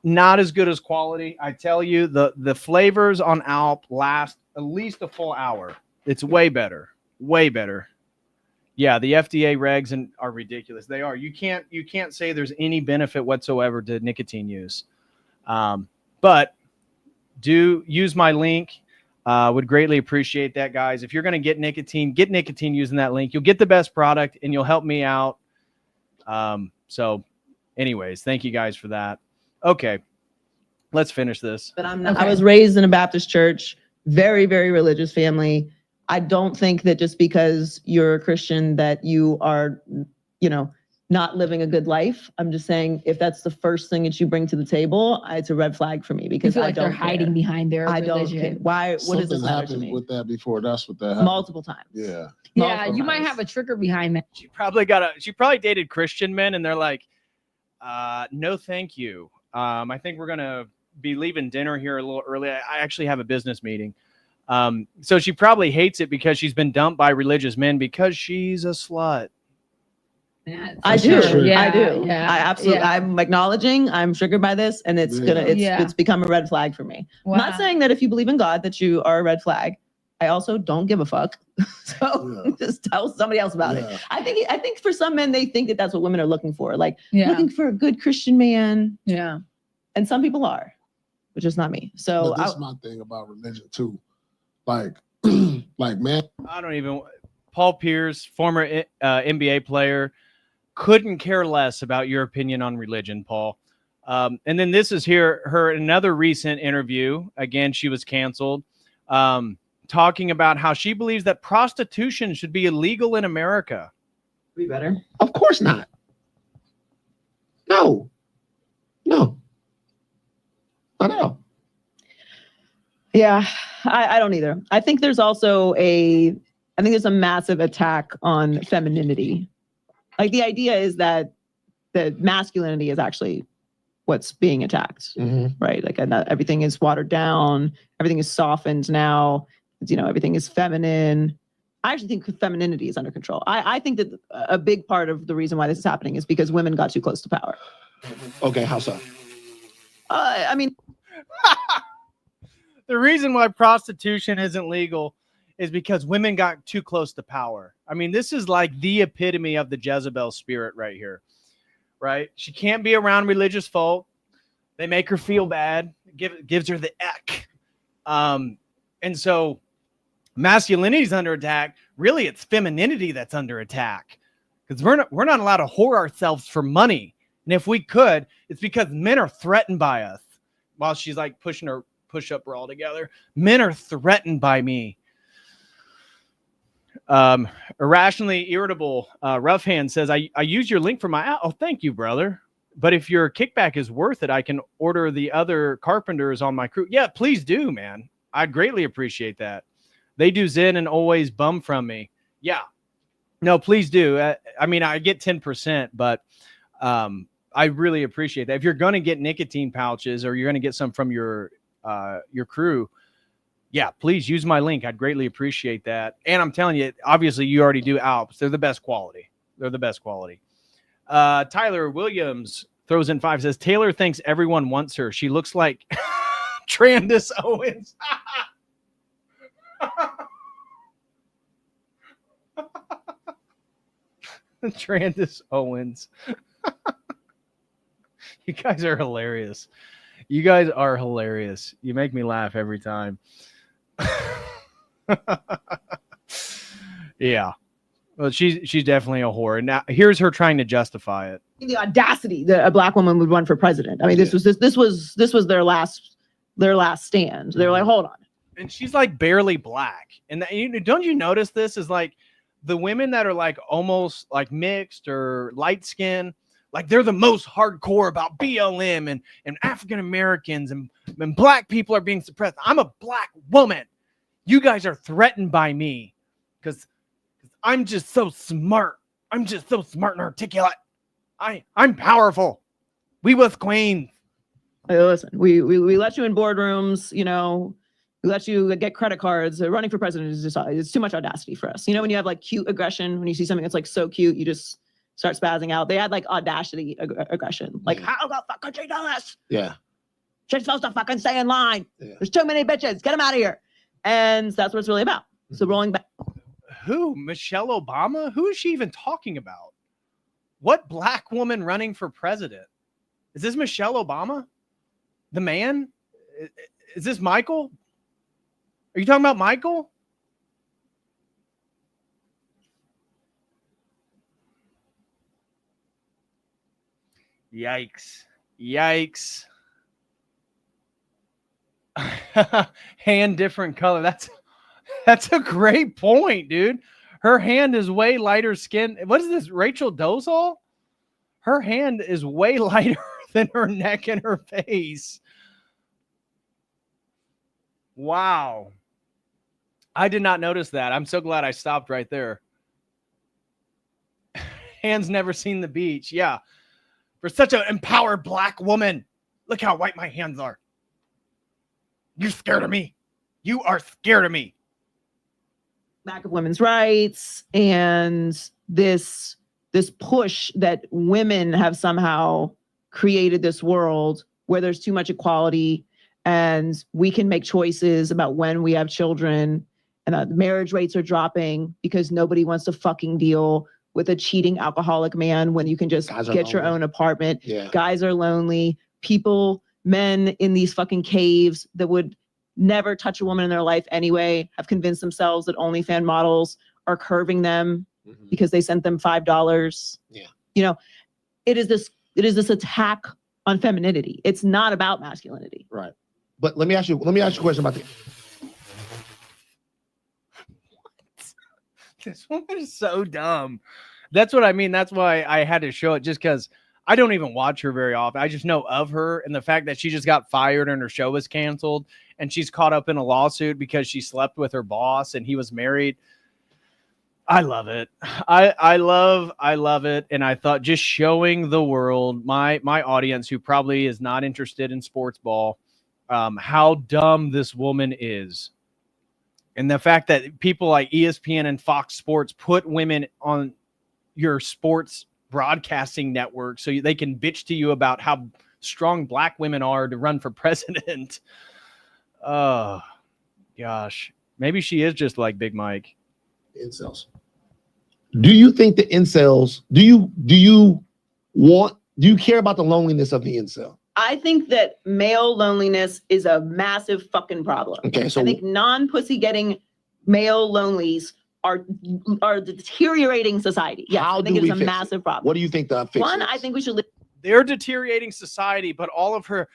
not as good as quality. I tell you, the flavors on Alp last at least a full hour. It's way better. Way better. Yeah, the FDA regs are ridiculous. They are. You can't say there's any benefit whatsoever to nicotine use. But do use my link. Would greatly appreciate that, guys. If you're going to get nicotine using that link. You'll get the best product and you'll help me out. So anyways, thank you guys for that. Okay, let's finish this. But I'm not, I was raised in a Baptist church, very, very religious family. I don't think that just because you're a Christian that you are, you know, not living a good life. I'm just saying, if that's the first thing that you bring to the table, it's a red flag for me because I don't they're hiding behind their I don't religion. care. Why? What does Something this matter to happened me? with that before. That's what that happened. Multiple times. Yeah. Yeah, you might have a trigger behind that. She probably dated Christian men and they're like, no, thank you. I think we're going to be leaving dinner here a little early. I actually have a business meeting. So she probably hates it because she's been dumped by religious men because she's a slut. I do. Yeah, I do. yeah, I absolutely. yeah. I'm acknowledging. I'm triggered by this, and it's it's become a red flag for me. I'm Wow. not saying that if you believe in God that you are a red flag. I also don't give a fuck. So just tell somebody else about it. I think for some men they think that that's what women are looking for, like looking for a good Christian man. Yeah. And some people are, but just not me. So But this is my thing about religion too. Like, like man, I don't even. Paul Pierce, former NBA player, couldn't care less about your opinion on religion, Paul. And then this is her another recent interview. Again, she was canceled, talking about how she believes that prostitution should be illegal in America. Be better. Of course not. No. Not at all. Yeah, I don't either. I think there's also there's a massive attack on femininity. Like the idea is that masculinity is actually what's being attacked, right? Like everything is watered down, everything is softened now. You know, everything is feminine. I actually think femininity is under control. I think that a big part of the reason why this is happening is because women got too close to power. Okay, how so? I mean, the reason why prostitution isn't legal is because women got too close to power. I mean, this is like the epitome of the Jezebel spirit right here, right? She can't be around religious folk. They make her feel bad. Gives her the eck. And so masculinity is under attack. Really, it's femininity that's under attack because we're not allowed to whore ourselves for money. And if we could, it's because men are threatened by us. While she's like pushing her push-up bra together, men are threatened by me. Irrationally irritable rough hand says, I use your link for my oh, thank you, brother. But if your kickback is worth it, I can order the other carpenters on my crew. Yeah, please do, man. I'd greatly appreciate that. They do Zen and always bum from me. Yeah, no, please do. I mean, I get 10%, but I really appreciate that. If you're going to get nicotine pouches or you're going to get some from your crew, yeah, please use my link. I'd greatly appreciate that. And I'm telling you, obviously you already do Alps. They're the best quality. Tyler Williams throws in 5, says, Taylor thinks everyone wants her. She looks like Candace Owens. Candace Owens. You guys are hilarious. You make me laugh every time. Yeah. Well, she's definitely a whore. Now here's her trying to justify it. The audacity that a black woman would run for president. I mean, this was their last stand. They were like, hold on. And she's like barely black. And don't you notice this is like the women that are like almost like mixed or light skin, like they're the most hardcore about BLM and African Americans and black people are being suppressed. I'm a black woman. You guys are threatened by me because I'm just so smart. I'm just so smart and articulate. I'm powerful. We was queens. Hey, listen, we let you in boardrooms, you know, we let you get credit cards. Running for president is just, it's too much audacity for us. You know, when you have like cute aggression, when you see something that's like so cute, you just start spazzing out. They had like audacity aggression. Like, how the fuck could she do this? Yeah. She's supposed to fucking stay in line. Yeah. There's too many bitches. Get them out of here. And that's what it's really about. So rolling back. Who? Michelle Obama? Who is she even talking about? What black woman running for president? Is this Michelle Obama? The man? Is this Michael? Are you talking about Michael? Yikes. Yikes. Hand different color. That's a great point, dude. Her hand is way lighter skin. What is this? Rachel Dolezal? Her hand is way lighter than her neck and her face. Wow. I did not notice that. I'm so glad I stopped right there. Hands never seen the beach. Yeah. For such an empowered black woman. Look how white my hands are. You're scared of me. You are scared of me. Lack of women's rights and this push that women have somehow created this world where there's too much equality and we can make choices about when we have children, and that marriage rates are dropping because nobody wants to fucking deal with a cheating alcoholic man when you can just get your own apartment. Yeah. Guys are lonely. Men in these fucking caves that would never touch a woman in their life anyway have convinced themselves that OnlyFans models are curving them because they sent them $5. Yeah. You know, it is this attack on femininity. It's not about masculinity. Right. But let me ask you a question about This woman is so dumb. That's what I mean. That's why I had to show it, just because I don't even watch her very often. I just know of her, and the fact that she just got fired and her show was canceled and she's caught up in a lawsuit because she slept with her boss and he was married. I love it. I love it. And I thought, just showing the world, my audience who probably is not interested in sports ball, how dumb this woman is. And the fact that people like ESPN and Fox Sports put women on your sports broadcasting network so they can bitch to you about how strong black women are to run for president. Oh, gosh. Maybe she is just like Big Mike. incels. Do you think the incels, do you care about the loneliness of the incel? I think that male loneliness is a massive fucking problem. Okay, so I think non-pussy getting male lonelies are deteriorating society. Yeah, I think it's a massive problem. What do you think the fix One, is? I think we should. They're deteriorating society, but all of her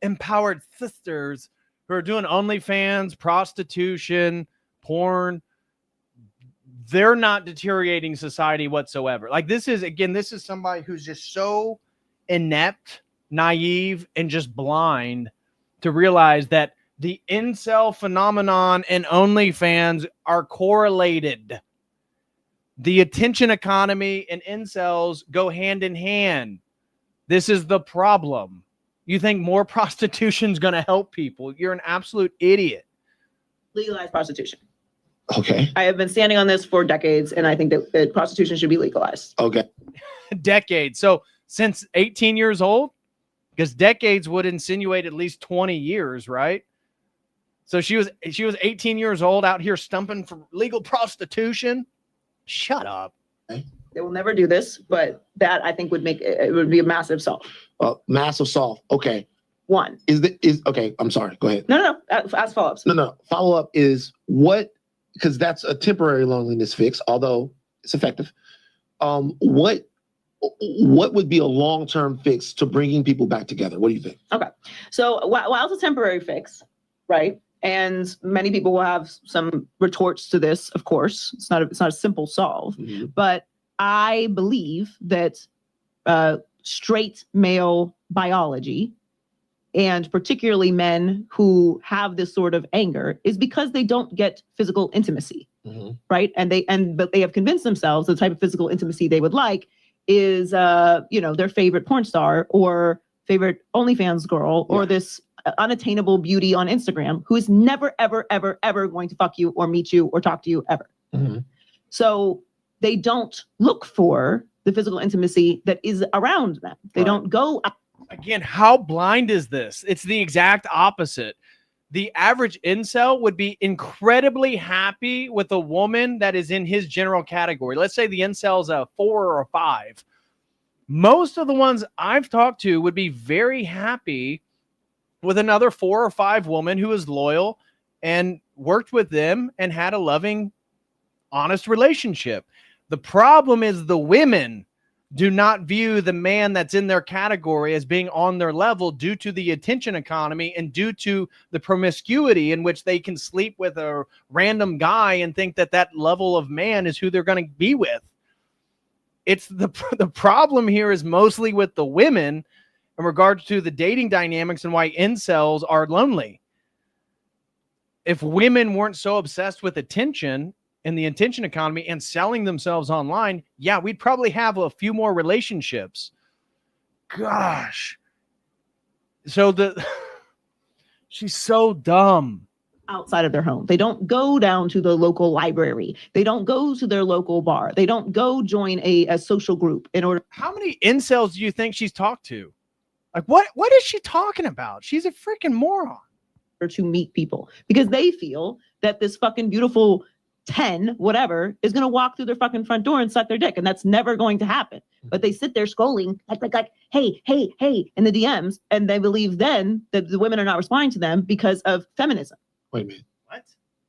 empowered sisters who are doing OnlyFans, prostitution, porn, they're not deteriorating society whatsoever. Like this is somebody who's just so inept, naive, and just blind to realize that the incel phenomenon and OnlyFans are correlated. The attention economy and incels go hand in hand. This is the problem. You think more prostitution is going to help people? You're an absolute idiot. Legalize prostitution. Okay. I have been standing on this for decades, and I think that prostitution should be legalized. Okay. Decades. So since 18 years old? Because decades would insinuate at least 20 years, right? So she was 18 years old out here stumping for legal prostitution. Shut up. They will never do this, but that I think would be a massive solve. Massive solve. Okay. One. Okay. I'm sorry. Go ahead. No. Ask follow-ups. No. Follow-up is what, because that's a temporary loneliness fix, although it's effective. What would be a long-term fix to bringing people back together? What do you think? Okay. So while it's a temporary fix, right? And many people will have some retorts to this, of course. It's not a simple solve, but I believe that straight male biology, and particularly men who have this sort of anger, is because they don't get physical intimacy, right? But they have convinced themselves the type of physical intimacy they would like is their favorite porn star or favorite OnlyFans girl or this unattainable beauty on Instagram who is never, ever, ever, ever going to fuck you or meet you or talk to you ever. So they don't look for the physical intimacy that is around them. They don't go up. Again, how blind is this? It's the exact opposite. The average incel would be incredibly happy with a woman that is in his general category. Let's say the incel's a 4 or a 5. Most of the ones I've talked to would be very happy with another 4 or 5 women who was loyal and worked with them and had a loving, honest relationship. The problem is the women do not view the man that's in their category as being on their level due to the attention economy and due to the promiscuity in which they can sleep with a random guy and think that that level of man is who they're going to be with. It's the problem here is mostly with the women in regards to the dating dynamics and why incels are lonely. If women weren't so obsessed with attention in the attention economy and selling themselves online, yeah, we'd probably have a few more relationships. Gosh. So she's so dumb. Outside of their home. They don't go down to the local library. They don't go to their local bar. They don't go join a social group in order. How many incels do you think she's talked to? Like, what is she talking about? She's a freaking moron. To meet people because they feel that this fucking beautiful 10, whatever, is going to walk through their fucking front door and suck their dick. And that's never going to happen. But they sit there scrolling like, hey, in the DMs. And they believe then that the women are not responding to them because of feminism. Wait a minute. What?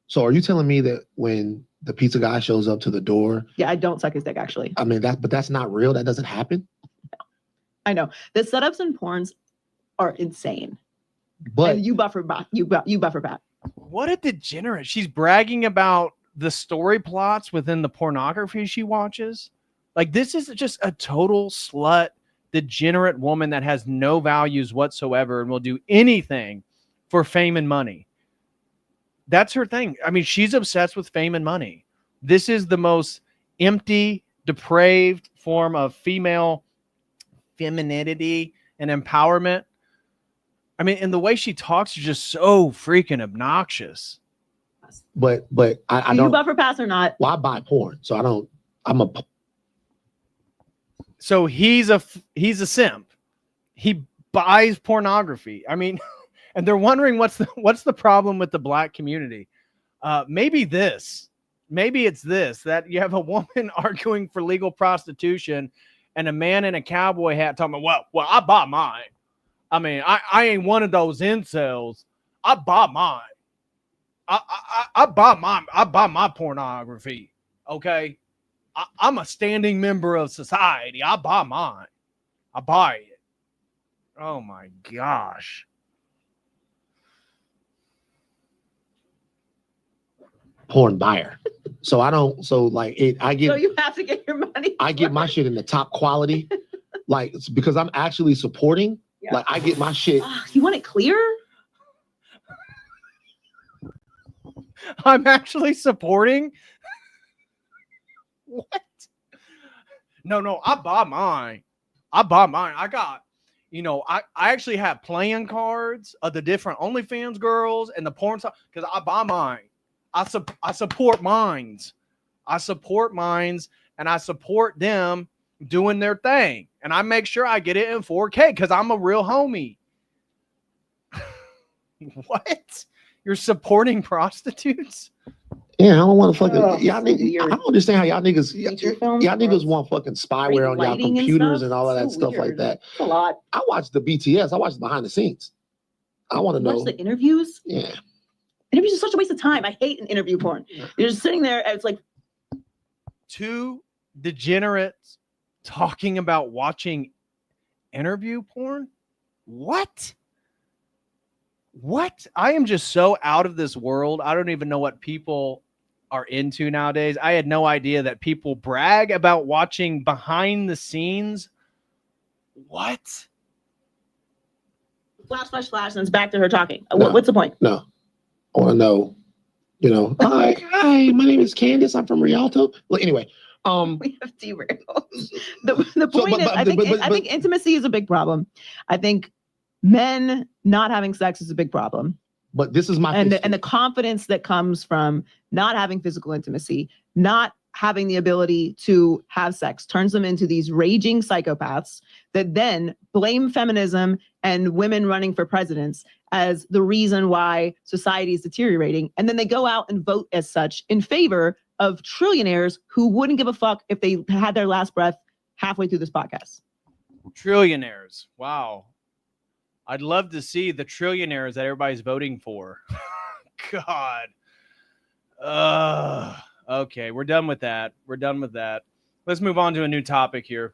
So are you telling me that when the pizza guy shows up to the door? Yeah, I don't suck his dick, actually. I mean, but that's not real. That doesn't happen. I know. The setups and porns are insane. But and you buffer back. You buffer back. What a degenerate. She's bragging about the story plots within the pornography she watches. Like, this is just a total slut, degenerate woman that has no values whatsoever and will do anything for fame and money. That's her thing. I mean, she's obsessed with fame and money. This is the most empty, depraved form of female femininity and empowerment. I mean, and the way she talks is just so freaking obnoxious. But I Do don't. you buffer pass or not? Well, I buy porn, so I don't. So he's a simp. He buys pornography. I mean, and they're wondering what's the problem with the black community. Maybe it's this, that you have a woman arguing for legal prostitution and a man in a cowboy hat talking about, well, I buy mine. I mean, I ain't one of those incels. I buy mine. I buy mine. I buy my pornography. Okay. I'm a standing member of society. I buy mine. I buy it. Oh my gosh. Porn buyer. So I don't. So like it. I get. So you have to get your money. I get my shit in the top quality, like it's because I'm actually supporting. Yeah. Like I get my shit. You want it clear? I'm actually supporting. What? No, I buy mine. I got, I actually have playing cards of the different OnlyFans girls and the porn stuff because I buy mine. I support mines. I support mines and I support them doing their thing. And I make sure I get it in 4K because I'm a real homie. What? You're supporting prostitutes? Yeah, I don't want to fucking y'all niggas. I don't understand how y'all niggas want fucking spyware on y'all computers and all of that stuff like that. It's a lot. I watch the BTS. I watch the behind the scenes. I want to know. Watch the interviews. Yeah. Interviews are such a waste of time. I hate an interview porn. You're just sitting there and it's like two degenerates talking about watching interview porn. What? I am just so out of this world. I don't even know what people are into nowadays. I had no idea that people brag about watching behind the scenes. What? Flash, and it's back to her talking. No, what's the point? No. I want to know, hi, my name is Candace. I'm from Rialto. Well, anyway, we have derailed. The point is, I think intimacy is a big problem. I think men not having sex is a big problem. But this is my and the confidence that comes from not having physical intimacy, not having the ability to have sex, turns them into these raging psychopaths that then blame feminism and women running for presidents as the reason why society is deteriorating. And then they go out and vote as such in favor of trillionaires who wouldn't give a fuck if they had their last breath halfway through this podcast. Trillionaires. Wow. I'd love to see the trillionaires that everybody's voting for. God. Okay, we're done with that. We're done with that. Let's move on to a new topic here.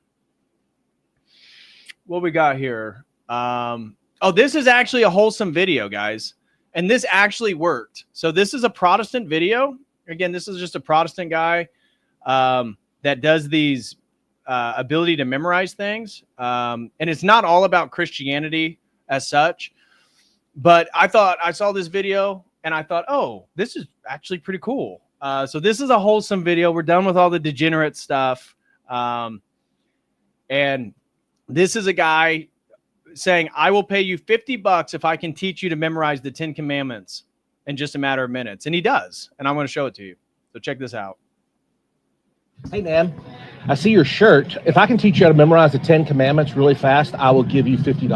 What we got here? Oh, this is actually a wholesome video, guys. And this actually worked. So this is a Protestant video. Again, this is just a Protestant guy that does these ability to memorize things. And it's not all about Christianity as such. But I saw this video and I thought, oh, this is actually pretty cool. So this is a wholesome video. We're done with all the degenerate stuff. And this is a guy saying, I will pay you $50 if I can teach you to memorize the 10 Commandments in just a matter of minutes. And he does. And I'm going to show it to you. So check this out. Hey, man, I see your shirt. If I can teach you how to memorize the 10 Commandments really fast, I will give you $50.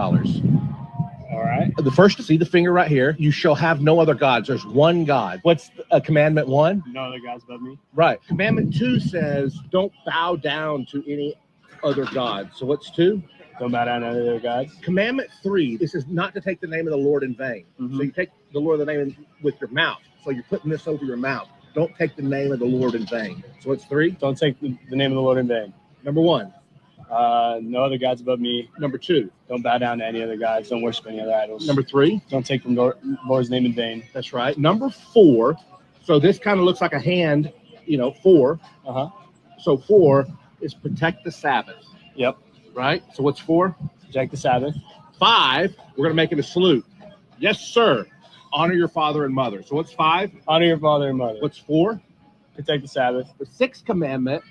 All right. The first, see the finger right here. You shall have no other gods. There's one God. What's commandment 1? No other gods above me. Right. Commandment 2 says, don't bow down to any other god. So what's 2? Don't bow down to any other gods. Commandment 3, this is not to take the name of the Lord in vain. So you take the Lord of the name with your mouth. So you're putting this over your mouth. Don't take the name of the Lord in vain. So what's 3? Don't take the name of the Lord in vain. Number 1. No other gods above me. Number 2. Don't bow down to any other gods. Don't worship any other idols. Number 3. Don't take the Lord's name in vain. That's right. Number 4. So this kind of looks like a hand, 4. So 4 is protect the Sabbath. Yep. Right? So what's 4? Protect the Sabbath. 5, we're going to make it a salute. Yes, sir. Honor your father and mother. So what's 5? Honor your father and mother. What's 4? Protect the Sabbath. The 6th commandment,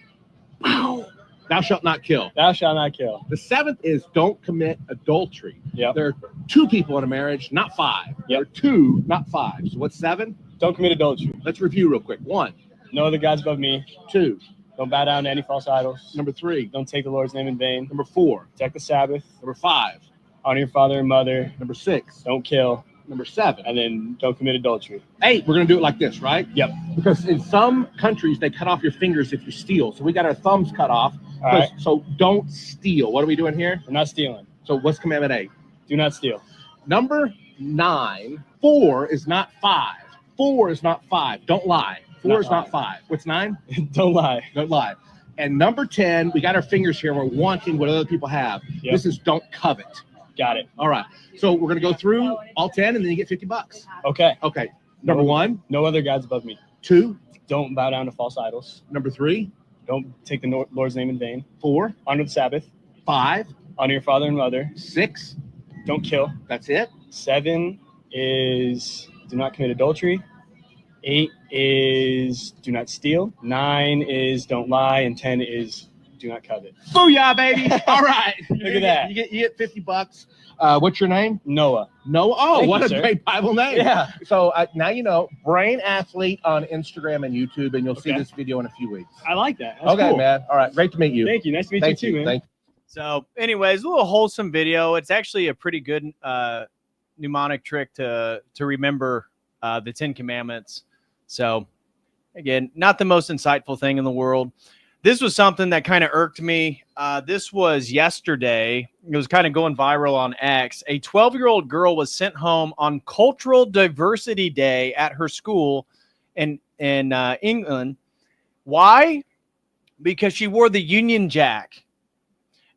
thou shalt not kill. Thou shalt not kill. The 7th is don't commit adultery. Yep. There are 2 people in a marriage, not 5. Yep. There are 2, not 5. So what's 7? Don't commit adultery. Let's review real quick. 1. No other gods above me. 2. Don't bow down to any false idols. Number 3. Don't take the Lord's name in vain. Number 4. Protect the Sabbath. Number 5. Honor your father and mother. Number 6. Don't kill. Number 7. And then don't commit adultery. 8. We're going to do it like this, right? Yep. Because in some countries, they cut off your fingers if you steal. So we got our thumbs cut off. All right. So don't steal. What are we doing here? We're not stealing. So what's commandment 8? Do not steal. Number 9. 4 is not 5. 4 is not 5. Don't lie. 4 is not 5. What's 9? Don't lie. Don't lie. And number 10, we got our fingers here. We're wanting what other people have. Yep. This is don't covet. Got it. All right. So we're going to go through all 10 and then you get $50. Okay. Okay. Number 1. No other gods above me. 2. Don't bow down to false idols. Number 3. Don't take the Lord's name in vain. 4. Honor the Sabbath. 5. Honor your father and mother. 6. Don't kill. That's it. 7 is do not commit adultery. 8 is do not steal. 9 is don't lie. And 10 is do not covet. Booyah, baby. All right. Look at that. You get $50. What's your name? Noah. Noah. Oh, Thank what you, a sir. great Bible name. Yeah. So now you know, Brain Athlete on Instagram and YouTube, and you'll see Okay. this video in a few weeks. I like that. That's Okay, cool. man. All right. Great to meet you. Thank you. Nice to meet Thank you too, man. Thank you. So anyways, a little wholesome video. It's actually a pretty good mnemonic trick to remember the 10 Commandments. So again, not the most insightful thing in the world. This was something that kind of irked me. This was yesterday. It was kind of going viral on X. A 12-year-old girl was sent home on Cultural Diversity Day at her school in England. Why? Because she wore the Union Jack.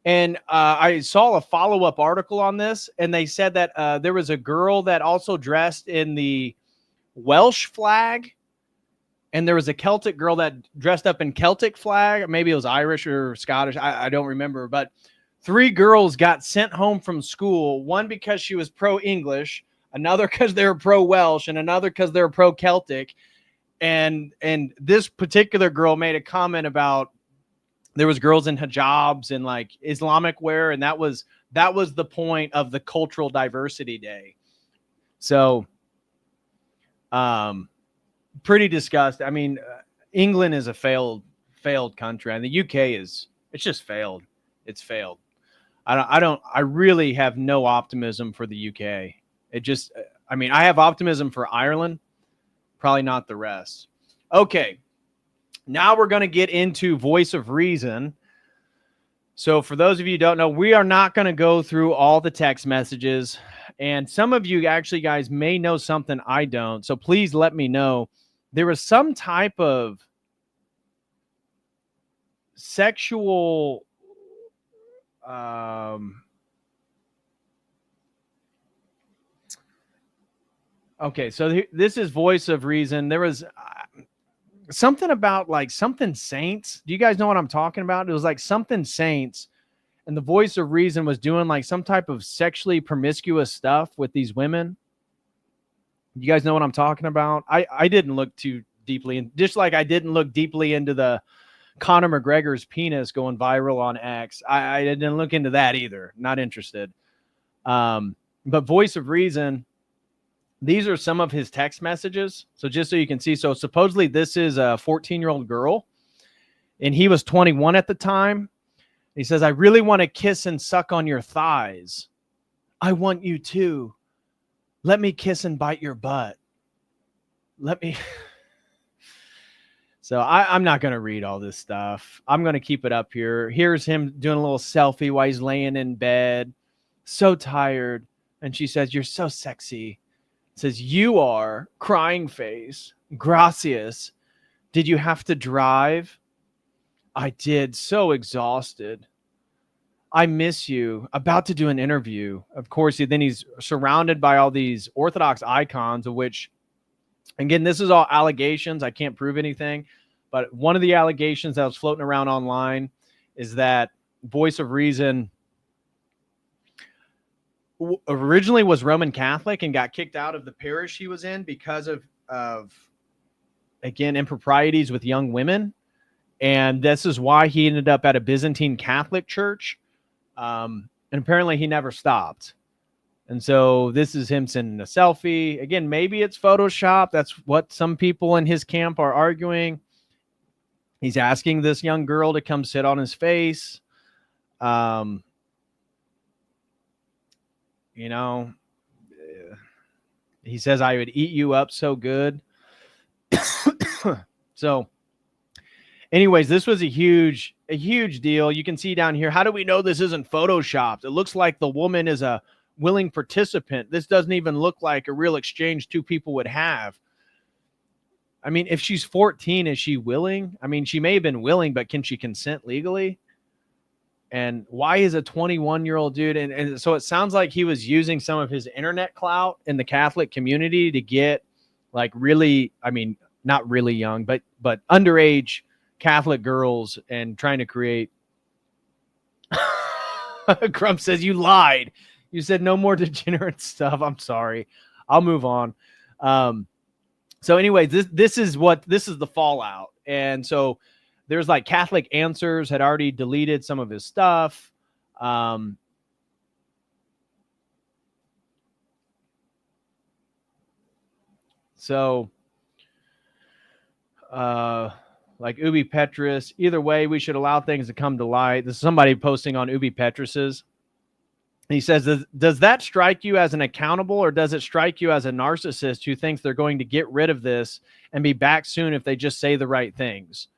And I saw a follow-up article on this, and they said that there was a girl that also dressed in the Welsh flag, and there was a Celtic girl that dressed up in Celtic flag. Maybe it was Irish or Scottish. I don't remember. But 3 girls got sent home from school, one because she was pro-English, another because they were pro-Welsh, and another because they were pro-Celtic. And this particular girl made a comment about there was girls in hijabs and like Islamic wear, and that was the point of the Cultural Diversity Day. So, pretty disgusting. I mean, England is a failed country, and the UK it's just failed. It's failed. I really have no optimism for the UK. I have optimism for Ireland, probably not the rest. Okay. Now we're going to get into Voice of Reason. So for those of you who don't know, we are not going to go through all the text messages. And some of you actually guys may know something I don't. So please let me know. There was some type of sexual okay, so this is Voice of Reason. There was something about like something saints. Do you guys know what I'm talking about? It was like something saints, and the Voice of Reason was doing like some type of sexually promiscuous stuff with these women. You guys know what I'm talking about? I didn't look too deeply, and just like I didn't look deeply into the Conor McGregor's penis going viral on X. I didn't look into that either. Not interested. But Voice of Reason, these are some of his text messages. So just so you can see, so supposedly this is a 14-year-old girl, and he was 21 at the time. He says, I really want to kiss and suck on your thighs. I want you to. Let me kiss and bite your butt. Let me. So I'm not going to read all this stuff. I'm going to keep it up here. Here's him doing a little selfie while he's laying in bed. So tired. And she says, you're so sexy. Says, you are, crying face. Gracias. Did you have to drive? I did. So exhausted. I miss you. About to do an interview. Of course, then he's surrounded by all these Orthodox icons, of which, again, this is all allegations. I can't prove anything. But one of the allegations that was floating around online is that Voice of Reason originally was Roman Catholic and got kicked out of the parish he was in because of again, improprieties with young women. And this is why he ended up at a Byzantine Catholic church. And apparently he never stopped. And so this is him sending a selfie. Again, maybe it's Photoshop. That's what some people in his camp are arguing. He's asking this young girl to come sit on his face. You know, he says, I would eat you up so good. So anyways, this was a huge deal. You can see down here. How do we know this isn't Photoshopped? It looks like the woman is a willing participant. This doesn't even look like a real exchange two people would have. I mean, if she's 14, is she willing? I mean, she may have been willing, but can she consent legally? And why is a 21-year-old dude? And so it sounds like he was using some of his internet clout in the Catholic community to get like really, I mean, not really young, but underage Catholic girls and trying to create. Crump says, you lied. You said no more degenerate stuff. I'm sorry. I'll move on. So anyways, this is the fallout. And so there's like Catholic Answers had already deleted some of his stuff. So like Ubi Petrus, either way, we should allow things to come to light. This is somebody posting on Ubi Petrus's. He says, does that strike you as an accountable, or does it strike you as a narcissist who thinks they're going to get rid of this and be back soon if they just say the right things?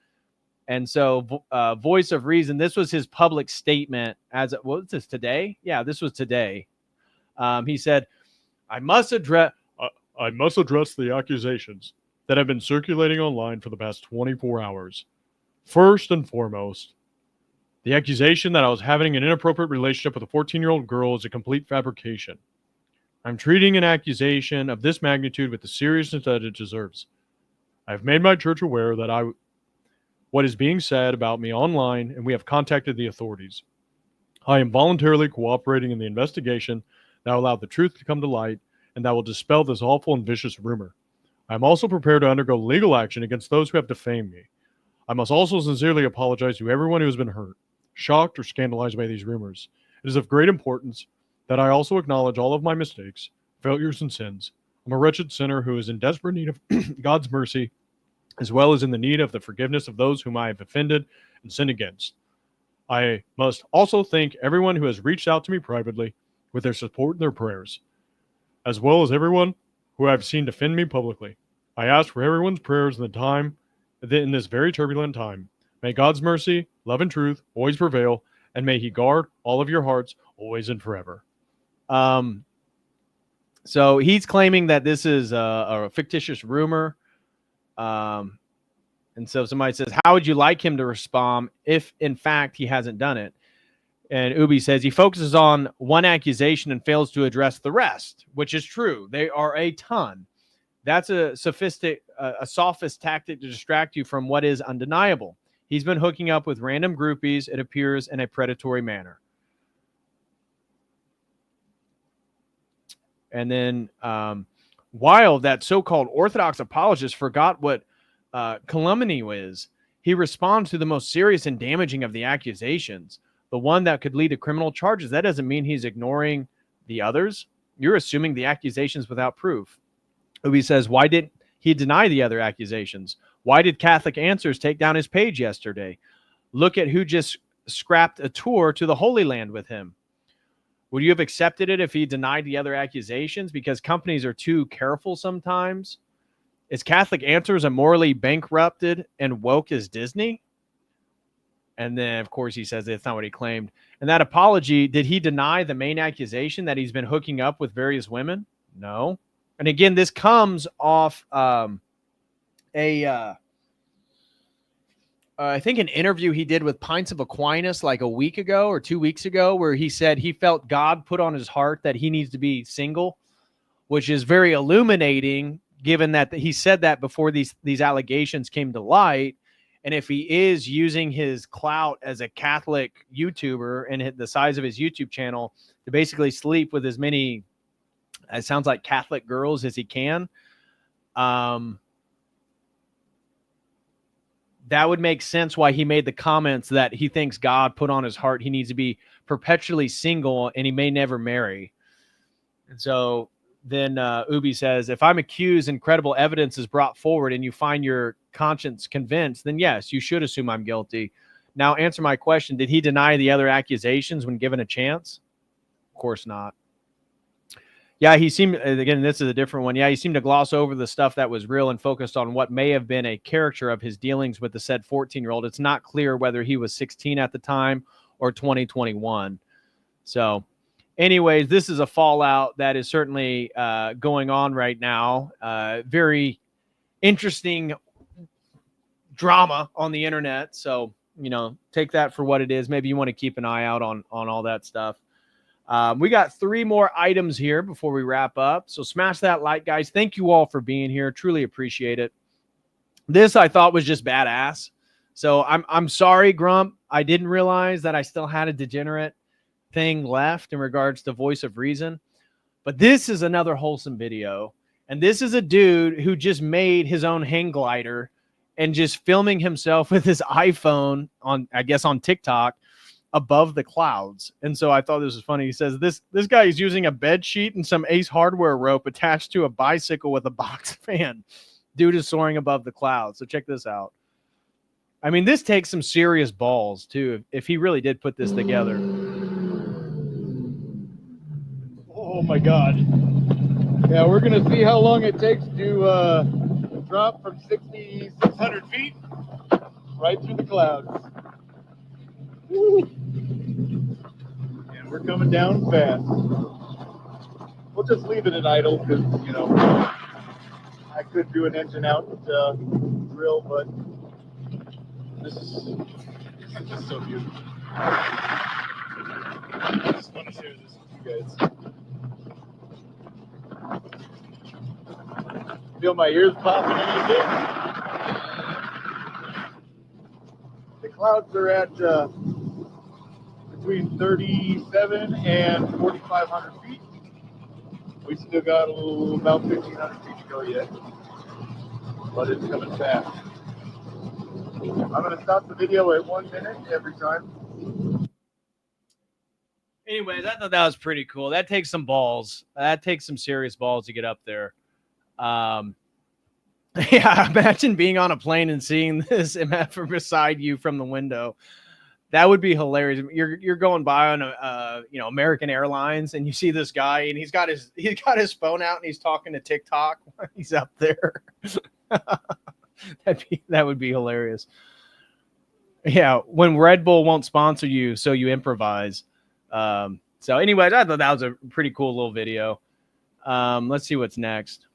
And so Voice of Reason, this was his public statement as what was this today? Yeah, this was today. He said, I must address the accusations that have been circulating online for the past 24 hours. First and foremost, the accusation that I was having an inappropriate relationship with a 14-year-old girl is a complete fabrication. I'm treating an accusation of this magnitude with the seriousness that it deserves. I've made my church aware that what is being said about me online, and we have contacted the authorities. I am voluntarily cooperating in the investigation that will allow the truth to come to light and that will dispel this awful and vicious rumor. I am also prepared to undergo legal action against those who have defamed me. I must also sincerely apologize to everyone who has been hurt, shocked, or scandalized by these rumors. It is of great importance that I also acknowledge all of my mistakes, failures, and sins. I'm a wretched sinner who is in desperate need of God's mercy, as well as in the need of the forgiveness of those whom I have offended and sinned against. I must also thank everyone who has reached out to me privately with their support and their prayers, as well as everyone who I've seen defend me publicly. I ask for everyone's prayers in this very turbulent time. May God's mercy, love, and truth always prevail, and may he guard all of your hearts always and forever. So he's claiming that this is a fictitious rumor. And so somebody says, how would you like him to respond if, in fact, he hasn't done it? And Ubi says he focuses on one accusation and fails to address the rest, which is true. They are a ton. That's a sophist tactic to distract you from what is undeniable. He's been hooking up with random groupies, it appears, in a predatory manner. And then while that so-called Orthodox apologist forgot what calumny is, he responds to the most serious and damaging of the accusations, the one that could lead to criminal charges. That doesn't mean he's ignoring the others. You're assuming the accusations without proof. Ubi says, why did he deny the other accusations? Why did Catholic Answers take down his page yesterday? Look at who just scrapped a tour to the Holy Land with him. Would you have accepted it if he denied the other accusations? Because companies are too careful sometimes. Is Catholic Answers a morally bankrupted and woke as Disney? And then, of course, he says that's not what he claimed. And that apology, did he deny the main accusation that he's been hooking up with various women? No. And again, this comes off I think an interview he did with Pints of Aquinas like a week ago or 2 weeks ago, where he said he felt God put on his heart that he needs to be single, which is very illuminating, given that he said that before these allegations came to light. And if he is using his clout as a Catholic YouTuber and the size of his YouTube channel to basically sleep with as many, it sounds like, Catholic girls as he can, that would make sense why he made the comments that he thinks God put on his heart he needs to be perpetually single and he may never marry. And so then Ubi says, if I'm accused and credible evidence is brought forward and you find your conscience convinced, then yes, you should assume I'm guilty. Now answer my question. Did he deny the other accusations when given a chance? Of course not. Yeah, he seemed, again, this is a different one. Yeah, he seemed to gloss over the stuff that was real and focused on what may have been a caricature of his dealings with the said 14-year-old. It's not clear whether he was 16 at the time or 2021. So anyways, this is a fallout that is certainly going on right now. Very interesting drama on the internet. So, you know, take that for what it is. Maybe you want to keep an eye out on all that stuff. We got 3 more items here before we wrap up. So smash that like, guys. Thank you all for being here. Truly appreciate it. This I thought was just badass. So I'm sorry, Grump. I didn't realize that I still had a degenerate thing left in regards to Voice of Reason. But this is another wholesome video. And this is a dude who just made his own hang glider and just filming himself with his iPhone on, I guess, on TikTok above the clouds. And so I thought this was funny. He says this guy is using a bed sheet and some Ace Hardware rope attached to a bicycle with a box fan. Dude is soaring above the clouds. So check this out. I mean, this takes some serious balls too, if he really did put this together. Oh my God. Yeah, we're gonna see how long it takes to drop from 6,600 feet right through the clouds. Woo. And we're coming down fast. We'll just leave it at idle because, you know, I could do an engine out drill, but this is just so beautiful. I just want to share this with you guys. Feel my ears popping a little bit. The clouds are at between 37 and 4,500 feet. We still got about 1,500 feet to go yet, but it's coming fast. I'm going to stop the video at 1 minute every time. Anyways, I thought that was pretty cool. That takes some balls. That takes some serious balls to get up there. Yeah, imagine being on a plane and seeing this MF beside you from the window. That would be hilarious. You're going by on American Airlines and you see this guy and he's got his phone out and he's talking to TikTok while he's up there. That would be hilarious. Yeah, when Red Bull won't sponsor you, so you improvise. So anyways, I thought that was a pretty cool little video. Let's see what's next.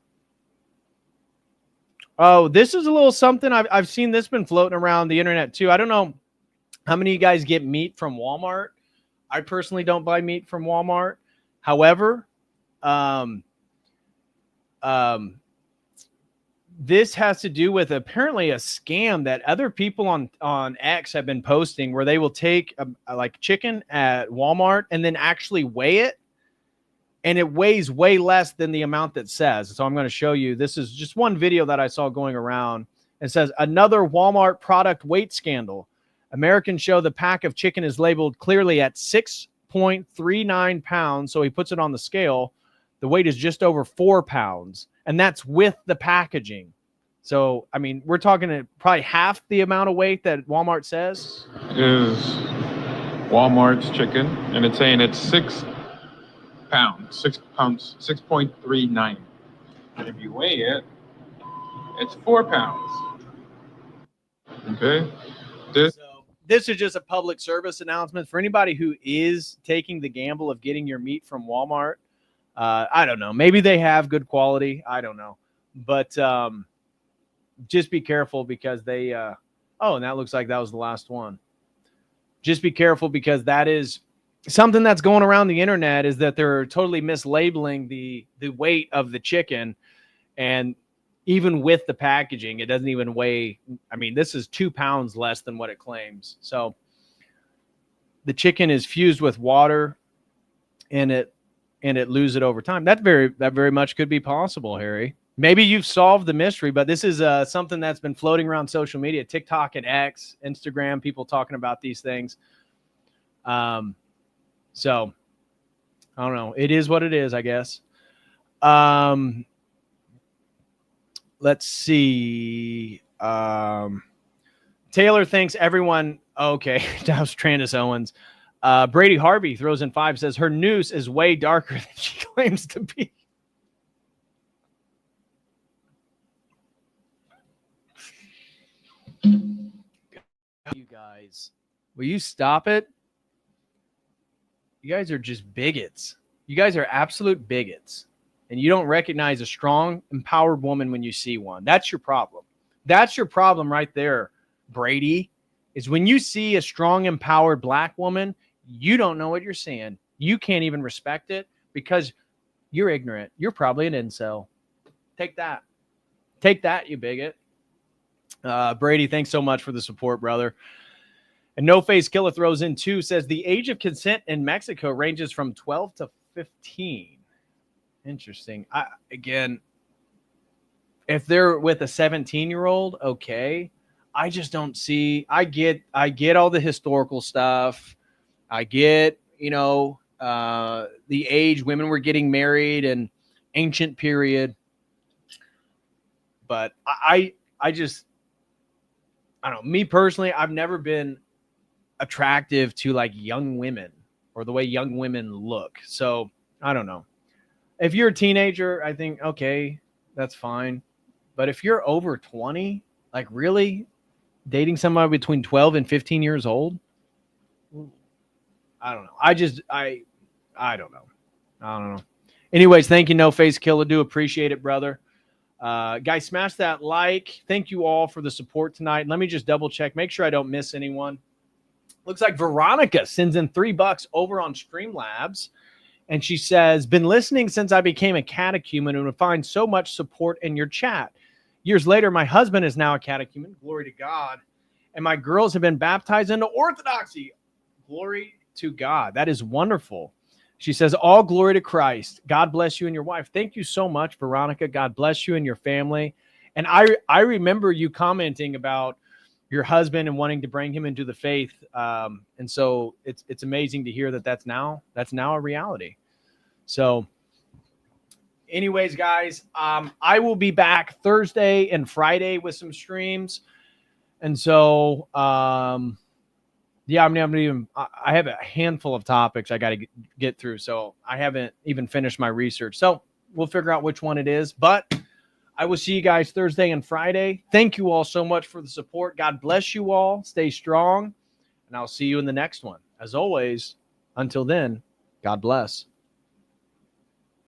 Oh, this is a little something. I've seen this been floating around the internet too. I don't know how many of you guys get meat from Walmart. I personally don't buy meat from Walmart. However, this has to do with apparently a scam that other people on X have been posting, where they will take like chicken at Walmart and then actually weigh it, and it weighs way less than the amount that says. So I'm going to show you. This is just one video that I saw going around. It says, another Walmart product weight scandal. Americans show the pack of chicken is labeled clearly at 6.39 pounds. So he puts it on the scale. The weight is just over 4 pounds. And that's with the packaging. So, I mean, we're talking probably half the amount of weight that Walmart says. Is Walmart's chicken, and it's saying it's 6 pounds, 6.39. And if you weigh it, it's 4 pounds. Okay. This is just a public service announcement for anybody who is taking the gamble of getting your meat from Walmart. I don't know. Maybe they have good quality. I don't know. But just be careful because they oh, and that looks like that was the last one. Just be careful because that is something that's going around the internet, is that they're totally mislabeling the weight of the chicken. And even with the packaging, it doesn't even weigh. I mean, this is 2 pounds less than what it claims. So the chicken is fused with water and it loses it over time. That very much could be possible, Harry. Maybe you've solved the mystery, but this is something that's been floating around social media, TikTok and X, Instagram, people talking about these things. So I don't know. It is what it is, I guess. Let's see. Taylor thinks everyone. Okay, that was Candace Owens. Brady Harvey throws in 5, says her noose is way darker than she claims to be. You guys, will you stop it? You guys are just bigots. You guys are absolute bigots. And you don't recognize a strong, empowered woman when you see one. That's your problem. That's your problem right there, Brady, is when you see a strong, empowered black woman, you don't know what you're seeing. You can't even respect it because you're ignorant. You're probably an incel. Take that. Take that, you bigot. Brady, thanks so much for the support, brother. And No Face Killer throws in 2, says the age of consent in Mexico ranges from 12 to 15. Interesting. Again, if they're with a 17-year-old, okay. I just don't see. I get all the historical stuff. I get, the age women were getting married and ancient period. But I don't know. Me personally, I've never been attractive to like young women or the way young women look. So I don't know. If you're a teenager, I think, okay, that's fine. But if you're over 20, like really dating somebody between 12 and 15 years old, I don't know. I don't know. I don't know. Anyways, thank you, No Face Killer. Do appreciate it, brother. Guys, smash that like. Thank you all for the support tonight. Let me just double check. Make sure I don't miss anyone. Looks like Veronica sends in $3 over on Streamlabs. And she says, been listening since I became a catechumen and would find so much support in your chat. Years later, my husband is now a catechumen. Glory to God. And my girls have been baptized into Orthodoxy. Glory to God. That is wonderful. She says, all glory to Christ. God bless you and your wife. Thank you so much, Veronica. God bless you and your family. And I remember you commenting about your husband and wanting to bring him into the faith. And so it's amazing to hear that that's now a reality. So anyways, guys, I will be back Thursday and Friday with some streams. And so, yeah, I have a handful of topics I got to get through. So I haven't even finished my research. So we'll figure out which one it is. But I will see you guys Thursday and Friday. Thank you all so much for the support. God bless you all. Stay strong. And I'll see you in the next one. As always, until then, God bless.